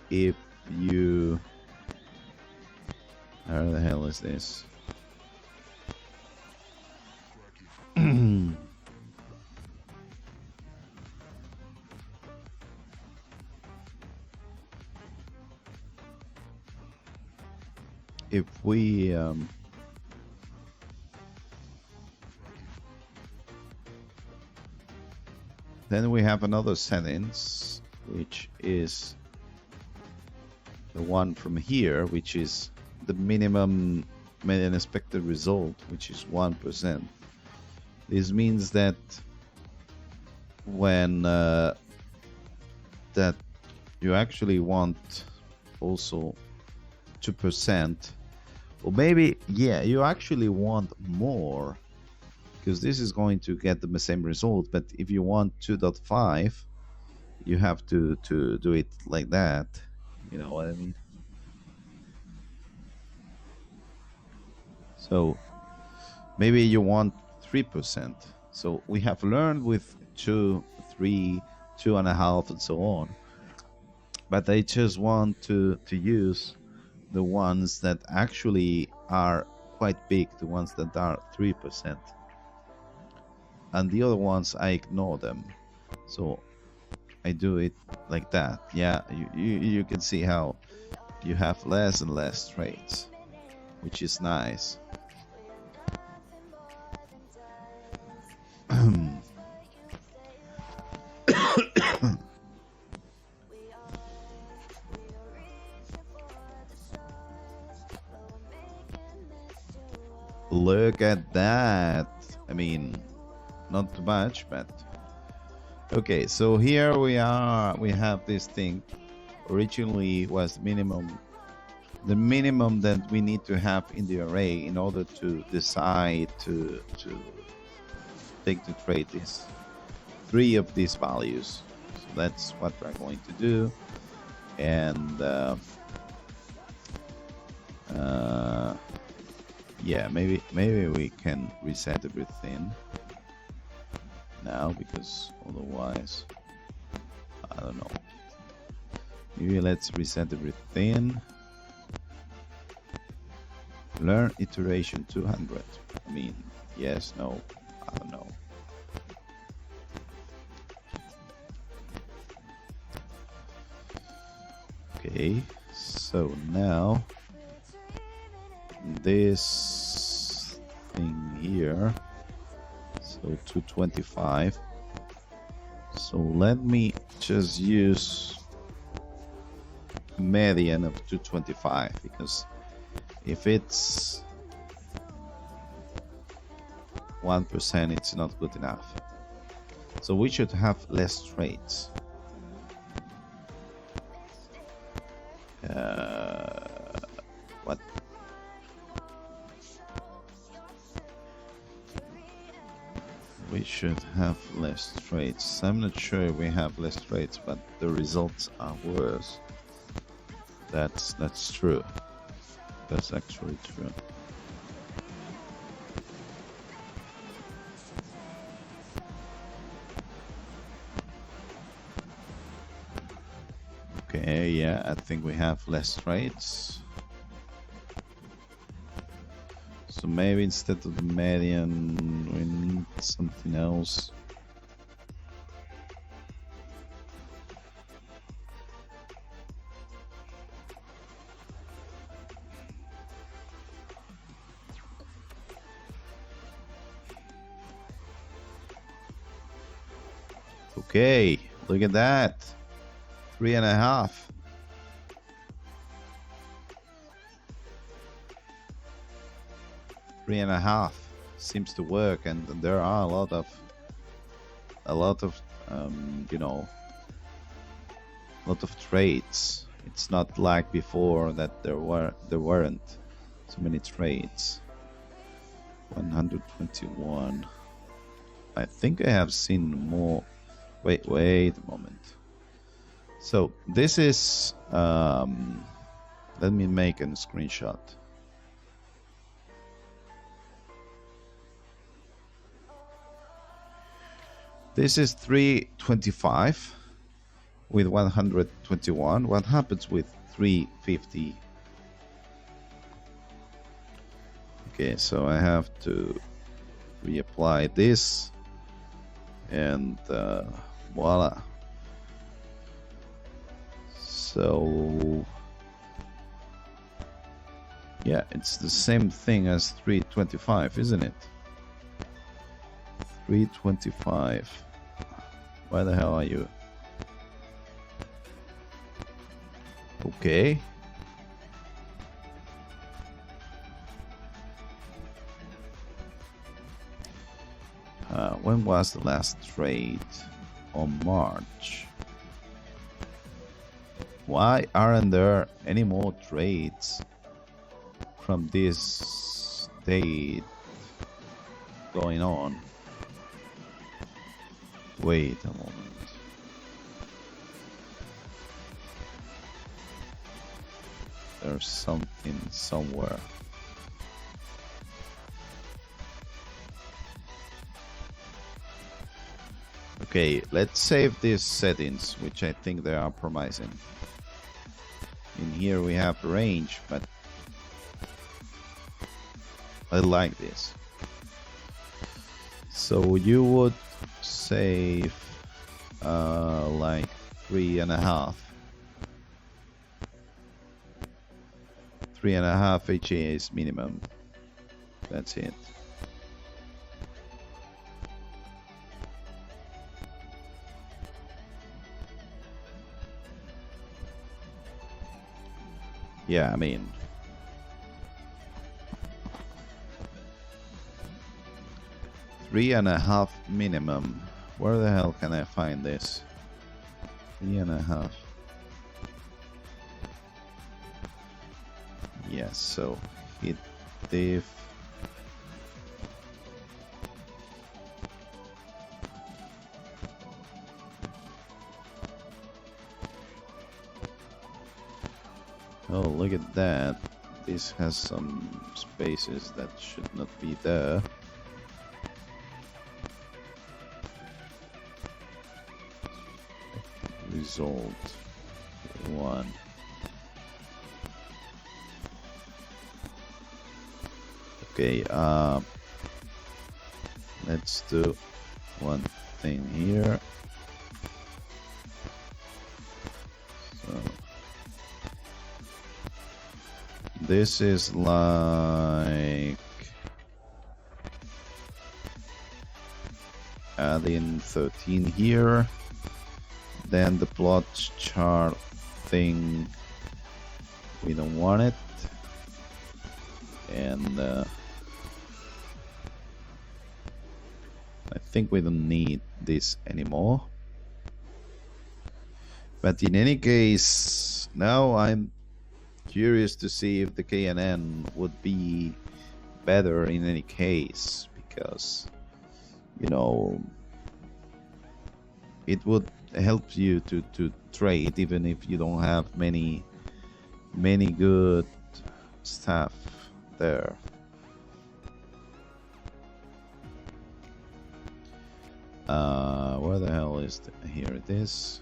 if you, where the hell is this? then we have another settings, which is the one from here, which is the minimum median expected result, which is 1%. This means that when that you actually want also 2%, or maybe, yeah, you actually want more, because this is going to get the same result. But if you want 2.5, you have to do it like that. You know what I mean? So maybe you want 3%. So we have learned with 2, 3, 2.5, and so on. But I just want to use the ones that actually are quite big, the ones that are 3%. And the other ones, I ignore them. So I do it like that. Yeah, you can see how you have less and less traits, which is nice. Look at that. I mean, not too much, but okay. So here we are. We have this thing. Originally was minimum. The minimum that we need to have in the array in order to decide to take the trait is 3 of these values. So that's what we're going to do. And yeah, maybe we can reset everything now, because otherwise, I don't know. Maybe let's reset everything. Learn iteration 200. I mean, yes, no, I don't know. Okay, so now this thing here, so 225. So let me just use median of 225, because if it's 1%, it's not good enough. So we should have less traits. What? We should have less traits. I'm not sure if we have less traits, but the results are worse. That's true. That's actually true. Okay, yeah, I think we have less traits. So maybe instead of the median, we need something else. Okay, look at that. 3.5. Three and a half seems to work, and there are a lot of you know, a lot of traits. It's not like before that there weren't so many traits. 121. I think I have seen more. Wait a moment. So this is let me make a screenshot. This is 325 with 121. What happens with 350? Okay, so I have to reapply this, and voila. So Yeah, it's the same thing as 325, isn't it? 325. Where the hell are you? Okay. When was the last trade? On March. Why aren't there any more trades from this date going on? Wait a moment. There's something somewhere. Okay, let's save these settings, which I think they are promising. In here we have range, but I like this. So you would save like 3.5. 3.5 HA is minimum. That's it. Yeah, I mean, three and a half minimum. Where the hell can I find this? 3.5. Yes, so hit diff. Oh, look at that. This has some spaces that should not be there. Result 1. Okay, let's do one thing here. So this is like adding 13 here. Then the plot chart thing, we don't want it. And I think we don't need this anymore. But in any case, now I'm curious to see if the KNN would be better in any case, because, you know, it would help you to trade even if you don't have many good stuff there. Where the hell is here it is.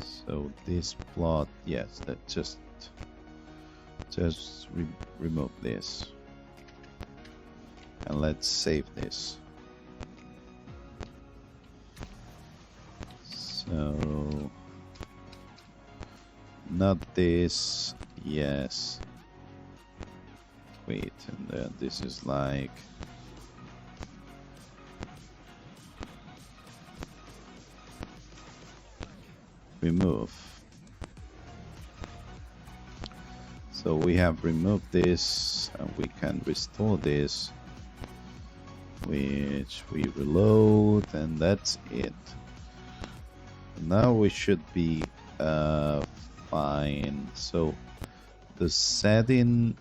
So this plot, yes, that just remove this, and let's save this. So not this, yes. Wait, and then this is like remove. So we have removed this, and we can restore this, which we reload, and that's it. Now we should be fine. So the setting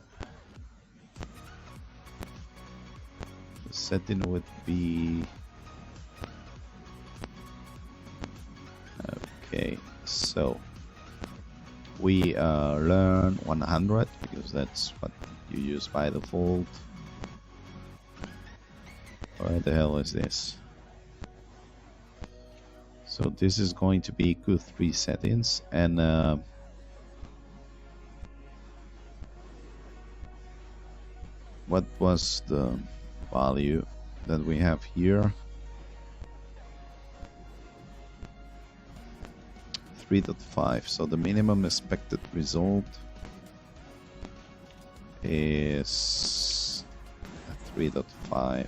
would be okay. So we learn 100 because that's what you use by default. Where the hell is this? So this is going to be Q3 settings, and what was the value that we have here? 3.5. So the minimum expected result is 3.5.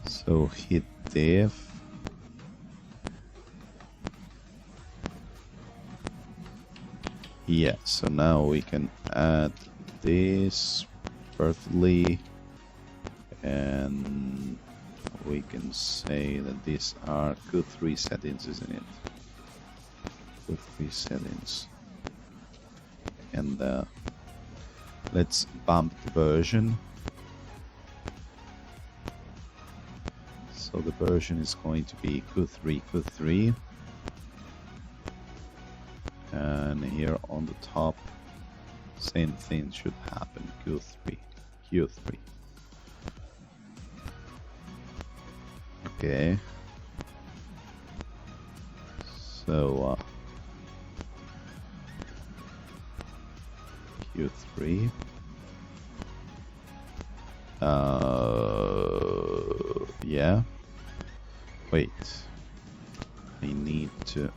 So hit diff. Yeah, so now we can add this perfectly, and we can say that these are Q3 settings, isn't it? Q3 settings. And let's bump the version. So the version is going to be Q3. And here on the top, same thing should happen, Q3. Okay. So Q3. Yeah. Wait. I need to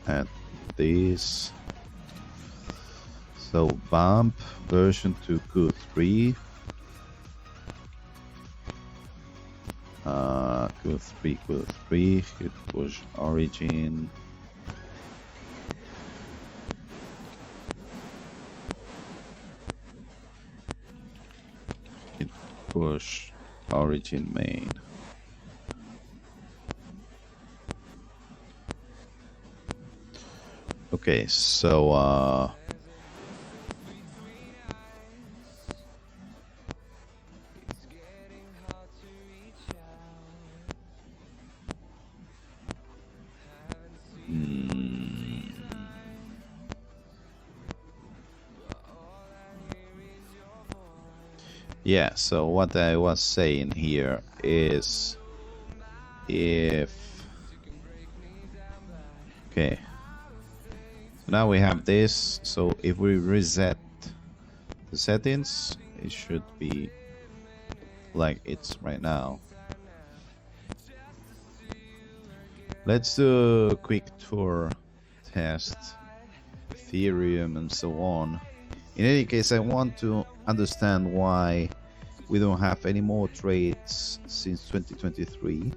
add this. So bump version to Q3. Q3. Hit push origin. Hit push origin main. Okay, so yeah, so what I was saying here is okay, so now we have this, so if we reset the settings, it should be like it's right now. Let's do a quick tour test, Ethereum and so on. In any case, I want to understand why we don't have any more trades since 2023.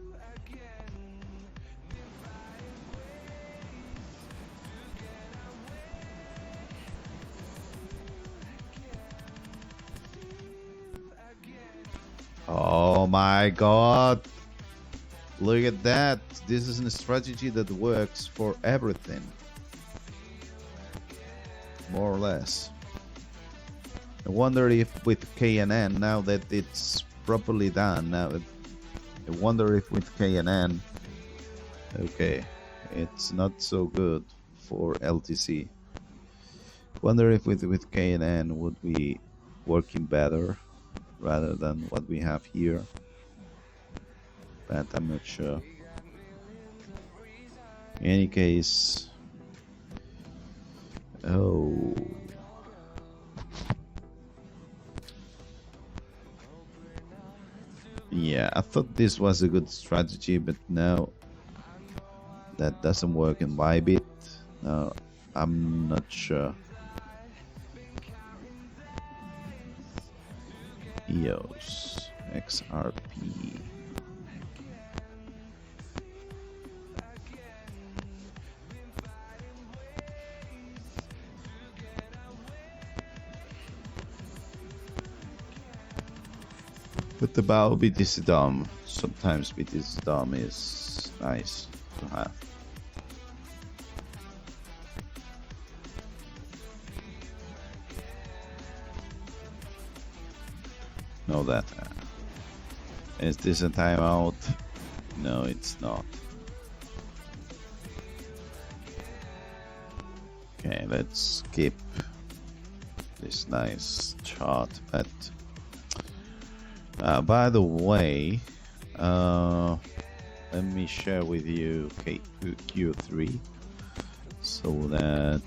Oh my god, look at that. This is a strategy that works for everything, more or less. I wonder if with KNN, now that it's properly done, I wonder if with KNN, okay, it's not so good for LTC. Wonder if with KNN would be working better rather than what we have here, but I'm not sure. In any case, oh, yeah, I thought this was a good strategy, but now that doesn't work in Bybit. Now I'm not sure. EOS XRP. But about BTC DOM, sometimes BTC DOM is nice to have. No data. Is this a timeout? No, it's not. Okay, let's skip this nice chart. But by the way, let me share with you Q3 so that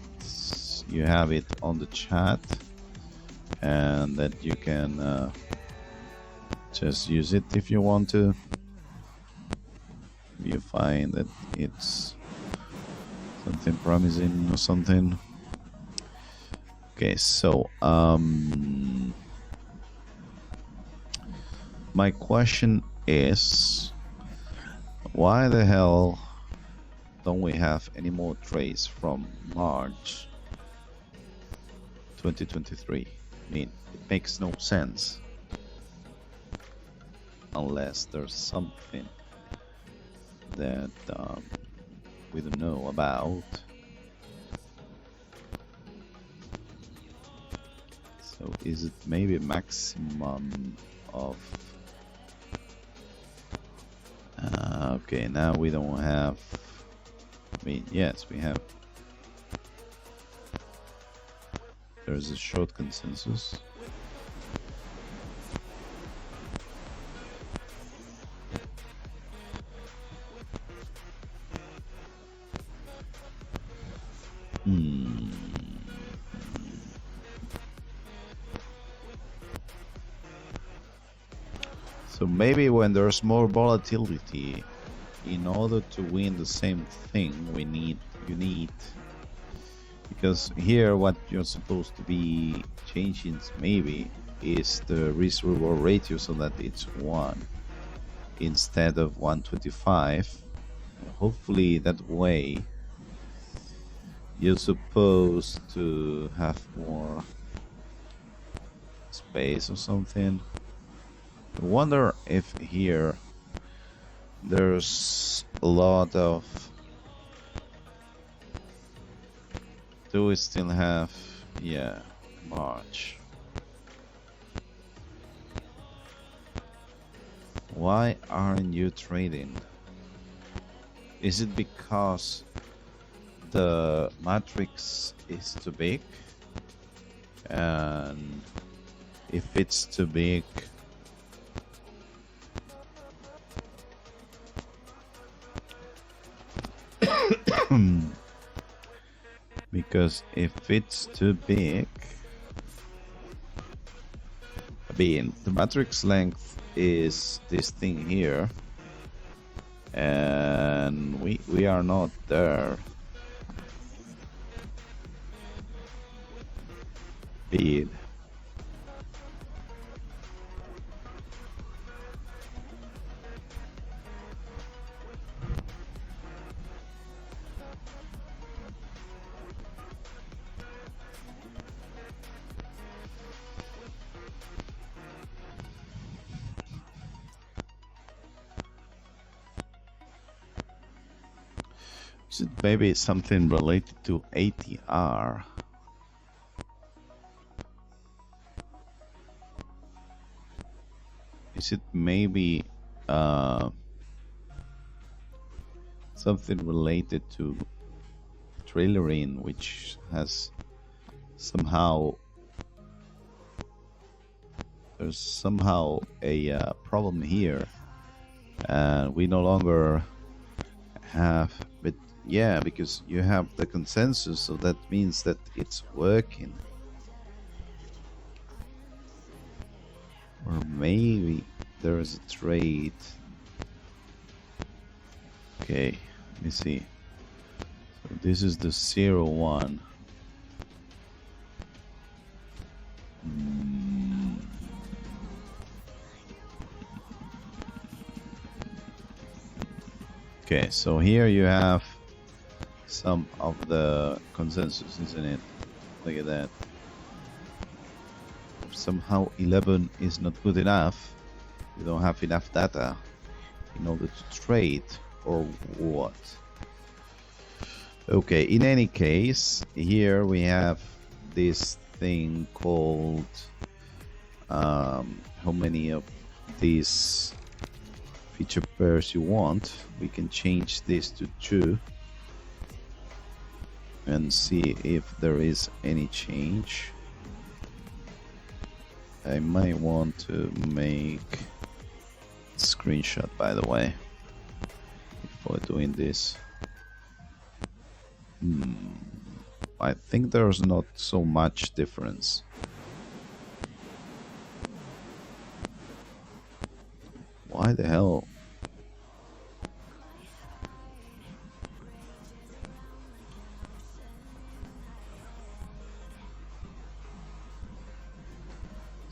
you have it on the chat and that you can just use it if you want to. If signifying that it's something promising or something. Okay, so my question is, why the hell don't we have any more trades from March 2023? I mean, it makes no sense unless there's something that we don't know about. So is it maybe a maximum of okay, now we don't have, I mean, yes, we have, there's a short consensus. So maybe when there's more volatility, in order to win the same thing, you need, because here what you're supposed to be changing maybe is the risk reward ratio so that it's 1 instead of 125. Hopefully that way you're supposed to have more space or something. I wonder if here there's a lot of, do we still have, yeah, March. Why aren't you trading? Is it because the matrix is too big? And if it's too big, because if it's too big, I mean, the matrix length is this thing here, and we are not there. Bid. Is it maybe something related to ATR? Is it maybe something related to trailering, which has somehow, there's somehow a problem here, and we no longer have, but yeah, because you have the consensus, so that means that it's working. Or maybe there is a trade. Okay, let me see. So this is the 0-1. Okay, so here you have some of the consensus, isn't it? Look at that. Somehow 11 is not good enough. You don't have enough data in order to trade, or what? Okay, in any case, here we have this thing called how many of these feature pairs you want. We can change this to 2 and see if there is any change. I might want to make a screenshot, by the way, before doing this. I think there's not so much difference. Why the hell?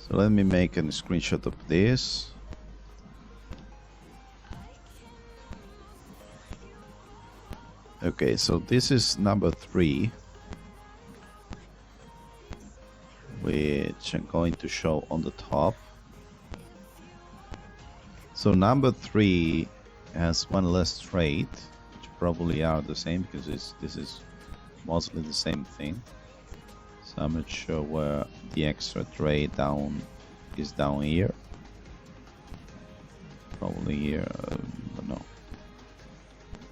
So let me make a screenshot of this. Okay, so this is number 3, which I'm going to show on the top. So number 3 has one less trait, which probably are the same because this is mostly the same thing. So I'm not sure where the extra trait is down here. Probably here, I don't know.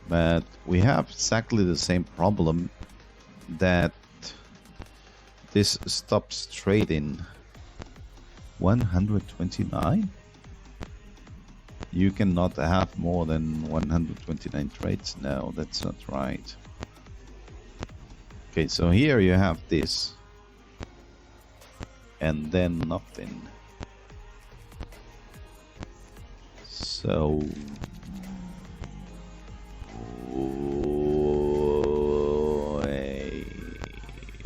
But we have exactly the same problem, that this stops trading 129. You cannot have more than 129 trades. No, that's not right. Okay, so here you have this, and then nothing. So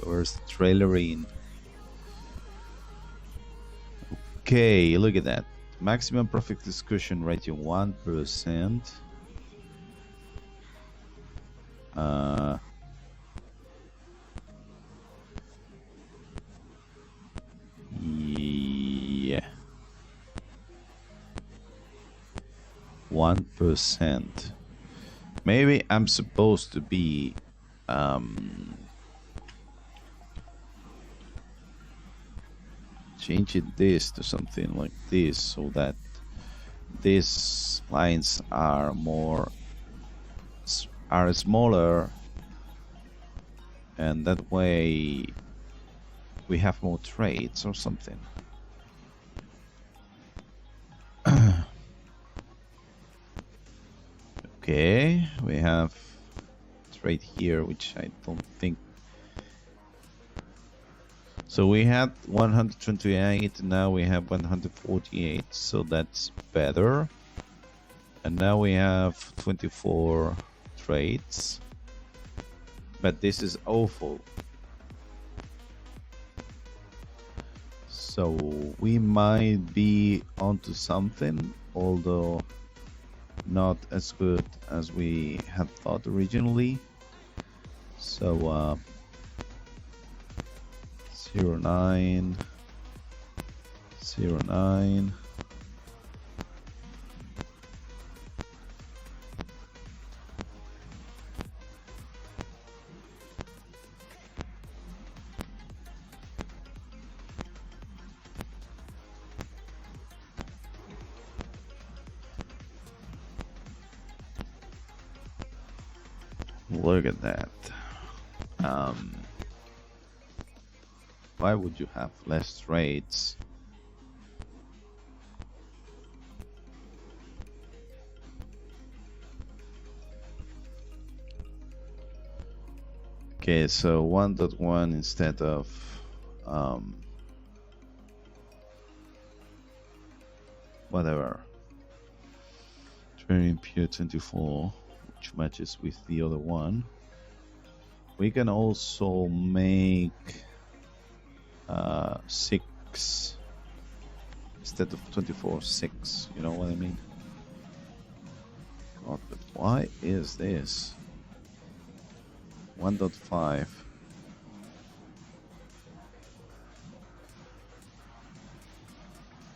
where's the trailer in? Okay, look at that. Maximum perfect discussion rating 1%. Yeah. 1%. Maybe I'm supposed to be changing this to something like this, so that these lines are smaller, and that way we have more trades or something. Okay, we have trade here, which I don't think. So we had 128, now we have 148, so that's better. And now we have 24 trades. But this is awful. So we might be onto something, although not as good as we had thought originally. So 09 09. Look at that. Why would you have less trades? Okay, so 1.1 instead of whatever. Trading Peer 24, which matches with the other one. We can also make 6 instead of 24, 6. You know what I mean? God, but why is this 1.5?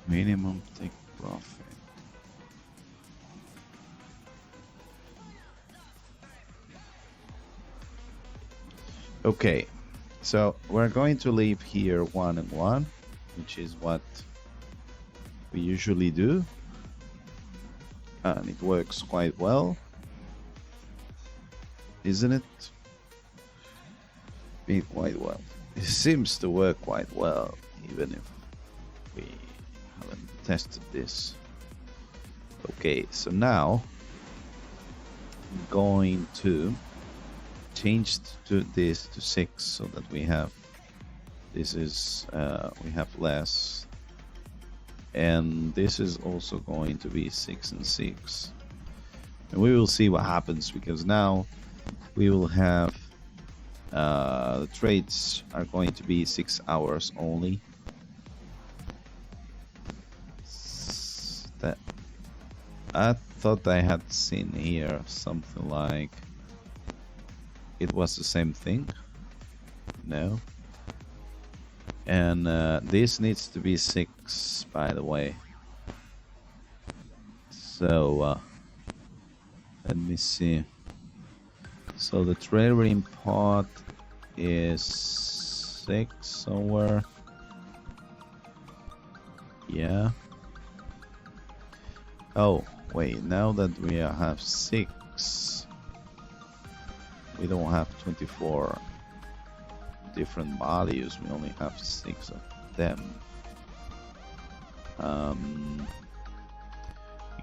Minimum take profit. Okay, so we're going to leave here 1 and 1, which is what we usually do, and it works quite well, isn't it? Quite well. It seems to work quite well, even if we haven't tested this. Okay, so now I'm going to change this to 6, so that we have we have less, and this is also going to be 6 and 6, and we will see what happens, because now we will have the trades are going to be 6 hours only, That I thought I had seen here something like it was the same thing. No. And this needs to be 6, by the way. So let me see. So the trailering part is 6 somewhere. Yeah. Oh, wait, now that we have 6, we don't have 24 different values, we only have 6 of them.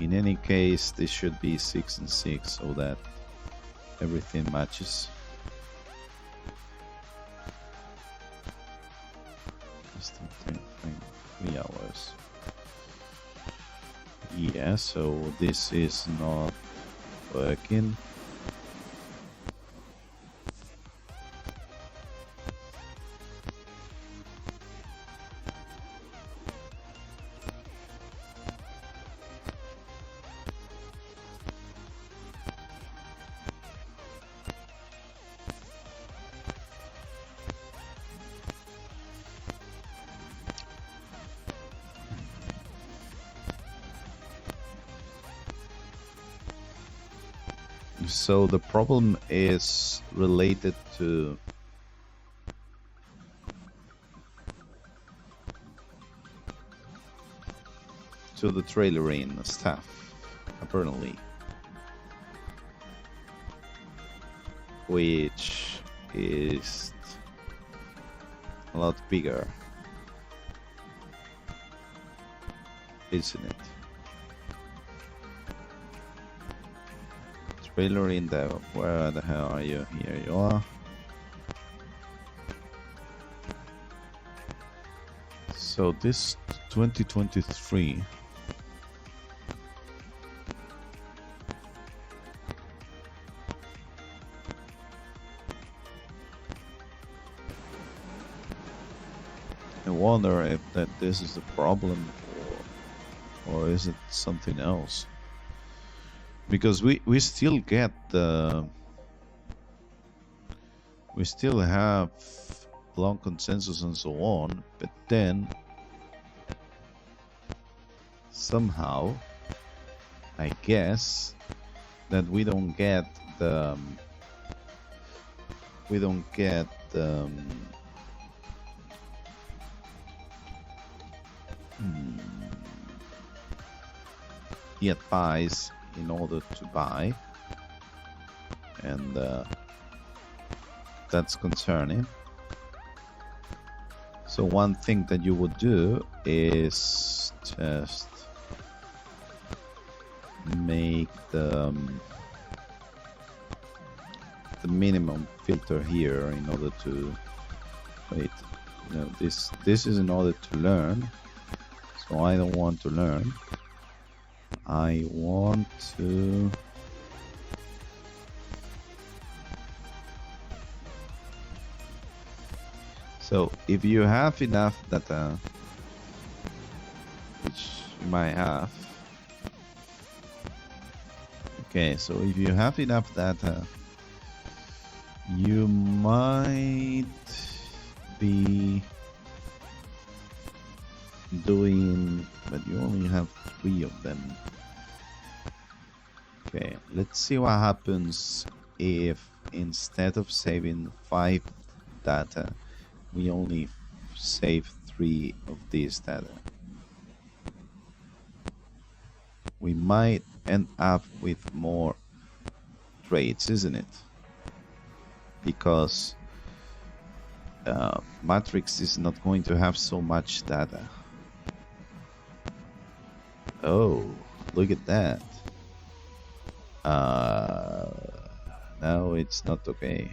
In any case, this should be 6 and 6 so that everything matches. Just 3 hours. Yeah, so this is not working. So the problem is related to the trailering stuff, apparently, which is a lot bigger, isn't it? Trailering the, where the hell are you? Here you are. So this 2023. I wonder if this is the problem, or is it something else? Because we still get we still have long consensus and so on, but then somehow I guess that we don't get the advice in order to buy, and that's concerning. So one thing that you would do is just make the minimum filter here in order to wait. You know, this is in order to learn. So I don't want to learn. I want to so if you have enough data, which you might have, okay, so if you have enough data, you might be doing, but you only have 3 of them. Okay, let's see what happens if instead of saving 5 data, we only save 3 of these data. We might end up with more traits, isn't it? Because Matrix is not going to have so much data. Oh, look at that. Now it's not okay.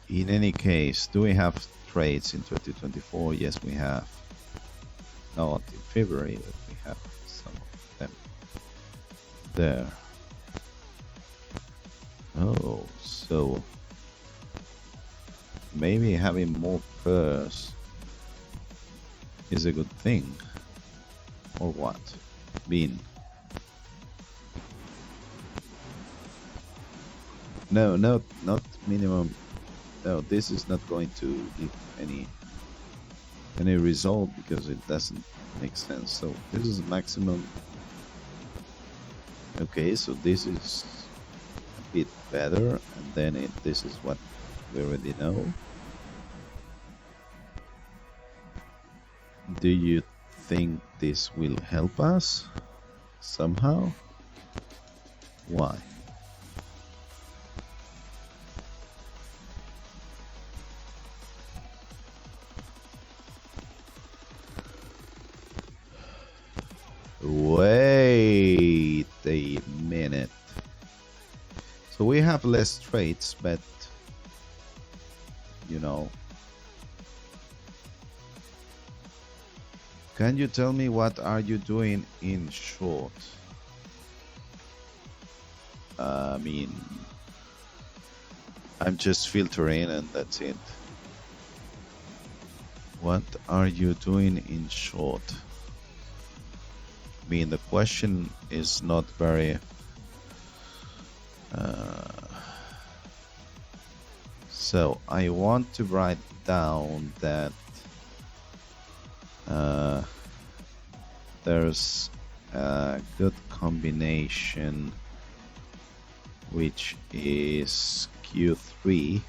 In any case, do we have trades in 2024? Yes, we have. Not in February, but we have some of them. there. Oh, so maybe having more pairs is a good thing, or what? No, not minimum. No, this is not going to give any result because it doesn't make sense. So this is maximum. Okay, so this is a bit better, and then this is what we already know. Do you think this will help us somehow? Why? Wait a minute. So we have less traits, but you know, can you tell me what are you doing in short? I mean, I'm just filtering and that's it. What are you doing in short? I mean, the question is not very so I want to write down that there's a good combination which is Q3,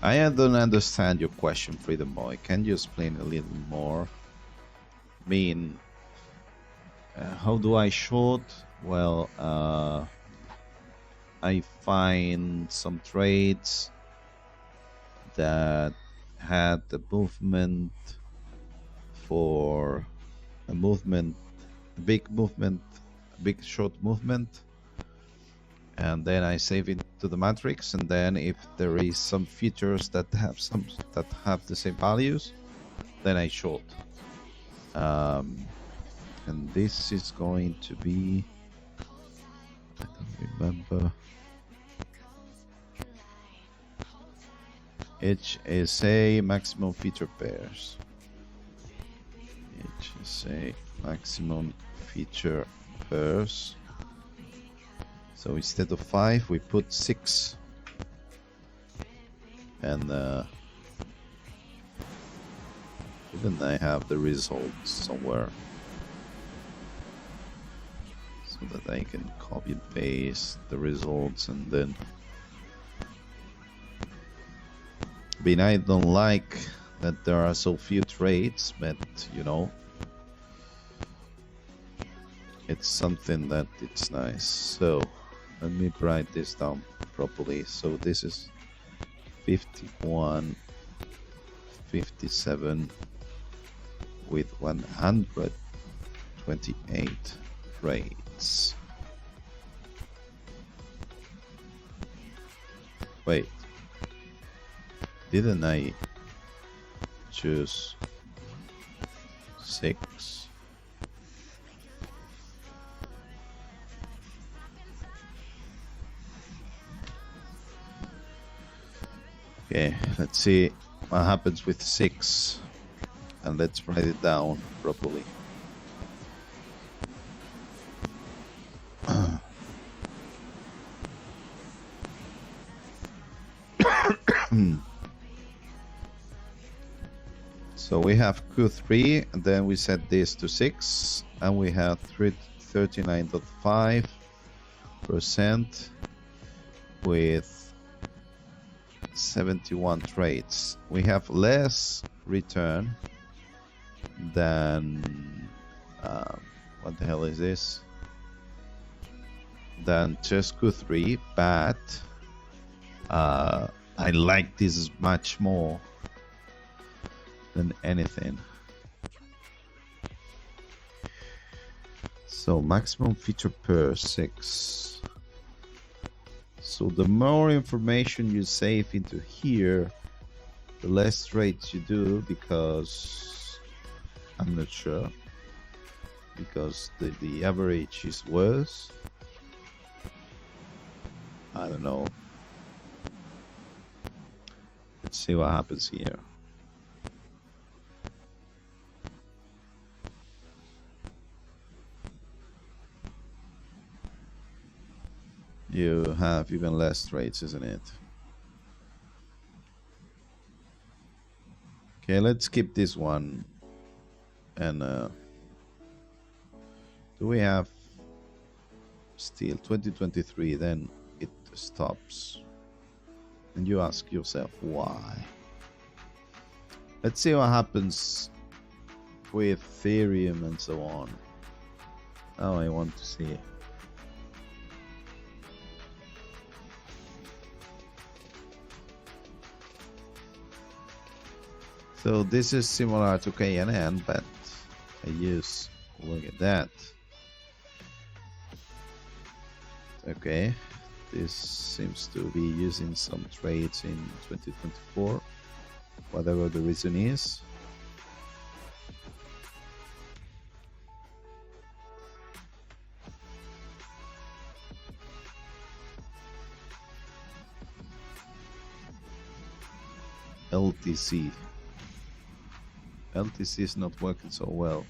I don't understand your question, Freedom Boy. Can you explain a little more? I mean, how do I short? Well, I find some traits that had the movement for a big short movement, and then I save it to the matrix, and then if there is some features that have the same values, then I short. And this is going to be, I don't remember, HSA maximum feature pairs. HSA maximum feature pairs. So instead of 5, we put 6. And even I have the results somewhere, so that I can copy and paste the results, and then I don't like that there are so few traits, but you know, it's something that it's nice. So let me write this down properly. So this is 51, 57 with 128 traits. Wait, didn't I choose 6? Okay, let's see what happens with 6, and let's write it down properly. So we have Q3, and then we set this to 6, and we have 39.5% with 71 traits. We have less return than what the hell is this? Than just Q3, but I like this much more than anything. So maximum feature per 6. So the more information you save into here, the less trades you do, because I'm not sure, because the average is worse. I don't know. Let's see what happens here. You have even less trades, isn't it? Okay, let's skip this one. And do we have still 2023? Then it stops. And you ask yourself why. Let's see what happens with Ethereum and so on. Now I want to see. So this is similar to KNN, but I use, look at that. Okay, this seems to be using some trades in 2024, whatever the reason is. LTC is not working so well.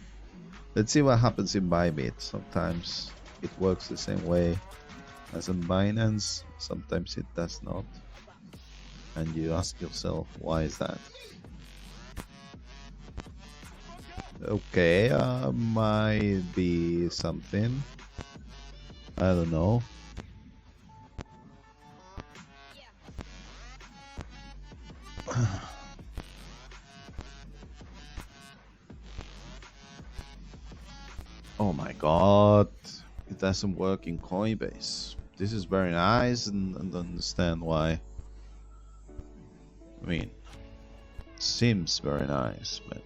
Let's see what happens in Bybit. Sometimes it works the same way as in Binance, sometimes it does not. And you ask yourself, why is that? Okay, might be something. I don't know. Oh my god, it doesn't work in Coinbase. This is very nice, and I don't understand why. I mean, it seems very nice, but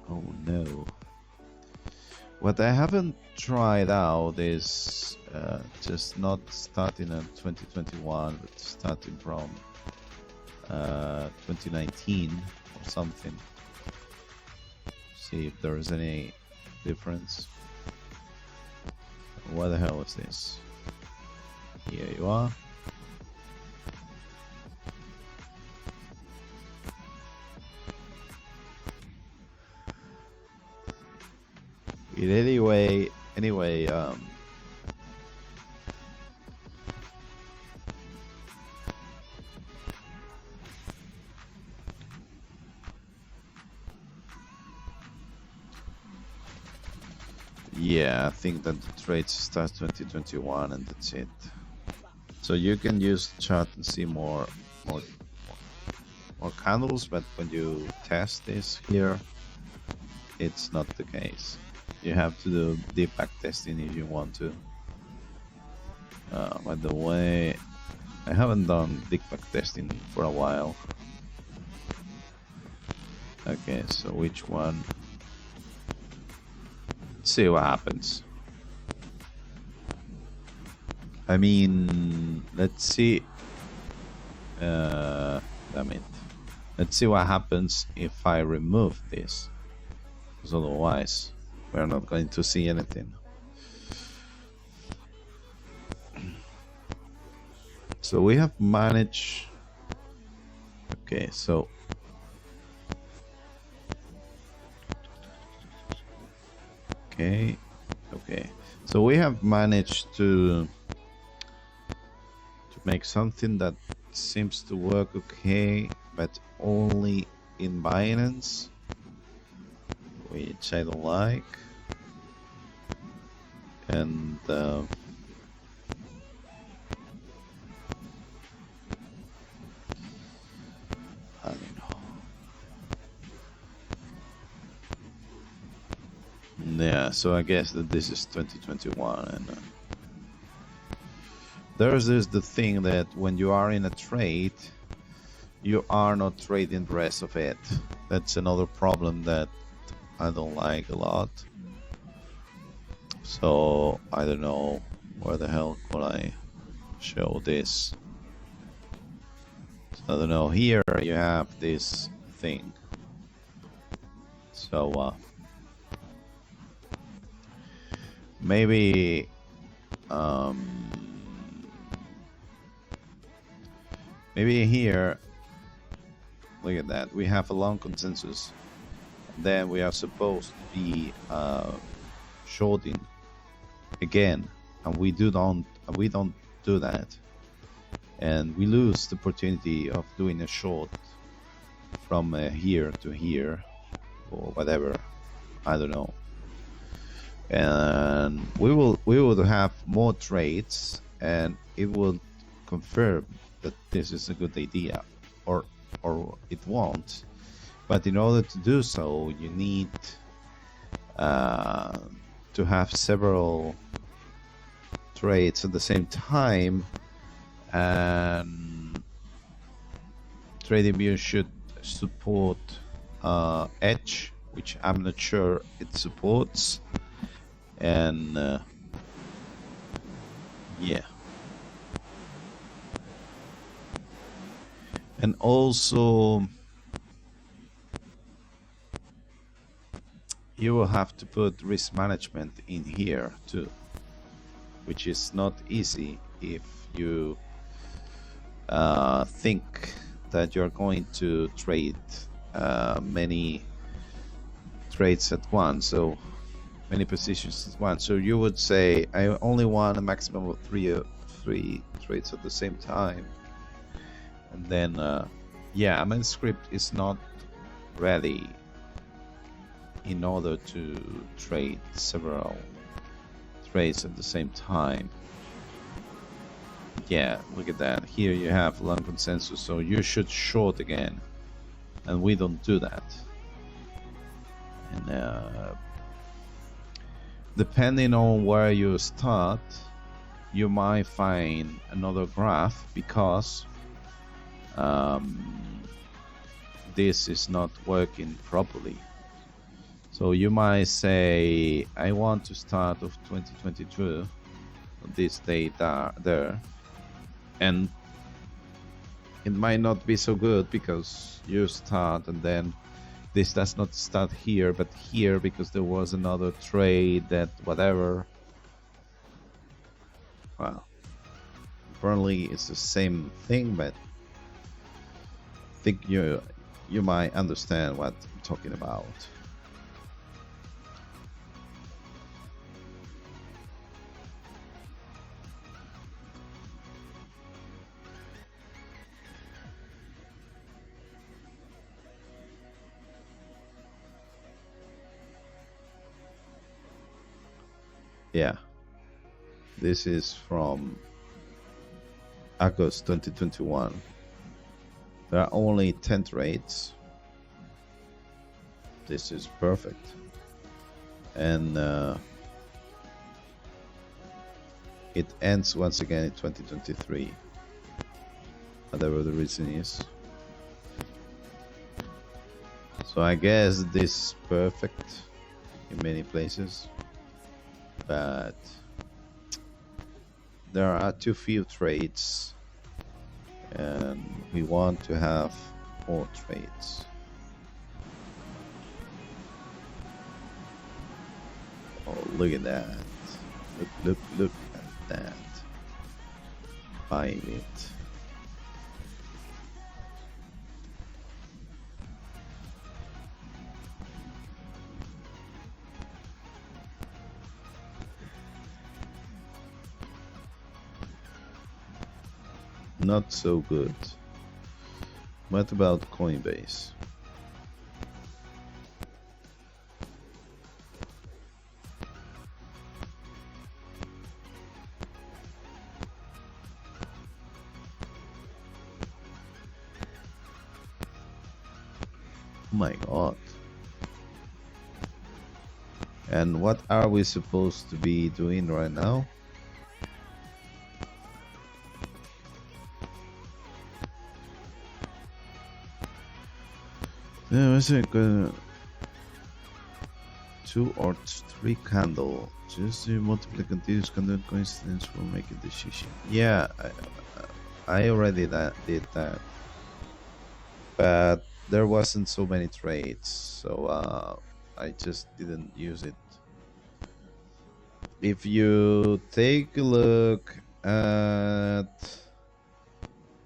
oh no. What I haven't tried out is just not starting in 2021, but starting from 2019 or something. See if there is any difference. What the hell is this? Here you are. Anyway, yeah, I think that the trade starts 2021 and that's it. So you can use chart and see more candles, but when you test this here, it's not the case. You have to do deep back testing if you want to. By the way, I haven't done deep back testing for a while. Okay, so which one? Let's see what happens. I mean, let's see. Damn it. Let's see what happens if I remove this. Because otherwise, we're not going to see anything. So we have managed. Okay, so okay, so we have managed to make something that seems to work okay, but only in Binance, which I don't like. And I don't know. Yeah, so I guess that this is 2021, and there's the thing that when you are in a trade, you are not trading the rest of it. That's another problem that I don't like a lot. So I don't know where the hell could I show this. So, I don't know. Here you have this thing. So maybe maybe here. Look at that. We have a long consensus. Then we are supposed to be shorting again, and we don't do that, and we lose the opportunity of doing a short from here to here or whatever. I don't know. And we will have more trades, and it will confirm that this is a good idea, or it won't. But in order to do so, you need to have several trades at the same time, and TradingView should support Edge, which I'm not sure it supports, and yeah. And also you will have to put risk management in here too, which is not easy if you think that you're going to trade many trades at once, so many positions at once. So you would say, I only want a maximum of three trades at the same time. And then yeah, PineScript is not ready in order to trade several trades at the same time. Yeah, look at that. Here you have long consensus, so you should short again, and we don't do that. And depending on where you start, you might find another graph, because this is not working properly. So you might say, I want to start of 2022 on this date there, and it might not be so good because you start and then this does not start here but here because there was another trade that whatever. Well, apparently it's the same thing, but I think you might understand what I'm talking about. Yeah, this is from August 2021. There are only 10 trades. This is perfect. And it ends once again in 2023. Whatever the reason is. So I guess this is perfect in many places. But there are too few trades, and we want to have more trades. Oh, look at that. Look at that. Buying it. Not so good. What about Coinbase? Oh my god. And what are we supposed to be doing right now? Yeah, is it going 2 or 3 candle. Just multiply continuous candle coincidence will make a decision. Yeah, I already did that, but there wasn't so many trades, so I just didn't use it. If you take a look at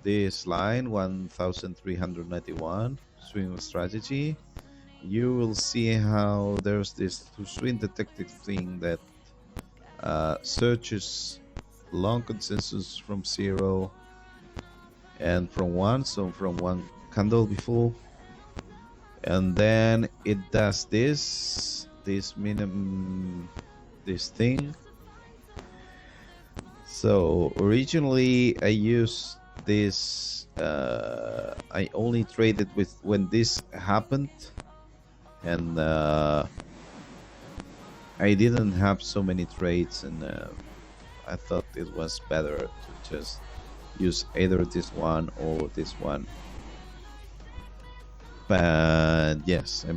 this line 1391 swing strategy, you will see how there's this swing detective thing that searches long consensus from 0 and from 1, so from 1 candle before, and then it does this thing. So originally I used this, I only traded with when this happened, and I didn't have so many trades, and I thought it was better to just use either this one or this one. But yes, I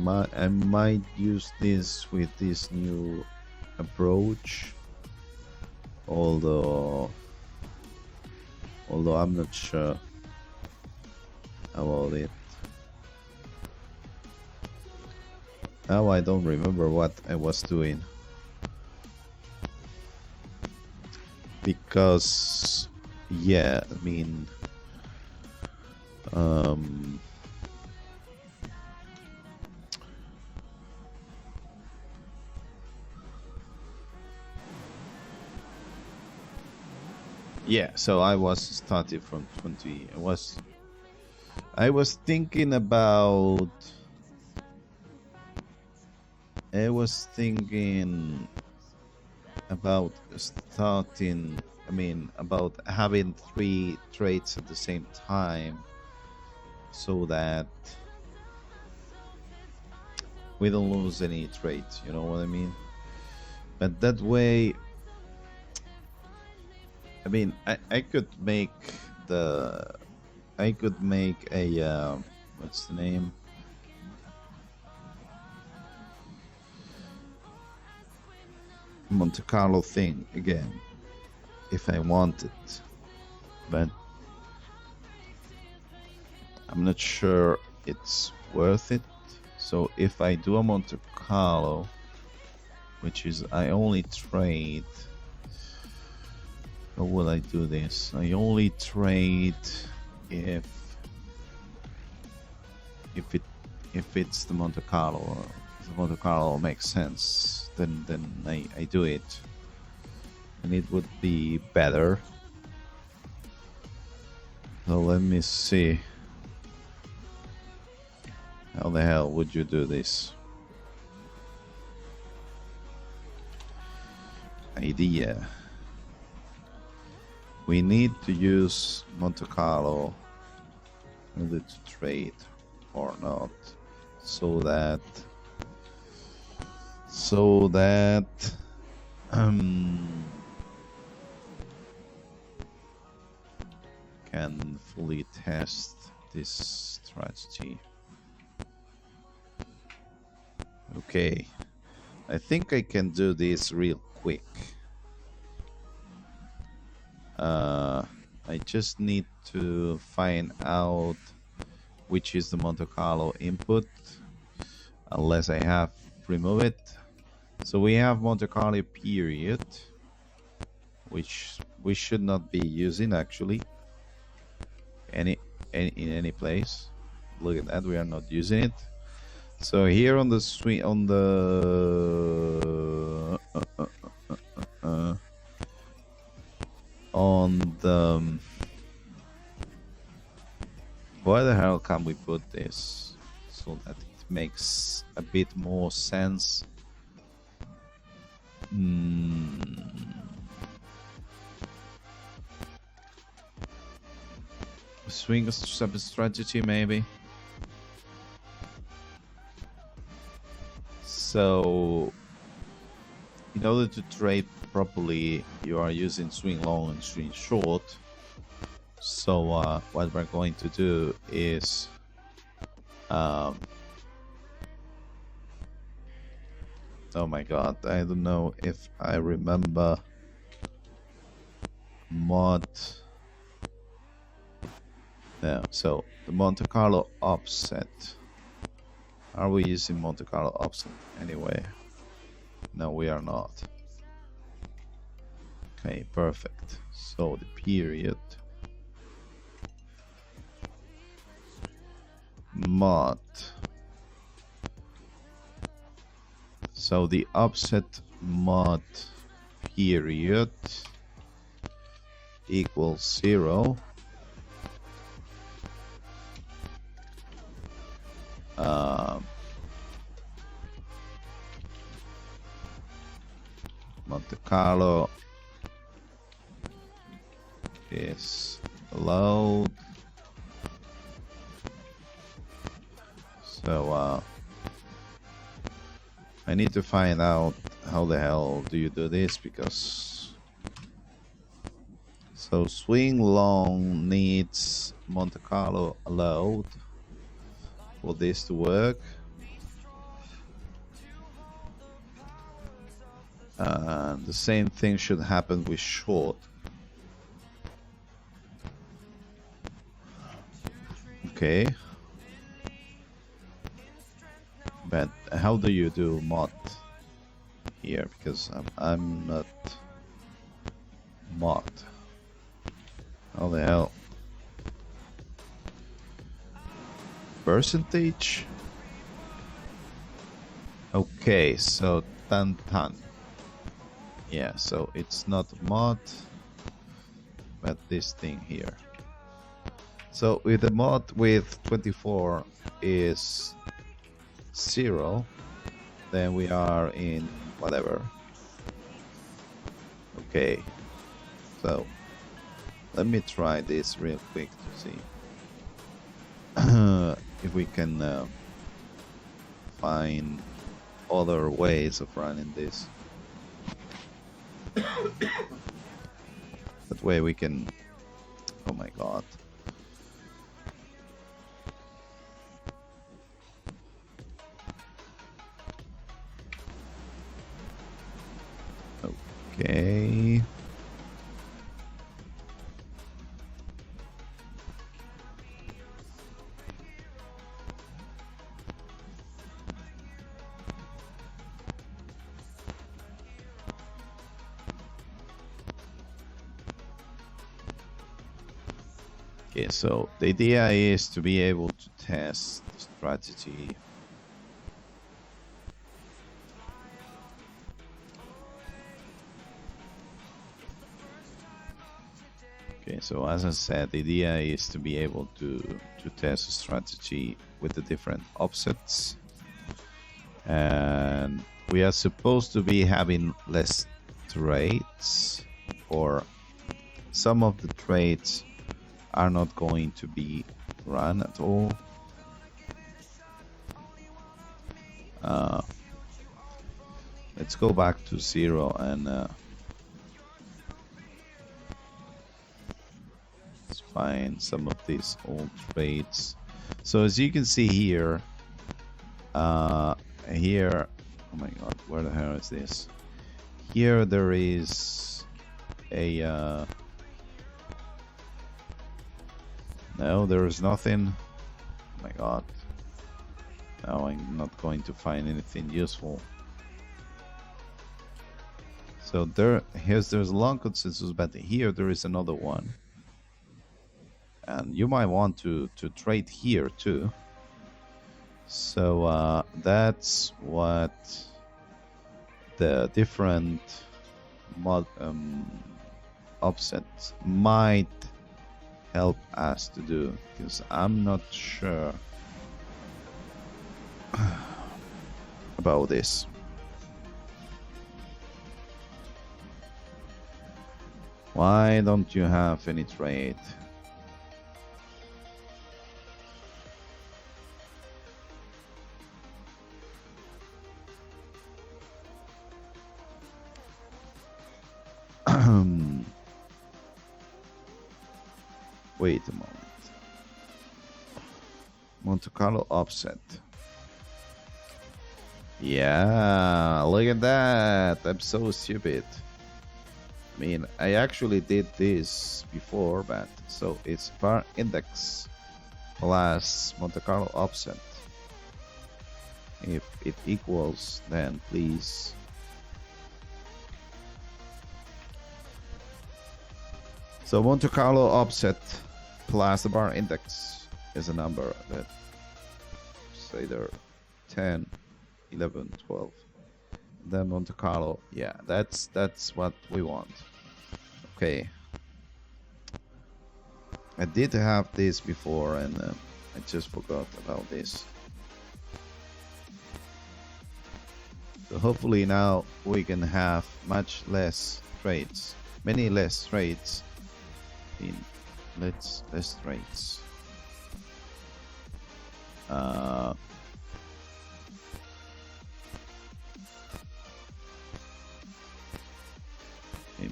might use this with this new approach, although I'm not sure about it. Now I don't remember what I was doing, because yeah, I mean, yeah, so I was starting from 20. I was thinking about starting, I mean, about having 3 trades at the same time, so that we don't lose any trades, you know what I mean? But that way, I mean, I could make a what's the name? Monte Carlo thing again if I wanted, but I'm not sure it's worth it. So if I do a Monte Carlo, which is I only trade, how will I do this? I only trade if it's the Monte Carlo. If the Monte Carlo makes sense, then I do it, and it would be better. So let me see. How the hell would you do this? Idea. We need to use Monte Carlo whether to trade or not, so that can fully test this strategy. Okay, I think I can do this real quick. I just need to find out which is the Monte Carlo input, unless I have removed it. So we have Monte Carlo period, which we should not be using actually in any place. Look at that, we are not using it. So here on the screen, on the where the hell can we put this so that it makes a bit more sense? Swing strategy maybe. So in order to trade properly, you are using swing long and swing short. So what we're going to do is Oh my god, I don't know if I remember mod. No, so the Monte Carlo offset. Are we using Monte Carlo offset anyway? No, we are not. Okay, perfect. So the period mod. So the offset mod period equals 0. Monte Carlo is allowed. So I need to find out how the hell do you do this, because so swing long needs Monte Carlo allowed for this to work. And the same thing should happen with short. Okay. But how do you do mod here? Because I'm not mod. How the hell? Percentage? Okay, so tan. Yeah, so it's not mod, but this thing here. So with the mod with 24 is 0, then we are in whatever. Okay, so let me try this real quick to see if we can find other ways of running this. That way we can... Oh my god. Okay. Okay, so the idea is to be able to test the strategy. Okay, so as I said, the idea is to be able to test the strategy with the different offsets. And we are supposed to be having less trades, or some of the trades are not going to be run at all. Let's go back to 0 and let's find some of these old trades. So as you can see here, here, oh my god, where the hell is this? Here there is a no, there is nothing. Oh my god. Now I'm not going to find anything useful. So there's a long consensus, but here there is another one. And you might want to trade here too. So that's what the different mod offsets might help us to do, because I'm not sure about this. Why don't you have any trade? Wait a moment. Monte Carlo offset. Yeah, look at that. I'm so stupid. I mean, I actually did this before, but so it's bar index plus Monte Carlo offset. If it equals, then please. So Monte Carlo offset plus the bar index is a number that say there 10, 11, 12. Then Monte Carlo, yeah, that's what we want. Okay. I did have this before and I just forgot about this. So hopefully now we can have much less trades, many less trades in less trades.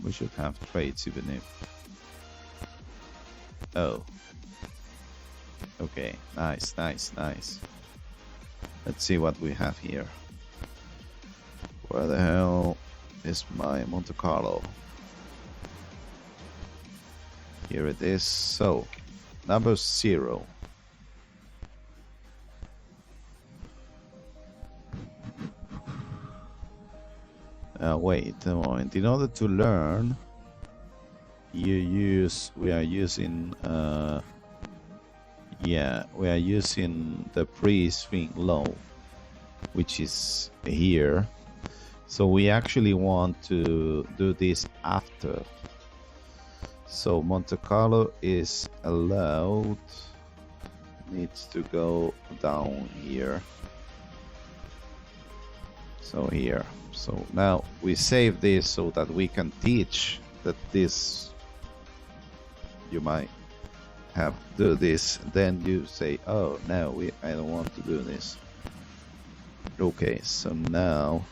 We should have trades even if. Oh. Okay, nice. Let's see what we have here. Where the hell is my Monte Carlo? Here it is. So, number 0. Wait a moment. In order to learn, we are using the pre-swing low, which is here. So we actually want to do this after. So Monte Carlo is allowed, needs to go down here. So here. So now we save this so that we can teach that this, you might have to do this, then you say, oh no, I don't want to do this. Okay, so now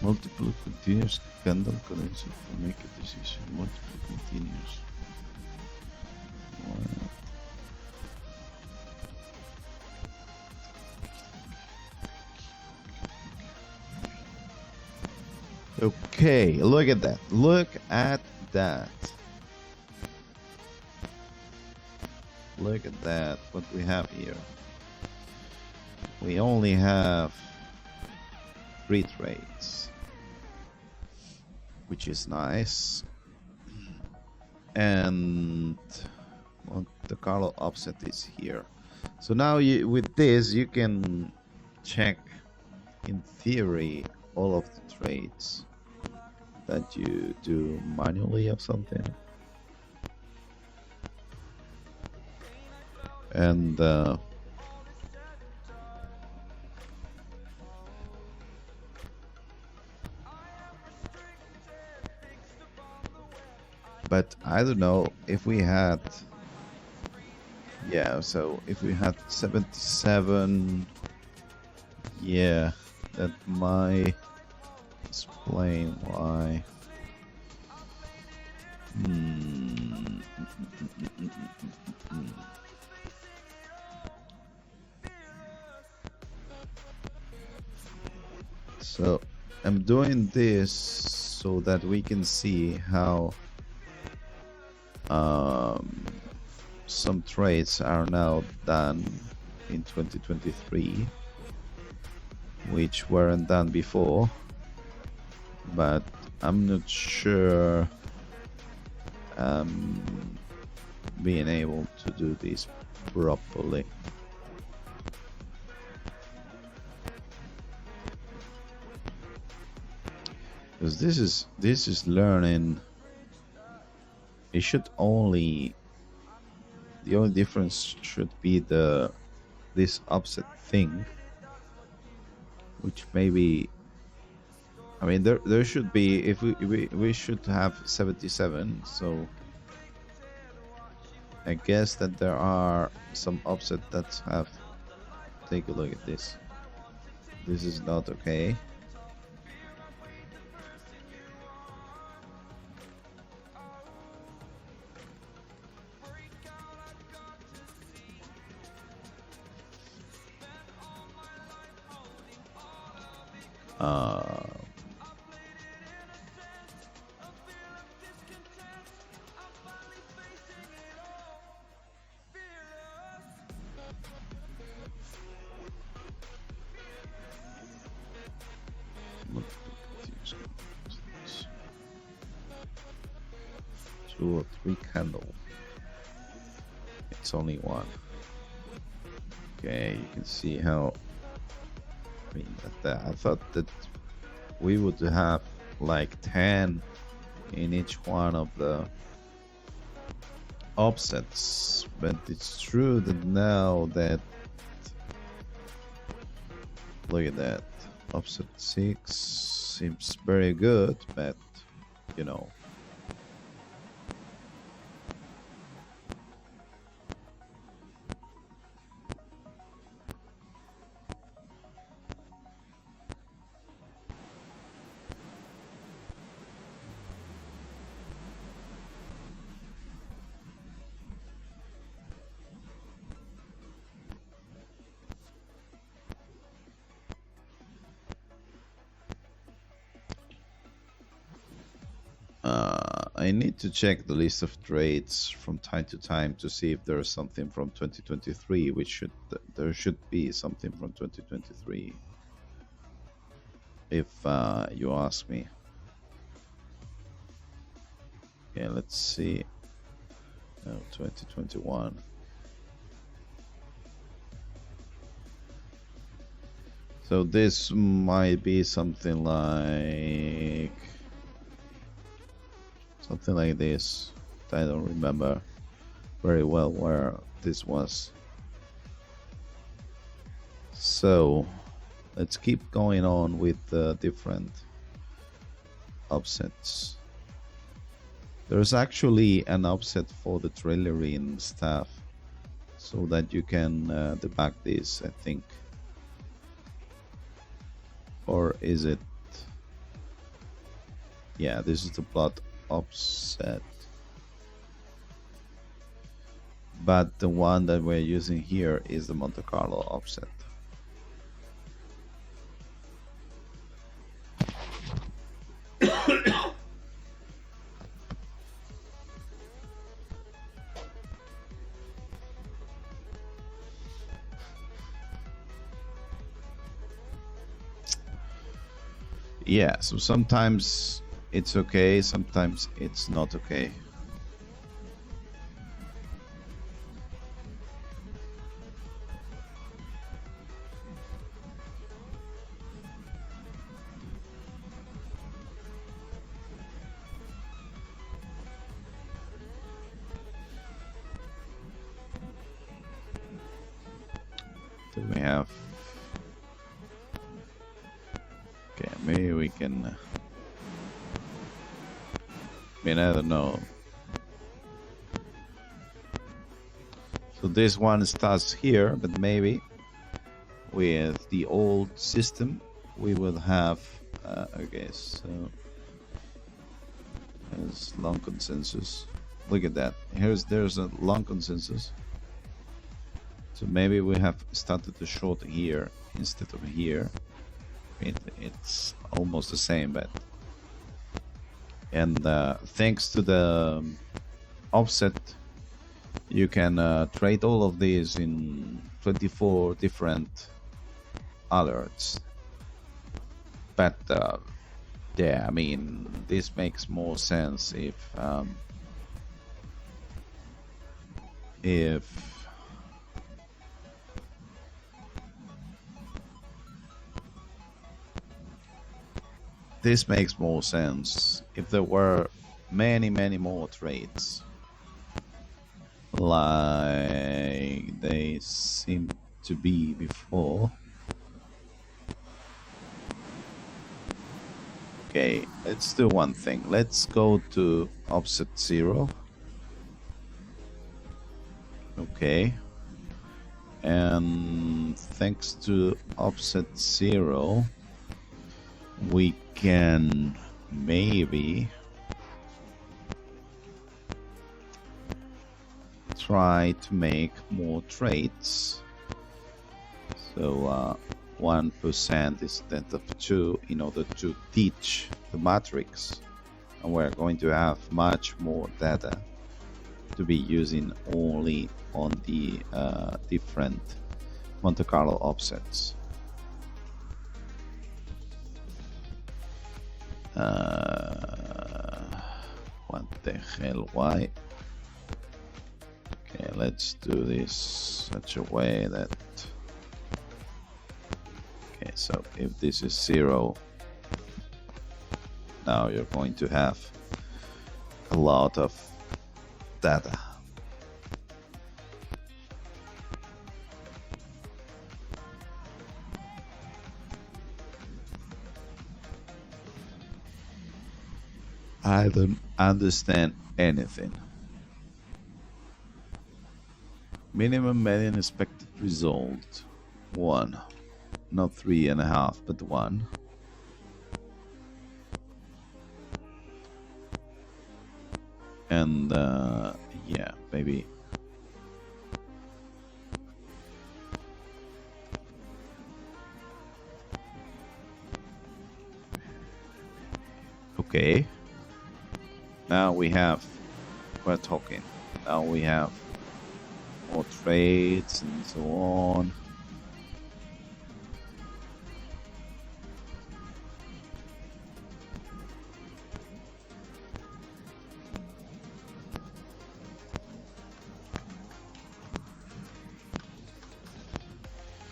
multiple continuous candle currency to make a decision. Multiple continuous. Okay, look at that. Look at that. Look at that. What we have here. We only have 3 trades, which is nice. And Monte Carlo offset is here. So now with this, you can check, in theory, all of the trades that you do manually or something. And but I don't know if we had, yeah, so if we had 77, yeah, that might explain why. So I'm doing this so that we can see how some trades are now done in 2023, which weren't done before, but I'm not sure being able to do this properly. Because this is learning. It should only, the only difference should be this offset thing, which maybe I mean, there should be, if we should have 77, so I guess that there are some offset that have. Take a look at this. This is not okay. Two or three candle. It's only one. Okay, you can see how. I mean, I thought that we would have like 10 in each one of the offsets, but it's true that now that, look at that, offset 6 seems very good, but you know. I need to check the list of trades from time to time to see if there's something from 2023. There should be something from 2023, if you ask me. Okay, let's see. 2021. So this might be something like this. I don't remember very well where this was. So let's keep going on with the different offsets. There's actually an offset for the trailering stuff, so that you can debug this, I think. Or is it? Yeah, this is the plot offset, but the one that we're using here is the Monte Carlo offset. Yeah, so sometimes it's okay, sometimes it's not okay. Do we have? Okay, maybe we can. I mean, I don't know. So this one starts here, but maybe with the old system we will have. Okay, so there's long consensus. Look at that. There's a long consensus. So maybe we have started to short here instead of here. It's almost the same, but and thanks to the offset, you can trade all of these in 24 different alerts. But yeah, I mean, this makes more sense if this makes more sense if there were many more trades like they seem to be before. Okay, let's do one thing. Let's go to offset 0. Okay. And thanks to offset 0, we can maybe try to make more traits. So 1% instead of 2 in order to teach the matrix. And we're going to have much more data to be using only on the different Monte Carlo offsets. What the hell, why? Okay, let's do this such a way that... Okay, so if this is 0, now you're going to have a lot of data. I don't understand anything. Minimum median expected result 1, not 3.5, but 1. And yeah, maybe. Okay. Now we're talking. Now we have more trades and so on.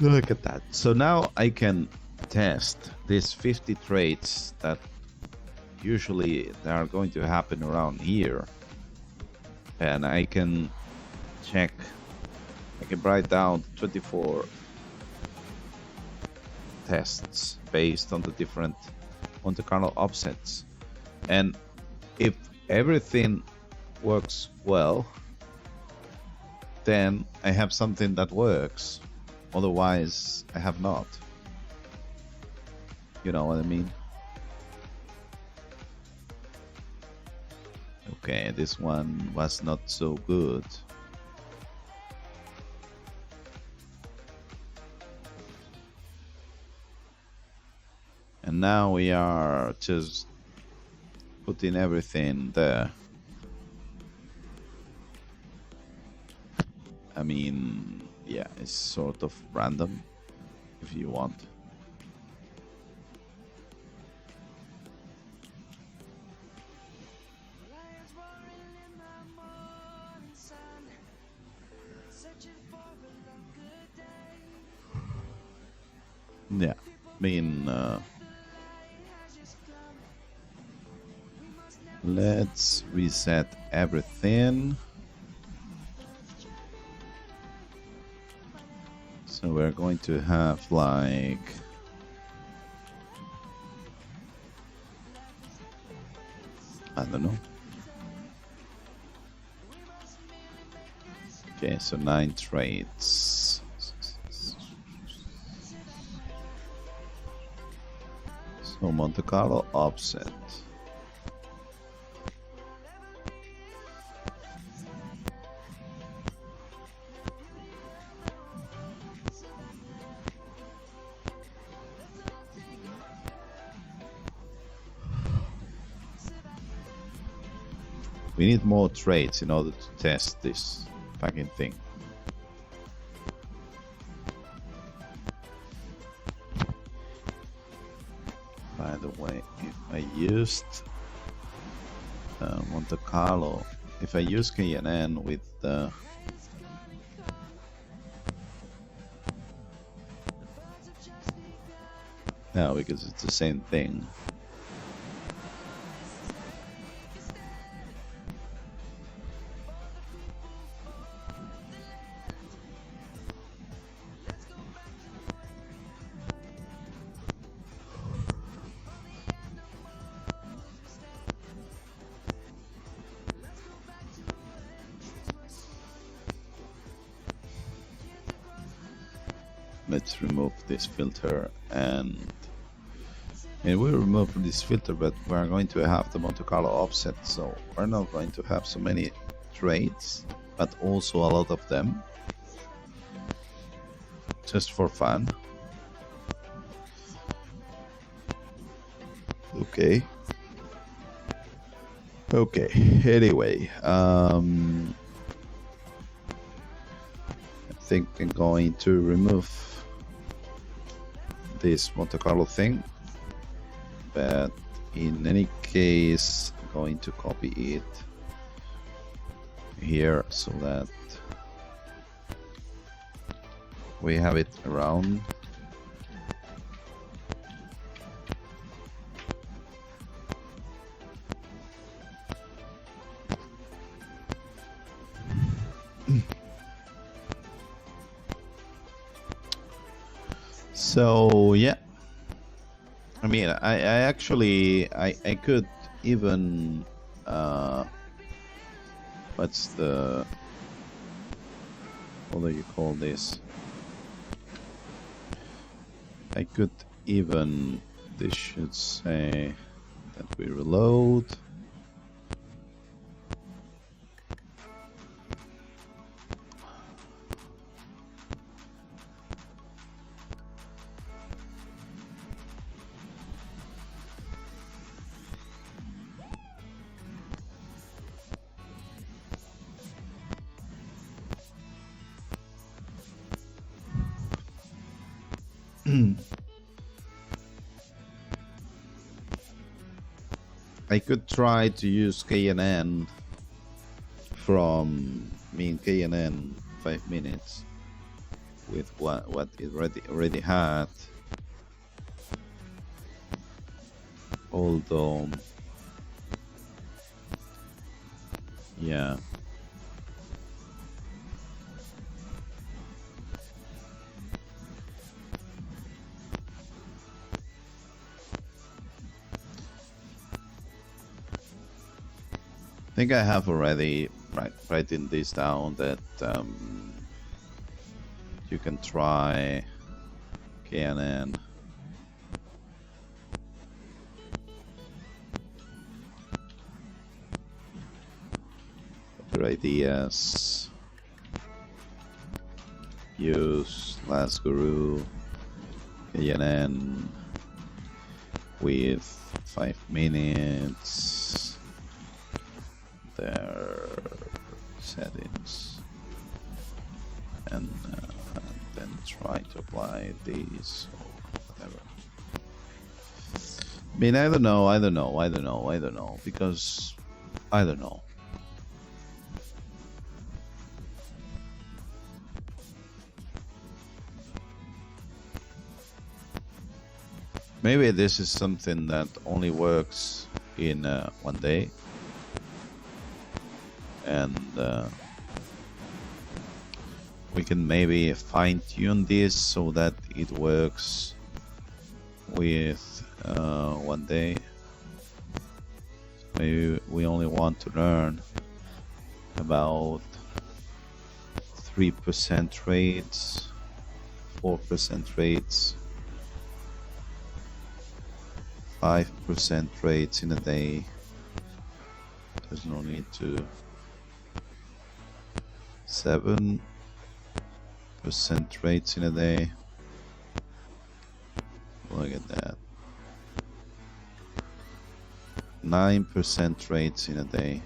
Look at that. So now I can test these 50 trades that usually they are going to happen around here, and I can check. I can write down 24 tests based on the different Monte Carlo offsets, and if everything works well, then I have something that works. Otherwise I have not. You know what I mean? Okay, this one was not so good. And now we are just putting everything there. I mean, yeah, it's sort of random if you want. Yeah, I mean, let's reset everything. So we're going to have like I don't know. Okay, so 9 trades. So Monte Carlo offset. We need more trades in order to test this fucking thing. By the way, if I used Monte Carlo, if I use KNN with the no, because it's the same thing. let's remove this filter, and we remove this filter, but we're going to have the Monte Carlo offset, so we're not going to have so many trades, but also a lot of them, just for fun. Okay. Anyway, I think I'm going to remove this Monte Carlo thing, but in any case, I'm going to copy it here so that we have it around. So yeah, I mean, I actually could even what's the, what do you call this? I could even, this should say that we reload. I could try to use KNN from KNN 5 minutes with what it already had, although yeah. I think I have already written this down that you can try KNN. Other ideas. Use Last Guru KNN with 5 minutes. Their settings, and then try to apply these or whatever. I mean, I don't know, because I don't know. Maybe this is something that only works in one day. And we can maybe fine-tune this so that it works with one day. Maybe we only want to learn about 3% rates, 4% rates, 5% rates in a day. There's no need to 7% rates in a day. Look at that. 9% rates in a day.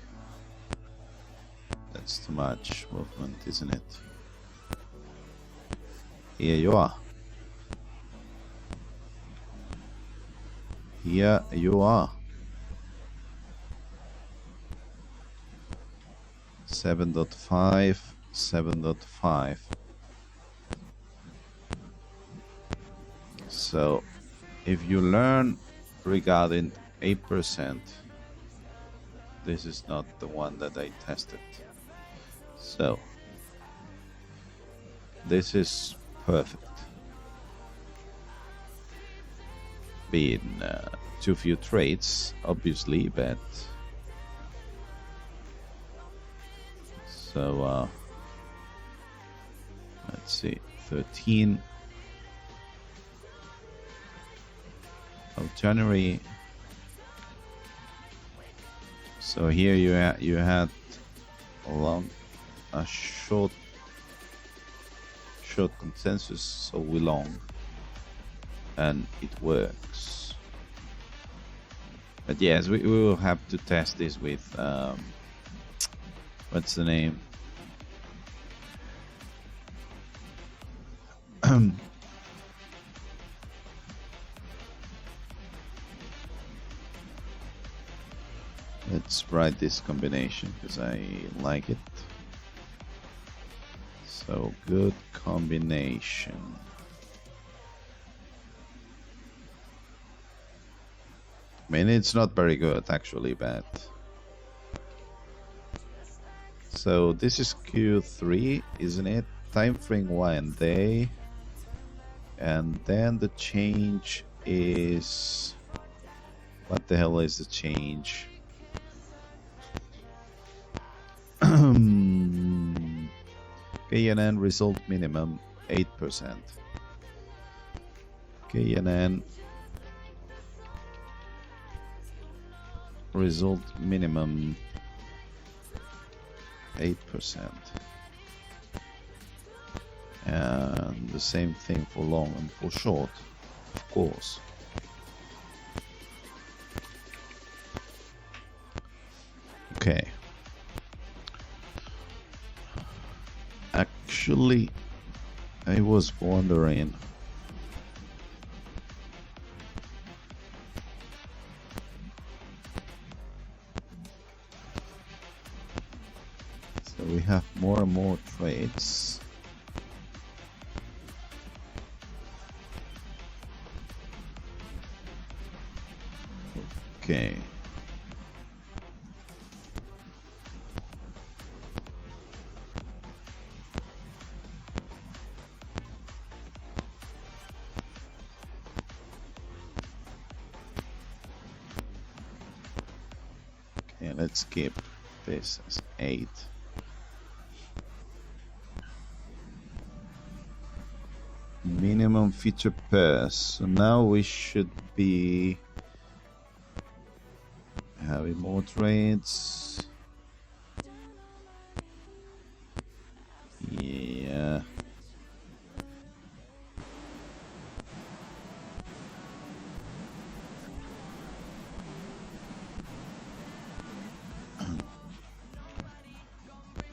That's too much movement, isn't it? Here you are. Here you are. 7.5, 7.5. So if you learn regarding 8%, this is not the one that I tested. So this is perfect. Being too few trades, obviously, but so let's see, 13 of January. So here you had a short consensus, so we long, and it works. But yes, we will have to test this with what's the name? Let's write this combination because I like it. So good combination. I mean, it's not very good actually, but so this is Q3, isn't it? Time frame 1 day, and then the change is, what the hell is the change? KNN result minimum 8%. KNN result minimum 8%. And the same thing for long and for short, of course. Okay. Actually, I was wondering, so we have more and more trades. Okay. Okay, let's keep this as 8. Minimum feature pairs. So now we should be having more trades. Yeah.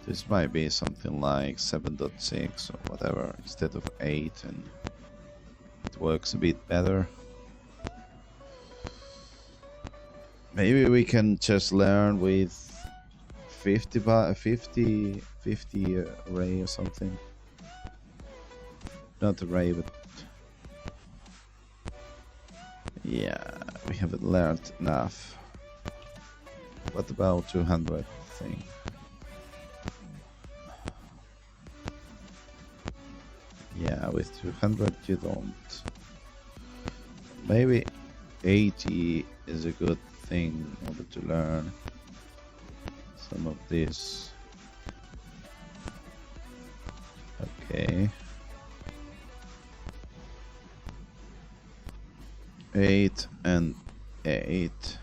This might be something like 7.6 or whatever instead of 8, and it works a bit better. Maybe we can just learn with 50 array or something. Not array, but yeah, we haven't learned enough. What about 200 thing? Yeah, with 200 you don't. Maybe 80 is a good thing in order to learn some of this. Okay. 8 and 8.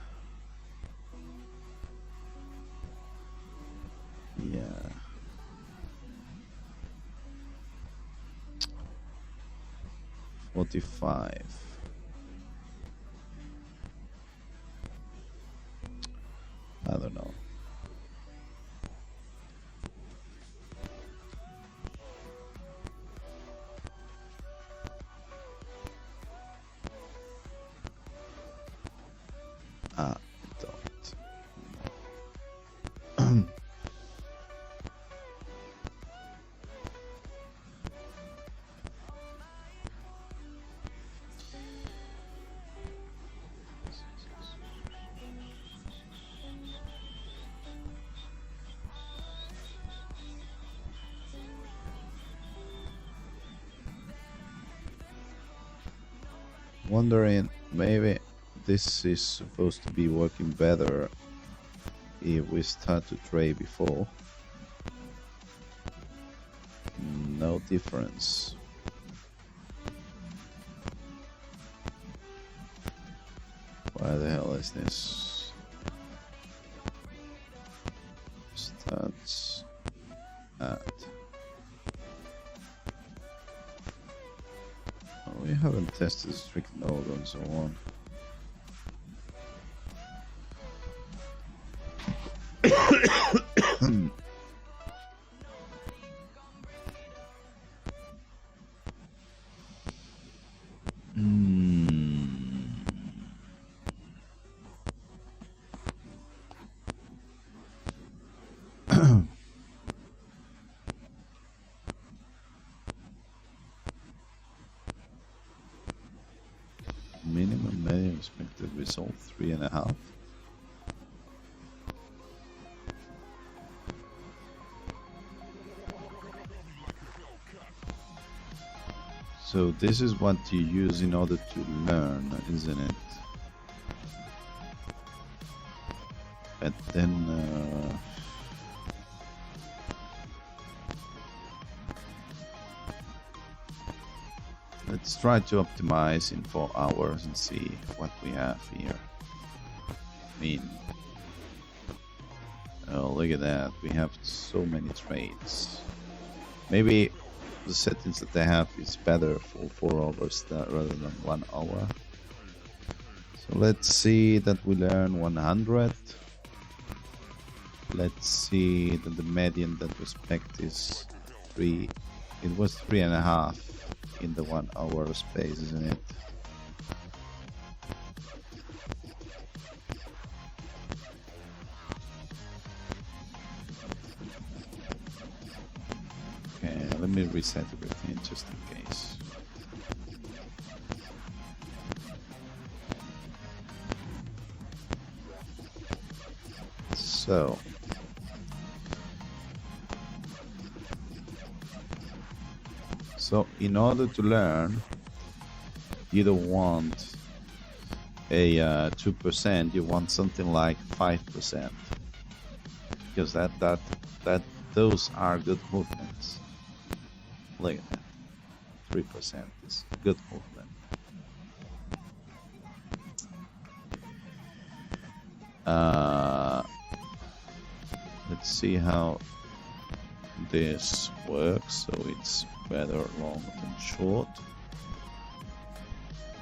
Yeah. $45. I don't know. I don't. Wondering, maybe this is supposed to be working better if we start to trade before. No difference. Where the hell is this? Stats. Add. Oh, we haven't tested strict node and so on. Minimum medium expected result 3.5. So this is what you use in order to learn, isn't it? But then let's try to optimize in 4 hours and see what we have here. I mean, oh, look at that. We have so many trades. Maybe the settings that they have is better for 4 hours rather than 1 hour. So let's see that we learn 100. Let's see that the median that we expect is 3. It was 3.5 in the 1 hour space, isn't it? Okay, let me reset everything just in case. So in order to learn, you don't want a 2%, you want something like 5%, because those are good movements. Look at that, 3% is good movement. Let's see how this works. So it's better long than short.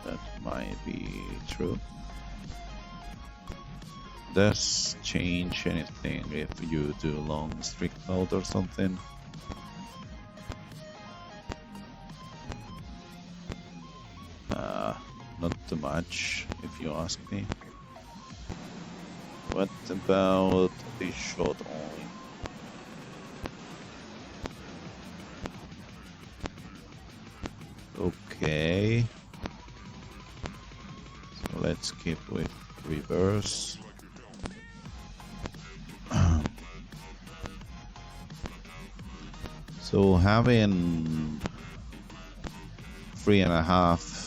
That might be true. Does change anything if you do long strict mode or something? Not too much, if you ask me. What about the short only? Okay. So let's keep with reverse. So having 3.5.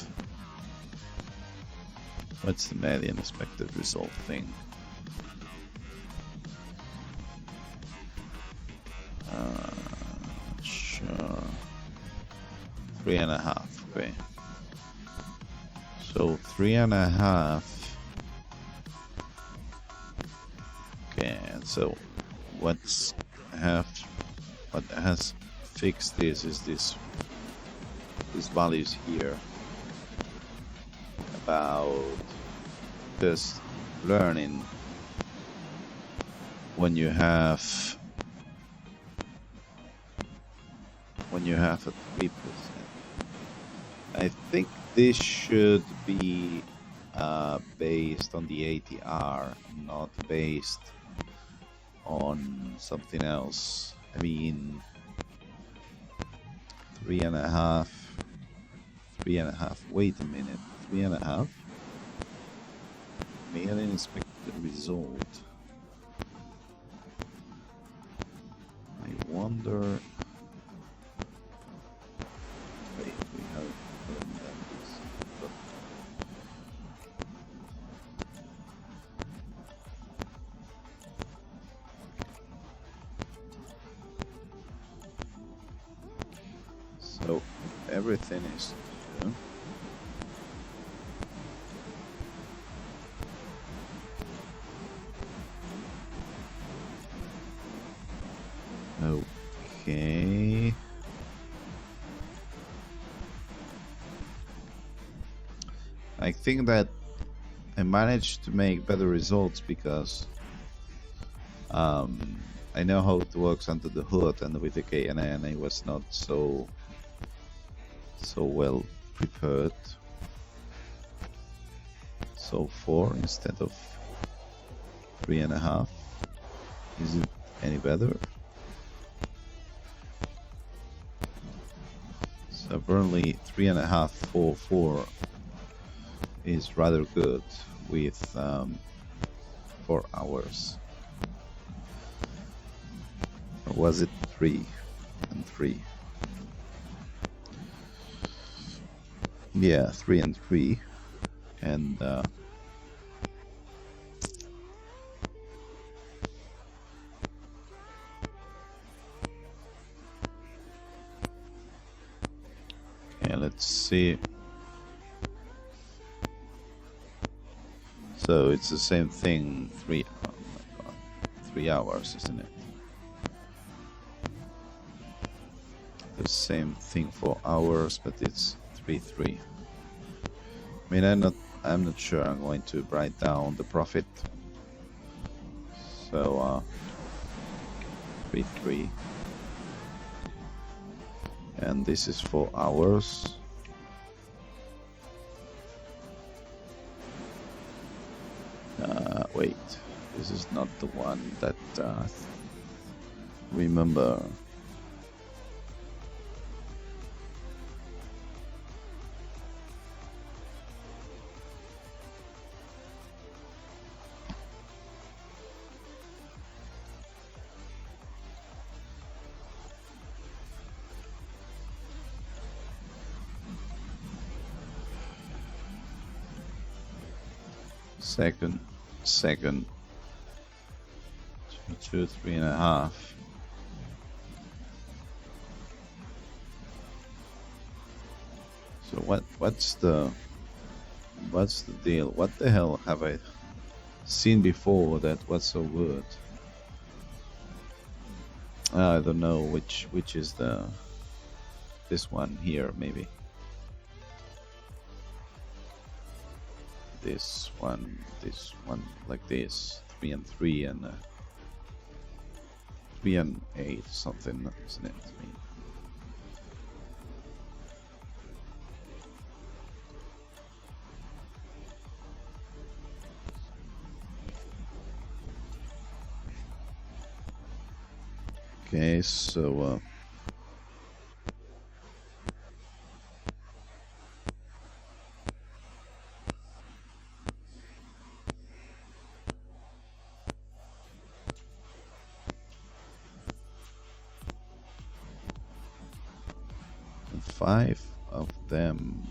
What's the median expected result thing? Sure. 3.5. Okay. So 3.5. Okay. So what has fixed this is these values here about this learning when you have a 3%. I think this should be based on the ATR, not based on something else. I mean, 3.5. Wait a minute, 3.5. Median expected result. I wonder. Wait, we haven't done this. But so everything is true. Okay. I think that I managed to make better results because I know how it works under the hood, and with the KNN I was not so well prepared. So 4 instead of 3.5. Is it any better? So apparently 3.5 for 4 is rather good with 4 hours. Or was it 3 and 3? Yeah, 3 and 3. And okay, let's see. So it's the same thing, 3 hours, isn't it? The same thing for hours, but it's 3. I mean, I'm not sure I'm going to write down the profit. So 3, and this is for hours. Wait, this is not the one that remember. Second, 2, 3.5. So what's the deal? What the hell have I seen before that was so good? I don't know which is this one here, maybe. This one like this, 3 and 3 and 3 and 8, something, isn't it? I mean, okay, so 5 of them.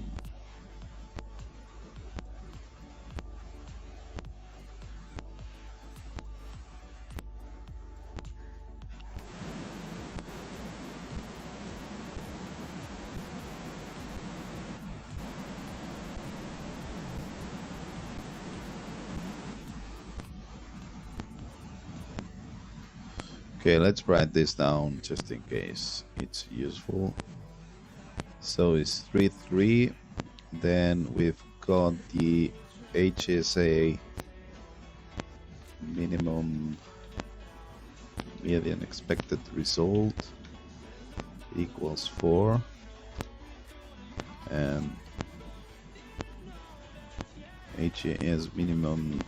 Okay, let's write this down just in case it's useful. So it's 3, then we've got the HSA minimum median expected result equals 4, and HAS minimum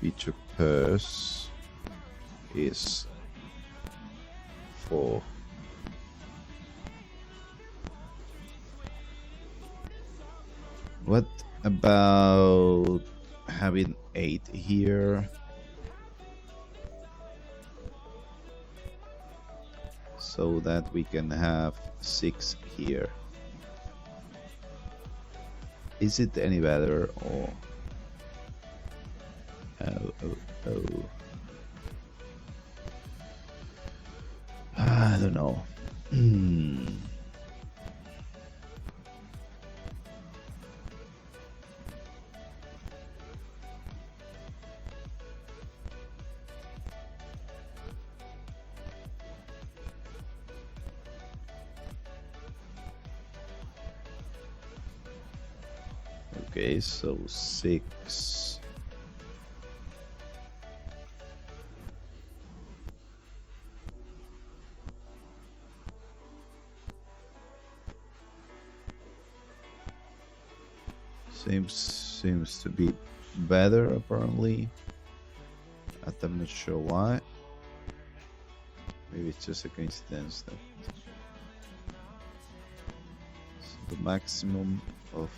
feature pairs is 4. What about having 8 here? So that we can have 6 here. Is it any better, or oh. I don't know. Okay, so 6. Seems to be better apparently. I'm not sure why. Maybe it's just a coincidence that the maximum of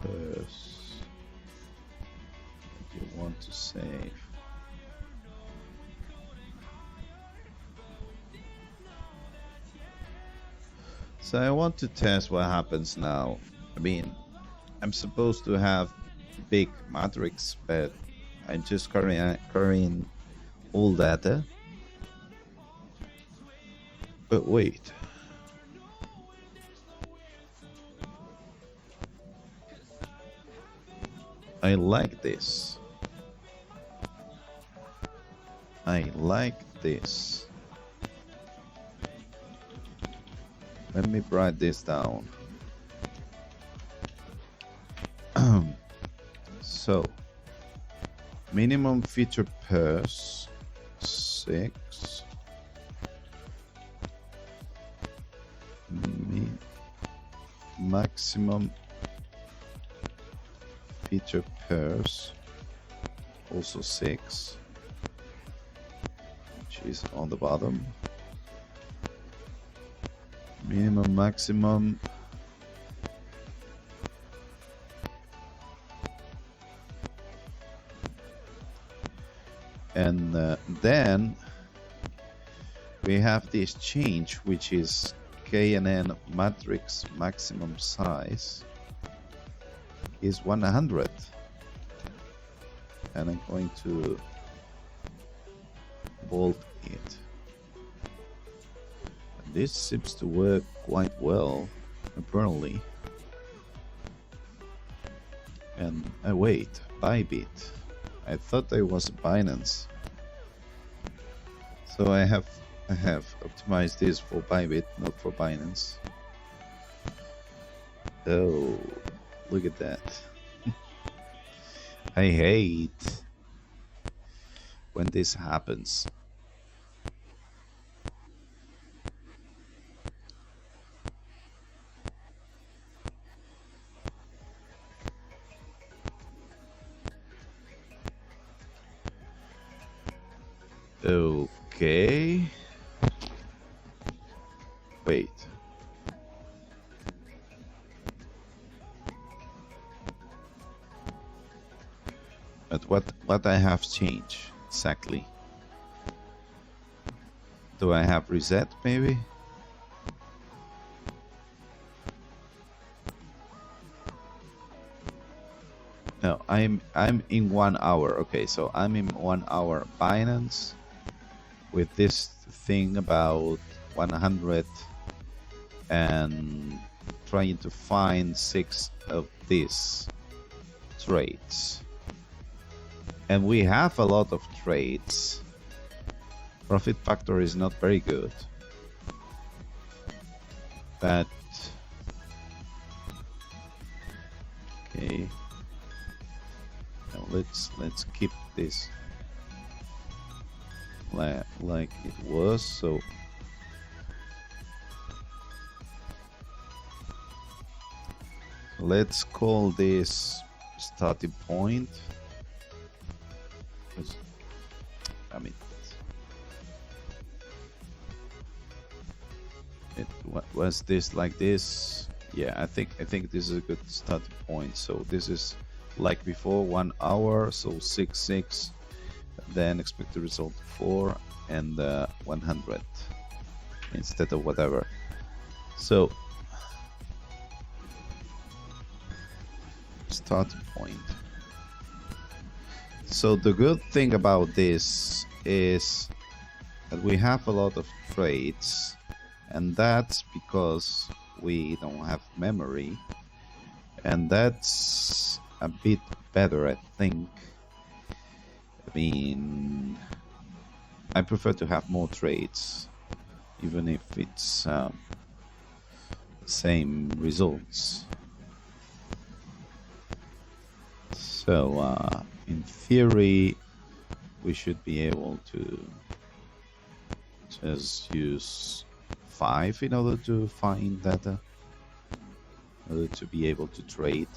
pairs that you want to save. So I want to test what happens now. I mean, I'm supposed to have big matrix, but I'm just carrying all data. But wait. I like this. I like this. Let me write this down. So, minimum feature pairs 6. Maximum feature pairs also 6, which is on the bottom. Minimum, maximum. And then we have this change, which is KNN matrix maximum size is 100. And I'm going to bold it. And this seems to work quite well, apparently. And wait, Bybit. I thought I was Binance. So I have optimized this for Bybit, not for Binance. Oh, look at that. I hate when this happens. Okay. Wait. But what I have changed exactly? Do I have reset maybe? No, I'm in 1 hour. Okay, so I'm in 1 hour Binance with this thing about 100 and trying to find 6 of these trades. And we have a lot of trades. Profit factor is not very good. But okay. Now let's keep this like it was. So let's call this starting point. I mean, what was this like this? Yeah, I think this is a good starting point. So this is like before, 1 hour, so 6, then expected result 4 and 100 instead of whatever. So starting point. So the good thing about this is that we have a lot of trades, and that's because we don't have memory, and that's a bit better, I think. I mean, I prefer to have more trades, even if it's the same results. So in theory, we should be able to just use 5 in order to find data, in order to be able to trade.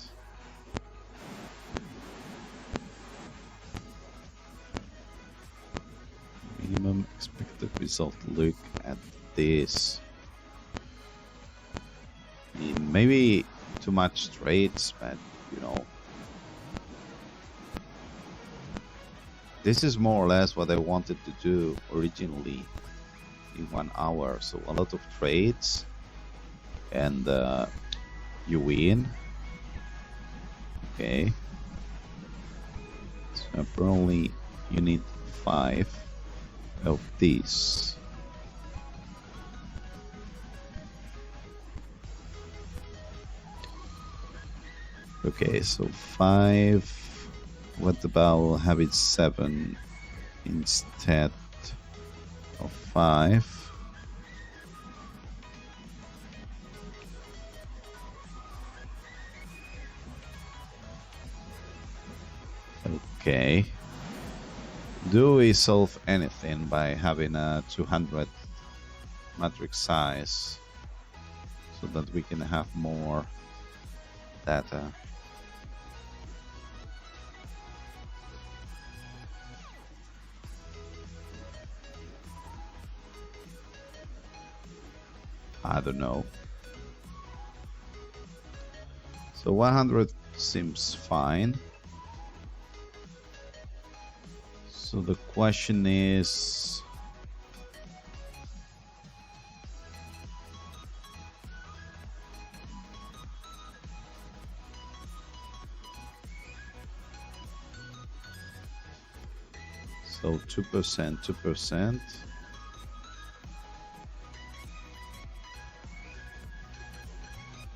Minimum expected result. Look at this. I mean, maybe too much trades, but you know, this is more or less what I wanted to do originally in 1 hour. So a lot of trades, and you win. Okay. So apparently you need 5 of these. Okay, so 5. What about having 7 instead of 5? Okay. Do we solve anything by having a 200 matrix size so that we can have more data? I don't know. So 100 seems fine. So the question is, so 2%, 2%.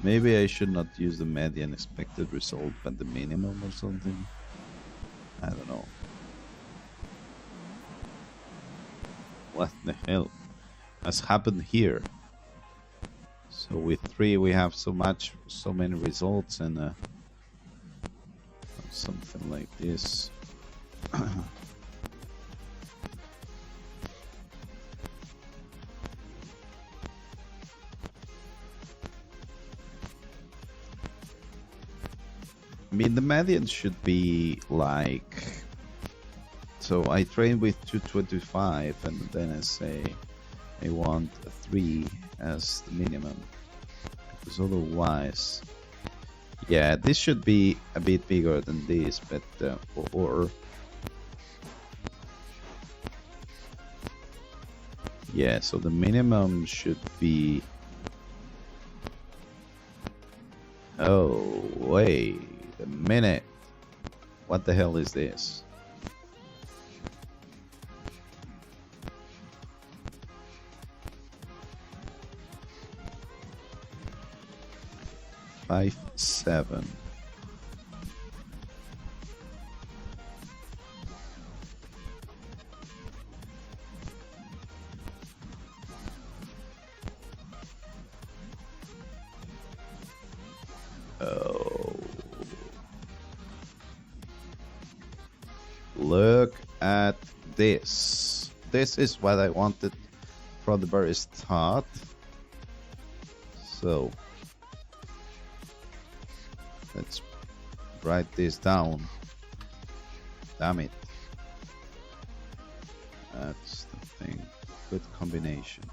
Maybe I should not use the median expected result, but the minimum or something. I don't know. What the hell has happened here? So with 3 we have so many results, and something like this. I mean, the median should be like, so I train with 225 and then I say I want a 3 as the minimum, because otherwise, yeah, this should be a bit bigger than this, but or yeah, so the minimum should be, oh wait a minute, what the hell is this? Five, 7. Oh. Look at this. This is what I wanted from the very start. So let's write this down. Damn it. That's the thing. Good combination.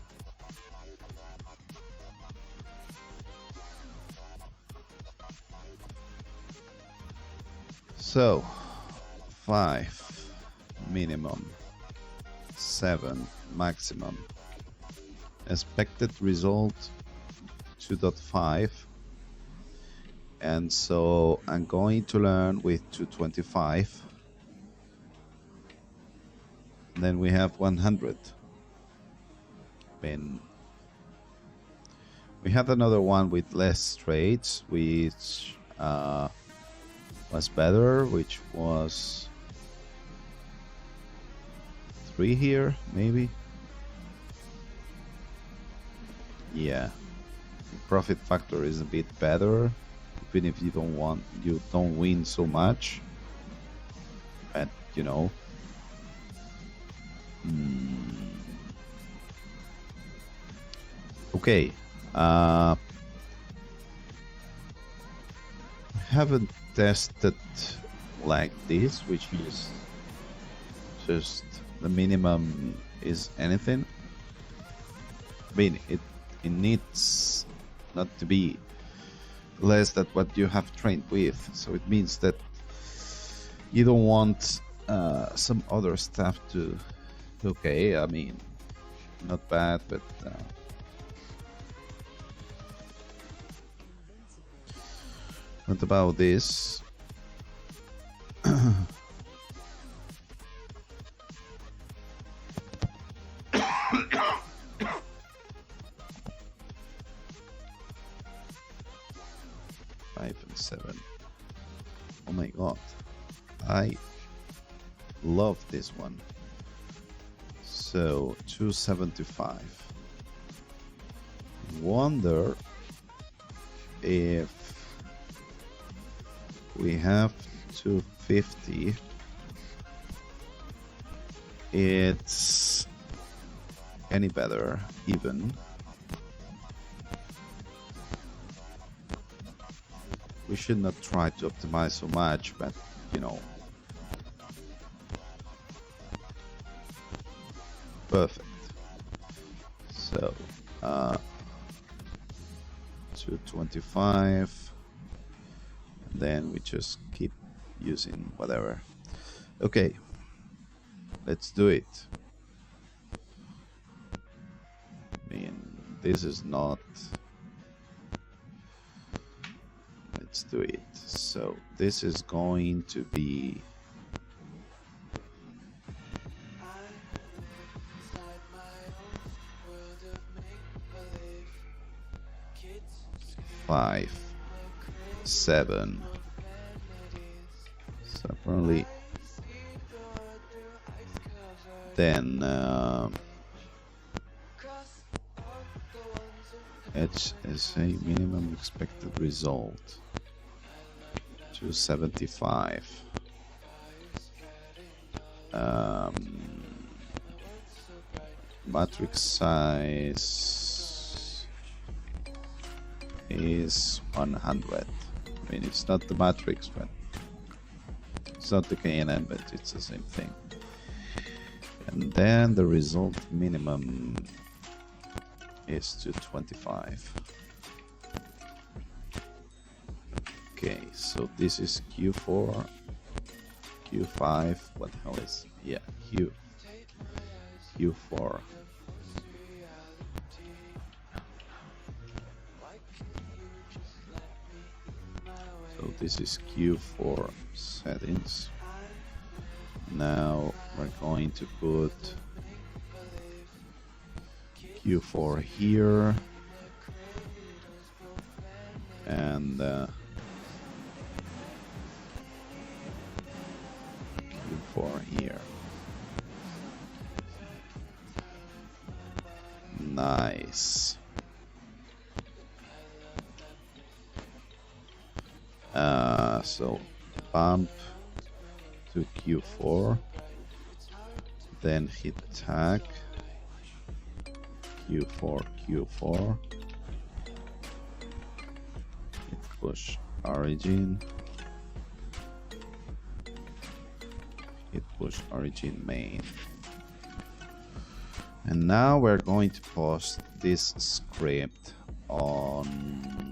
So 5 minimum, 7 maximum. Expected result 2.5. And so I'm going to learn with 225. Then we have 100. Then we have another one with less trades, which was better, which was 3 here, maybe. Yeah, the profit factor is a bit better, even if you don't win so much. you know. Okay. Haven't tested like this, which is just the minimum is anything. I mean, it needs not to be less than what you have trained with, so it means that you don't want some other stuff to. Okay, I mean, not bad, but what about this? Five and 7. Oh my god, I love this one. So 275. Wonder if we have 250. It's any better, even. We should not try to optimize so much, but you know. Perfect. So 225. Then we just keep using whatever. Okay, let's do it. I mean, this is not. Let's do it. So this is going to be 5, 7. So apparently then HSA minimum expected result 275. Matrix size is 100. I mean, it's not the matrix, but it's not the KNN, but it's the same thing. And then the result minimum is 225. Okay, so this is Q4, Q5. What the hell is? Yeah, Q4. So this is Q4 settings. Now we're going to put Q4 here and Q4 here. Nice. So bump to Q4, then hit tag Q4, Q4, hit push origin, hit push origin main. And now we're going to post this script on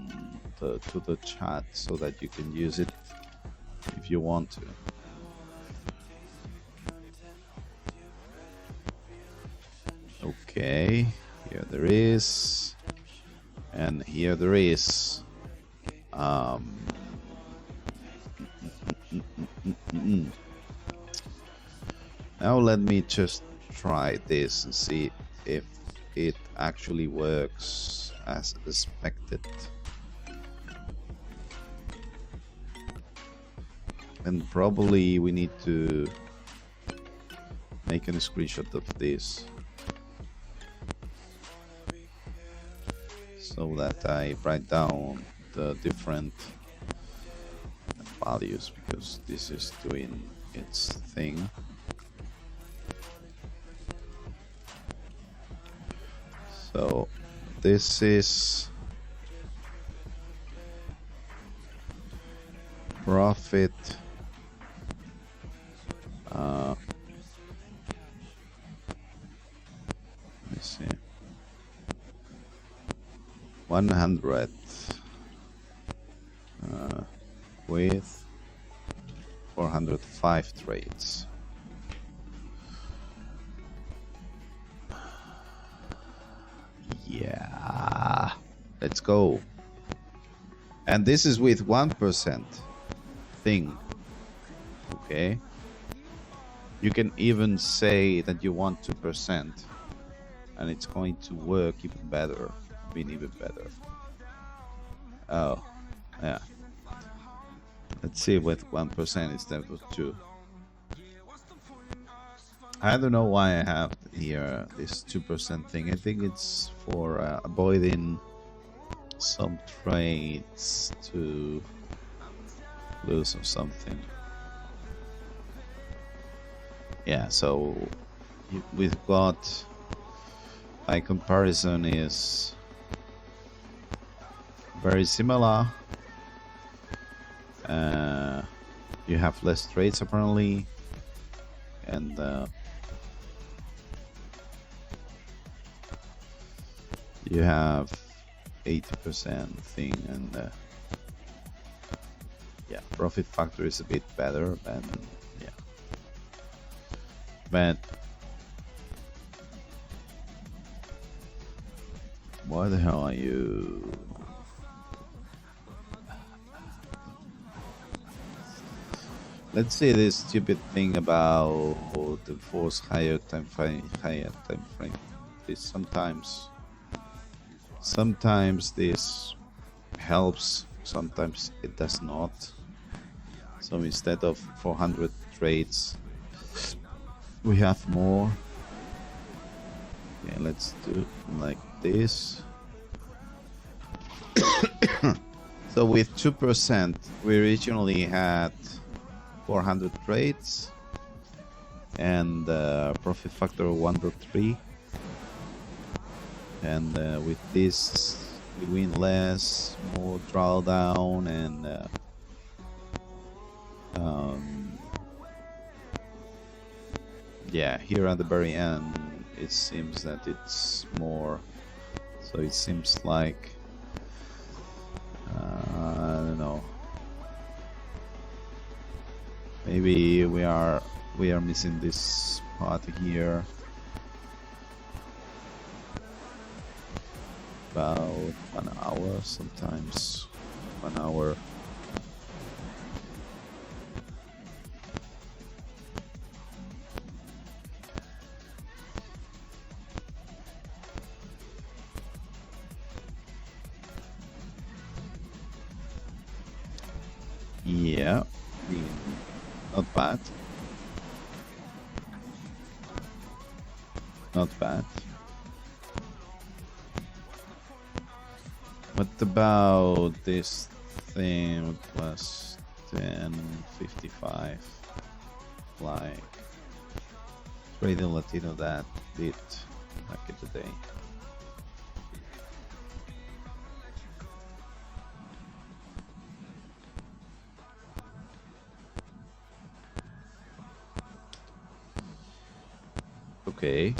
to the chat so that you can use it if you want to. Okay, here there is, and here there is. Now let me just try this and see if it actually works as expected. And probably we need to make a screenshot of this so that I write down the different values, because this is doing its thing. So this is profit. Let me see. 100 with 405 trades. Yeah, let's go. And this is with 1% thing. Okay. You can even say that you want 2%, and it's going to work even better, even better. Oh, yeah. Let's see with 1% instead of 2. I don't know why I have here this 2% thing. I think it's for avoiding some trades to lose or something. Yeah, so we've got, by comparison, is very similar. You have less trades apparently, and you have 80% thing, and yeah, profit factor is a bit better, and yeah, but why the hell are you? Let's see this stupid thing about the force higher time frame. This sometimes this helps, sometimes it does not. So instead of 400 trades, we have more. Okay, let's do like this. So with 2%, we originally had 400 trades and profit factor of 1.3, and with this we win less, more drawdown, and yeah, here at the very end it seems that it's more, so it seems like I don't know, maybe we are missing this part here. About 1 hour, sometimes 1 hour. Yeah, not bad. Not bad. What about this thing plus 10.55? Like trading Latino that did back in the day. Okay.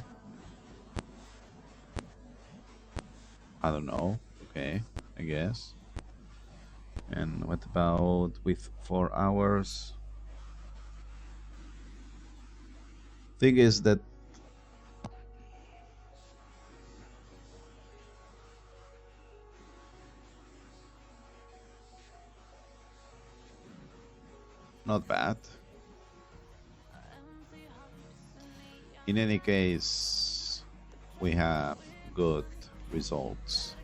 I don't know. Okay, I guess. And what about with 4 hours? Thing is that not bad. In any case, we have good results.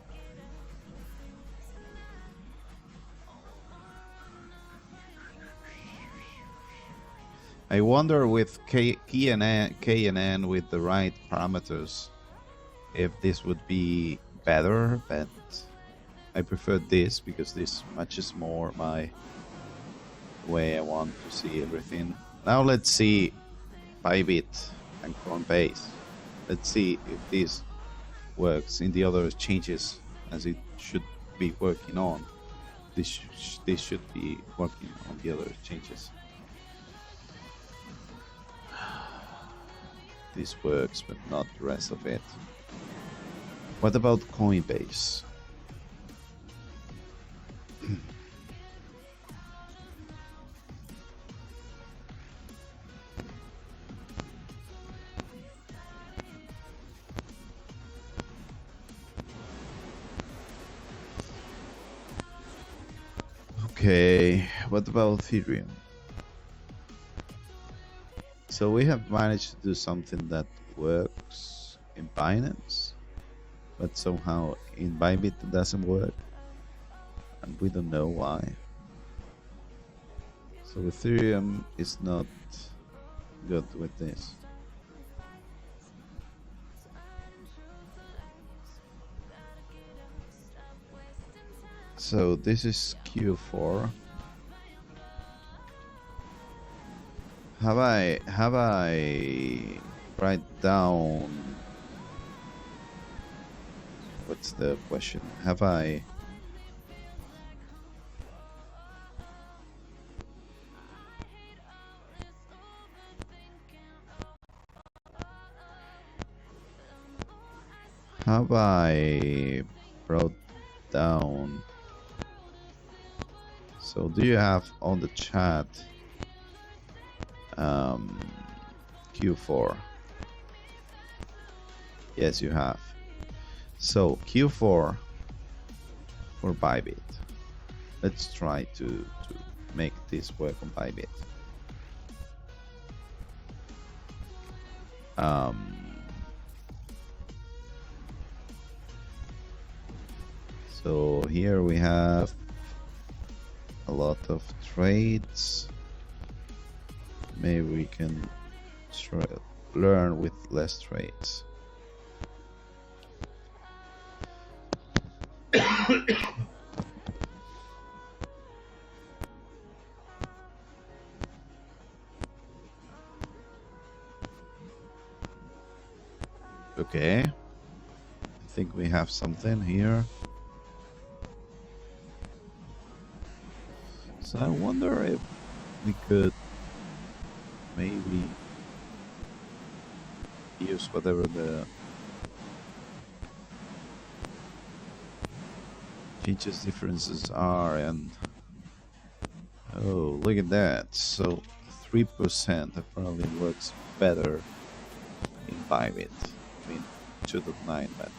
I wonder with K and N with the right parameters if this would be better, but I prefer this because this matches more my way I want to see everything. Now let's see Bybit and Coinbase. Let's see if this works in the other changes as it should be working on. This should be working on the other changes. This works, but not the rest of it. What about Coinbase? Okay, what about Ethereum? So we have managed to do something that works in Binance, but somehow in Bybit it doesn't work, and we don't know why. So Ethereum is not good with this. So this is Q4. Have I write down, what's the question? Have I brought down? So do you have on the chat Q4? Yes, you have. So Q4 for Bybit. Let's try to make this work on Bybit. So here we have a lot of trades. Maybe we can learn with less trades. Okay, I think we have something here. So I wonder if we could maybe use whatever the changes differences are, and oh, look at that. So 3% apparently works better in Bybit. I mean 2.9, but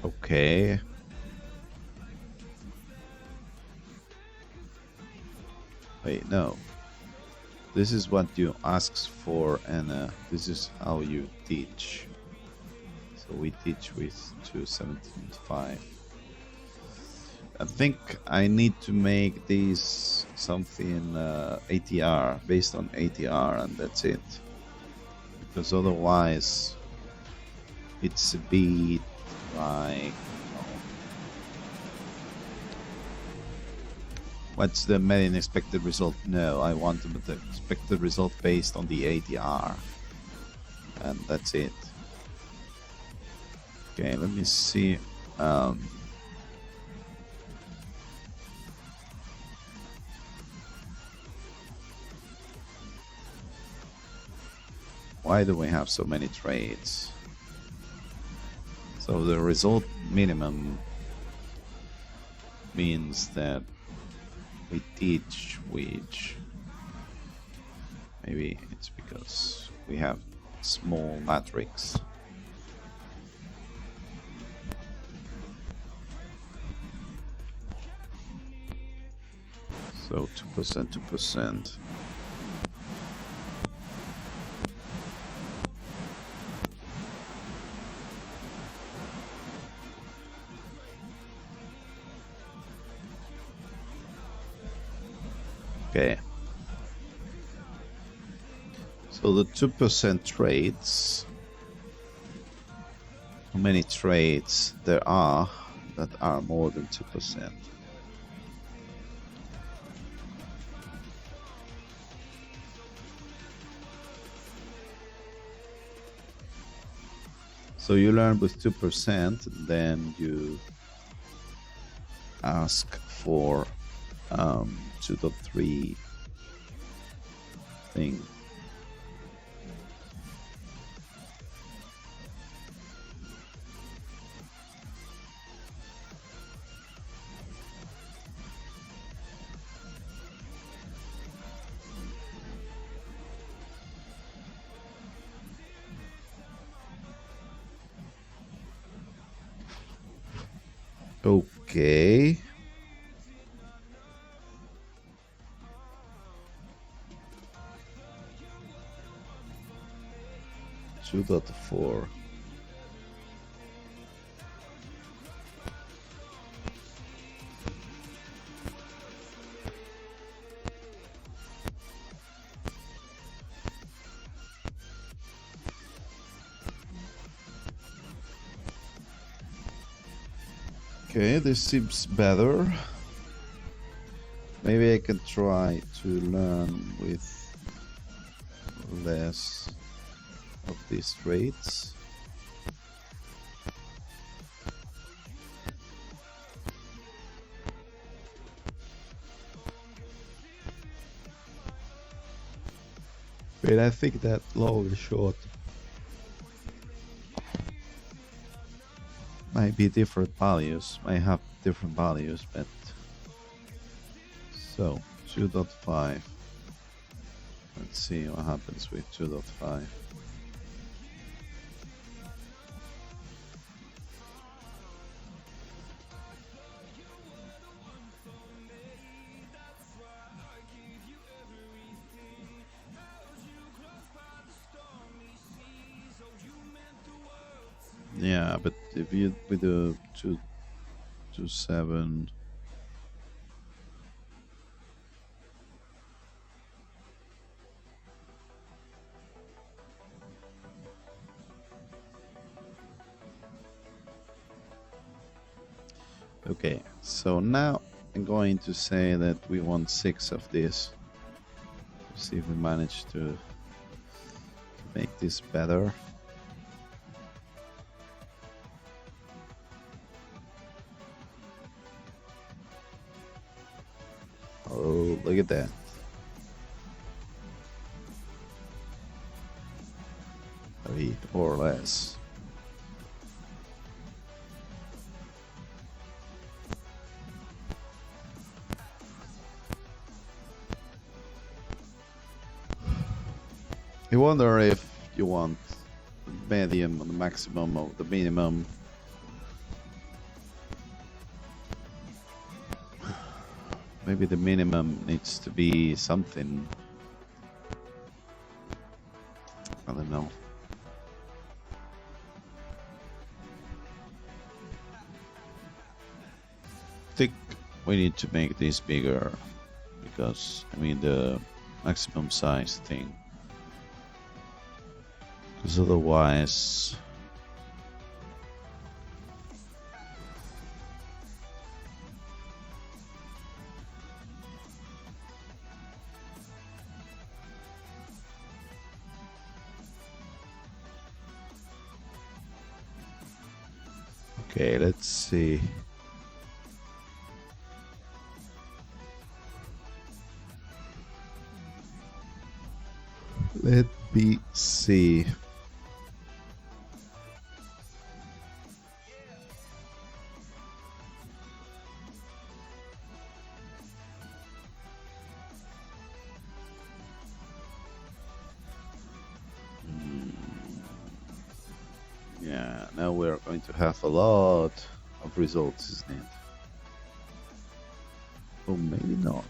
okay. Wait, no. This is what you ask for, and this is how you teach. So we teach with 2.17.5. I think I need to make this something ATR, based on ATR, and that's it. Because otherwise, it's a bit like, what's the median expected result? No, I want the expected result based on the ATR, and that's it. Okay, let me see. Why do we have so many trades? So the result minimum means that we teach which, maybe it's because we have small matrix. So 2%, 2%. Okay. So the 2% traits, how many traits there are that are more than 2%? So you learn with 2%, then you ask for 2.3 thing. Okay. Two dot four. Okay, this seems better. Maybe I can try to learn with less of these traits. But I think that long and short might be different values, might have different values, but so 2.5. Let's see what happens with 2.5. Yeah, but if you with the 2.7. Okay, so now I'm going to say that we want 6 of this. See if we manage to make this better. Oh, look at that. Three or less. I wonder if you want the medium or the maximum or the minimum. Maybe the minimum needs to be something. I don't know. I think we need to make this bigger because, I mean, the maximum size thing. Because otherwise... Okay, let's see. Let me see. Yeah, now we're going to have a lot of results, isn't it? Oh, maybe not.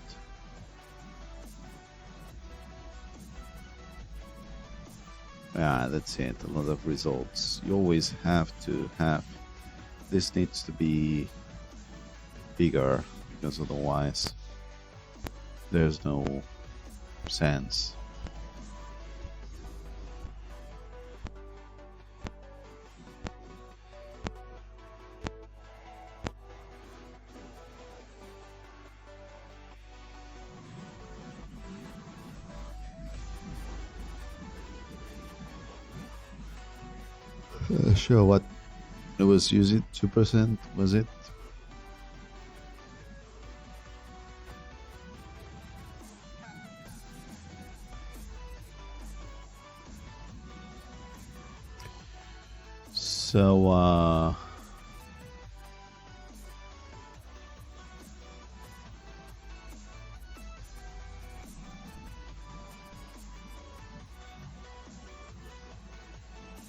Yeah, that's it, a lot of results. You always have to have... This needs to be bigger, because otherwise there's no sense. Sure, what it was, use it 2%, was it? So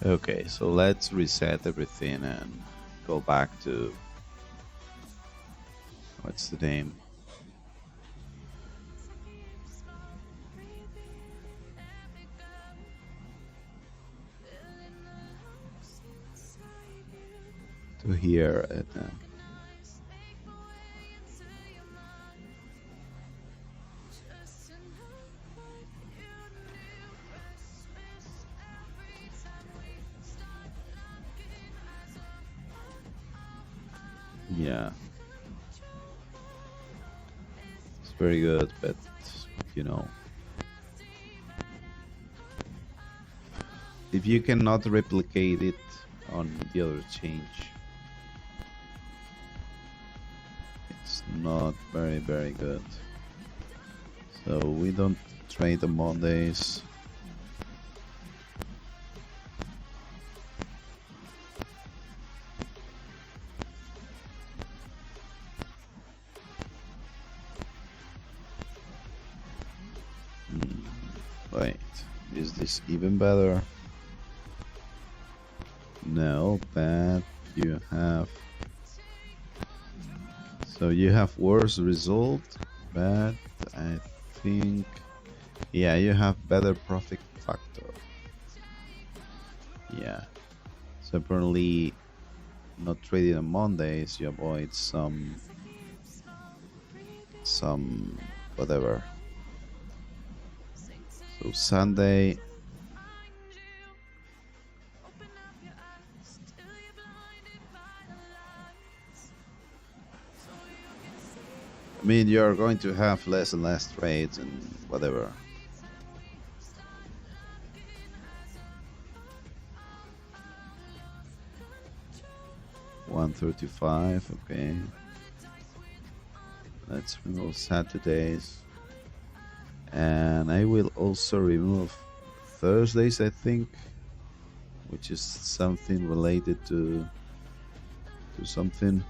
okay, so let's reset everything and go back to, what's the name? To here and yeah, it's very good, but you know, if you cannot replicate it on the other change, it's not very good. So we don't trade on Mondays. Wait, is this even better? No, but you have, so you have worse result, but I think, yeah, you have better profit factor. Yeah, so apparently not trading on Mondays, you avoid some whatever. So Sunday, I mean, you're going to have less and less trades and whatever. $135, okay. Let's remove Saturdays. And I will also remove Thursdays, I think, which is something related to something.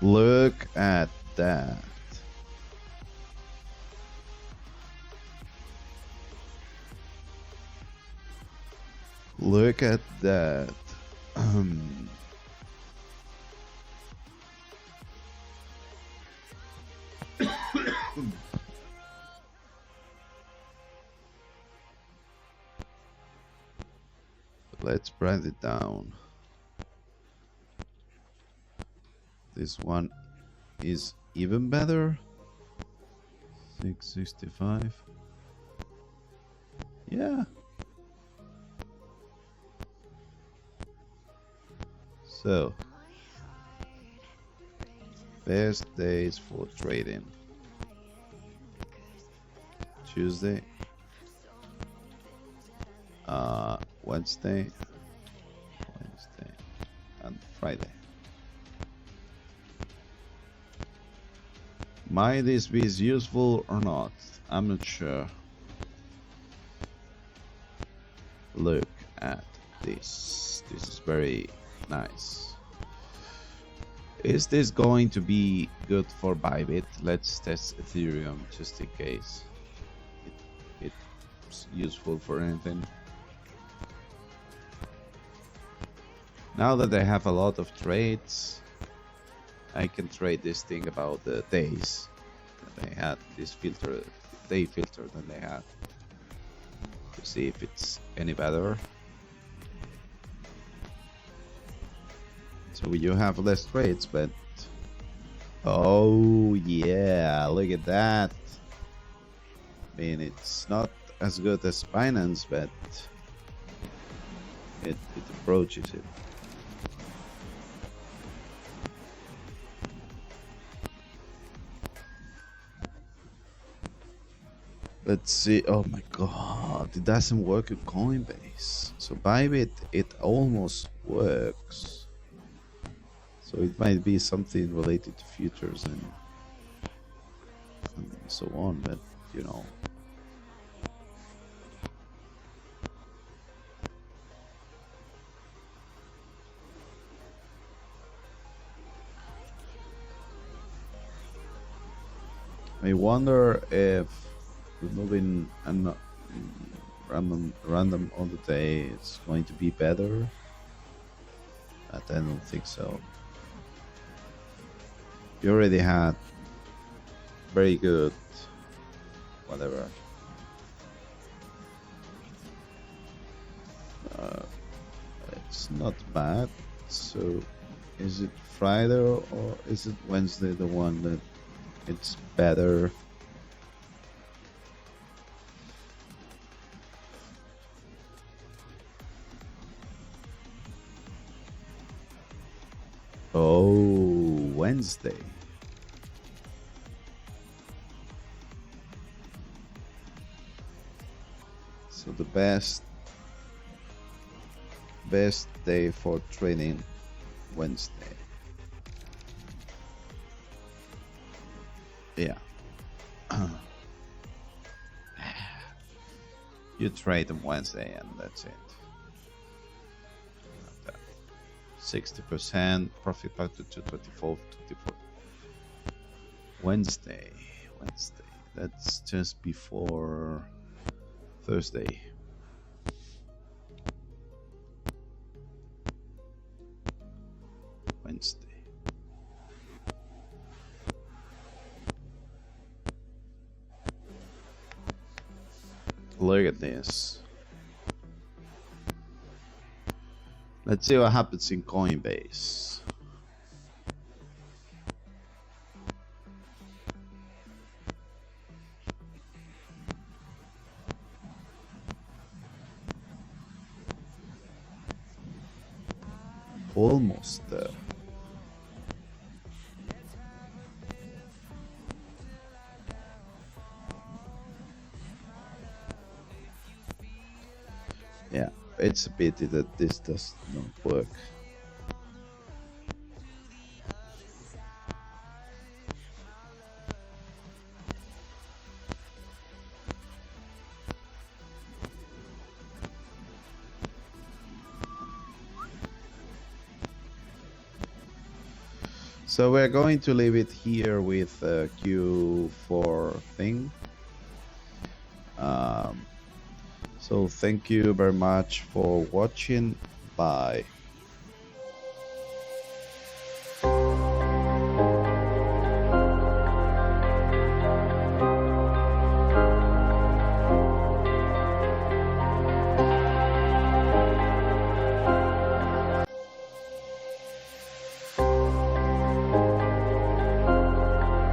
Look at that. Look at that. Let's write it down. This one is even better. 665. Yeah. So, best days for trading: Tuesday, Wednesday, and Friday. Might this be useful or not? I'm not sure. Look at this. This is very nice. Is this going to be good for Bybit? Let's test Ethereum just in case it's useful for anything. Now that I have a lot of trades, I can trade this thing about the days that I had, this filter, day filter that they had, to see if it's any better. So you have less trades, but oh yeah, look at that. I mean, it's not as good as Binance, but it approaches it. Let's see. Oh my god, it doesn't work with Coinbase. So Bybit, it almost works. So it might be something related to futures and so on, but you know. I wonder if removing random on the day is going to be better, but I don't think so. You already had very good whatever. It's not bad. So is it Friday or is it Wednesday the one that it's better? Oh, Wednesday. So the best day for training, Wednesday. Yeah. You trade on Wednesday and that's it. 60% profit back to 224. Wednesday. That's just before Thursday. Wednesday. Look at this. Let's see what happens in Coinbase. Almost there. Yeah, it's a pity that this does not work. So we're going to leave it here with Q4 thing. So thank you very much for watching. Bye.